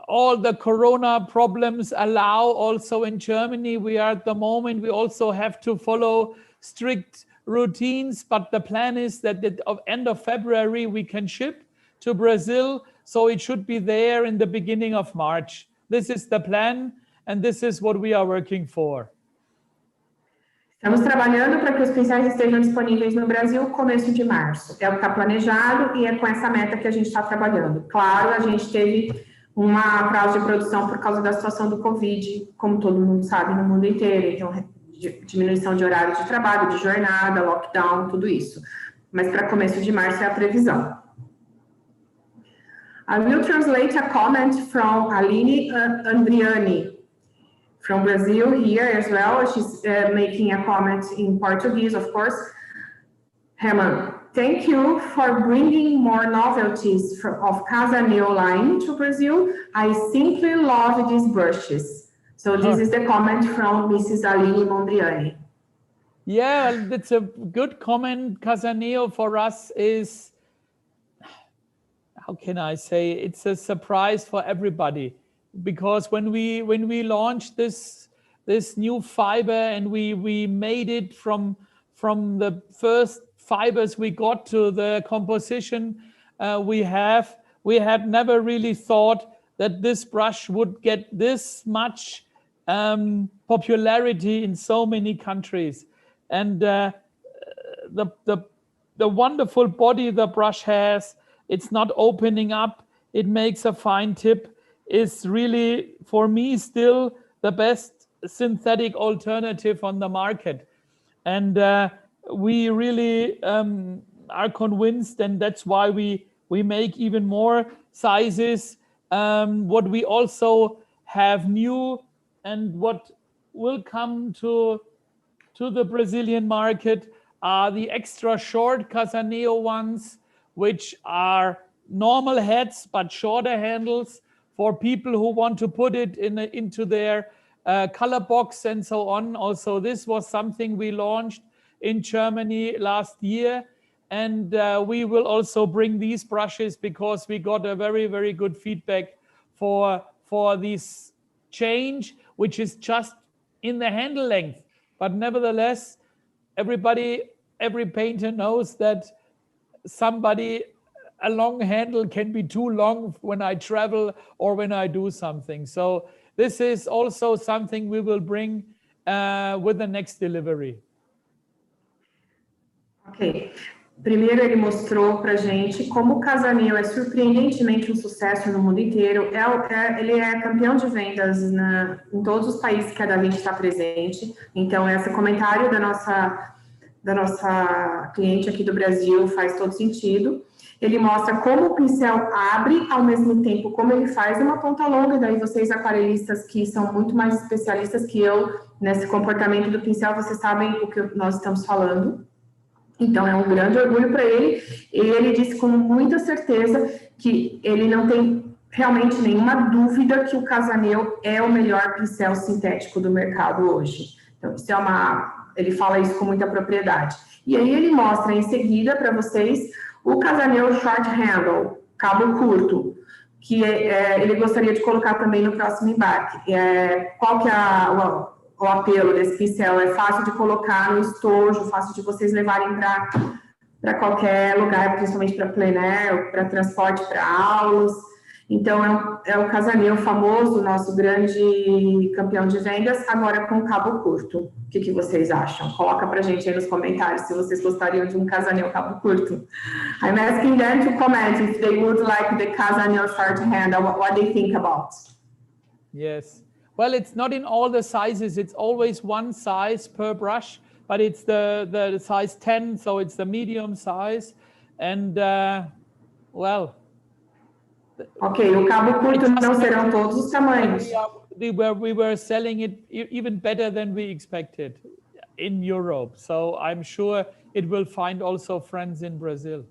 all the corona problems allow. Also in Germany, we are at the moment, we also have to follow strict routines, but the plan is that at the end of February we can ship to Brazil, so it should be there in the beginning of March. This is the plan, and this is what we are working for. Estamos trabalhando para que os pincéis estejam disponíveis no Brasil no começo de março. É o que está planejado e é com essa meta que a gente está trabalhando. Claro, a gente teve uma prazo de produção por causa da situação do Covid, como todo mundo sabe, no mundo inteiro. Então, diminuição de horário de trabalho, de jornada, lockdown, tudo isso. Mas para começo de março é a previsão. I will translate a comment from Aline Andriani from Brazil here as well. She's making a comment in Portuguese, of course. Herman, thank you for bringing more novelties of Casaneo line to Brazil. I simply love these brushes. So this is the comment from Mrs. Aline Mondriani. Yeah, that's a good comment. Casaneo for us is, how can I say, it's a surprise for everybody, because when we launched this new fiber and we made it from the first fibers we got to the composition we had never really thought that this brush would get this much popularity in so many countries. And the wonderful body the brush has, it's not opening up, it makes a fine tip, is really, for me, still the best synthetic alternative on the market. And we really are convinced, and that's why we make even more sizes. What we also have new and what will come to the Brazilian market are the extra short Casaneo ones, which are normal heads but shorter handles for people who want to put it into their color box and so on. Also, this was something we launched in Germany last year, and we will also bring these brushes because we got a very, very good feedback for this change, which is just in the handle length. But nevertheless, every painter knows that a long handle can be too long when I travel or when I do something. So this is also something we will bring with the next delivery. Ok. Primeiro, ele mostrou para a gente como o Casaneo é surpreendentemente um sucesso no mundo inteiro. Ele é campeão de vendas em todos os países que a Da Vinci está presente. Então, esse comentário da nossa cliente aqui do Brasil faz todo sentido. Ele mostra como o pincel abre, ao mesmo tempo como ele faz uma ponta longa. Daí vocês, aquarelistas, que são muito mais especialistas que eu nesse comportamento do pincel, vocês sabem o que nós estamos falando. Então, é um grande orgulho para ele. E ele disse com muita certeza que ele não tem realmente nenhuma dúvida que o Casaneo é o melhor pincel sintético do mercado hoje. Então, isso ele fala isso com muita propriedade. E aí ele mostra em seguida para vocês o Casaneo Short Handle, cabo curto, que ele gostaria de colocar também no próximo embarque. Qual que é o apelo desse pincel? É fácil de colocar no estojo, fácil de vocês levarem para qualquer lugar, principalmente para plein air, para transporte, para aulas. Então, é o Casaneo famoso, nosso grande campeão de vendas, agora com cabo curto. O que vocês acham? Coloca para a gente aí nos comentários se vocês gostariam de um Casaneo cabo curto. I'm asking them to comment if they would like the Casaneo short handle, what they think about. Yes. Well, it's not in all the sizes. It's always one size per brush, but it's the size 10, so it's the medium size. And, well... Ok, o cabo curto não serão todos os tamanhos. We were selling it even better than we expected in Europe. So I'm sure it will find also friends in Brazil.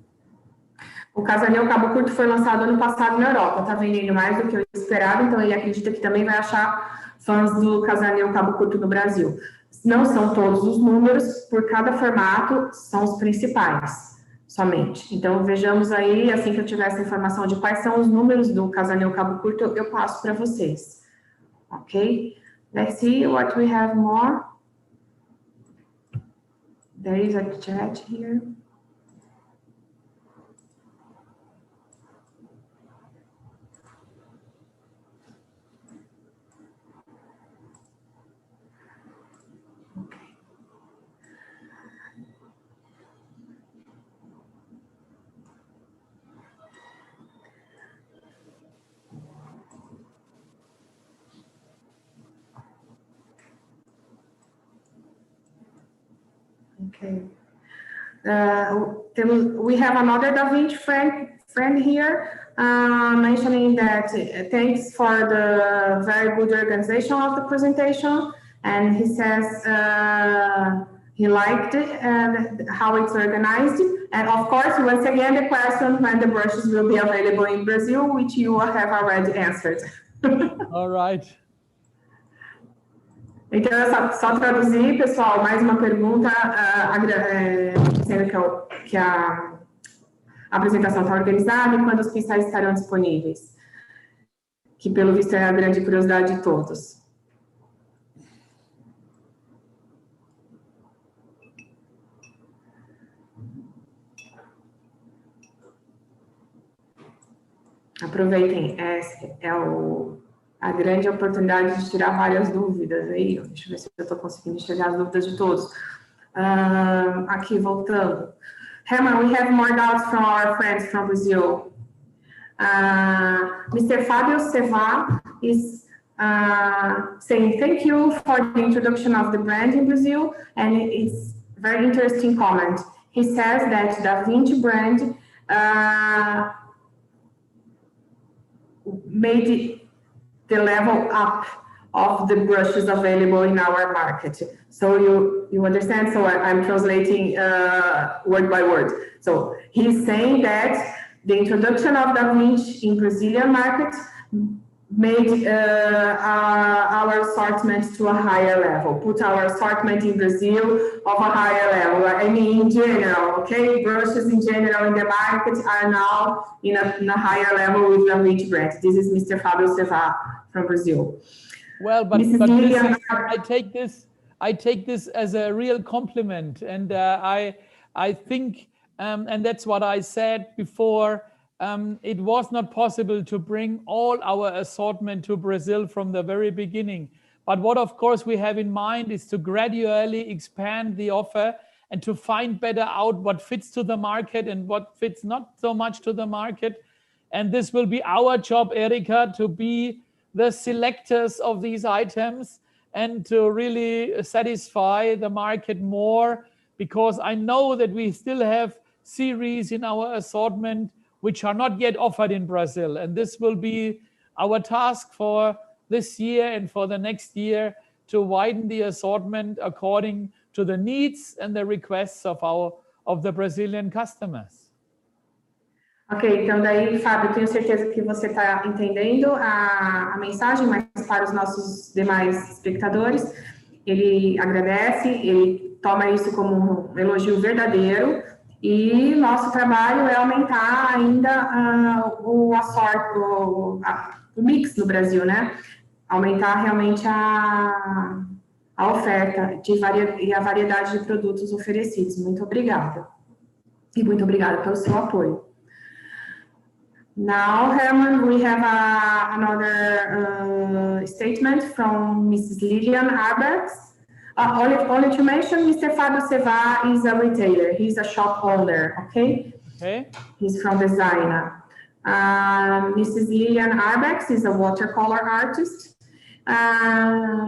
O Casaneo cabo curto foi lançado ano passado na Europa. Está vendendo mais do que eu esperava, então ele acredita que também vai achar fãs do Casaneo cabo curto no Brasil. Não são todos os números, por cada formato são os principais. Somente. Então, vejamos aí, assim que eu tiver essa informação de quais são os números do Casaneo cabo curto, eu passo para vocês. Ok? Let's see what we have more. There is a chat here. Okay. We have another Da Vinci friend here mentioning that thanks for the very good organization of the presentation, and he says he liked it and how it's organized. And of course, once again, the question when the brushes will be available in Brazil, which you have already answered. All right. Então, só traduzir, pessoal, mais uma pergunta, dizendo que a apresentação está organizada e quando os pincéis estarão disponíveis. Que, pelo visto, é a grande curiosidade de todos. Aproveitem, a grande oportunidade de tirar várias dúvidas aí. Deixa eu ver se eu estou conseguindo enxergar as dúvidas de todos. Aqui, voltando. Herman, we have more doubts from our friends from Brazil. Mr. Fabio Seva is saying thank you for the introduction of the brand in Brazil, and it's a very interesting comment. He says that Da Vinci brand made the level up of the brushes available in our market. So you understand? So I'm translating word by word. So he's saying that the introduction of Da Vinci in Brazilian market made our assortment to a higher level, put our assortment in Brazil of a higher level. I mean, in general, okay? Brushes in general in the market are now in a higher level with Da Vinci brand. This is Mr. Fabio Seva from Brazil. Well, but listen, I take this as a real compliment, and I think, and that's what I said before. It was not possible to bring all our assortment to Brazil from the very beginning. But what, of course, we have in mind is to gradually expand the offer and to find better out what fits to the market and what fits not so much to the market. And this will be our job, Erika, to be the selectors of these items and to really satisfy the market more, because I know that we still have series in our assortment which are not yet offered in Brazil. And this will be our task for this year and for the next year, to widen the assortment according to the needs and the requests of the Brazilian customers. Ok, então daí, Fábio, tenho certeza que você está entendendo a mensagem, mas para os nossos demais espectadores, ele agradece, ele toma isso como um elogio verdadeiro, e nosso trabalho é aumentar ainda o mix no Brasil, né? Aumentar realmente a oferta e a variedade de produtos oferecidos. Muito obrigada. E muito obrigada pelo seu apoio. Now, Herman, we have another statement from Mrs. Lilian Arbex. Only to mention, Mr. Fabio Seva is a retailer. He's a shop owner, okay? Okay. He's from Designer. Mrs. Lilian Arbex is a watercolor artist.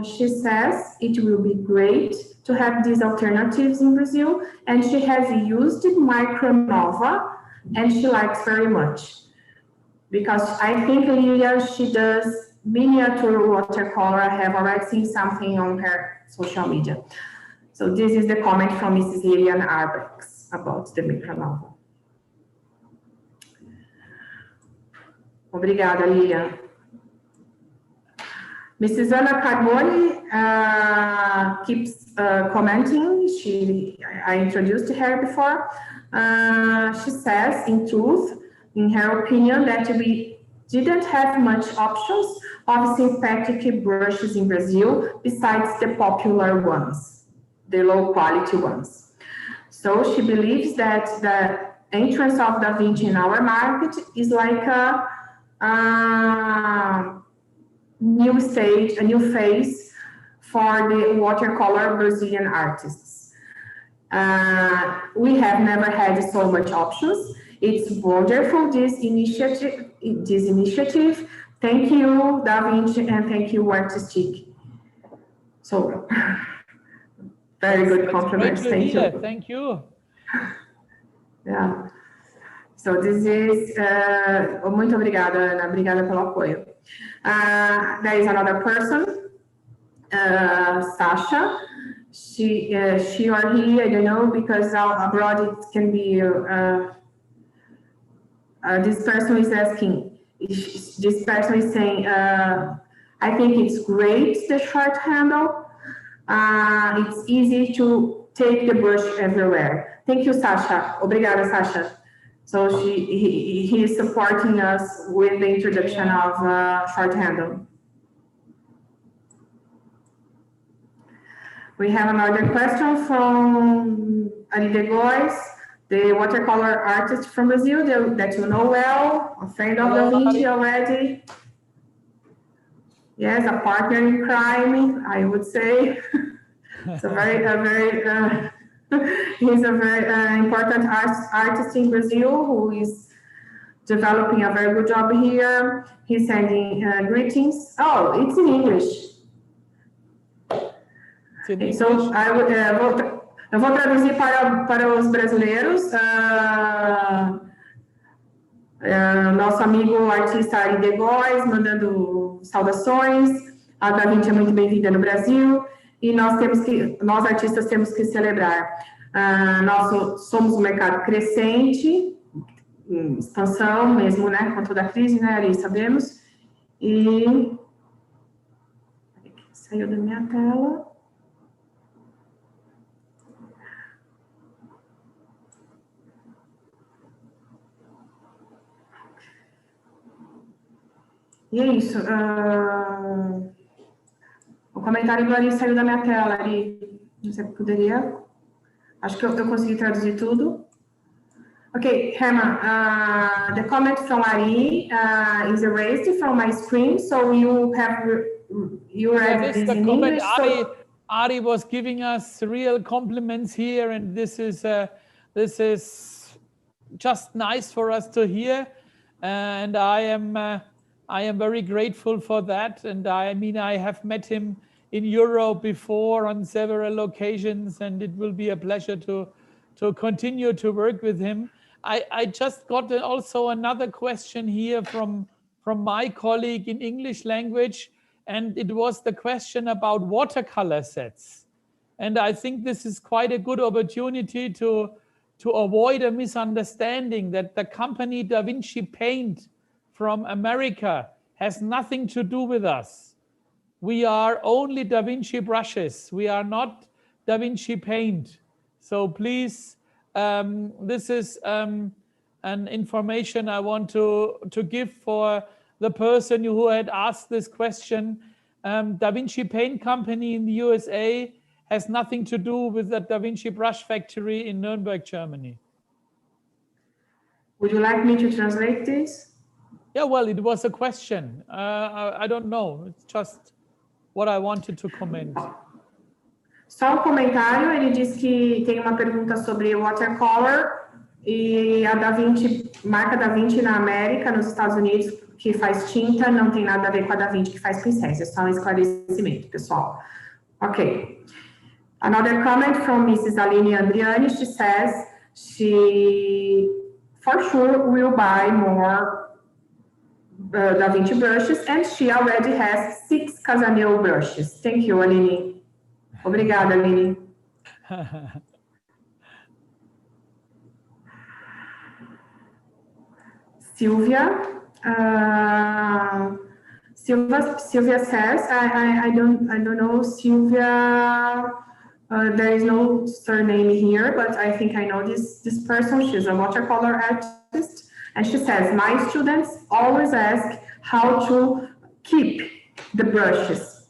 She says it will be great to have these alternatives in Brazil, and she has used Micronova, and she likes very much. Because I think Lilian, she does miniature watercolor. I have already seen something on her social media. So this is the comment from Mrs. Lilian Arbex about the Micronova. Obrigada, Lilian. Mrs. Ana Carboni keeps commenting. I introduced her before. She says, in truth, in her opinion, that we didn't have much options of synthetic brushes in Brazil besides the popular ones, the low quality ones. So she believes that the entrance of Da Vinci in our market is like a new stage, a new phase for the watercolor Brazilian artists. We have never had so much options. It's wonderful, this initiative. Thank you, Da Vinci, and thank you, Artistic. So, Very good That's compliments. great to Thank hear. you. Thank you. Yeah. So this is, muito obrigada, Ana. Obrigada pelo apoio. There is another person, Sasha. She or he, I don't know, because abroad it can be, this person is asking, this person is saying, I think it's great, the short handle. It's easy to take the brush everywhere. Thank you, Sasha. Obrigada, Sasha. So he is supporting us with the introduction of short handle. We have another question from Ari de Góes, the watercolor artist from Brazil that you know well, a friend of Da Vinci already. Yes, a partner in crime, I would say. It's he's a very important artist in Brazil who is developing a very good job here. He's sending greetings. Oh, it's in English. So eu vou traduzir para os brasileiros. Nosso amigo artista Ari de Góes mandando saudações. A Da Vinci é muito bem-vinda no Brasil. E nós artistas temos que celebrar. Nós somos um mercado crescente, expansão mesmo, né, com toda a crise, né, Ari, sabemos. E saiu da minha tela. E é isso. O comentário do Ari saiu da minha tela, Ari. Não sei se poderia. Acho que eu consegui traduzir tudo. Okay, Herman, the comment from Ari is erased from my screen, so you read this in English. Ari was giving us real compliments here, and this is just nice for us to hear, and I am very grateful for that. And I mean, I have met him in Europe before on several occasions, and it will be a pleasure to continue to work with him. I just got also another question here from my colleague in English language, and it was the question about watercolor sets. And I think this is quite a good opportunity to avoid a misunderstanding that the company Da Vinci Paint from America has nothing to do with us. We are only Da Vinci brushes. We are not Da Vinci Paint. So please, this is an information I want to give for the person who had asked this question. Da Vinci Paint Company in the USA has nothing to do with the Da Vinci Brush Factory in Nuremberg, Germany. Would you like me to translate this? Yeah, well, it was a question. I don't know. It's just what I wanted to comment. Só comentário, ele diz que tem uma pergunta sobre watercolor e a Da Vinci, marca Da Vinci na América, nos Estados Unidos, que faz tinta, não tem nada a ver com a Da Vinci que faz pincéis. É só um esclarecimento, pessoal. Okay. Another comment from Mrs. Aline Andriani. She says she, for sure, will buy more Da Vinci brushes, and she already has 6 Casaneo brushes. Thank you, Aline. Obrigada, Aline. Sylvia. Sylvia says, I don't know, Sylvia. There is no surname here, but I think I know this person. She's a watercolor artist. And she says, my students always ask how to keep the brushes.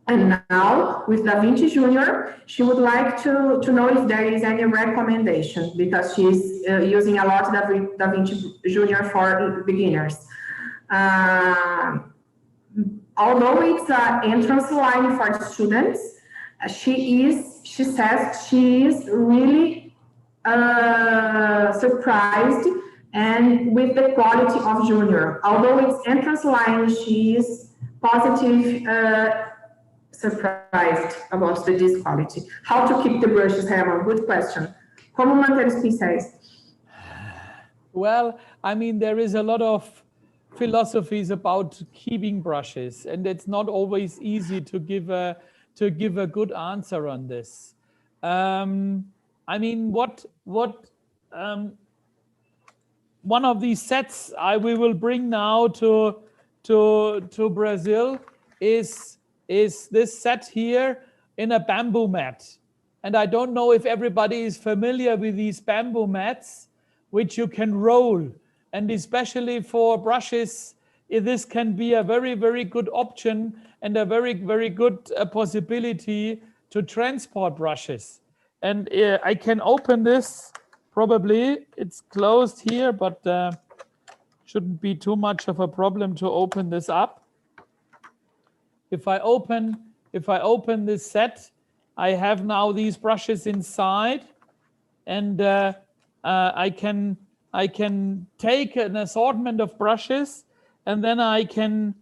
And now, with Da Vinci Junior, she would like to know if there is any recommendation, because she's using a lot Da Vinci Junior for beginners. Although it's an entrance line for students, she says she is really surprised and with the quality of Junior. Although it's entrance line, she is positive surprised about the disc quality. How to keep the brushes, Herman? Good question. Como manter os pincéis? Well, I mean, there is a lot of philosophies about keeping brushes, and it's not always easy to give a good answer on this. I mean, one of these sets we will bring now to Brazil is this set here in a bamboo mat. And I don't know if everybody is familiar with these bamboo mats, which you can roll. And especially for brushes, this can be a very, very good option and a very, very good possibility to transport brushes. And I can open this, probably it's closed here, but shouldn't be too much of a problem to open this up. If I open this set, I have now these brushes inside, and I can take an assortment of brushes, and then I can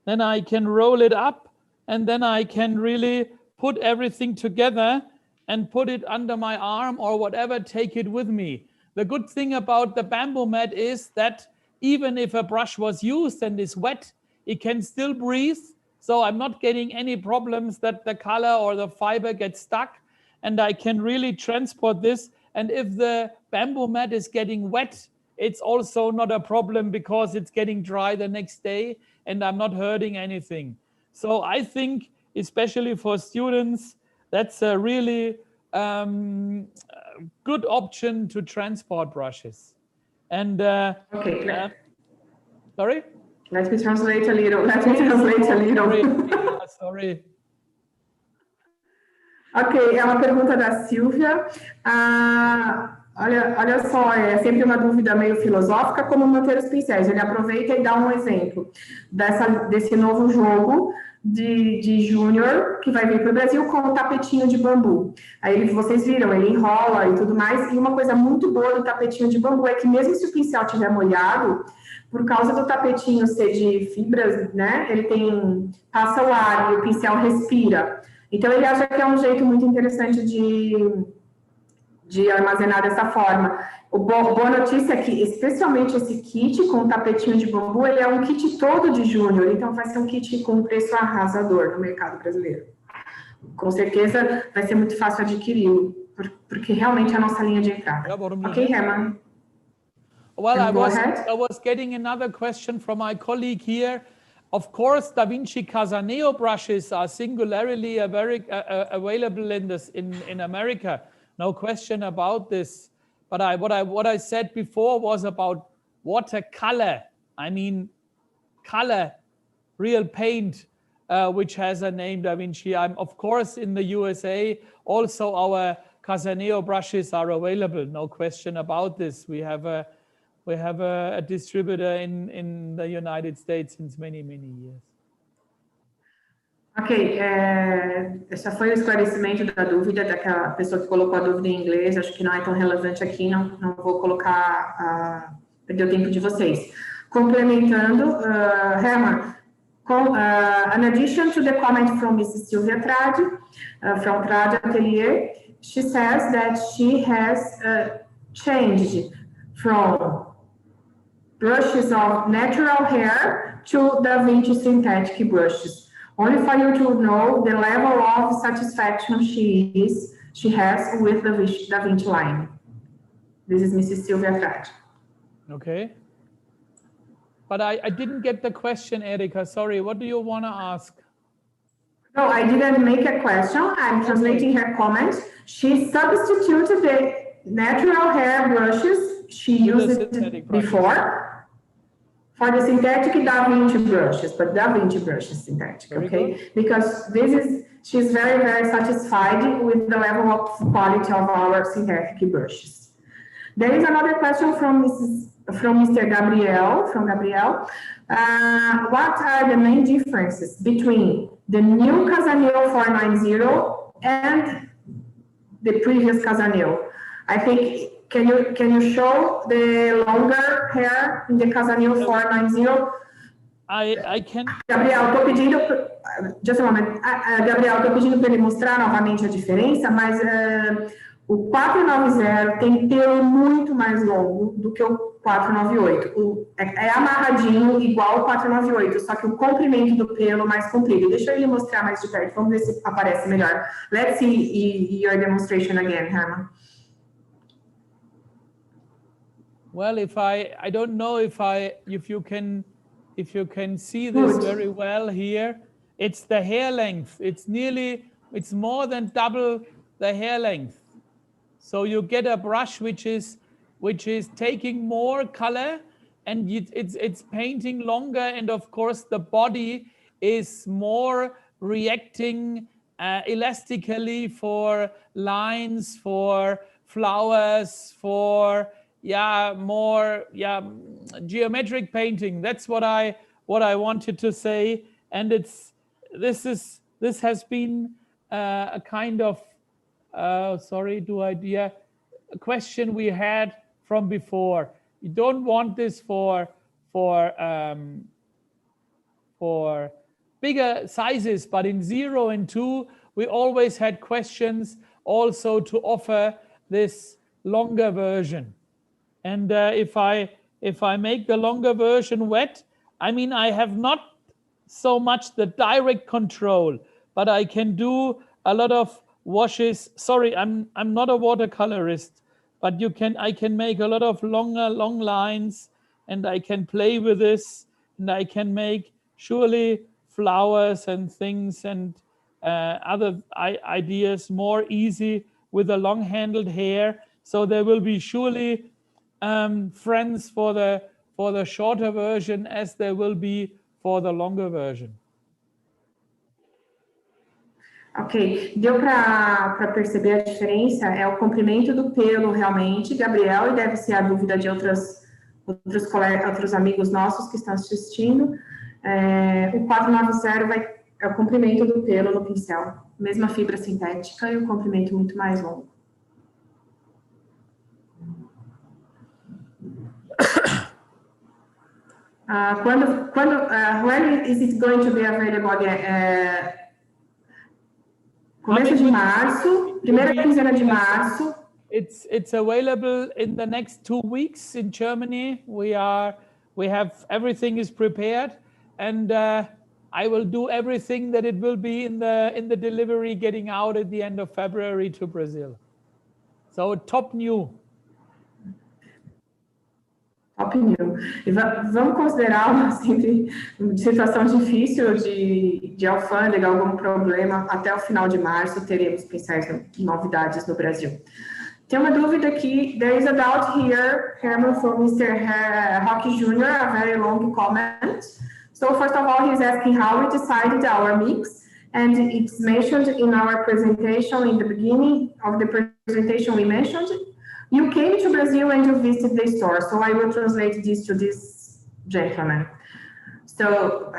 roll it up, and then I can really put everything together and put it under my arm or whatever, take it with me. The good thing about the bamboo mat is that even if a brush was used and is wet, it can still breathe. So I'm not getting any problems that the color or the fiber gets stuck, and I can really transport this. And if the bamboo mat is getting wet, it's also not a problem because it's getting dry the next day and I'm not hurting anything. So I think, especially for students, that's a really good option to transport brushes. And sorry? Let me translate a little. Sorry. Ok, é uma pergunta da Silvia. Olha só, é sempre uma dúvida meio filosófica, como manter os pincéis. Ele aproveita e dá um exemplo desse novo jogo de júnior que vai vir para o Brasil com o tapetinho de bambu. Aí vocês viram, ele enrola e tudo mais. E uma coisa muito boa do tapetinho de bambu é que mesmo se o pincel estiver molhado, por causa do tapetinho ser de fibras, né, ele passa o ar e o pincel respira. Então, ele acha que é um jeito muito interessante de armazenar dessa forma. Boa notícia é que, especialmente esse kit com o tapetinho de bambu, ele é um kit todo de júnior, então vai ser um kit com preço arrasador no mercado brasileiro. Com certeza vai ser muito fácil adquiri-lo, porque realmente é a nossa linha de entrada. Ok, Herman? Well, I was getting another question from my colleague here. Of course, Da Vinci Casaneo brushes are singularly available in America. No question about this. But what I said before was about watercolor. I mean, color, real paint, which has a name, Da Vinci. Of course, in the USA, also our Casaneo brushes are available. No question about this. We have a distributor in the United States since many, many years. Ok, esse foi o esclarecimento da dúvida daquela pessoa que colocou a dúvida em inglês. Acho que não é tão relevante aqui, não vou colocar, perder o tempo de vocês. Complementando, Herman, in addition to the comment from Mrs. Silvia Tradi, from Tradi Atelier, she says that she has changed from brushes of natural hair to Da Vinci synthetic brushes. Only for you to know the level of satisfaction she has with the Da Vinci line. This is Mrs. Silvia Tradi. Okay. But I didn't get the question, Erika. Sorry, what do you want to ask? No, I didn't make a question. I'm translating her comments. She substituted the natural hair brushes she used before for the synthetic Da Vinci brushes, but Da Vinci brushes synthetic, okay? Because she's very, very satisfied with the level of quality of our synthetic brushes. There is another question from Mr. Gabriel, what are the main differences between the new Casaneo 490 and the previous Casaneo? I think, can you show the longer hair in the Casaneo 490? I can. Gabriel, estou pedindo, just a moment. Gabriel, estou pedindo para ele mostrar novamente a diferença, mas o 490 tem pelo muito mais longo do que o 498. É amarradinho igual o 498, só que o comprimento do pelo mais comprido. Deixa eu ele mostrar mais de perto, vamos ver se aparece melhor. Let's see your demonstration again, Herman. Well, I don't know if you can see this very well here. It's the hair length. It's more than double the hair length. So you get a brush which is taking more color, and it's painting longer, and of course the body is more reacting elastically for lines, for flowers, for more geometric painting. That's what I wanted to say. And this has been a kind of a question we had from before. You don't want this for bigger sizes, but in 0 and 2 we always had questions also to offer this longer version. And if I make the longer version wet, I mean, I have not so much the direct control, but I can do a lot of washes. Sorry, I'm not a watercolorist, but I can make a lot of long lines, and I can play with this, and I can make surely flowers and things and other ideas more easy with a long-handled hair. So there will be surely friends for the shorter version as there will be for the longer version. Ok, deu para perceber a diferença? É o comprimento do pelo realmente, Gabriel, e deve ser a dúvida de outros amigos nossos que estão assistindo. O 490 é o comprimento do pelo no pincel, mesma fibra sintética e o comprimento muito mais longo. When is it going to be available again? Começo de março, primeira quinzena de março. It's available in the next 2 weeks in Germany. We have everything is prepared, and I will do everything that it will be in the delivery getting out at the end of February to Brazil. So top new. Top new. E vamos considerar uma situação difícil de alfândega, algum problema. Até o final de março teremos pincéis novidades no Brasil. Tem uma dúvida aqui. There is a doubt here, Herman, from Mr. Roque Jr., a very long comment. So first of all, he's asking how we decided our mix. And it's mentioned in our presentation, in the beginning of the presentation we mentioned. You came to Brazil and you visited the store, so I will translate this to this gentleman. So,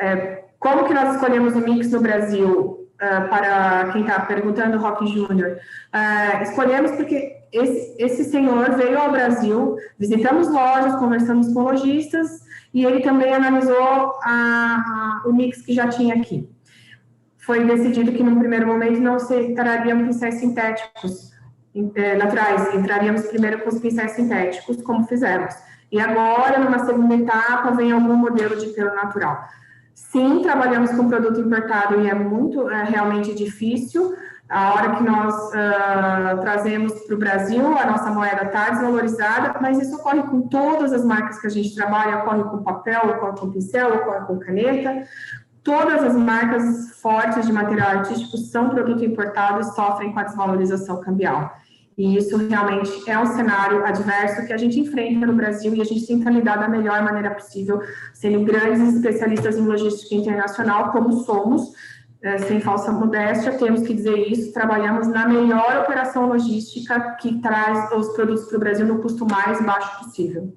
como que nós escolhemos o mix no Brasil? Para quem está perguntando, Roque Júnior. Escolhemos porque esse senhor veio ao Brasil, visitamos lojas, conversamos com lojistas, e ele também analisou o mix que já tinha aqui. Foi decidido que, no primeiro momento, não se trariam pincéis sintéticos naturais, entraríamos primeiro com os pincéis sintéticos, como fizemos. E agora, numa segunda etapa, vem algum modelo de pelo natural. Sim, trabalhamos com produto importado e é muito realmente difícil. A hora que nós trazemos para o Brasil, a nossa moeda está desvalorizada, mas isso ocorre com todas as marcas que a gente trabalha, ocorre com papel, ocorre com pincel, ocorre com caneta. Todas as marcas fortes de material artístico são produto importado e sofrem com a desvalorização cambial. E isso realmente é um cenário adverso que a gente enfrenta no Brasil e a gente tenta lidar da melhor maneira possível, sendo grandes especialistas em logística internacional, como somos, sem falsa modéstia, temos que dizer isso, trabalhamos na melhor operação logística que traz os produtos para o Brasil no custo mais baixo possível,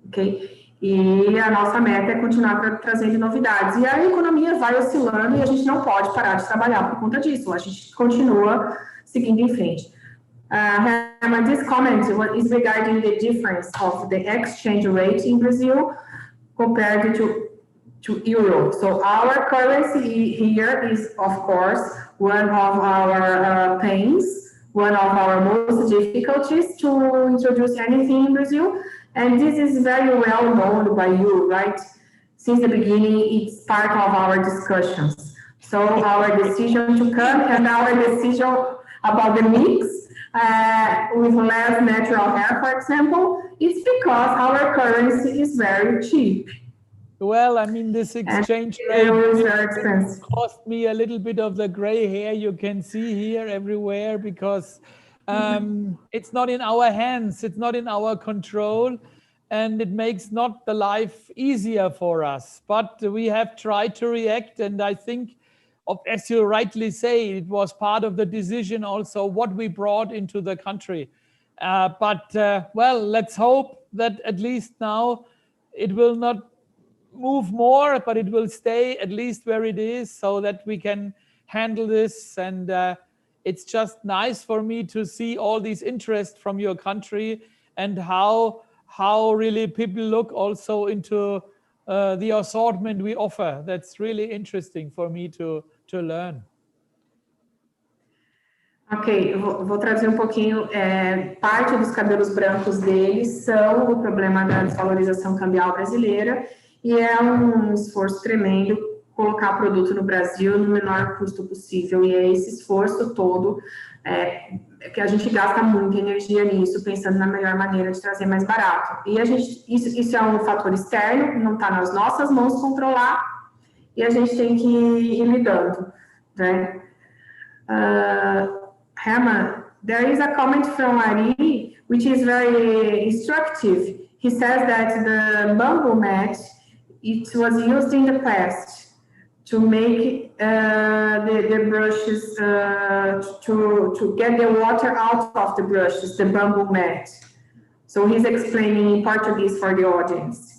ok? E a nossa meta é continuar trazendo novidades. E a economia vai oscilando e a gente não pode parar de trabalhar por conta disso. A gente continua seguindo em frente. Herman, this comment is regarding the difference of the exchange rate in Brazil compared to to euro. So our currency here is, of course, one of our pains, one of our most difficulties to introduce anything in Brazil. And this is very well known by you, right? Since the beginning, it's part of our discussions. So our decision to come and our decision about the mix with less natural hair, for example, it's because our currency is very cheap. Well, I mean, this exchange rate cost me a little bit of the gray hair you can see here everywhere, because it's not in our hands, it's not in our control, and it makes not the life easier for us. But we have tried to react, and I think, as you rightly say, it was part of the decision also what we brought into the country. Well, let's hope that at least now it will not move more, but it will stay at least where it is, so that we can handle this. And it's just nice for me to see all these interest from your country, and how really people look also into the assortment we offer. That's really interesting for me to learn. Ok, vou trazer um pouquinho. Parte dos cabelos brancos deles são o problema da desvalorização cambial brasileira, e é um esforço tremendo colocar produto no Brasil no menor custo possível, e é esse esforço todo que a gente gasta muita energia nisso, pensando na melhor maneira de trazer mais barato. E isso é um fator externo, não está nas nossas mãos controlar, e a gente tem que ir lidando, né? Herman, there is a comment from Ari, which is very instructive. He says that the bamboo mat, it was used in the past to make the brushes, to get the water out of the brushes, the bamboo mat. So he's explaining in Portuguese for the audience.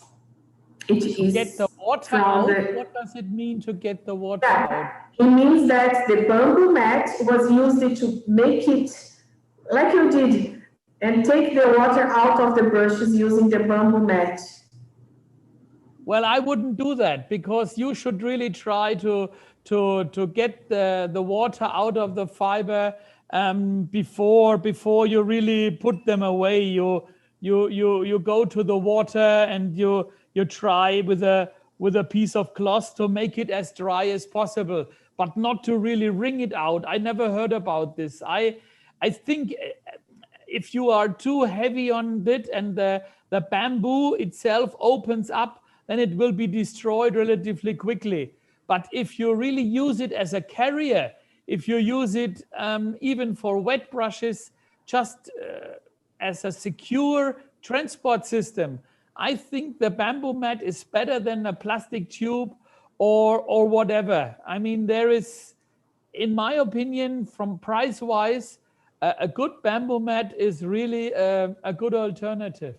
It is get the water out? What does it mean to get the water out? It means that the bamboo mat was used to make it like you did, and take the water out of the brushes using the bamboo mat. Well, I wouldn't do that, because you should really try to get the water out of the fiber before you really put them away. You go to the water and you try with a piece of cloth to make it as dry as possible, but not to really wring it out. I never heard about this. I think if you are too heavy on it and the bamboo itself opens up, then it will be destroyed relatively quickly. But if you really use it as a carrier, if you use it even for wet brushes, just as a secure transport system, I think the bamboo mat is better than a plastic tube or whatever. I mean, there is, in my opinion, from price-wise, a good bamboo mat is really a good alternative.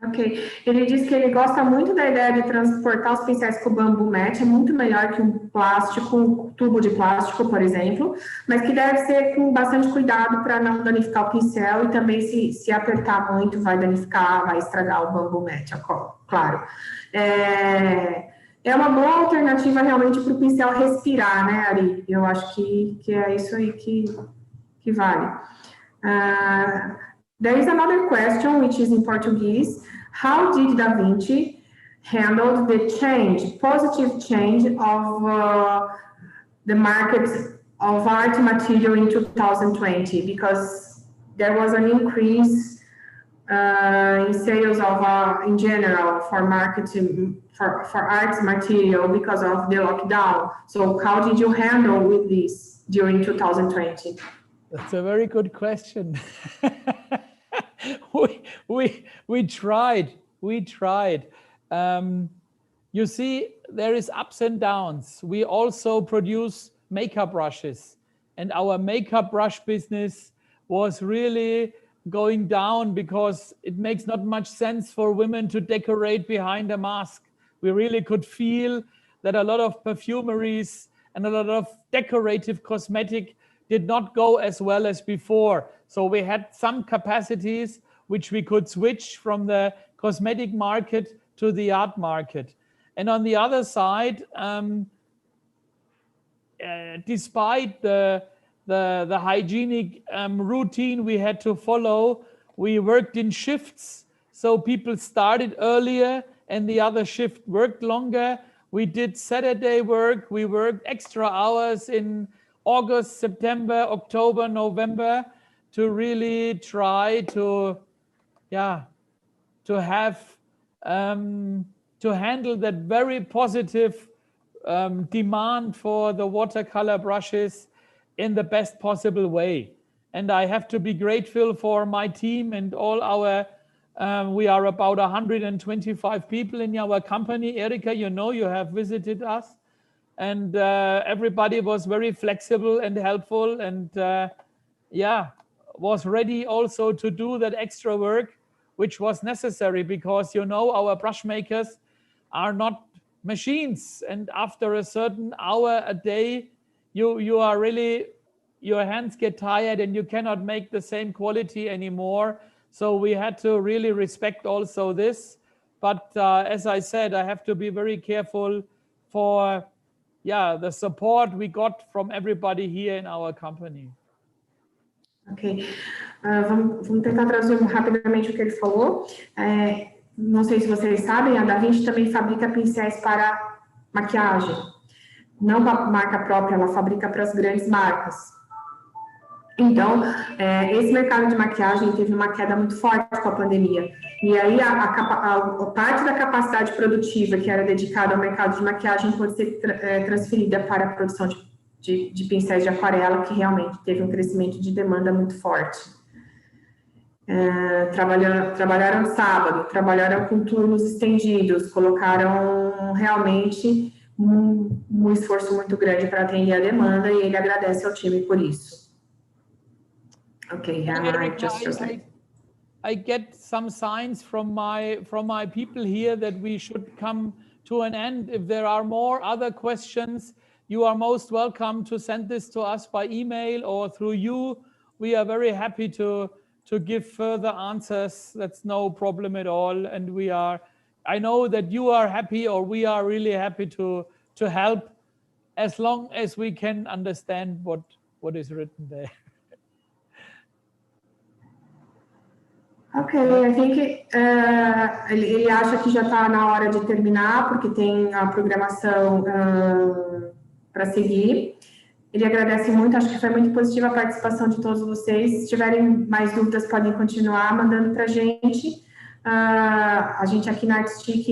Ok, ele diz que ele gosta muito da ideia de transportar os pincéis com o bambu mat, é muito melhor que um tubo de plástico, por exemplo, mas que deve ser com bastante cuidado para não danificar o pincel, e também se apertar muito vai danificar, vai estragar o bambu mat, claro. É uma boa alternativa realmente para o pincel respirar, né, Ari? Eu acho que é isso aí que vale. There is another question, which is in Portuguese. How did Da Vinci handle the positive change of the market of art material in 2020? Because there was an increase in sales of, in general, for marketing, for art material because of the lockdown. So how did you handle with this during 2020? That's a very good question. We tried. You see, there is ups and downs. We also produce makeup brushes, and our makeup brush business was really going down because it makes not much sense for women to decorate behind a mask. We really could feel that a lot of perfumeries and a lot of decorative cosmetic did not go as well as before. So we had some capacities which we could switch from the cosmetic market to the art market. And on the other side, despite the hygienic routine we had to follow, we worked in shifts. So people started earlier and the other shift worked longer. We did Saturday work. We worked extra hours in August, September, October, November to really try to, to have, to handle that very positive demand for the watercolor brushes in the best possible way. And I have to be grateful for my team and all our, we are about 125 people in our company. Erika, you know, you have visited us, and everybody was very flexible and helpful, and was ready also to do that extra work, which was necessary, because, you know, our brush makers are not machines, and after a certain hour a day, you are really, your hands get tired and you cannot make the same quality anymore. So we had to really respect also this. But as I said, I have to be very careful for the support we got from everybody here in our company. Ok, vamos tentar traduzir rapidamente o que ele falou. Não sei se vocês sabem, a Da Vinci também fabrica pincéis para maquiagem. Não para marca própria, ela fabrica para as grandes marcas. Então, esse mercado de maquiagem teve uma queda muito forte com a pandemia. E aí, a parte da capacidade produtiva que era dedicada ao mercado de maquiagem pode ser transferida para a produção de pincéis de aquarela, que realmente teve um crescimento de demanda muito forte. Trabalharam sábado, trabalharam com turnos estendidos, colocaram realmente um esforço muito grande para atender a demanda, e ele agradece ao time por isso. Okay, I get some signs from my people here that we should come to an end. If there are more other questions, you are most welcome to send this to us by email or through you. We are very happy to give further answers. That's no problem at all. And I know that you are happy, or we are really happy to help, as long as we can understand what is written there. Ok, I think ele acha que já está na hora de terminar, porque tem a programação para seguir. Ele agradece muito, acho que foi muito positiva a participação de todos vocês. Se tiverem mais dúvidas, podem continuar mandando para a gente. A gente aqui na Artistic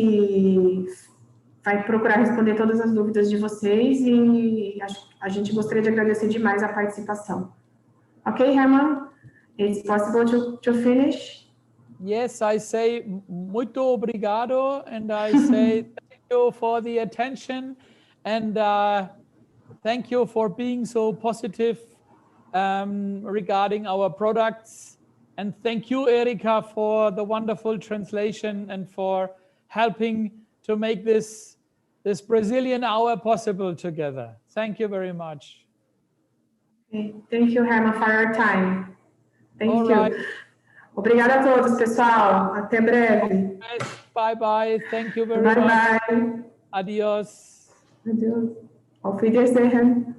vai procurar responder todas as dúvidas de vocês, e a gente gostaria de agradecer demais a participação. Ok, Herman? It's possible to finish? Yes, I say muito obrigado, and I say thank you for the attention, and thank you for being so positive regarding our products. And thank you, Erika, for the wonderful translation and for helping to make this Brazilian hour possible together. Thank you very much. Okay. Thank you, Herman, for your time. Thank All you. right. Obrigada a todos, pessoal. Até breve. Bye bye. Thank you very much. Bye. Adios. Adios. Auf Wiedersehen.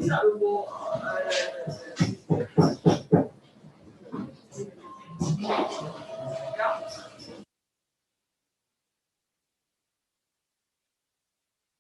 Ja,